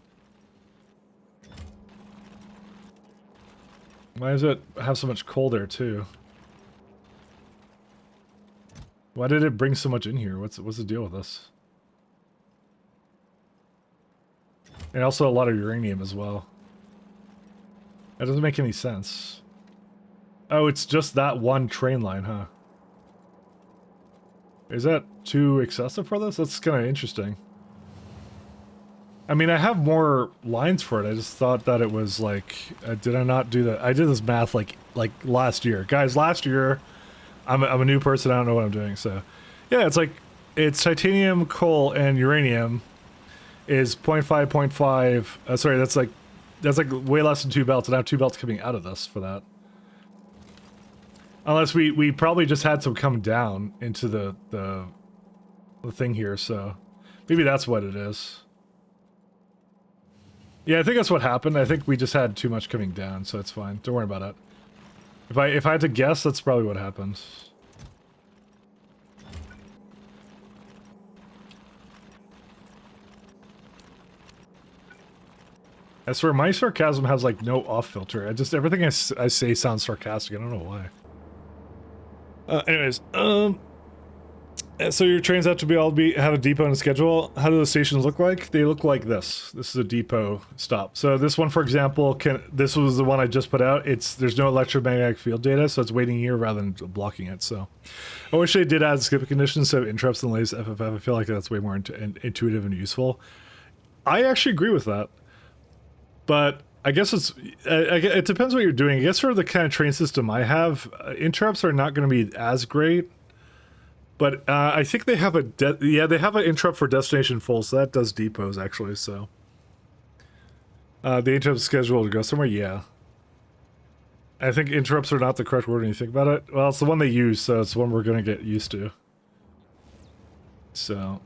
Why does it have so much coal there too? Why did it bring so much in here? What's the deal with this? And also a lot of uranium as well. That doesn't make any sense. Oh, it's just that one train line, huh? Is that too excessive for this? That's kind of interesting. I mean, I have more lines for it. I just thought that it was like, did I not do that? I did this math like last year. Guys, last year, I'm a new person. I don't know what I'm doing. So, yeah, it's like, it's titanium, coal, and uranium is 0.5, 0.5. Sorry, that's like way less than 2 belts, and I have 2 belts coming out of this for that. Unless we probably just had some come down into the thing here, so maybe that's what it is. Yeah, I think that's what happened. I think we just had too much coming down, so it's fine. Don't worry about it. If I had to guess, that's probably what happened. I swear, my sarcasm has like no off filter. Everything I say sounds sarcastic. I don't know why. Anyways, so your trains have to have a depot and a schedule. How do the stations look like? They look like this. This is a depot stop. So this one, for example, this was the one I just put out. There's no electromagnetic field data, so it's waiting here rather than blocking it. So I wish they did add skip conditions so interrupts and delays FFF. I feel like that's way more intuitive and useful. I actually agree with that, but I guess it depends what you're doing. I guess for the kind of train system I have, interrupts are not going to be as great. But I think they have they have an interrupt for destination full, so that does depots actually. So the interrupt schedule to go somewhere, yeah. I think interrupts are not the correct word when you think about it. Well, it's the one they use, so it's the one we're gonna get used to. So,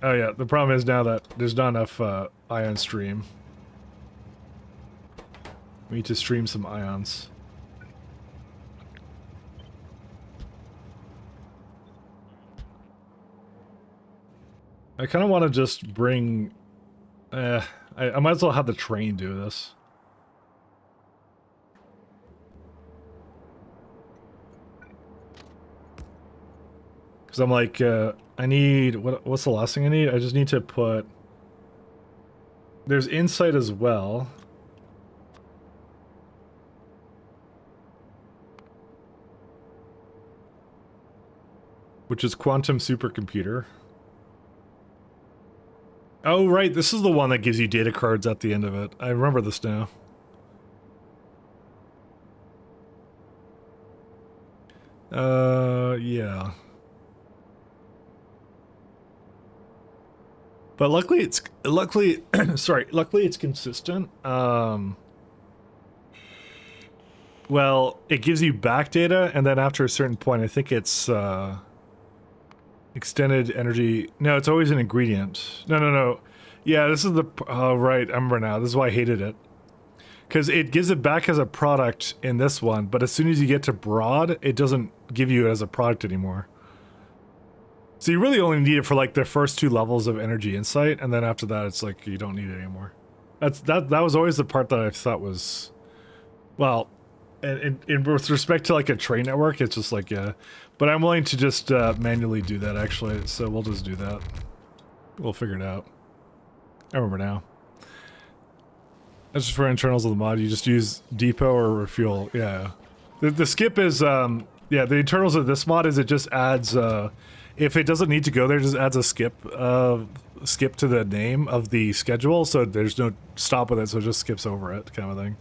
oh yeah, the problem is now that there's not enough ion stream. We need to stream some ions. I kind of want to just bring I might as well have the train do this. Because I'm like, I need, what's the last thing I need? I just need to put, there's insight as well. Which is quantum supercomputer. Oh, right, this is the one that gives you data cards at the end of it. I remember this now. Yeah. But luckily it's, sorry, luckily it's consistent. Well, it gives you back data, and then after a certain point, I think it's, extended energy. No, it's always an ingredient. No. Yeah, this is the, oh, right, I remember now. This is why I hated it. Because it gives it back as a product in this one, but as soon as you get to broad, it doesn't give you it as a product anymore. So you really only need it for like the first 2 levels of energy insight, and then after that, it's like you don't need it anymore. That was always the part that I thought was, well, in with respect to like a train network, it's just like, yeah. But I'm willing to just manually do that actually, so we'll just do that. We'll figure it out. I remember now. That's just for internals of the mod. You just use depot or refuel. Yeah. The skip is yeah, the internals of this mod is it just adds if it doesn't need to go there, it just adds a skip to the name of the schedule, so there's no stop with it, so it just skips over it, kind of thing.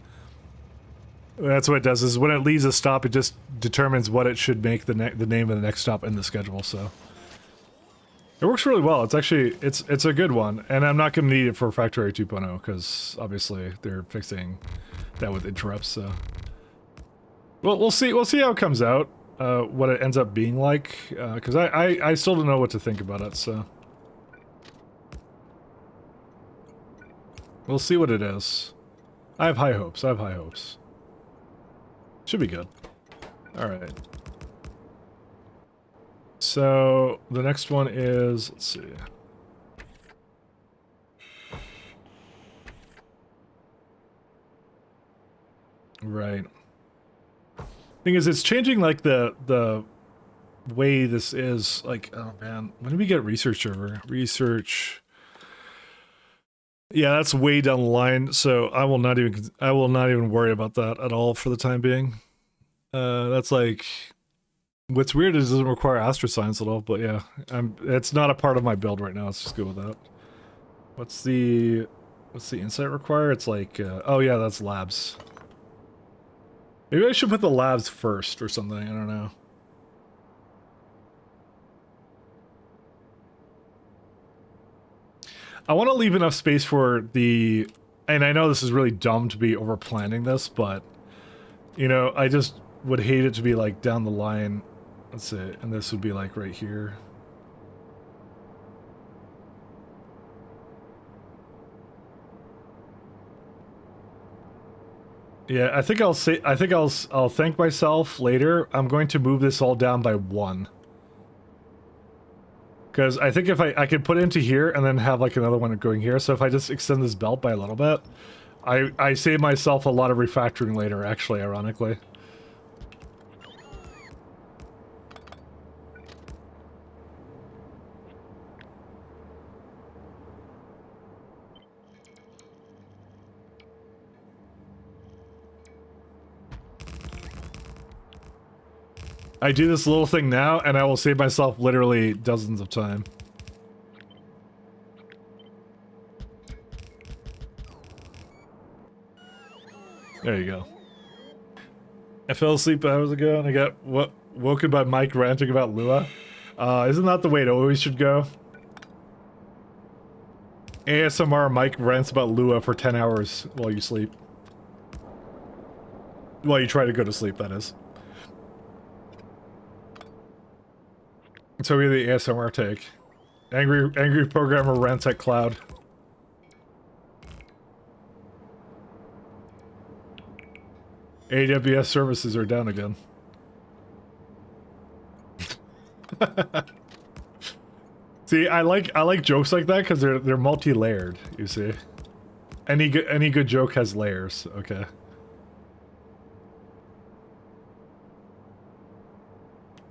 That's what it does, is when it leaves a stop, it just determines what it should make the name of the next stop in the schedule, so. It works really well. It's actually, it's a good one, and I'm not going to need it for Factorio 2.0, because obviously they're fixing that with interrupts, so. Well, we'll see how it comes out, what it ends up being like, because I still don't know what to think about it, so. We'll see what it is. I have high hopes, Should be good. Alright. So, the next one is, let's see. Right. Thing is, it's changing, like, the way this is, like, oh man, when did we get research server? Research. Yeah, that's way down the line, so I will not even worry about that at all for the time being. That's like, what's weird is it doesn't require astro science at all, but yeah, it's not a part of my build right now. Let's just go with that. What's the insight require? It's like, oh yeah, that's labs. Maybe I should put the labs first or something. I don't know. I want to leave enough space for the, and I know this is really dumb to be over planning this, but you know, I just would hate it to be like down the line. Let's see, and this would be like right here. Yeah, I think I'll thank myself later. I'm going to move this all down by 1. Because I think if I could put it into here and then have like another one going here. So if I just extend this belt by a little bit, I save myself a lot of refactoring later, actually, ironically. I do this little thing now, and I will save myself literally dozens of time. There you go. I fell asleep hours ago, and I got woken by Mike ranting about Lua. Isn't that the way it always should go? ASMR Mike rants about Lua for 10 hours while you sleep. While you try to go to sleep, that is. So we have the ASMR take. Angry programmer rants at cloud. AWS services are down again. See, I like jokes like that because they're multi-layered. You see, any good joke has layers. Okay.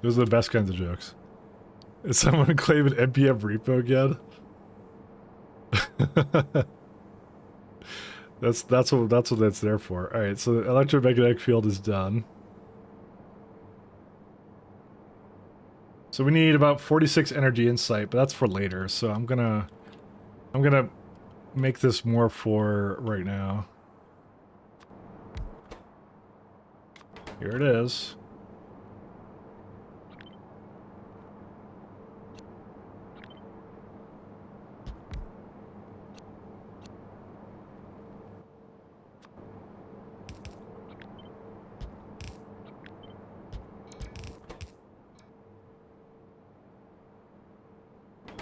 Those are the best kinds of jokes. Is someone claiming NPM repo again? that's what that's there for. All right, so the electromagnetic field is done. So we need about 46 energy insight, but that's for later. So I'm gonna make this more for right now. Here it is.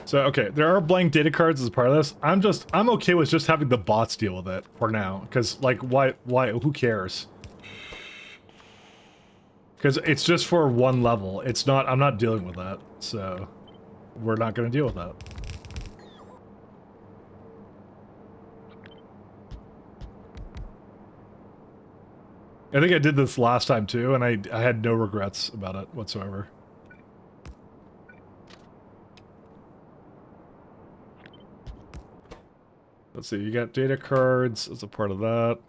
So, okay, there are blank data cards as part of this. I'm okay with just having the bots deal with it for now. Because, like, why, who cares? Because it's just for one level. It's not, I'm not dealing with that. So, we're not going to deal with that. I think I did this last time too, and I had no regrets about it whatsoever. Let's see, you got data cards as a part of that.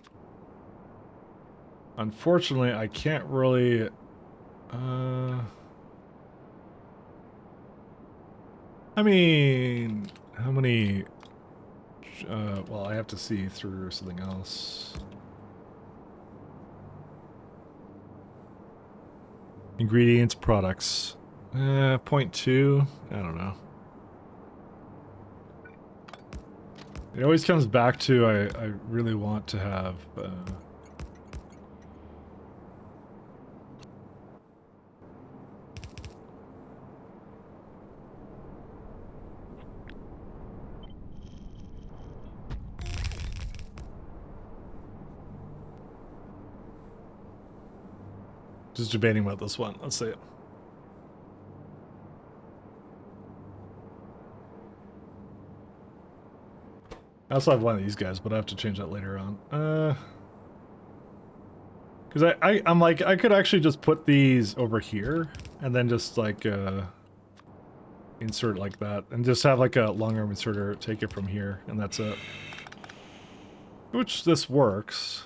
Unfortunately, I can't really... I mean... How many... well, I have to see through something else. Ingredients, products. 0.2? I don't know. It always comes back to I really want to have just debating about this one. Let's see it. I also have one of these guys, but I have to change that later on. Because I'm like, I could actually just put these over here, and then just, like, insert like that, and just have, like, a long arm inserter take it from here, and that's it. Which, this works.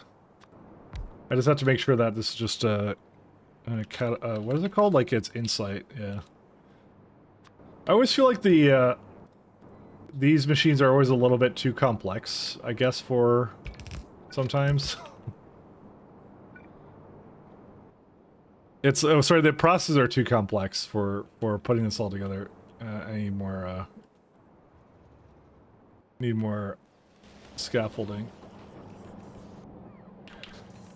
I just have to make sure that this is just, what is it called? Like, it's insight, yeah. I always feel like these machines are always a little bit too complex, I guess, for sometimes. It's, oh, sorry, the processes are too complex for putting this all together. I need more scaffolding.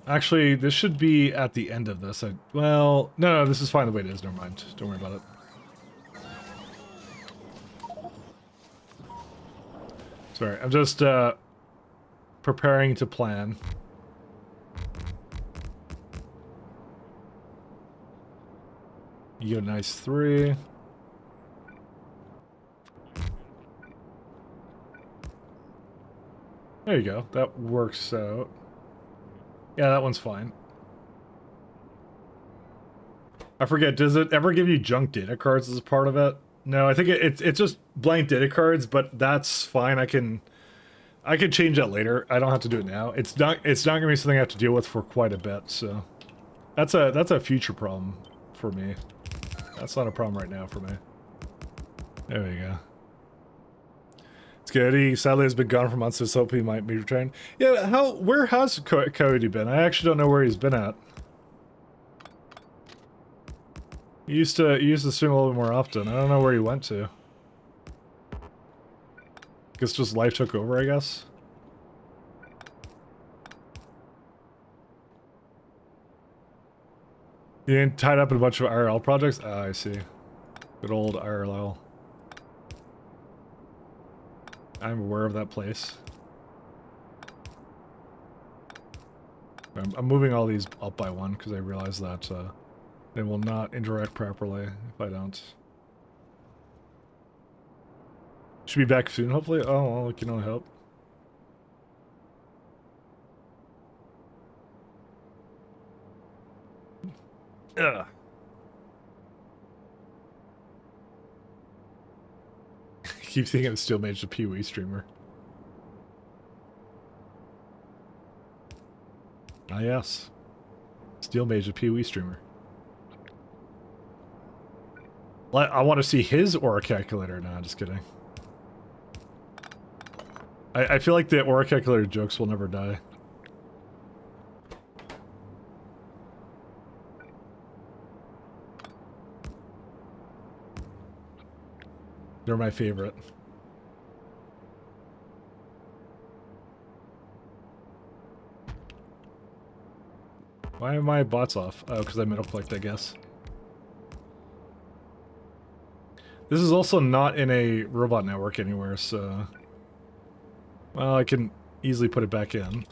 Actually, this should be at the end of this. Well, no, this is fine the way it is. Never mind. Don't worry about it. Sorry, I'm just preparing to plan. You get a nice 3. There you go. That works out. Yeah, that one's fine. I forget, does it ever give you junk data cards as a part of it? No, I think it's just blank data cards, but that's fine. I can change that later. I don't have to do it now. It's not gonna be something I have to deal with for quite a bit, so that's a future problem for me. That's not a problem right now for me. There we go. It's good. He sadly has been gone for months, so hope he might be returned. Yeah, where has Coyote been? I actually don't know where he's been at. He used to stream a little bit more often. I don't know where he went to. Guess just life took over, I guess. You ain't tied up in a bunch of IRL projects? Ah, I see. Good old IRL. I'm aware of that place. I'm moving all these up by one because I realize that they will not interact properly if I don't. Should be back soon, hopefully. Oh, well, we can only hope. Ugh. Keep thinking of Steel Mage, the Pee-wee streamer. Ah, yes. Steel Mage, the Pee-wee streamer. I want to see his aura calculator. No, just kidding. I feel like the aura calculator jokes will never die. They're my favorite. Why are my bots off? Oh, because I middle-clicked, I guess. This is also not in a robot network anywhere, so... Well, I can easily put it back in.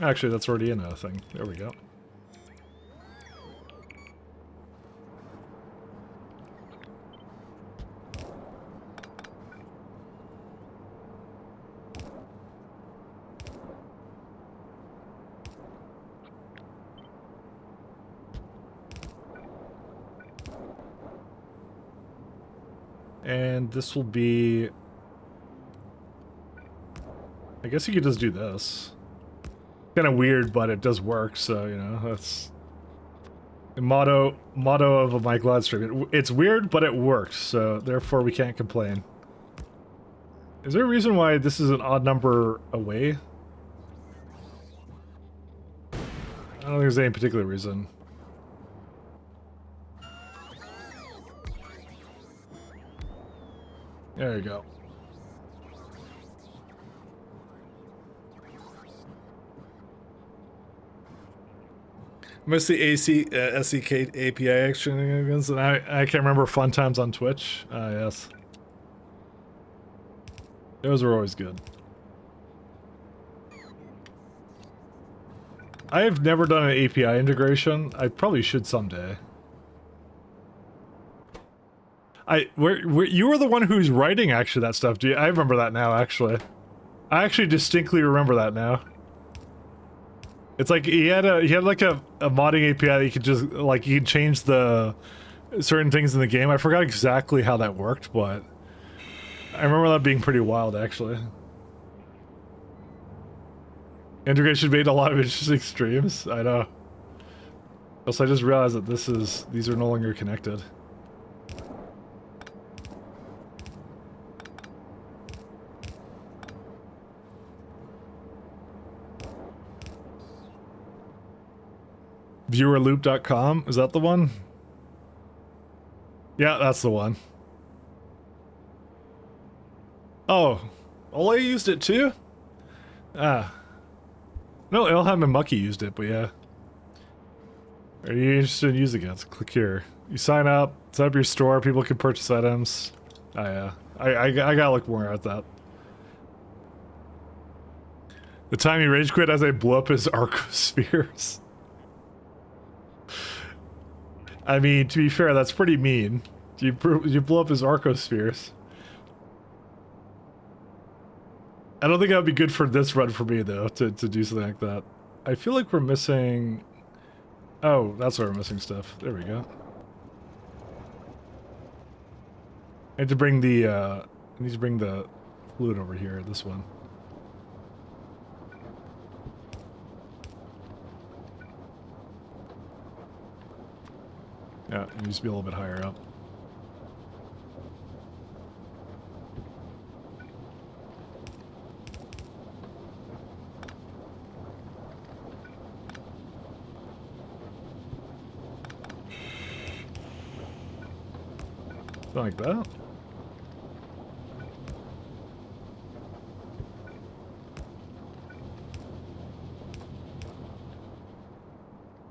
Actually, that's already in a thing. There we go. And this will be... I guess you could just do this. Kind of weird, but it does work, so, you know, that's... The motto of my glad stream. It's weird, but it works, so therefore we can't complain. Is there a reason why this is an odd number away? I don't think there's any particular reason. There you go. Mostly SEK API exchange, and I can't remember fun times on Twitch. Ah, yes. Those were always good. I have never done an API integration. I probably should someday. You were the one who's writing actually that stuff. Do you? I remember that now. Actually, I actually distinctly remember that now. It's like he had like a modding API that you could just like you could change the certain things in the game. I forgot exactly how that worked, but I remember that being pretty wild actually. Integration made a lot of interesting streams. I know. Also, I just realized that these are no longer connected. Viewerloop.com, is that the one? Yeah, that's the one. Oh, Ole used it too? Ah. No, Ilham and Mucky used it, but yeah. Are you interested in using it? So click here. You sign up, set up your store, people can purchase items. Oh yeah. I gotta look more at that. The time he rage quit as I blew up his arcospheres. I mean, to be fair, that's pretty mean. You blow up his arcospheres. I don't think that would be good for this run for me, though, to do something like that. I feel like we're missing... Oh, that's where we're missing stuff. There we go. I need to bring the, fluid over here, this one. Yeah, it needs to be a little bit higher up. Something like that.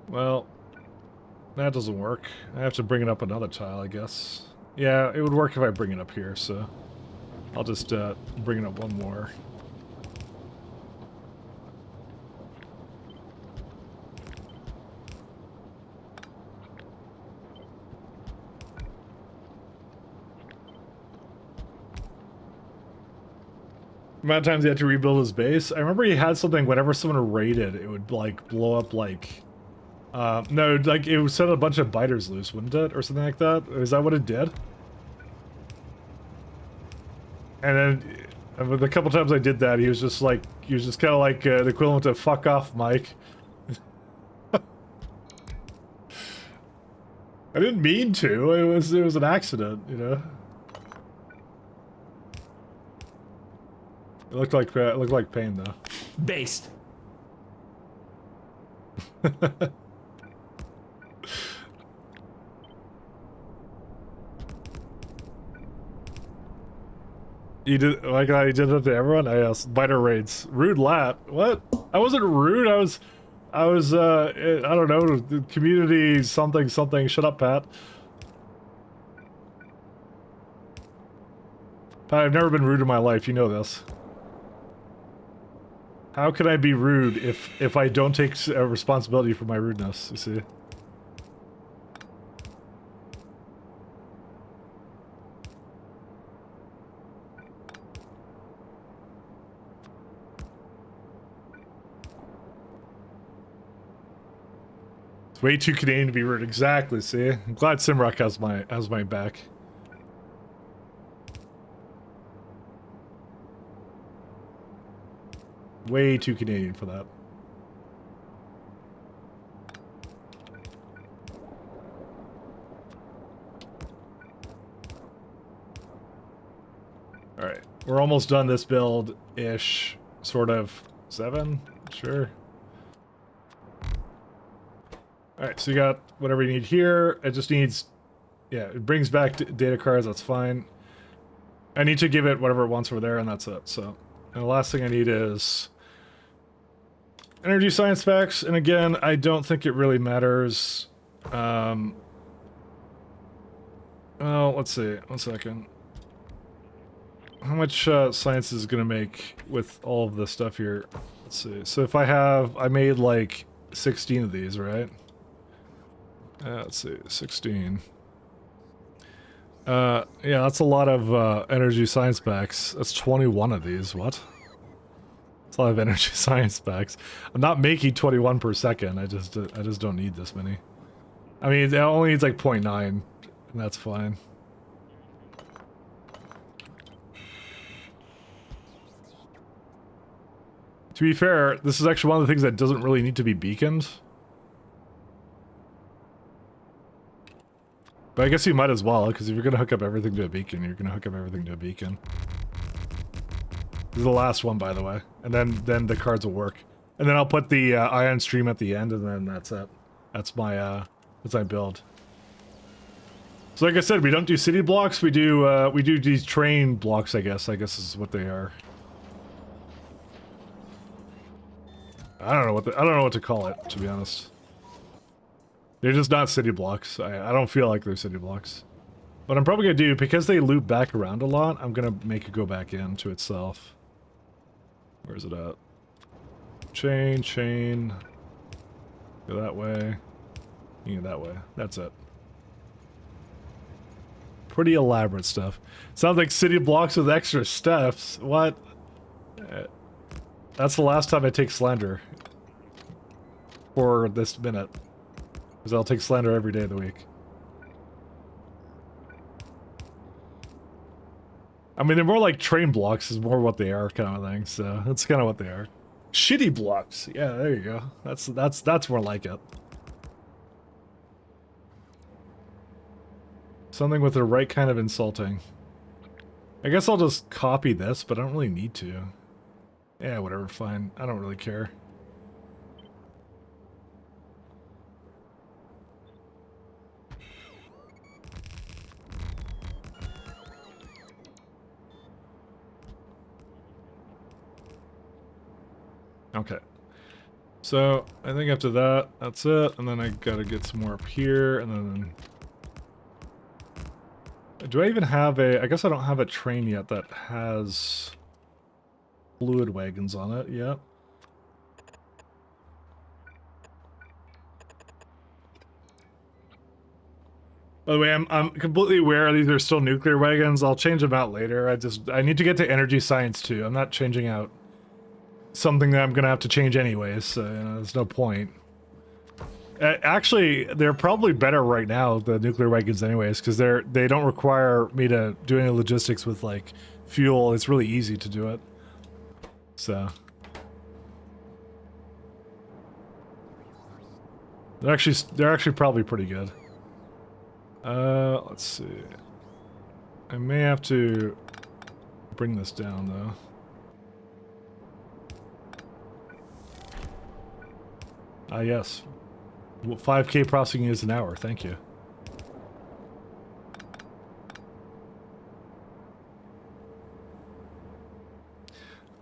Well, that doesn't work. I have to bring it up another tile, I guess. Yeah, it would work if I bring it up here, so... I'll just bring it up one more. amount of times he had to rebuild his base. I remember he had something whenever someone raided, it would like blow up like no, like it would set a bunch of biters loose, wouldn't it? Or something like that? Is that what it did? And then the couple times I did that, he was just kind of like the equivalent of "fuck off, Mike." I didn't mean to. It was an accident, you know. It looked like pain though. Based. You did like I did that to everyone. I asked biter raids. Rude lat. What? I wasn't rude. I was I don't know, the community something. Shut up, Pat. Pat, I've never been rude in my life. You know this. How can I be rude if I don't take responsibility for my rudeness? You see. Way too Canadian to be rude. Exactly. See, I'm glad Simrock has my back. Way too Canadian for that. All right, we're almost done this build-ish, sort of. 7, sure. Alright, so you got whatever you need here. It just needs... Yeah, it brings back data cards, that's fine. I need to give it whatever it wants over there, and that's it. So, and the last thing I need is... energy science specs, and again, I don't think it really matters. Well, let's see. 1 second. How much science is it going to make with all of this stuff here? Let's see. So if I made like 16 of these, right? Let's see, 16. Yeah, that's a lot of energy science packs. That's 21 of these. What? That's a lot of energy science packs. I'm not making 21 per second. I just don't need this many. I mean, it only needs like 0.9, and that's fine. To be fair, this is actually one of the things that doesn't really need to be beaconed. But I guess you might as well, because if you're going to hook up everything to a beacon, you're going to hook up everything to a beacon. This is the last one, by the way. And then the cards will work. And then I'll put the ion stream at the end, and then that's it. That's my build. So like I said, we don't do city blocks, we do these train blocks, I guess. I guess is what they are. I don't know what to call it, to be honest. They're just not city blocks. I don't feel like they're city blocks. What I'm probably gonna do, because they loop back around a lot, I'm gonna make it go back into itself. Where's it at? Chain. Go that way. You go that way. That's it. Pretty elaborate stuff. Sounds like city blocks with extra steps. What? That's the last time I take slander. For this minute. Because I'll take slander every day of the week. I mean, they're more like train blocks is more what they are kind of thing, so that's kind of what they are. Shitty blocks. Yeah, there you go. That's more like it. Something with the right kind of insulting. I guess I'll just copy this, but I don't really need to. Yeah, whatever, fine. I don't really care. Okay. So, I think after that, that's it. And then I gotta get some more up here, and then... Do I even have a... I guess I don't have a train yet that has... fluid wagons on it yet. By the way, I'm completely aware these are still nuclear wagons. I'll change them out later. I need to get to energy science too. I'm not changing out something that I'm gonna have to change anyways, so you know, there's no point. Actually, they're probably better right now, the nuclear wagons anyways, because they don't require me to do any logistics with like fuel. It's really easy to do it. So they're actually probably pretty good. Let's see. I may have to bring this down though. Ah, yes. 5K processing units an hour. Thank you.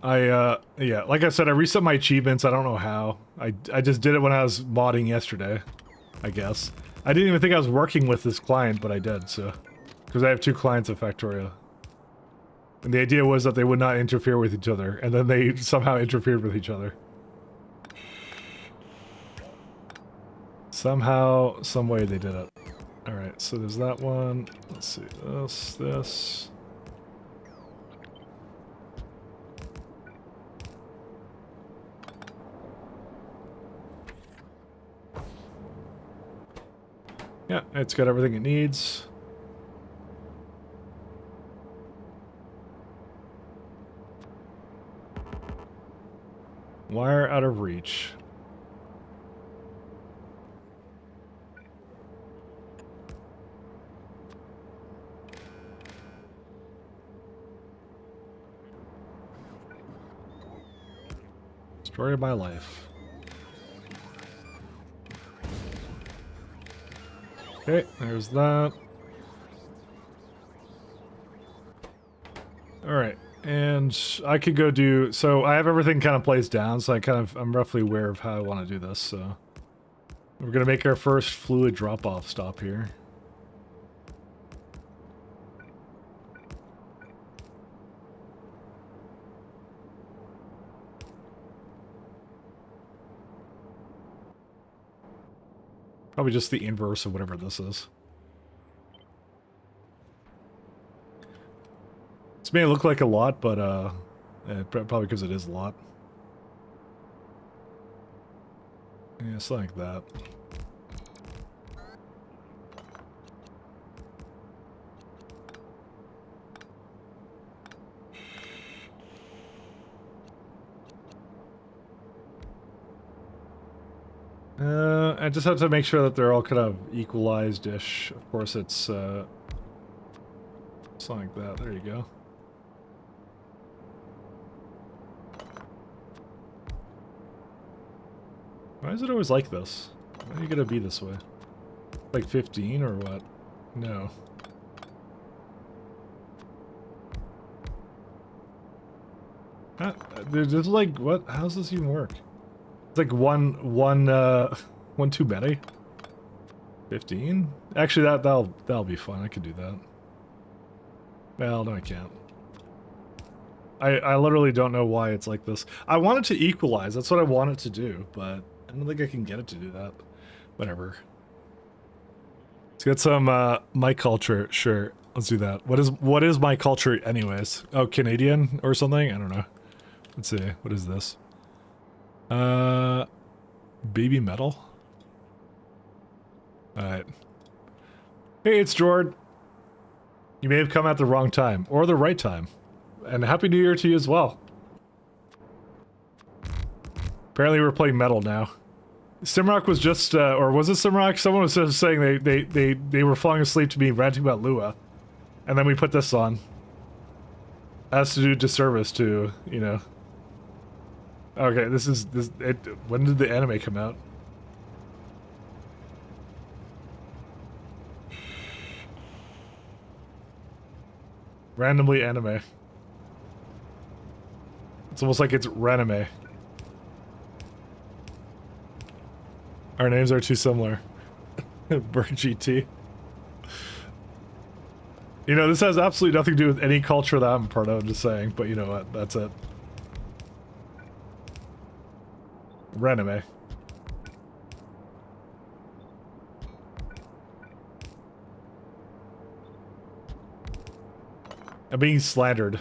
Yeah, like I said, I reset my achievements. I don't know how. I just did it when I was modding yesterday, I guess. I didn't even think I was working with this client, but I did, so. Because I have 2 clients at Factorio. And the idea was that they would not interfere with each other, and then they somehow interfered with each other. Somehow, some way they did it. Alright, so there's that one. Let's see, this. Yeah, it's got everything it needs. Wire out of reach. Story of my life. Okay, there's that. Alright, and I could go do... So I have everything kind of placed down, so I'm roughly aware of how I want to do this, so... We're gonna make our first fluid drop-off stop here. Probably just the inverse of whatever this is. This may look like a lot, but probably because it is a lot. Yeah, something like that. I just have to make sure that they're all kind of equalized-ish. Of course, it's something like that. There you go. Why is it always like this? Why are you gonna be this way? Like 15 or what? No. There's like, what? How's this even work? It's like one too many? 15? Actually, that'll be fun. I could do that. Well, no, I can't. I literally don't know why it's like this. I want it to equalize. That's what I want it to do, but I don't think I can get it to do that. Whatever. Let's get some my culture. Sure, let's do that. What is my culture anyways? Oh, Canadian or something? I don't know. Let's see. What is this? Baby metal? Alright. Hey, it's Jord. You may have come at the wrong time, or the right time. And Happy New Year to you as well. Apparently we're playing metal now. Simrock was just, or was it Simrock? Someone was just saying they were falling asleep to me ranting about Lua. And then we put this on. Has to do disservice to, you know. Okay, when did the anime come out? Randomly anime. It's almost like it's ranime. Our names are too similar. Bird GT. You know, this has absolutely nothing to do with any culture that I'm a part of, I'm just saying, but you know what, that's it. Ranime. I'm being slandered.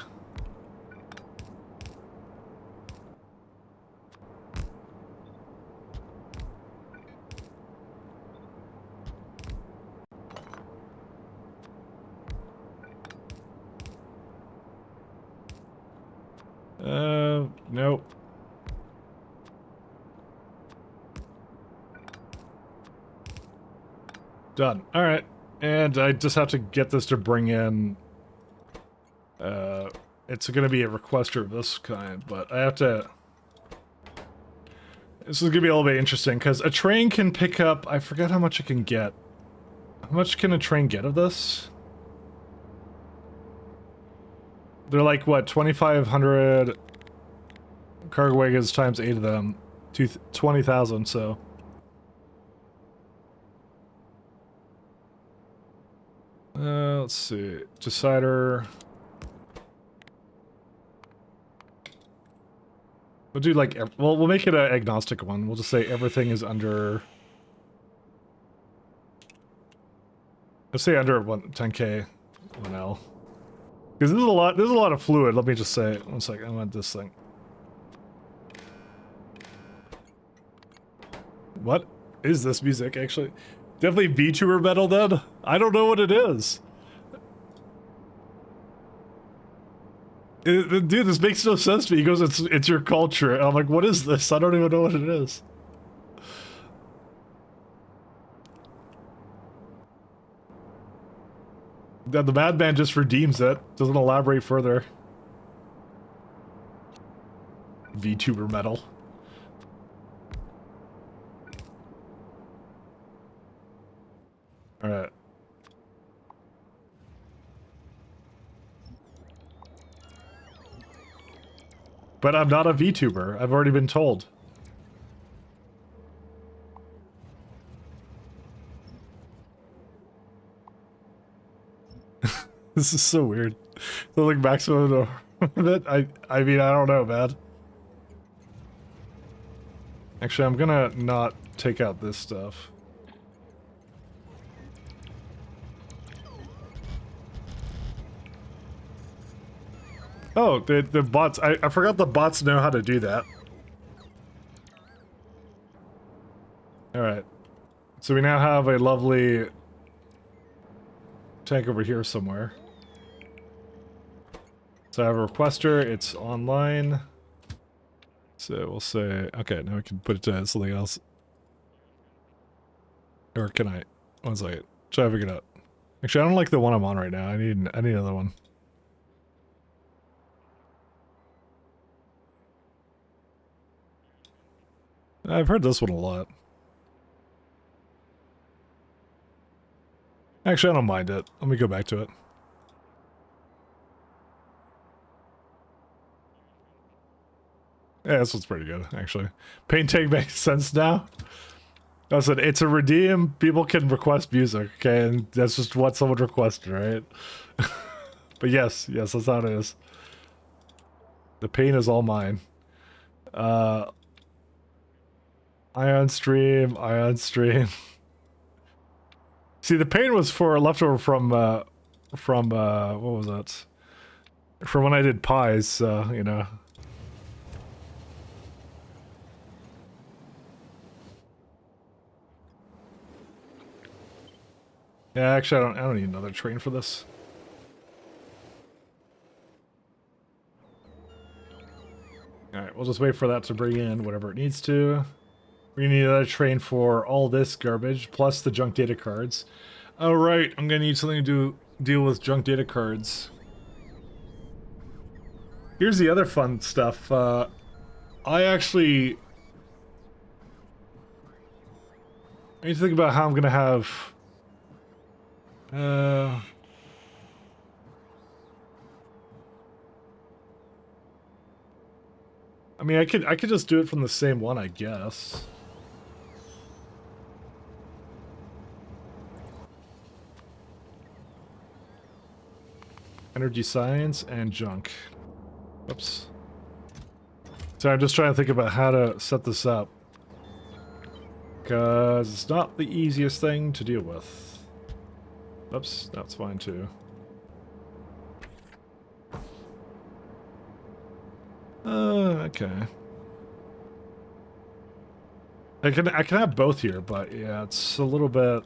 Nope. Done. All right. And I just have to get this to bring in... it's going to be a requester of this kind, but I have to... This is going to be a little bit interesting, because a train can pick up... I forget how much it can get. How much can a train get of this? They're like, what, 2,500 cargo wagons times 8 of them. 20,000, so... let's see. Decider. We'll do like, well, we'll make it an agnostic one. We'll just say everything is under. Let's say under 10K, 1L. Because there's a lot of fluid. Let me just say, one second. I want this thing. What is this music actually? Definitely VTuber metal then? I don't know what it is. Dude, this makes no sense to me. He goes, it's your culture. And I'm like, what is this? I don't even know what it is. The madman just redeems it. Doesn't elaborate further. VTuber metal. Alright. But I'm not a VTuber. I've already been told. This is so weird. So like maximum of I mean, I don't know, man. Actually, I'm gonna not take out this stuff. Oh, the bots. I forgot the bots know how to do that. Alright. So we now have a lovely tank over here somewhere. So I have a requester, it's online. So we'll say, okay, now we can put it to something else. Or can I? One second. Try to figure it out. Actually, I don't like the one I'm on right now. I need another one. I've heard this one a lot. Actually, I don't mind it. Let me go back to it. Yeah, this one's pretty good, actually. Paint tag makes sense now. I said, it's a redeem. People can request music, okay? And that's just what someone requested, right? But yes, that's how it is. The pain is all mine. Ion stream. See, the pain was for leftover from what was that? From when I did pies, you know. Yeah, actually, I don't need another train for this. Alright, we'll just wait for that to bring in whatever it needs to. We're gonna need another train for all this garbage, plus the junk data cards. Alright, I'm gonna need something to deal with junk data cards. Here's the other fun stuff. I need to think about how I'm gonna have... I mean, I could just do it from the same one, I guess. Energy science and junk. Oops. So I'm just trying to think about how to set this up. Because it's not the easiest thing to deal with. Oops, that's fine too. Okay. I can have both here, but yeah, it's a little bit.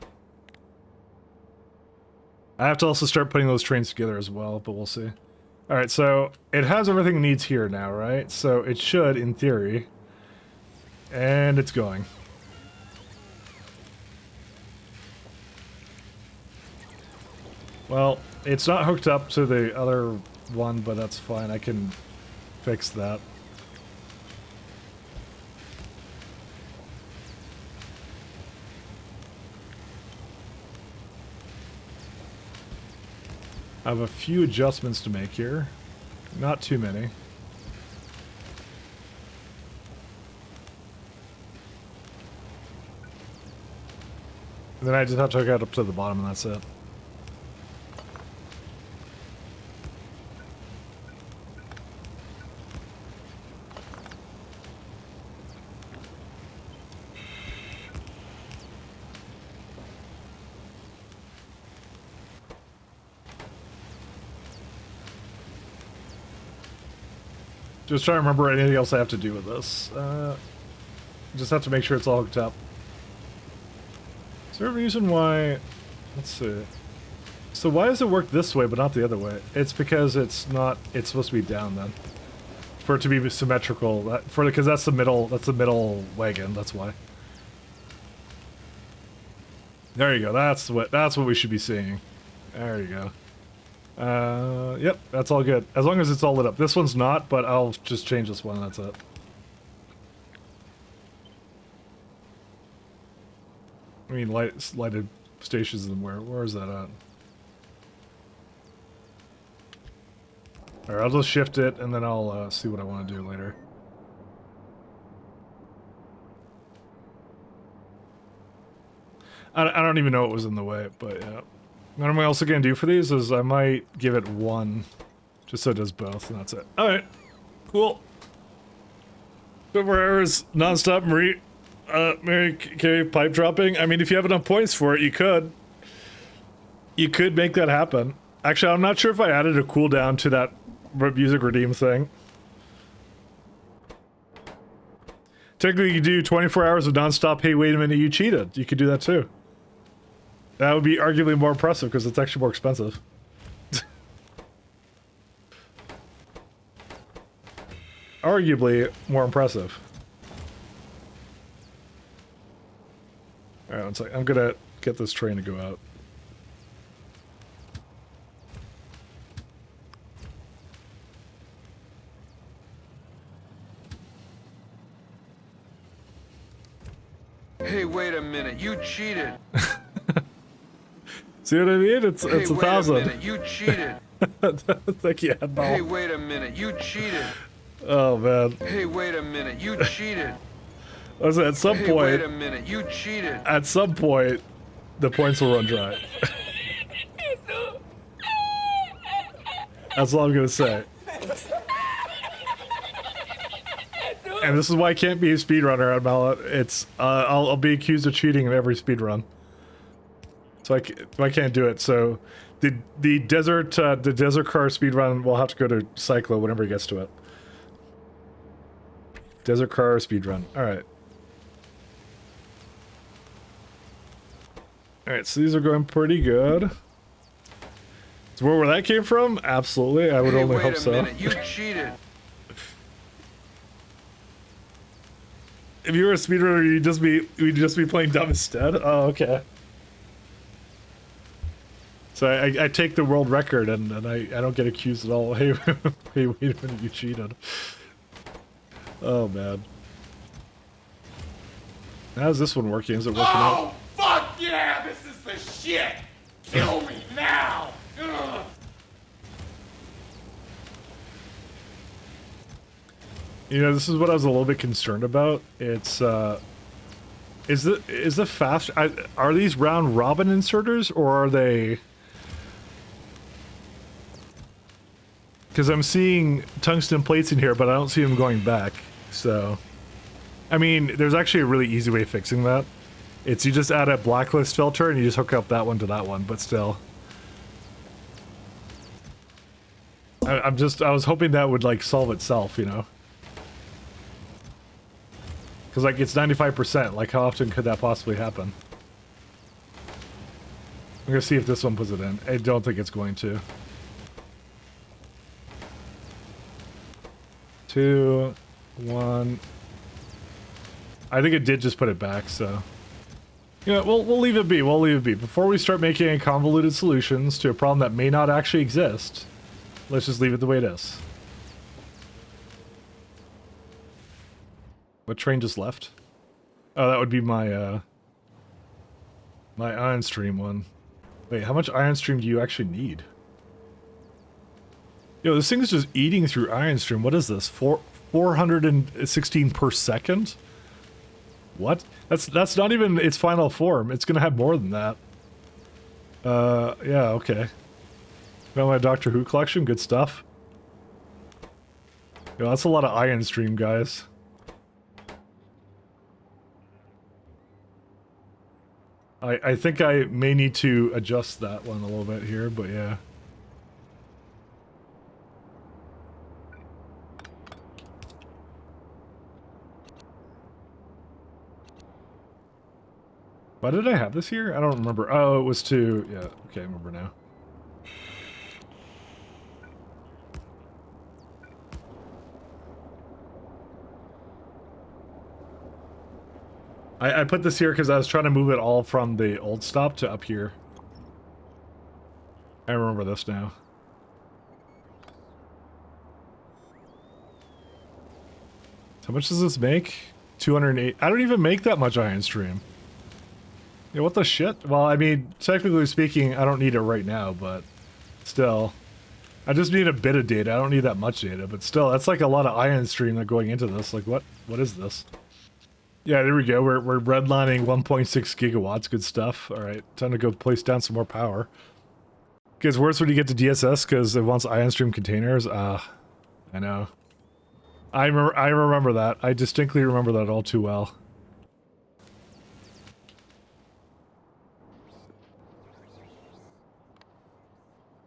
I have to also start putting those trains together as well, but we'll see. All right, so it has everything it needs here now, right? So it should, in theory, and it's going. Well, it's not hooked up to the other one, but that's fine. I can fix that. I have a few adjustments to make here. Not too many. And then I just have to hook it up to the bottom and that's it. Just trying to remember anything else I have to do with this. Just have to make sure it's all hooked up. Is there a reason why... Let's see. So why does it work this way but not the other way? It's because it's not... It's supposed to be down then. For it to be symmetrical. Because that's the middle wagon, that's why. There you go, that's what we should be seeing. There you go. Yep, that's all good. As long as it's all lit up. This one's not, but I'll just change this one, that's it. I mean, lighted stations and where is that at? Alright, I'll just shift it and then I'll see what I want to do later. I don't even know what was in the way, but yeah. What am I also going to do for these is I might give it one, just so it does both, and that's it. Alright, cool. 24 hours, non-stop Mary Kay pipe dropping. I mean, if you have enough points for it, you could. You could make that happen. Actually, I'm not sure if I added a cooldown to that music redeem thing. Technically, you do 24 hours of non-stop, hey, wait a minute, you cheated. You could do that too. That would be arguably more impressive because it's actually more expensive. Arguably more impressive. Alright, one sec. I'm gonna get this train to go out. Hey, wait a minute, you cheated. See what I mean? It's Hey, a wait thousand. a minute, you cheated. Thank you, Admiral. Hey, wait a minute, you cheated. Oh man. Hey, wait a minute, you cheated. Listen, at some Hey, point, wait a minute, you cheated. at some point, the points will run dry. That's all I'm gonna say. And this is why I can't be a speedrunner, Admiral. It's I'll be accused of cheating in every speedrun. So I can't do it. So the desert car speedrun will have to go to Cyclo whenever he gets to it. Desert car speedrun. Alright. Alright, so these are going pretty good. So where that came from? Absolutely. I would Hey, only wait hope a so. minute, you cheated. If you were a speedrunner, we'd just be playing dumb instead. Oh, okay. So I take the world record and I don't get accused at all. Hey, hey, wait a minute, you cheated. Oh man. How's this one working? Is it working out? Oh, fuck yeah! This is the shit! Kill me now! Ugh. You know, this is what I was a little bit concerned about. It's is the fast are these round robin inserters or are they? Because I'm seeing tungsten plates in here, but I don't see them going back. So, I mean, there's actually a really easy way of fixing that. It's you just add a blacklist filter and you just hook up that one to that one, but still. I was hoping that would like solve itself, you know? Because, like, it's 95%. Like, how often could that possibly happen? I'm gonna see if this one puts it in. I don't think it's going to. 2, 1. I think it did just put it back, so... Yeah, we'll leave it be. We'll leave it be. Before we start making convoluted solutions to a problem that may not actually exist, let's just leave it the way it is. What train just left? Oh, that would be my, my ion stream one. Wait, how much ion stream do you actually need? Yo, this thing is just eating through ion stream. What is this? 416 per second? What? That's not even its final form. It's gonna have more than that. Yeah, okay. Got my Doctor Who collection. Good stuff. Yo, that's a lot of ion stream, guys. I think I may need to adjust that one a little bit here, but yeah. Why did I have this here? I don't remember. Oh, it was to... Yeah, okay, I remember now. I put this here because I was trying to move it all from the old stop to up here. I remember this now. How much does this make? 208. I don't even make that much ion stream. Yeah, what the shit? Well, I mean, technically speaking, I don't need it right now, but still. I just need a bit of data. I don't need that much data, but still, that's like a lot of ion stream that going into this. Like, what is this? Yeah, there we go. We're redlining 1.6 gigawatts. Good stuff. All right, time to go place down some more power. Gets worse when you get to DSS because it wants ion stream containers. I know. I remember that. I distinctly remember that all too well.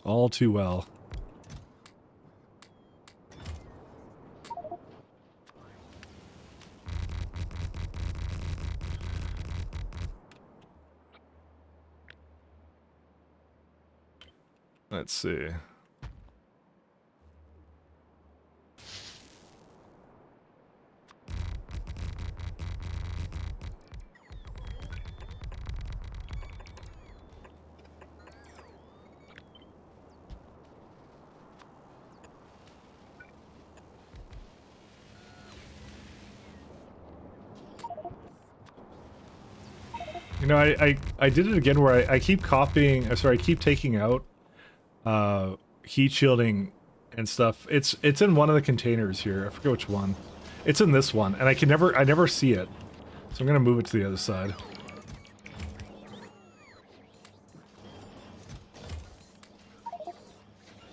All too well. Let's see. You know, I did it again where I keep copying, sorry, I keep taking out heat shielding and stuff. It's in one of the containers here. I forget which one. It's in this one, and I never see it. So I'm gonna move it to the other side.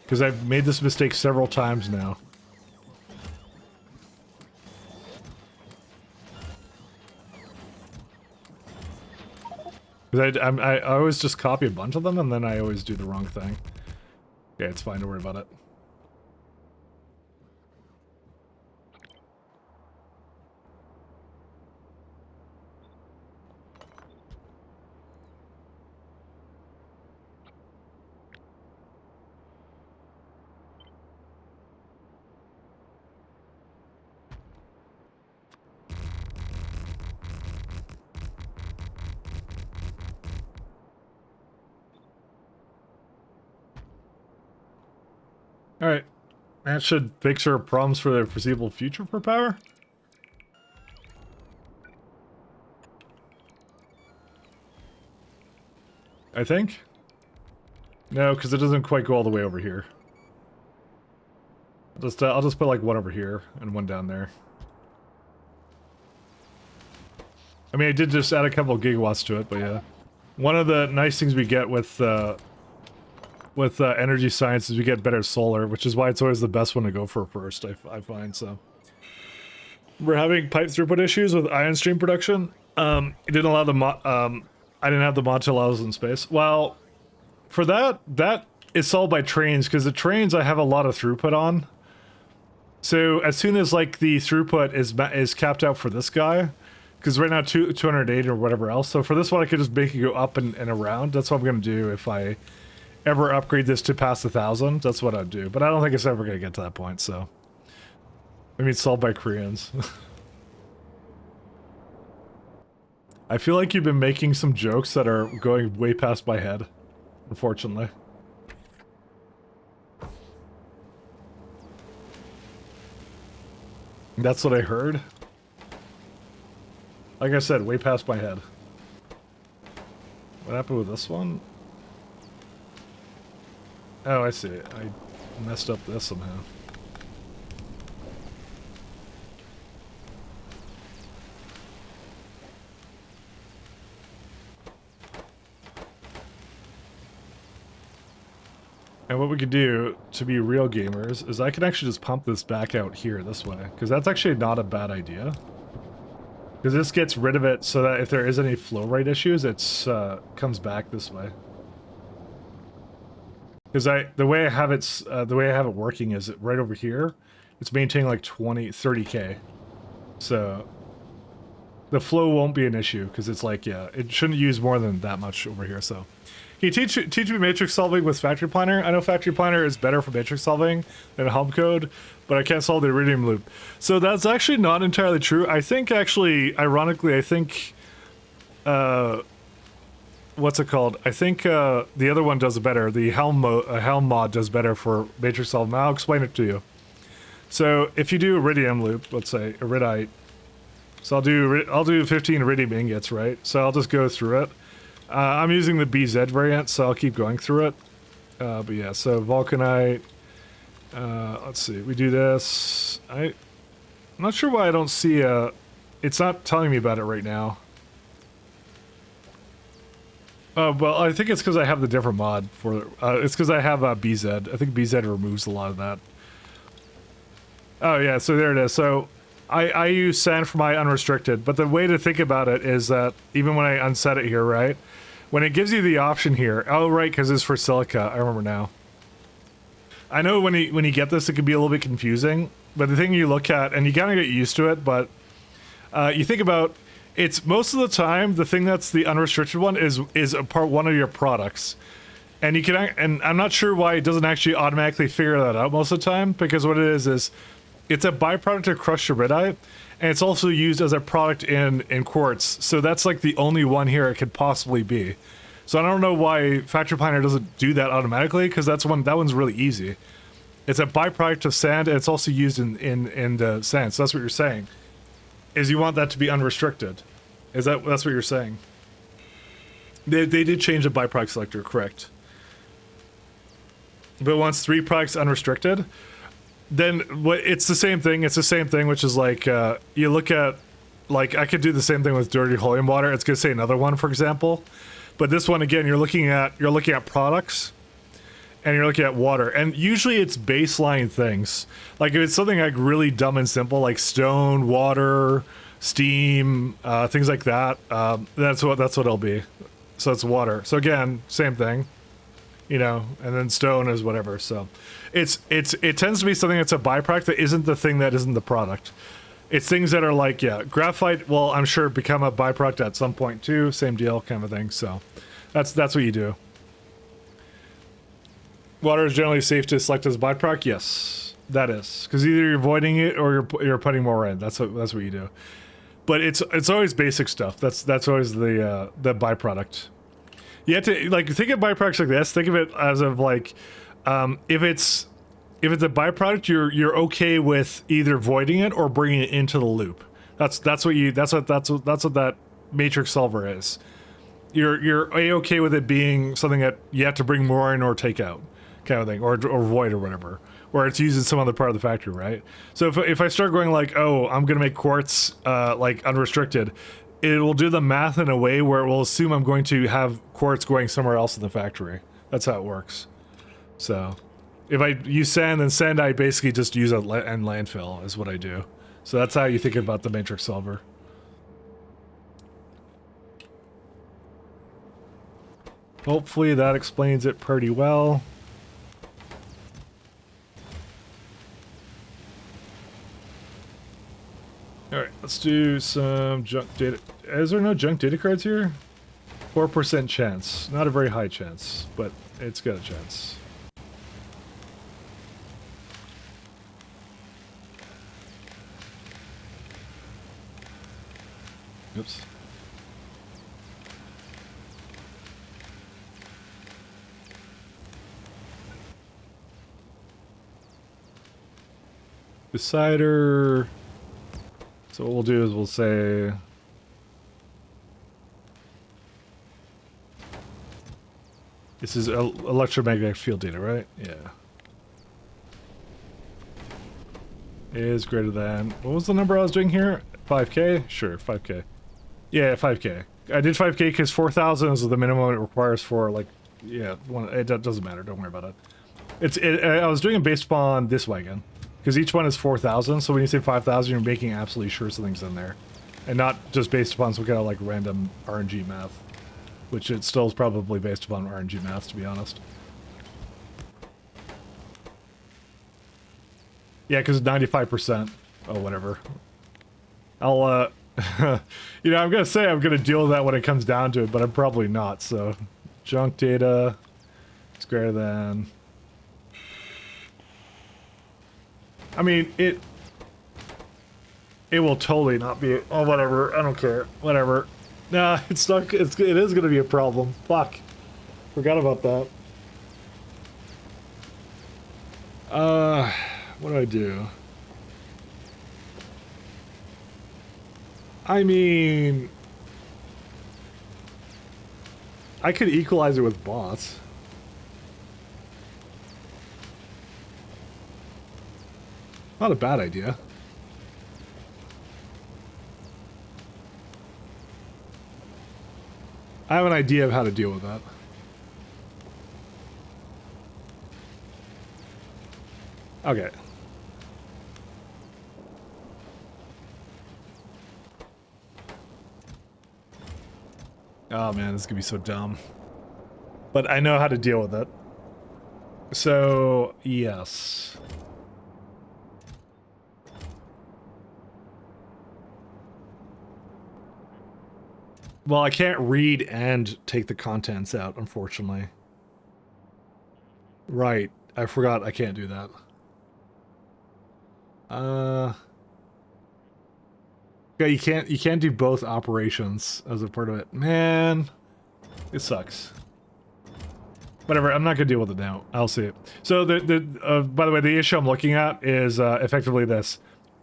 Because I've made this mistake several times now. Because I always just copy a bunch of them, and then I always do the wrong thing. Yeah, it's fine, don't worry about it. Alright. That should fix our problems for the foreseeable future for power. I think. No, because it doesn't quite go all the way over here. I'll just put like one over here and one down there. I mean, I did just add a couple of gigawatts to it, but yeah. One of the nice things we get with energy science is we get better solar, which is why it's always the best one to go for first, I find, so. We're having pipe throughput issues with ion stream production. It didn't allow the I didn't have the mod to allow us in space. Well, for that is solved by trains, because the trains I have a lot of throughput on. So as soon as like the throughput is capped out for this guy, because right now 208 or whatever else. So for this one, I could just make it go up and around. That's what I'm going to do if I ever upgrade this to past 1,000. That's what I'd do. But I don't think it's ever going to get to that point, so. I mean, it's solved by Koreans. I feel like you've been making some jokes that are going way past my head, unfortunately. That's what I heard. Like I said, way past my head. What happened with this one? Oh, I see. I messed up this somehow. And what we could do to be real gamers is I can actually just pump this back out here this way, because that's actually not a bad idea. Because this gets rid of it so that if there is any flow rate issues, it's comes back this way. Because the way I have it working is right over here, it's maintaining like 30k. So the flow won't be an issue because it's like, yeah, it shouldn't use more than that much over here. So can you teach me matrix solving with Factory Planner? I know Factory Planner is better for matrix solving than home code, but I can't solve the iridium loop. So that's actually not entirely true. I think actually, ironically, I think, what's it called? I think the other one does better. The Helm mod does better for matrix solving. I'll explain it to you. So if you do iridium loop, let's say iridite, so I'll do 15 iridium ingots, right? So I'll just go through it. I'm using the BZ variant, so I'll keep going through it. But yeah, so vulcanite. Let's see, we do this. I'm not sure why I don't see it's not telling me about it right now. Well, I think it's because I have the different mod for it's because I have BZ. I think BZ removes a lot of that. Oh yeah, so there it is. So I use sand for my unrestricted, but the way to think about it is that even when I unset it here, right? When it gives you the option here, oh right, because it's for silica, I remember now. I know when you get this, it can be a little bit confusing, but the thing you look at, and you gotta get used to it, but you think about, it's most of the time, the thing that's the unrestricted one is one of your products. And you can, and I'm not sure why it doesn't actually automatically figure that out most of the time, because what it is it's a byproduct of crushed iridite, and it's also used as a product in quartz. So that's like the only one here it could possibly be. So I don't know why Factory Planner doesn't do that automatically, because that one's really easy. It's a byproduct of sand, and it's also used in sand. So that's what you're saying, is you want that to be unrestricted. That's what you're saying? They did change the byproduct selector, correct? But once 3 products unrestricted, then it's the same thing. It's the same thing, which is like you look at, like I could do the same thing with dirty holy water. It's gonna say another one, for example, but this one again, you're looking at products, and you're looking at water, and usually it's baseline things. Like if it's something like really dumb and simple, like stone, water, steam, things like that. That's what it'll be. So it's water. So again, same thing. You know, and then stone is whatever. So it tends to be something that's a byproduct that isn't the thing that isn't the product. It's things that are like, yeah, graphite will, I'm sure, become a byproduct at some point too. Same deal kind of thing. So that's what you do. Water is generally safe to select as byproduct. Yes, that is, because either you're avoiding it or you're putting more in. That's what you do. But it's always basic stuff. That's always the byproduct. You have to, like, think of byproducts like this. Think of it as of like, if it's a byproduct, you're okay with either voiding it or bringing it into the loop. That's what that matrix solver is. You're okay with it being something that you have to bring more in or take out, kind of thing, or void or whatever, or it's used in some other part of the factory, right? So if I start going like, oh, I'm gonna make quartz like unrestricted, it will do the math in a way where it will assume I'm going to have quartz going somewhere else in the factory. That's how it works. So if I use sand, then sand I basically just use and landfill is what I do. So that's how you think about the matrix solver. Hopefully that explains it pretty well. Alright, let's do some junk data. Is there no junk data cards here? 4% chance. Not a very high chance, but it's got a chance. Oops. Decider. So what we'll do is we'll say this is electromagnetic field data, right? Yeah. Is greater than, what was the number I was doing here? 5k? Sure, 5k. Yeah, 5k. I did 5k because 4,000 is the minimum it requires for, like, yeah, it doesn't matter, don't worry about it. I was doing it based upon this wagon. Because each one is 4,000, so when you say 5,000, you're making absolutely sure something's in there. And not just based upon some kind of, like, random RNG math. Which it still is probably based upon RNG math, to be honest. Yeah, because 95%. Oh, whatever. I'll, you know, I'm gonna say I'm gonna deal with that when it comes down to it, but I'm probably not, so... Junk data is greater than... I mean, it will totally not be... Oh, whatever. I don't care. Whatever. Nah, it's not... it is gonna be a problem. Fuck. Forgot about that. What do I do? I mean... I could equalize it with bots. Not a bad idea. I have an idea of how to deal with that. Okay. Oh man, this is gonna be so dumb. But I know how to deal with it. So, yes. Well, I can't read and take the contents out, unfortunately. Right. I forgot I can't do that. Yeah, you can't do both operations as a part of it. Man, it sucks. Whatever, I'm not gonna deal with it now. I'll see it. So by the way, the issue I'm looking at is effectively this.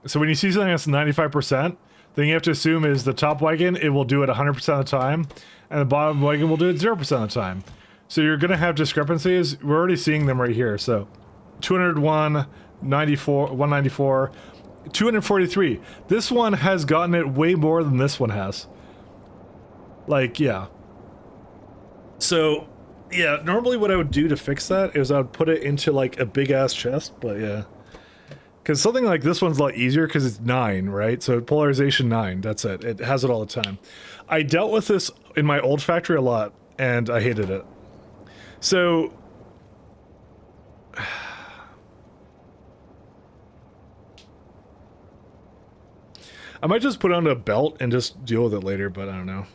So when you see something that's 95%, then you have to assume is the top wagon, it will do it 100% of the time, and the bottom wagon will do it 0% of the time. So you're gonna have discrepancies. We're already seeing them right here. So 201, 94, 194, 243. This one has gotten it way more than this one has. Like, yeah. So, yeah, normally what I would do to fix that is I would put it into like a big ass chest, but yeah. Because something like this one's a lot easier because it's 9, right? So polarization 9, that's it. It has it all the time. I dealt with this in my old factory a lot, and I hated it. So... I might just put on a belt and just deal with it later, but I don't know.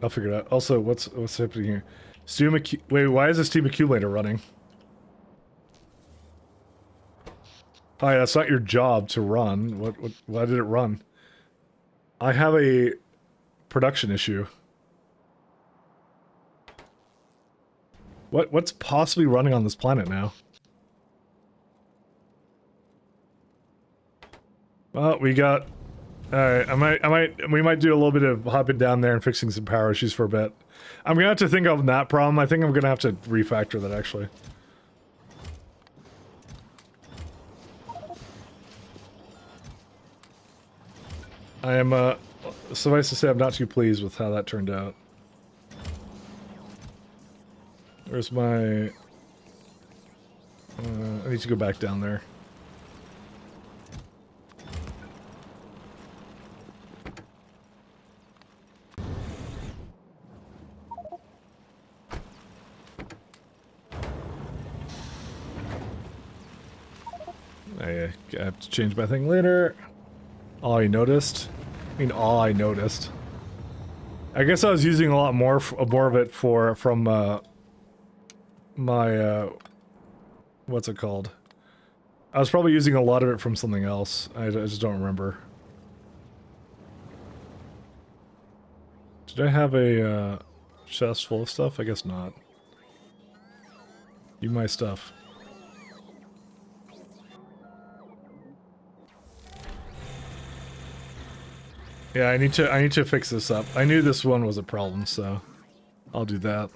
I'll figure it out. Also, what's happening here? Wait, why is the steam accumulator running? Hi, that's not your job to run. Why did it run? I have a production issue. What's possibly running on this planet now? Well, we got... Alright, we might do a little bit of hopping down there and fixing some power issues for a bit. I'm gonna have to think of that problem. I think I'm gonna have to refactor that, actually. I am, suffice to say, I'm not too pleased with how that turned out. Where's my... I need to go back down there. I have to change my thing later. Oh, you noticed? I mean, all I noticed. I guess I was using a lot more of it from my what's it called? I was probably using a lot of it from something else. I just don't remember. Did I have a chest full of stuff? I guess not. Give me my stuff. Yeah, I need to fix this up. I knew this one was a problem, so I'll do that.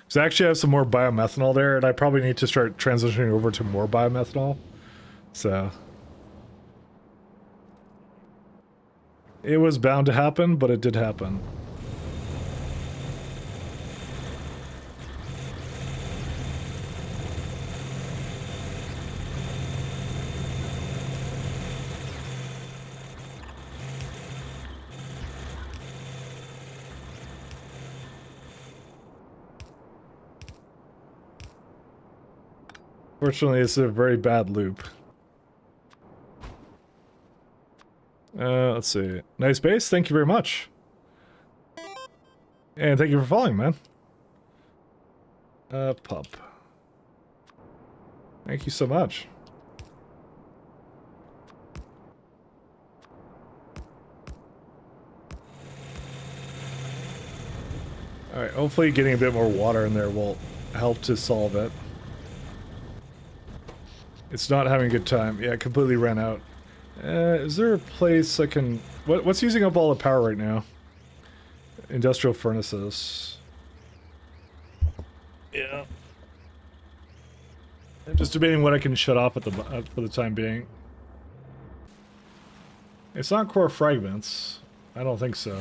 So I actually have some more biomethanol there, and I probably need to start transitioning over to more biomethanol. So it was bound to happen, but it did happen. Fortunately, it's a very bad loop. Let's see. Nice base, thank you very much. And thank you for following, man. Pup. Thank you so much. Alright, hopefully getting a bit more water in there will help to solve it. It's not having a good time. Yeah, it completely ran out. Is there a place I can... What's using up all the power right now? Industrial furnaces. Yeah. I'm just debating what I can shut off at the for the time being. It's not core fragments. I don't think so.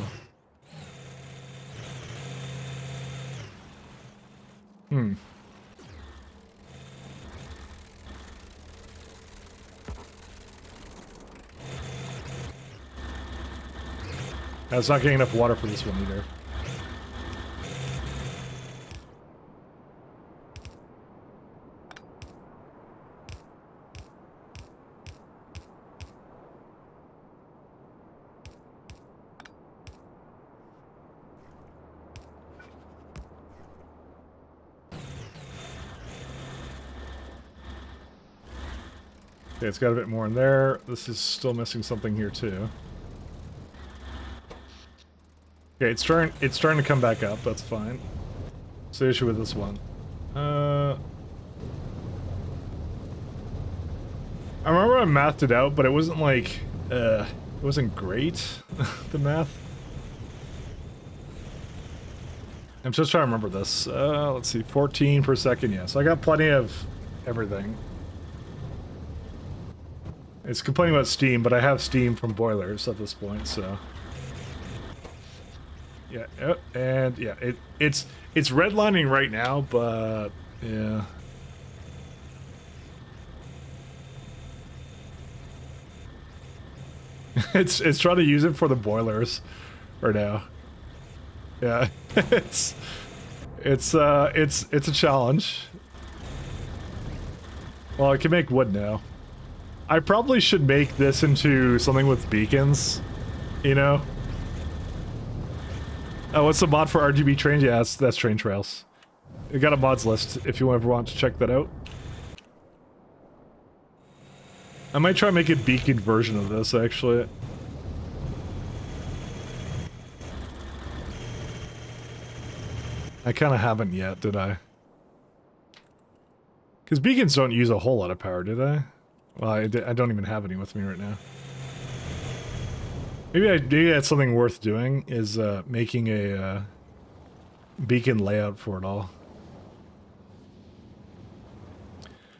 Hmm. It's not getting enough water for this one either. Okay, it's got a bit more in there. This is still missing something here too. Okay, it's starting to come back up. That's fine. What's the issue with this one? I remember I mathed it out, but it wasn't like it wasn't great. The math. I'm just trying to remember this. Let's see, 14 per second. Yeah, so I got plenty of everything. It's complaining about steam, but I have steam from boilers at this point, so. Yeah, and yeah, it's redlining right now, but yeah. it's trying to use it for the boilers right now. Yeah, it's a challenge. Well, I can make wood now. I probably should make this into something with beacons, you know? Oh, what's the mod for RGB trains? Yeah, that's train trails. We got a mods list if you ever want to check that out. I might try and make a beacon version of this, actually. I kind of haven't yet, did I? Because beacons don't use a whole lot of power, do they? Well, I don't even have any with me right now. Maybe that's something worth doing, is making a beacon layout for it all.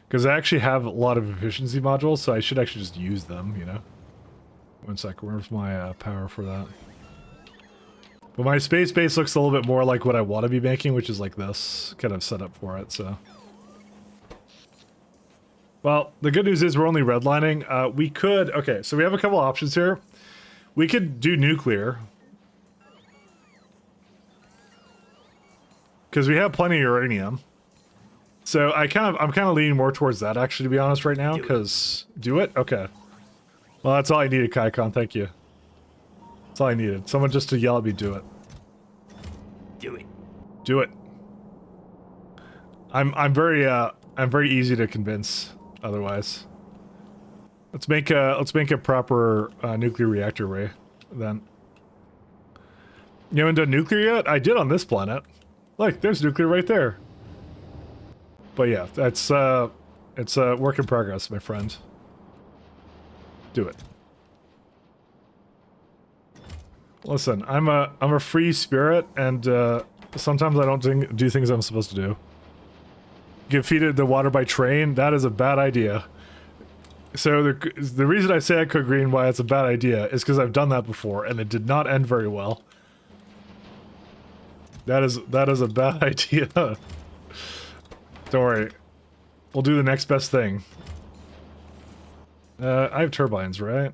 Because I actually have a lot of efficiency modules, so I should actually just use them, you know? One sec, where's my power for that? But my space base looks a little bit more like what I want to be making, which is like this kind of setup for it, so. Well, the good news is we're only redlining. We could, okay, so we have a couple options here. We could do nuclear. because we have plenty of uranium. So I'm kind of leaning more towards that actually, to be honest, right now. Because do it, okay. Well, that's all I needed, Kaikon. Thank you. That's all I needed. Someone just to yell at me, do it. Do it. Do it. I'm very easy to convince. Otherwise, let's make a proper nuclear reactor array then. You haven't done nuclear yet? I did on this planet. Look, there's nuclear right there. But yeah, it's a work in progress, my friend. Do it. Listen, I'm a free spirit, and sometimes I don't do things I'm supposed to do. Get feeded the water by train? That is a bad idea. So the reason I say I cook green, why it's a bad idea, is because I've done that before, and it did not end very well. That is a bad idea. Don't worry. We'll do the next best thing. I have turbines, right?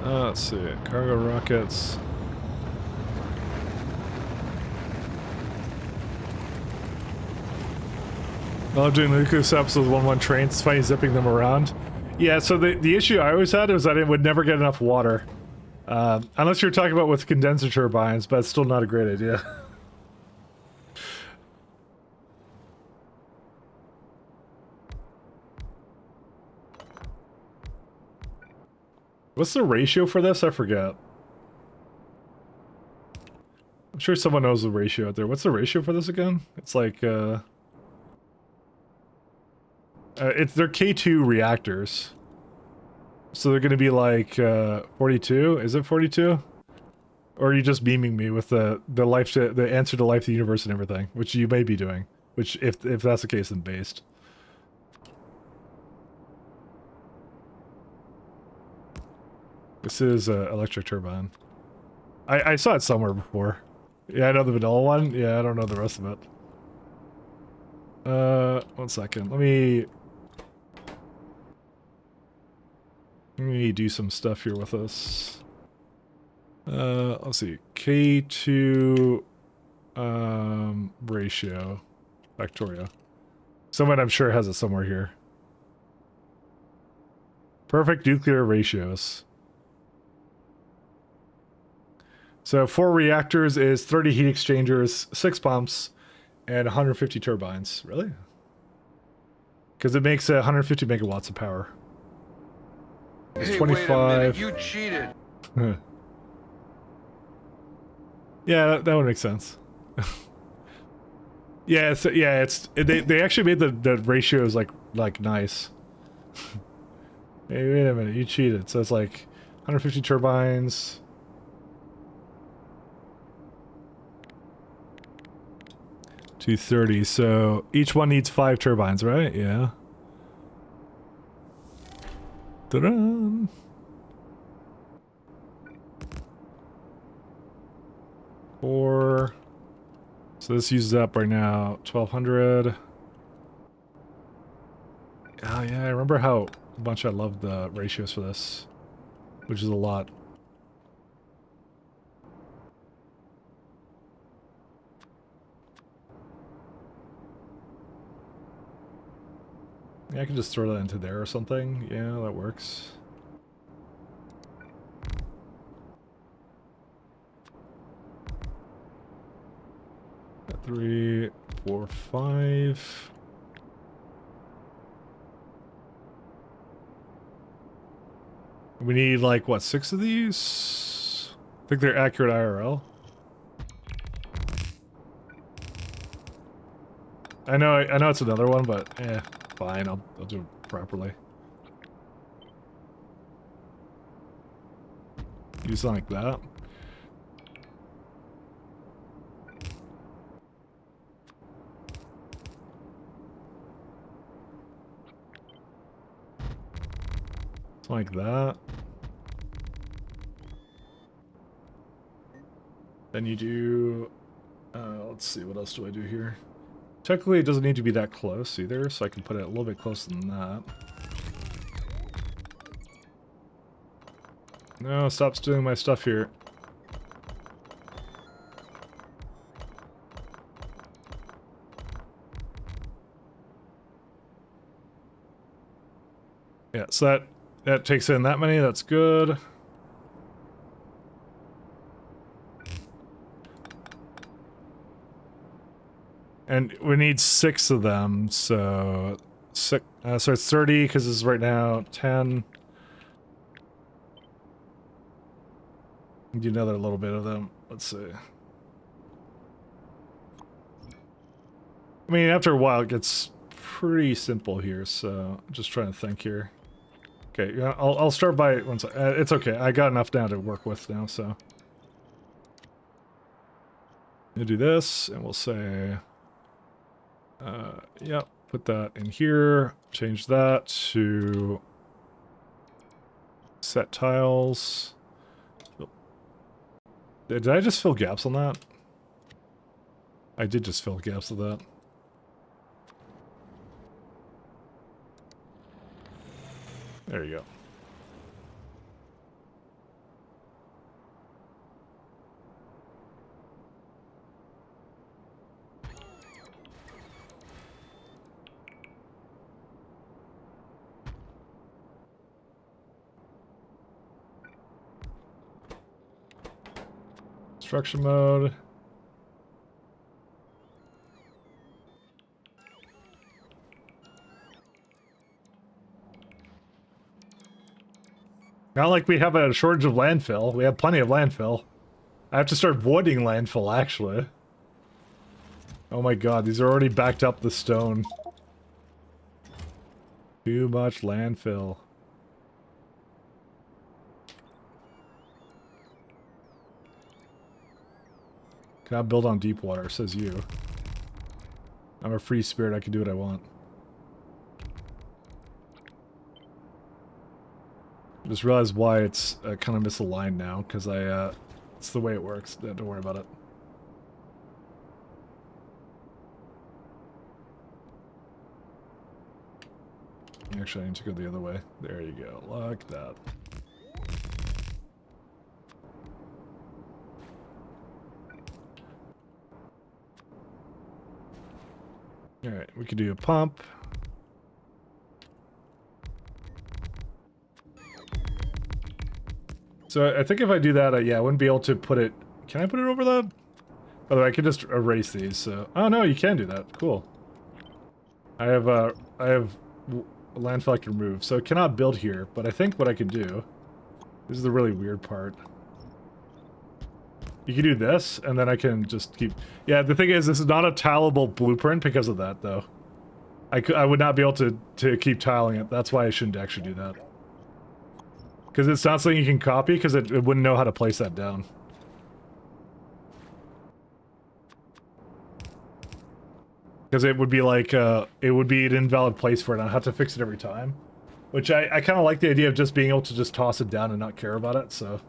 Let's see. Cargo rockets. I love doing nuclear subs with 1-1 trains. It's funny zipping them around. Yeah, so the issue I always had was that it would never get enough water. Unless you're talking about with condenser turbines, but it's still not a great idea. What's the ratio for this? I forget. I'm sure someone knows the ratio out there. What's the ratio for this again? It's like, they're K2 reactors. So they're gonna be like, 42? Is it 42? Or are you just beaming me with the answer to life, the universe, and everything? Which you may be doing. Which, if that's the case, then based. This is an electric turbine. I saw it somewhere before. Yeah, I know the vanilla one. Yeah, I don't know the rest of it. 1 second. Let me do some stuff here with us. Let's see. K2 ratio. Factorio. Someone I'm sure has it somewhere here. Perfect nuclear ratios. So 4 reactors is 30 heat exchangers, 6 pumps, and 150 turbines. Really? Because it makes 150 megawatts of power. It's Hey, 25. wait a minute, you cheated. Yeah, that would make sense. Yeah, they actually made the ratios like nice. Hey, wait a minute, you cheated. So it's like 150 turbines. 230, so each one needs 5 turbines, right? Yeah. Ta-da! Four. So this uses up right now 1,200. Oh yeah, I remember how much I loved the ratios for this, which is a lot. Yeah, I can just throw that into there or something. Yeah, that works. Got 3, 4, 5. We need like what, 6 of these? I think they're accurate IRL. I know it's another one, but fine, I'll do it properly. Do something like that. Something like that. Then you do Let's see, what else do I do here? Technically, it doesn't need to be that close either, so I can put it a little bit closer than that. No, stop stealing my stuff here. Yeah, so that takes in that many, that's good. And we need 6 of them, so so it's 30 because this is right now 10. Do another little bit of them. Let's see. I mean, after a while, it gets pretty simple here. So I'm just trying to think here. Okay, yeah, I'll start by once. It's okay. I got enough now to work with now. So we'll do this, and we'll say, yeah, put that in here. Change that to set tiles. Did I just fill gaps on that? I did just fill gaps with that. There you go. Construction mode. Not like we have a shortage of landfill. We have plenty of landfill. I have to start voiding landfill, actually. Oh my god, these are already backed up the stone. Too much landfill. Cannot build on deep water, says you. I'm a free spirit, I can do what I want. I just realized why it's kind of misaligned now, because it's the way it works. Don't worry about it. Actually, I need to go the other way. There you go, like that. Alright, we could do a pump. So I think if I do that, yeah, I wouldn't be able to put it... Can I put it over that? By the way, I could just erase these, so... Oh no, you can do that. Cool. I have landfill I can remove, so it cannot build here, but I think what I could do... This is the really weird part. You can do this, and then I can just keep... Yeah, the thing is, this is not a tileable blueprint because of that, though. I would not be able to keep tiling it. That's why I shouldn't actually do that. Because it's not something you can copy, because it wouldn't know how to place that down. Because it would be like, it would be an invalid place for it, and I'd have to fix it every time. Which I kind of like the idea of just being able to just toss it down and not care about it, so...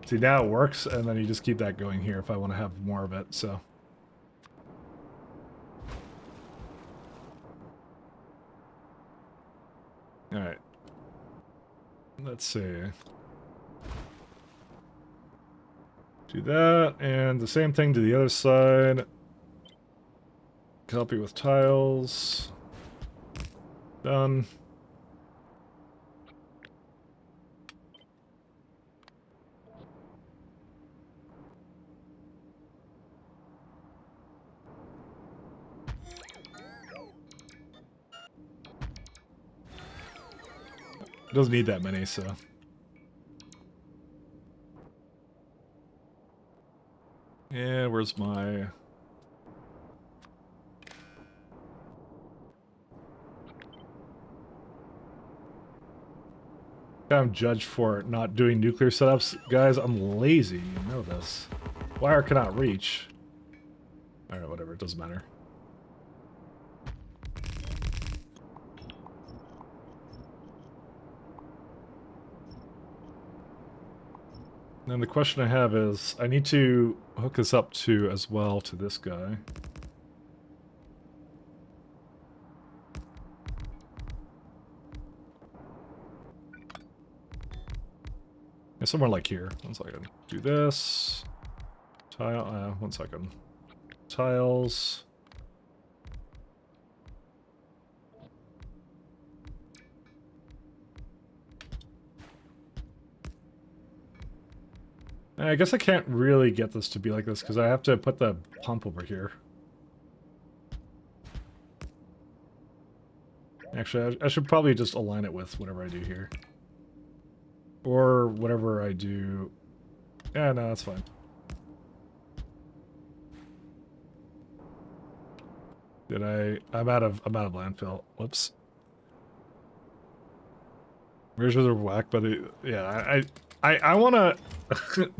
See, now it works, and then you just keep that going here if I want to have more of it, so... Alright. Let's see. Do that, and the same thing to the other side. Copy with tiles. Done. It doesn't need that many, so... Yeah, where's my... I'm judged for not doing nuclear setups. Guys, I'm lazy, you know this. Wire cannot reach. Alright, whatever, it doesn't matter. Then the question I have is, I need to hook this up to, as well, to this guy. Yeah, somewhere like here. 1 second. Do this. Tile, 1 second. Tiles. I guess I can't really get this to be like this because I have to put the pump over here. Actually, I should probably just align it with whatever I do here. Or whatever I do. Yeah, no, that's fine. I'm out of landfill. Whoops. Measures are whack, but yeah, I want to.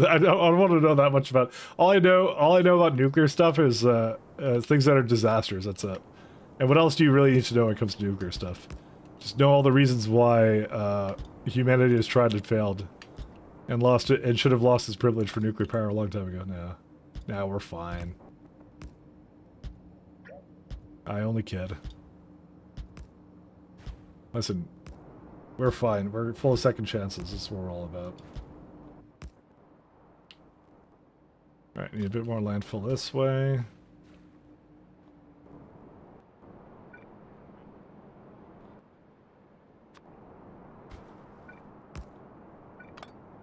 I don't want to know that much about. All I know about nuclear stuff is things that are disasters. That's it. And what else do you really need to know when it comes to nuclear stuff? Just know all the reasons why humanity has tried and failed, and lost it, and should have lost its privilege for nuclear power a long time ago. Now we're fine. I only kid. Listen, we're fine. We're full of second chances. That's what we're all about. Alright, need a bit more landfill this way.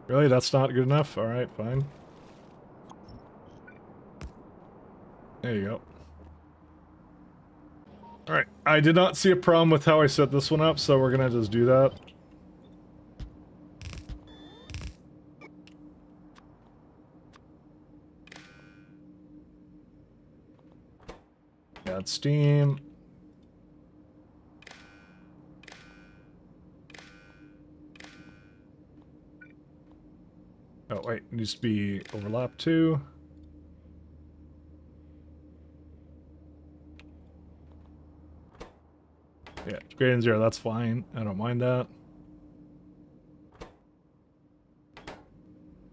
Really? That's not good enough? Alright, fine. There you go. Alright, I did not see a problem with how I set this one up, so we're gonna just do that. Add steam. Oh wait, it needs to be overlap too. Yeah, greater than 0, that's fine. I don't mind that.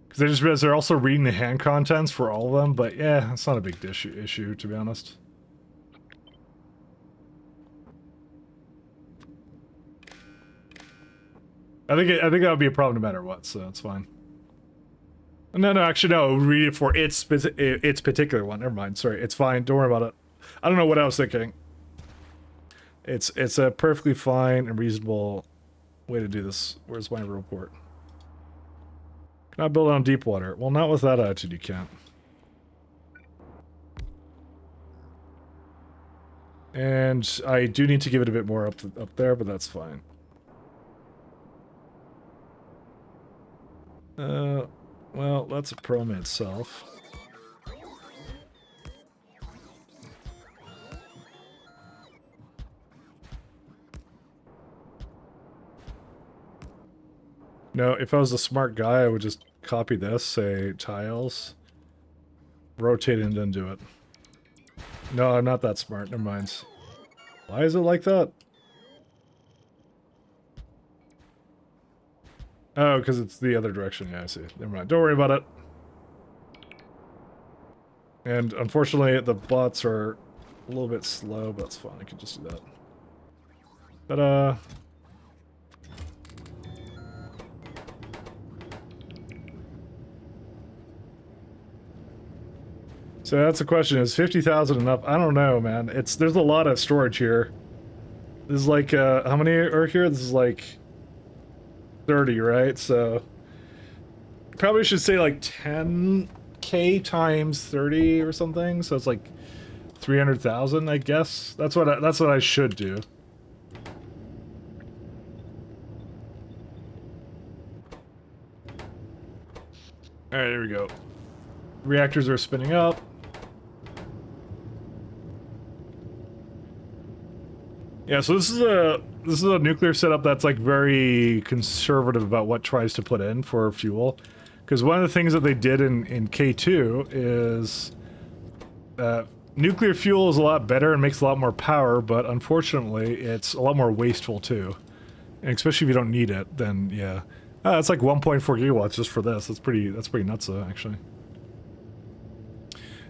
Because I just realized they're also reading the hand contents for all of them, but yeah, it's not a big issue to be honest. I think that would be a problem no matter what, so it's fine. No, actually no, read it for its particular one. Never mind, sorry, it's fine. Don't worry about it. I don't know what I was thinking. It's a perfectly fine and reasonable way to do this. Where's my report? Can I build on deep water? Well, not with that attitude, you can't. And I do need to give it a bit more up there, but that's fine. Well, that's a problem itself. No, if I was a smart guy, I would just copy this, say tiles, rotate it, and then do it. No, I'm not that smart. Never mind. Why is it like that? Oh, because it's the other direction. Yeah, I see. Never mind. Don't worry about it. And unfortunately, the bots are a little bit slow, but that's fine. I can just do that. But, so that's the question, is 50,000 enough? I don't know, man. There's a lot of storage here. This is like, how many are here? This is like 30, right? So probably should say like 10k times 30 or something. So it's like 300,000, I guess. That's what I should do. All right, there we go. Reactors are spinning up. Yeah, so this is a nuclear setup that's like very conservative about what tries to put in for fuel, because one of the things that they did in K2 is nuclear fuel is a lot better and makes a lot more power, but unfortunately it's a lot more wasteful too, and especially if you don't need it, then yeah. It's like 1.4 gigawatts just for this. That's pretty nuts, actually.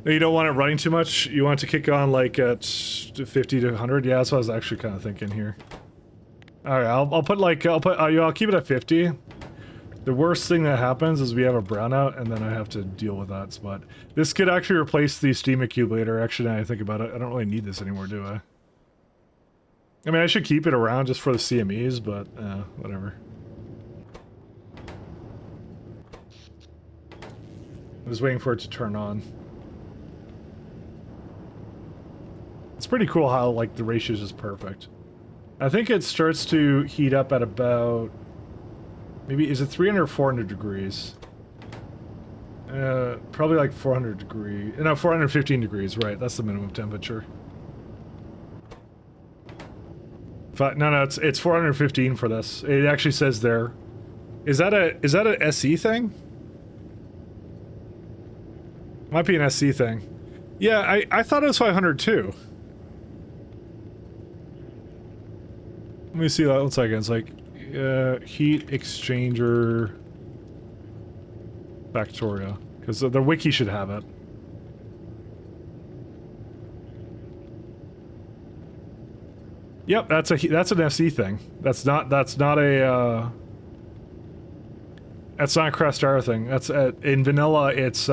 No, you don't want it running too much. You want it to kick on like at 50 to 100. Yeah, that's what I was actually kind of thinking here. All right, I'll keep it at 50. The worst thing that happens is we have a brownout, and then I have to deal with that spot. This could actually replace the steam accumulator. Actually, now I think about it, I don't really need this anymore, do I? I mean, I should keep it around just for the CMEs, but whatever. I'm just waiting for it to turn on. It's pretty cool how, like, the ratio is just perfect. I think it starts to heat up at about... Maybe, is it 300 or 400 degrees? Probably like 400 degrees. No, 415 degrees, right. That's the minimum temperature. No, it's 415 for this. It actually says there. Is that a SE thing? Might be an SC thing. Yeah, I thought it was 500 too. Let me see that 1 second. It's like heat exchanger factorio, because the wiki should have it. Yep, that's an SE thing. That's not a Crestara thing. That's in vanilla. It's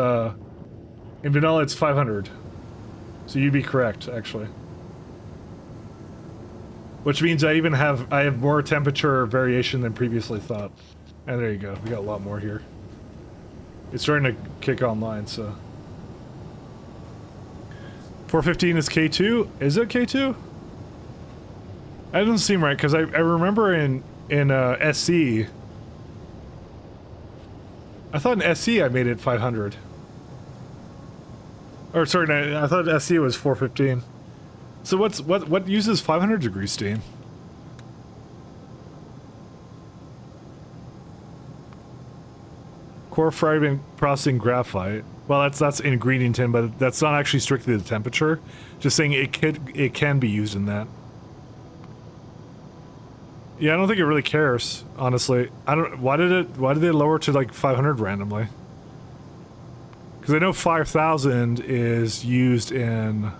500. So you'd be correct, actually. Which means I have more temperature variation than previously thought. And there you go. We got a lot more here. It's starting to kick online, so. 415 is K2? Is it K2? That doesn't seem right, because I remember in SC... I thought in SC I made it 500. Or sorry, I thought SC was 415. So what uses 500 degree steam? Core fragment processing graphite. Well, that's ingredient tin, but that's not actually strictly the temperature. Just saying it can be used in that. Yeah, I don't think it really cares, honestly. Why did they lower to like 500 randomly? Because I know 5,000 is used in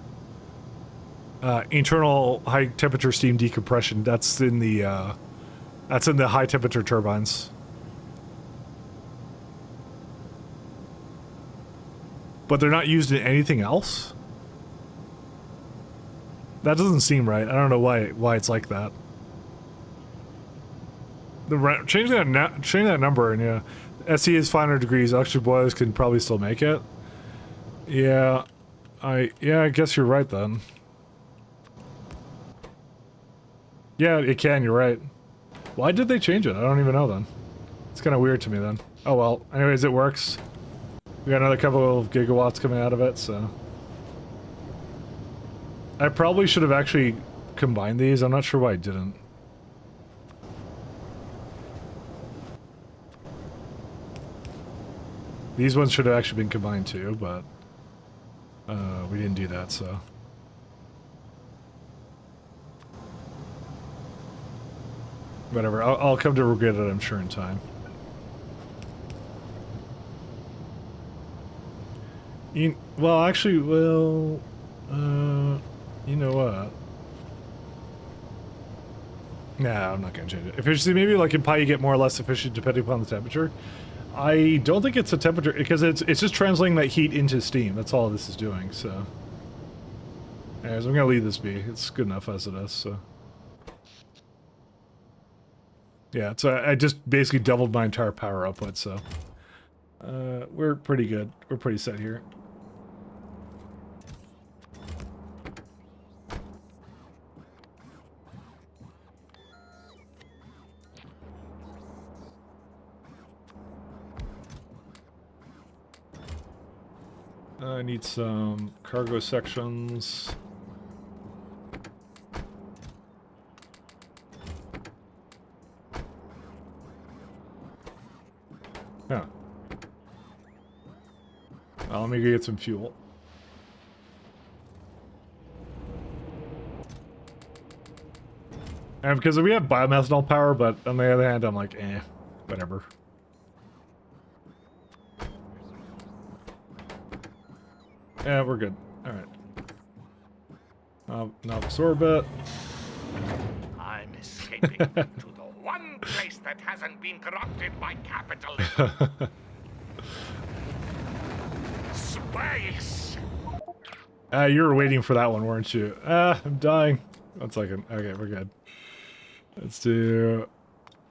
internal high temperature steam decompression. That's in the high temperature turbines. But they're not used in anything else? That doesn't seem right. I don't know why it's like that. Change that number, and yeah. SE is 500 degrees. Actually, boilers can probably still make it. Yeah, I guess you're right then. Yeah, it can. You're right. Why did they change it? I don't even know then. It's kind of weird to me then. Oh well. Anyways, it works. We got another couple of gigawatts coming out of it, so. I probably should have actually combined these. I'm not sure why I didn't. These ones should have actually been combined too, but we didn't do that, so. Whatever, I'll come to regret it, I'm sure, in time. Well, actually, you know what? Nah, I'm not gonna change it. Efficiency, maybe like in Pi you get more or less efficient depending upon the temperature. I don't think it's a temperature, because it's just translating that heat into steam. That's all this is doing, so. Anyways, I'm gonna leave this be. It's good enough as it is, so. Yeah, so I just basically doubled my entire power output, so. We're pretty good. We're pretty set here. I need some cargo sections. Yeah. Well, let me go get some fuel. And because we have biomethanol power, but on the other hand, I'm like, eh. Whatever. Yeah, we're good. All right. Now absorb it. I'm escaping to the one place that hasn't been corrupted by capitalism. Space! You were waiting for that one, weren't you? I'm dying. 1 second. Okay, we're good. Let's do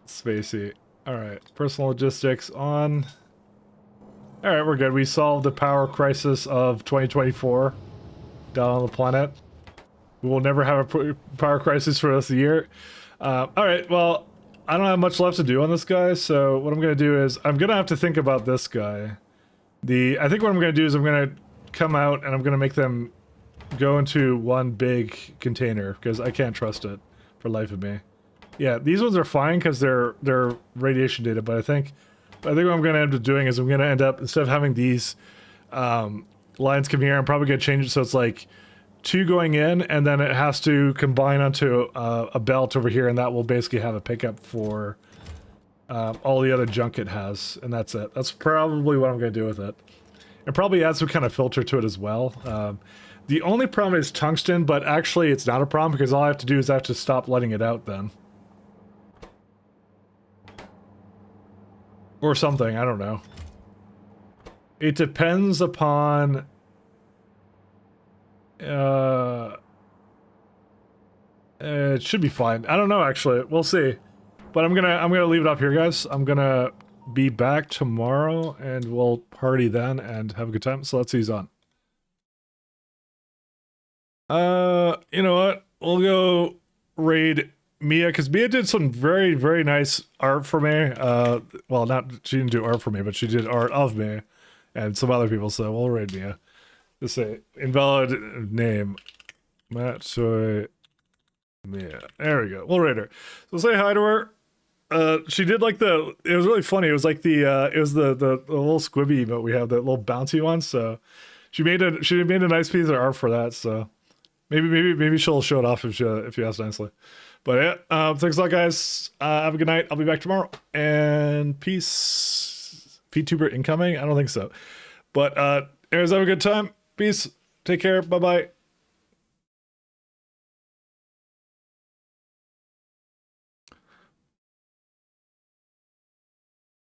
spacey. Alright, personal logistics on. Alright, we're good. We solved the power crisis of 2024 down on the planet. We will never have a power crisis for the rest of the year. Alright, well, I don't have much left to do on this guy, so what I'm going to do is I'm going to have to think about this guy. I think what I'm going to do is I'm going to come out and I'm going to make them go into one big container because I can't trust it for life of me. Yeah, these ones are fine because they're radiation data, but I think what I'm going to end up doing is I'm going to end up, instead of having these lines coming here, I'm probably going to change it so it's like 2 going in and then it has to combine onto a belt over here, and that will basically have a pickup for all the other junk it has, and that's it. That's probably what I'm going to do with it. And probably add some kind of filter to it as well. The only problem is tungsten, but actually it's not a problem because all I have to do is I have to stop letting it out then. Or something, I don't know. It depends upon... it should be fine. I don't know, actually. We'll see. But I'm gonna leave it up here, guys. I'm gonna be back tomorrow, and we'll party then and have a good time. So let's see who's on. You know what? We'll go raid Mia, because Mia did some very, very nice art for me. Well, she didn't do art for me, but she did art of me and some other people, so we'll raid Mia. Just say, invalid name. Matt Soy Mia. There we go. We'll raid her. So say hi to her. She did like it was really funny. It was like the little squibby emote we have, that little bouncy one. So she made a nice piece of art for that. So maybe she'll show it off if you ask nicely. But yeah, thanks a lot, guys. Have a good night. I'll be back tomorrow. And peace. VTuber incoming? I don't think so. But anyways, have a good time. Peace. Take care. Bye bye.